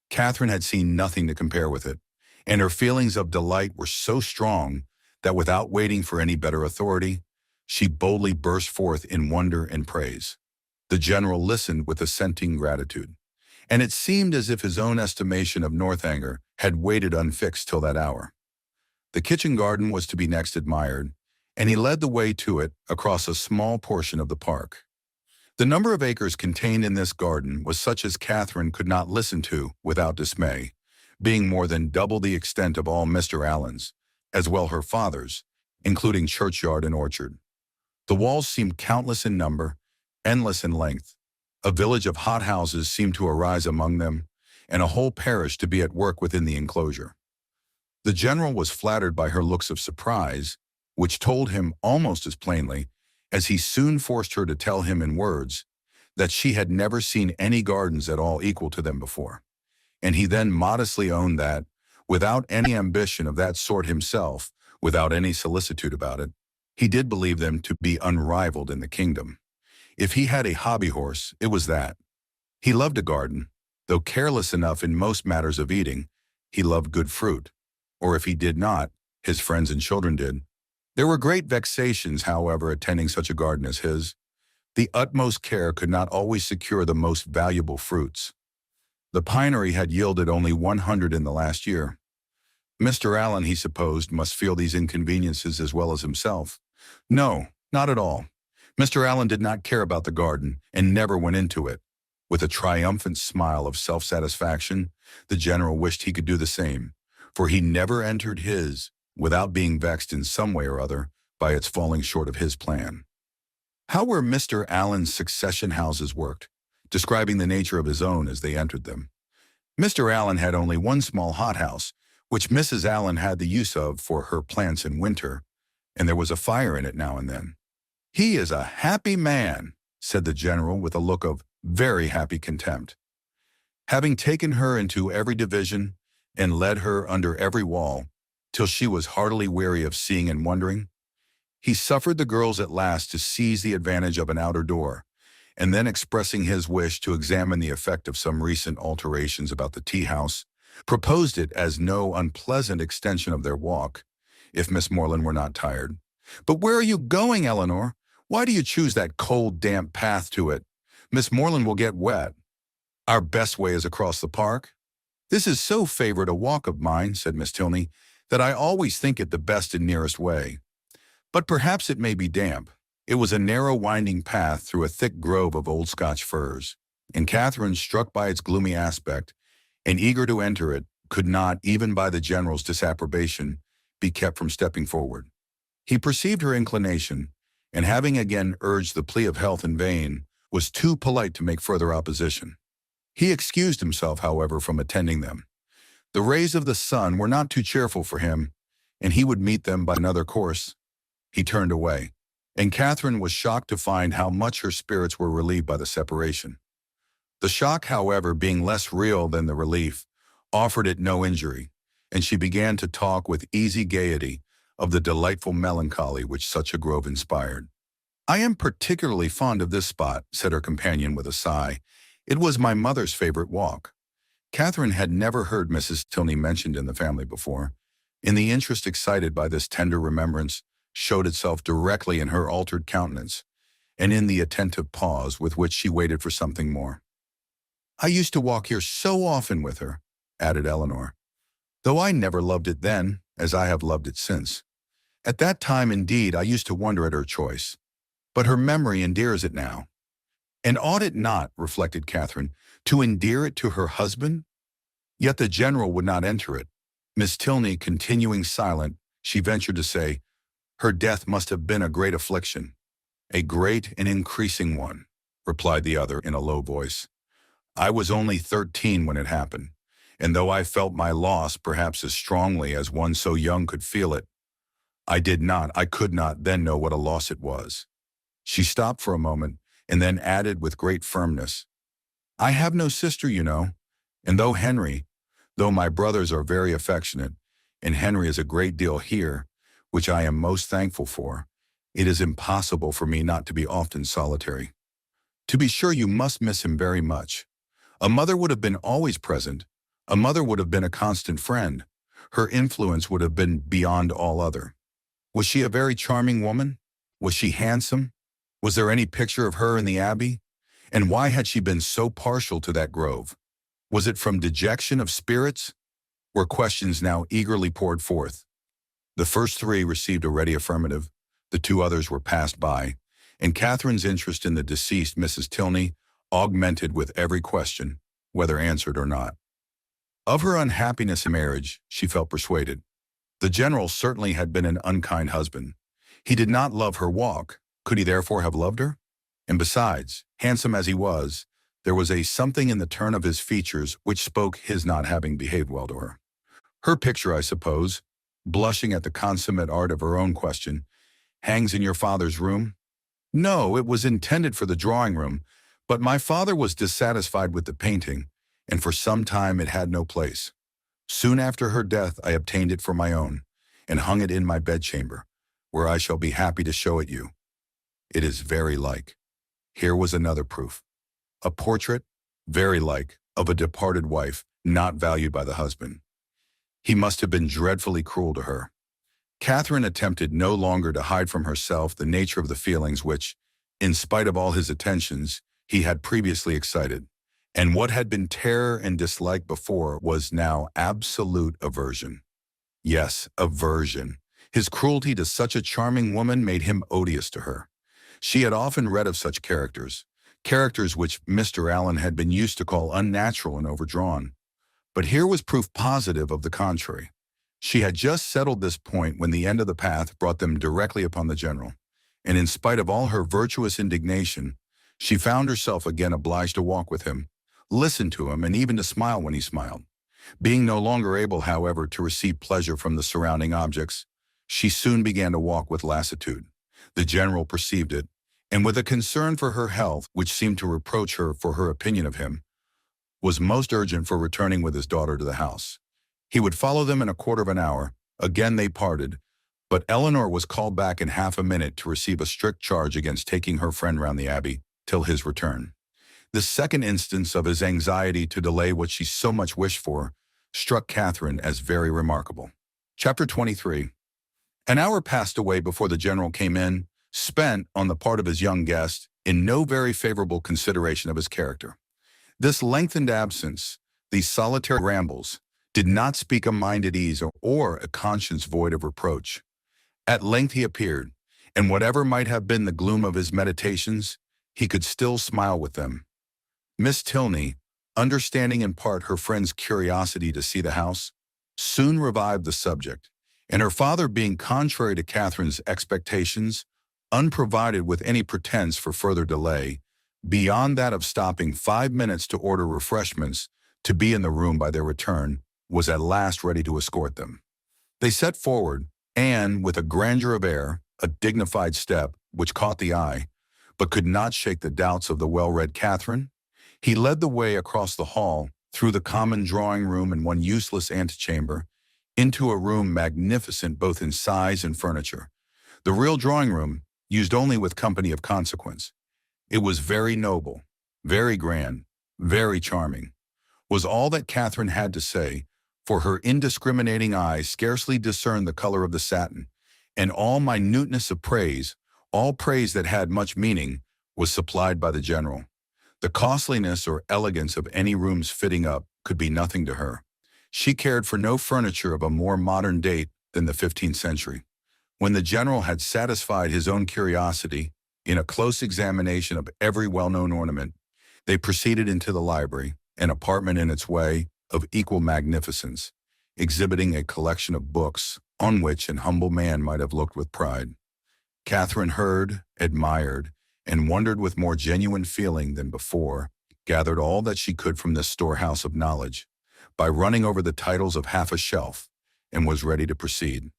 Catherine had seen nothing to compare with it, and her feelings of delight were so strong that without waiting for any better authority, she boldly burst forth in wonder and praise. The general listened with assenting gratitude, and it seemed as if his own estimation of Northanger had waited unfixed till that hour. The kitchen garden was to be next admired, and he led the way to it across a small portion of the park. The number of acres contained in this garden was such as Catherine could not listen to without dismay, being more than double the extent of all Mr. Allen's, as well her father's, including churchyard and orchard. The walls seemed countless in number, endless in length. A village of hothouses seemed to arise among them, and a whole parish to be at work within the enclosure. The general was flattered by her looks of surprise, which told him almost as plainly, as he soon forced her to tell him in words, that she had never seen any gardens at all equal to them before. And he then modestly owned that, without any ambition of that sort himself, without any solicitude about it, he did believe them to be unrivaled in the kingdom. If he had a hobby horse, it was that. He loved a garden, though careless enough in most matters of eating. He loved good fruit, or if he did not, his friends and children did. There were great vexations, however, attending such a garden as his. The utmost care could not always secure the most valuable fruits. The pinery had yielded only 100 in the last year. Mr. Allen, he supposed, must feel these inconveniences as well as himself. No, not at all. Mr. Allen did not care about the garden, and never went into it. With a triumphant smile of self-satisfaction, the general wished he could do the same, for he never entered his without being vexed in some way or other by its falling short of his plan. How were Mr. Allen's succession houses worked, describing the nature of his own as they entered them? Mr. Allen had only one small hothouse, which Mrs. Allen had the use of for her plants in winter, and there was a fire in it now and then. "He is a happy man," said the general with a look of very happy contempt. Having taken her into every division and led her under every wall, till she was heartily weary of seeing and wondering, he suffered the girls at last to seize the advantage of an outer door, and then expressing his wish to examine the effect of some recent alterations about the tea-house, proposed it as no unpleasant extension of their walk, if Miss Morland were not tired. "But where are you going, Eleanor? Why do you choose that cold, damp path to it? Miss Morland will get wet." "Our best way is across the park." "This is so favorite a walk of mine," said Miss Tilney, "that I always think it the best and nearest way. But perhaps it may be damp." It was a narrow winding path through a thick grove of old Scotch firs, and Catherine, struck by its gloomy aspect, and eager to enter it, could not, even by the general's disapprobation, be kept from stepping forward. He perceived her inclination, and having again urged the plea of health in vain, was too polite to make further opposition. He excused himself, however, from attending them. The rays of the sun were not too cheerful for him, and he would meet them by another course. He turned away, and Catherine was shocked to find how much her spirits were relieved by the separation. The shock, however, being less real than the relief, offered it no injury, and she began to talk with easy gaiety of the delightful melancholy which such a grove inspired. "I am particularly fond of this spot," said her companion with a sigh. "It was my mother's favorite walk." Catherine had never heard Mrs. Tilney mentioned in the family before, and the interest excited by this tender remembrance showed itself directly in her altered countenance, and in the attentive pause with which she waited for something more. "I used to walk here so often with her," added Eleanor, "though I never loved it then, as I have loved it since. At that time, indeed, I used to wonder at her choice, but her memory endears it now." "And ought it not," reflected Catherine, "to endear it to her husband?" Yet the general would not enter it. Miss Tilney continuing silent, she ventured to say, "Her death must have been a great affliction." "A great and increasing one," replied the other in a low voice. "I was only 13 when it happened, and though I felt my loss perhaps as strongly as one so young could feel it, I could not then know what a loss it was." She stopped for a moment, and then added with great firmness, "I have no sister, you know, and though my brothers are very affectionate, and Henry is a great deal here, which I am most thankful for, it is impossible for me not to be often solitary. To be sure you must miss him very much. A mother would have been always present. A mother would have been a constant friend. Her influence would have been beyond all other. Was she a very charming woman? Was she handsome? Was there any picture of her in the Abbey? And why had she been so partial to that grove? Was it from dejection of spirits?" Were questions now eagerly poured forth. The first three received a ready affirmative, the two others were passed by, and Catherine's interest in the deceased Mrs. Tilney augmented with every question, whether answered or not. Of her unhappiness in marriage, she felt persuaded. The general certainly had been an unkind husband. He did not love her walk. Could he therefore have loved her? And besides, handsome as he was, there was a something in the turn of his features which spoke his not having behaved well to her. "Her picture, I suppose," blushing at the consummate art of her own question, "hangs in your father's room?" "No, it was intended for the drawing room, but my father was dissatisfied with the painting, and for some time it had no place. Soon after her death I obtained it for my own, and hung it in my bedchamber, where I shall be happy to show it you. It is very like." Here was another proof. A portrait, very like, of a departed wife, not valued by the husband. He must have been dreadfully cruel to her. Catherine attempted no longer to hide from herself the nature of the feelings which, in spite of all his attentions, he had previously excited. And what had been terror and dislike before was now absolute aversion. Yes, aversion. His cruelty to such a charming woman made him odious to her. She had often read of such characters which Mr. Allen had been used to call unnatural and overdrawn. But here was proof positive of the contrary. She had just settled this point when the end of the path brought them directly upon the general, and in spite of all her virtuous indignation, she found herself again obliged to walk with him, listen to him, and even to smile when he smiled. Being no longer able, however, to receive pleasure from the surrounding objects, she soon began to walk with lassitude. The general perceived it, and with a concern for her health, which seemed to reproach her for her opinion of him, was most urgent for returning with his daughter to the house. He would follow them in a quarter of an hour. Again they parted, but Eleanor was called back in half a minute to receive a strict charge against taking her friend round the Abbey till his return. This second instance of his anxiety to delay what she so much wished for struck Catherine as very remarkable. Chapter 23. An hour passed away before the general came in, spent, on the part of his young guest, in no very favorable consideration of his character. This lengthened absence, these solitary rambles, did not speak a mind at ease or a conscience void of reproach. At length he appeared, and whatever might have been the gloom of his meditations, he could still smile with them. Miss Tilney, understanding in part her friend's curiosity to see the house, soon revived the subject, and her father being contrary to Catherine's expectations, unprovided with any pretense for further delay, beyond that of stopping 5 minutes to order refreshments to be in the room by their return, was at last ready to escort them. They set forward, and, with a grandeur of air, a dignified step, which caught the eye, but could not shake the doubts of the well-read Catherine, he led the way across the hall, through the common drawing-room and one useless antechamber, into a room magnificent both in size and furniture. The real drawing room, used only with company of consequence. It was very noble, very grand, very charming, was all that Catherine had to say, for her indiscriminating eyes scarcely discerned the color of the satin, and all minuteness of praise, all praise that had much meaning, was supplied by the general. The costliness or elegance of any room's fitting up could be nothing to her. She cared for no furniture of a more modern date than the 15th century. When the general had satisfied his own curiosity in a close examination of every well-known ornament, they proceeded into the library, an apartment in its way of equal magnificence, exhibiting a collection of books on which an humble man might have looked with pride. Catherine heard, admired, and wondered with more genuine feeling than before, gathered all that she could from this storehouse of knowledge, by running over the titles of half a shelf, and was ready to proceed.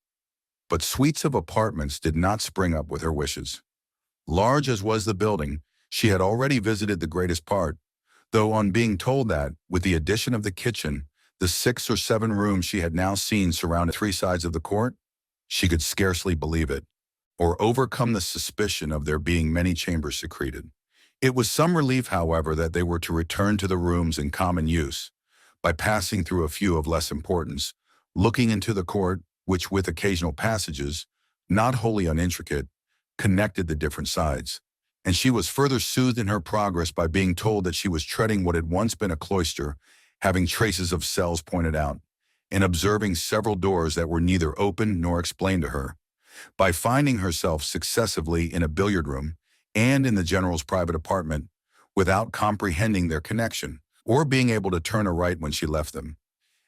But suites of apartments did not spring up with her wishes. Large as was the building, she had already visited the greatest part, though on being told that, with the addition of the kitchen, the 6 or 7 rooms she had now seen surrounded 3 sides of the court, she could scarcely believe it, or overcome the suspicion of there being many chambers secreted. It was some relief, however, that they were to return to the rooms in common use, by passing through a few of less importance, looking into the court, which with occasional passages, not wholly unintricate, connected the different sides. And she was further soothed in her progress by being told that she was treading what had once been a cloister, having traces of cells pointed out, and observing several doors that were neither open nor explained to her. By finding herself successively in a billiard room and in the general's private apartment, without comprehending their connection, or being able to turn aright when she left them.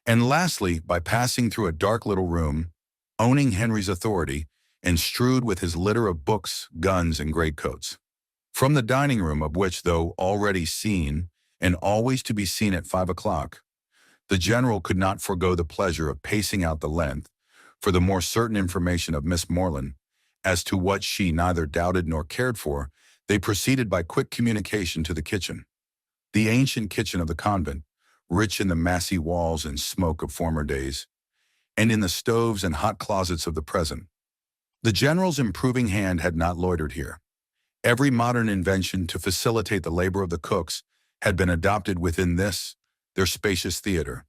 And lastly, by passing through a dark little room, owning Henry's authority, and strewed with his litter of books, guns, and greatcoats. From the dining room, of which, though already seen, and always to be seen at 5 o'clock, the general could not forego the pleasure of pacing out the length, for the more certain information of Miss Morland, as to what she neither doubted nor cared for, they proceeded by quick communication to the kitchen. The ancient kitchen of the convent, rich in the massy walls and smoke of former days, and in the stoves and hot closets of the present. The general's improving hand had not loitered here. Every modern invention to facilitate the labor of the cooks had been adopted within this, their spacious theater.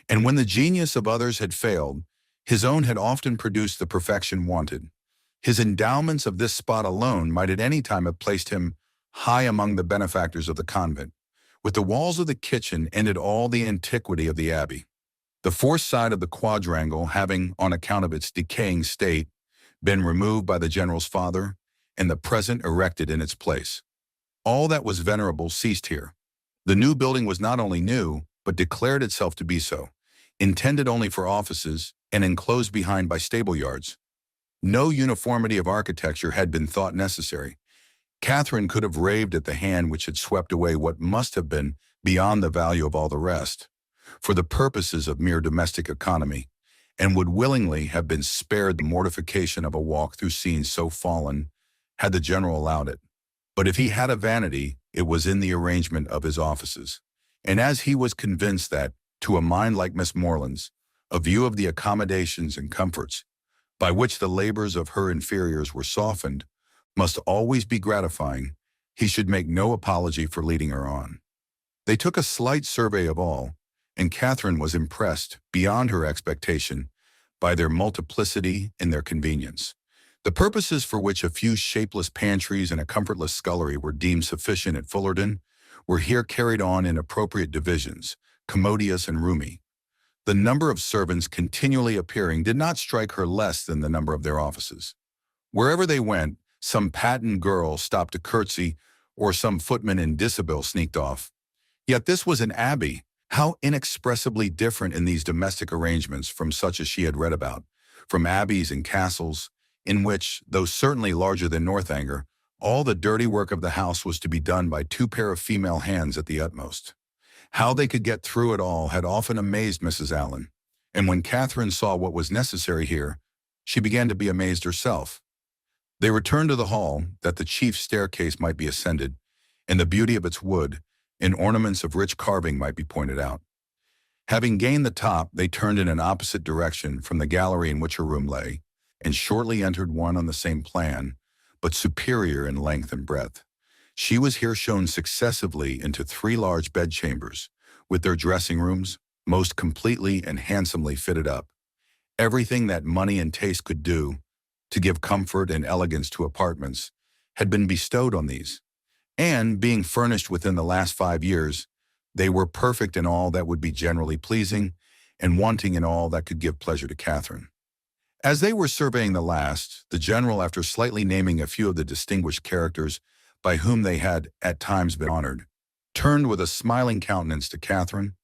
And when the genius of others had failed, his own had often produced the perfection wanted. His endowments of this spot alone might at any time have placed him high among the benefactors of the convent. With the walls of the kitchen ended all the antiquity of the abbey. The fourth side of the quadrangle having, on account of its decaying state, been removed by the general's father, and the present erected in its place. All that was venerable ceased here. The new building was not only new, but declared itself to be so, intended only for offices, and enclosed behind by stable yards. No uniformity of architecture had been thought necessary. Catherine could have raved at the hand which had swept away what must have been beyond the value of all the rest, for the purposes of mere domestic economy, and would willingly have been spared the mortification of a walk through scenes so fallen, had the general allowed it. But if he had a vanity, it was in the arrangement of his offices. And as he was convinced that, to a mind like Miss Morland's, a view of the accommodations and comforts, by which the labors of her inferiors were softened, must always be gratifying, he should make no apology for leading her on. They took a slight survey of all, and Catherine was impressed, beyond her expectation, by their multiplicity and their convenience. The purposes for which a few shapeless pantries and a comfortless scullery were deemed sufficient at Fullerton were here carried on in appropriate divisions, commodious and roomy. The number of servants continually appearing did not strike her less than the number of their offices. Wherever they went, some patent girl stopped to curtsy, or some footman in dishabille sneaked off. Yet this was an abbey. How inexpressibly different in these domestic arrangements from such as she had read about, from abbeys and castles, in which, though certainly larger than Northanger, all the dirty work of the house was to be done by 2 pair of female hands at the utmost. How they could get through it all had often amazed Mrs. Allen, and when Catherine saw what was necessary here, she began to be amazed herself. They returned to the hall, that the chief staircase might be ascended, and the beauty of its wood, and ornaments of rich carving might be pointed out. Having gained the top, they turned in an opposite direction from the gallery in which her room lay, and shortly entered one on the same plan, but superior in length and breadth. She was here shown successively into three large bedchambers, with their dressing rooms, most completely and handsomely fitted up. Everything that money and taste could do to give comfort and elegance to apartments had been bestowed on these, and being furnished within the last 5 years, they were perfect in all that would be generally pleasing and wanting in all that could give pleasure to Catherine. As they were surveying the last, the general, after slightly naming a few of the distinguished characters by whom they had at times been honored, turned with a smiling countenance to Catherine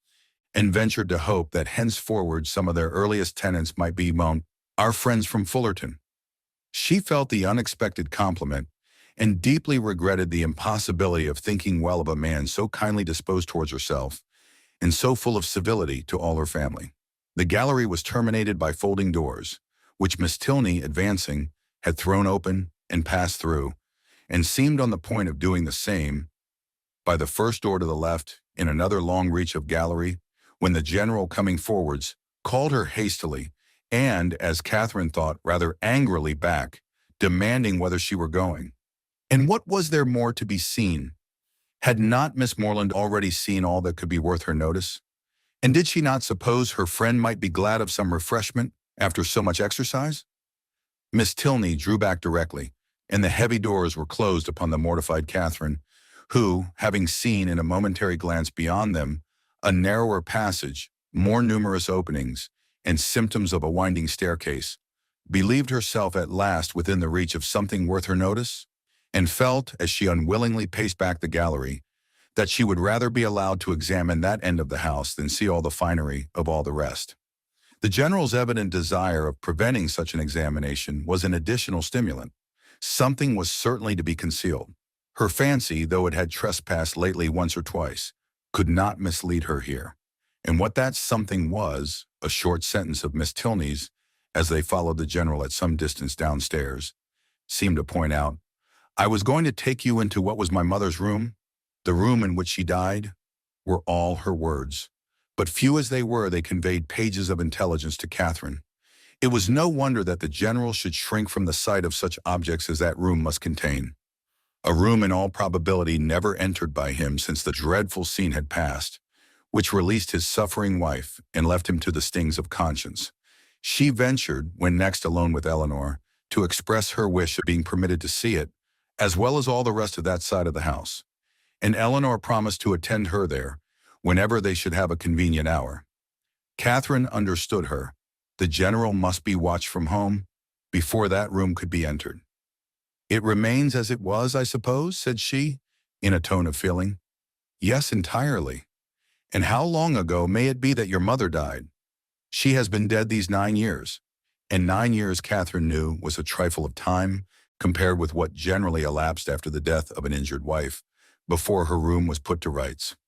and ventured to hope that henceforward some of their earliest tenants might be among our friends from Fullerton. She felt the unexpected compliment and deeply regretted the impossibility of thinking well of a man so kindly disposed towards herself and so full of civility to all her family. The gallery was terminated by folding doors, which Miss Tilney, advancing, had thrown open and passed through, and seemed on the point of doing the same by the first door to the left in another long reach of gallery, when the general, coming forwards, called her hastily and, as Catherine thought, rather angrily back, demanding whether she were going. And what was there more to be seen? Had not Miss Morland already seen all that could be worth her notice? And did she not suppose her friend might be glad of some refreshment after so much exercise? Miss Tilney drew back directly, and the heavy doors were closed upon the mortified Catherine, who, having seen in a momentary glance beyond them a narrower passage, more numerous openings, and symptoms of a winding staircase, believed herself at last within the reach of something worth her notice, and felt, as she unwillingly paced back the gallery, that she would rather be allowed to examine that end of the house than see all the finery of all the rest. The general's evident desire of preventing such an examination was an additional stimulant. Something was certainly to be concealed. Her fancy, though it had trespassed lately once or twice, could not mislead her here. And what that something was, a short sentence of Miss Tilney's, as they followed the general at some distance downstairs, seemed to point out. "I was going to take you into what was my mother's room, the room in which she died," were all her words. But few as they were, they conveyed pages of intelligence to Catherine. It was no wonder that the general should shrink from the sight of such objects as that room must contain. A room in all probability never entered by him since the dreadful scene had passed, which released his suffering wife and left him to the stings of conscience. She ventured, when next alone with Eleanor, to express her wish of being permitted to see it, as well as all the rest of that side of the house, and Eleanor promised to attend her there, whenever they should have a convenient hour. Catherine understood her. The general must be watched from home before that room could be entered. "It remains as it was, I suppose," said she, in a tone of feeling. "Yes, entirely. And how long ago may it be that your mother died?" "She has been dead these 9 years." And 9 years, Catherine knew, was a trifle of time compared with what generally elapsed after the death of an injured wife, before her room was put to rights.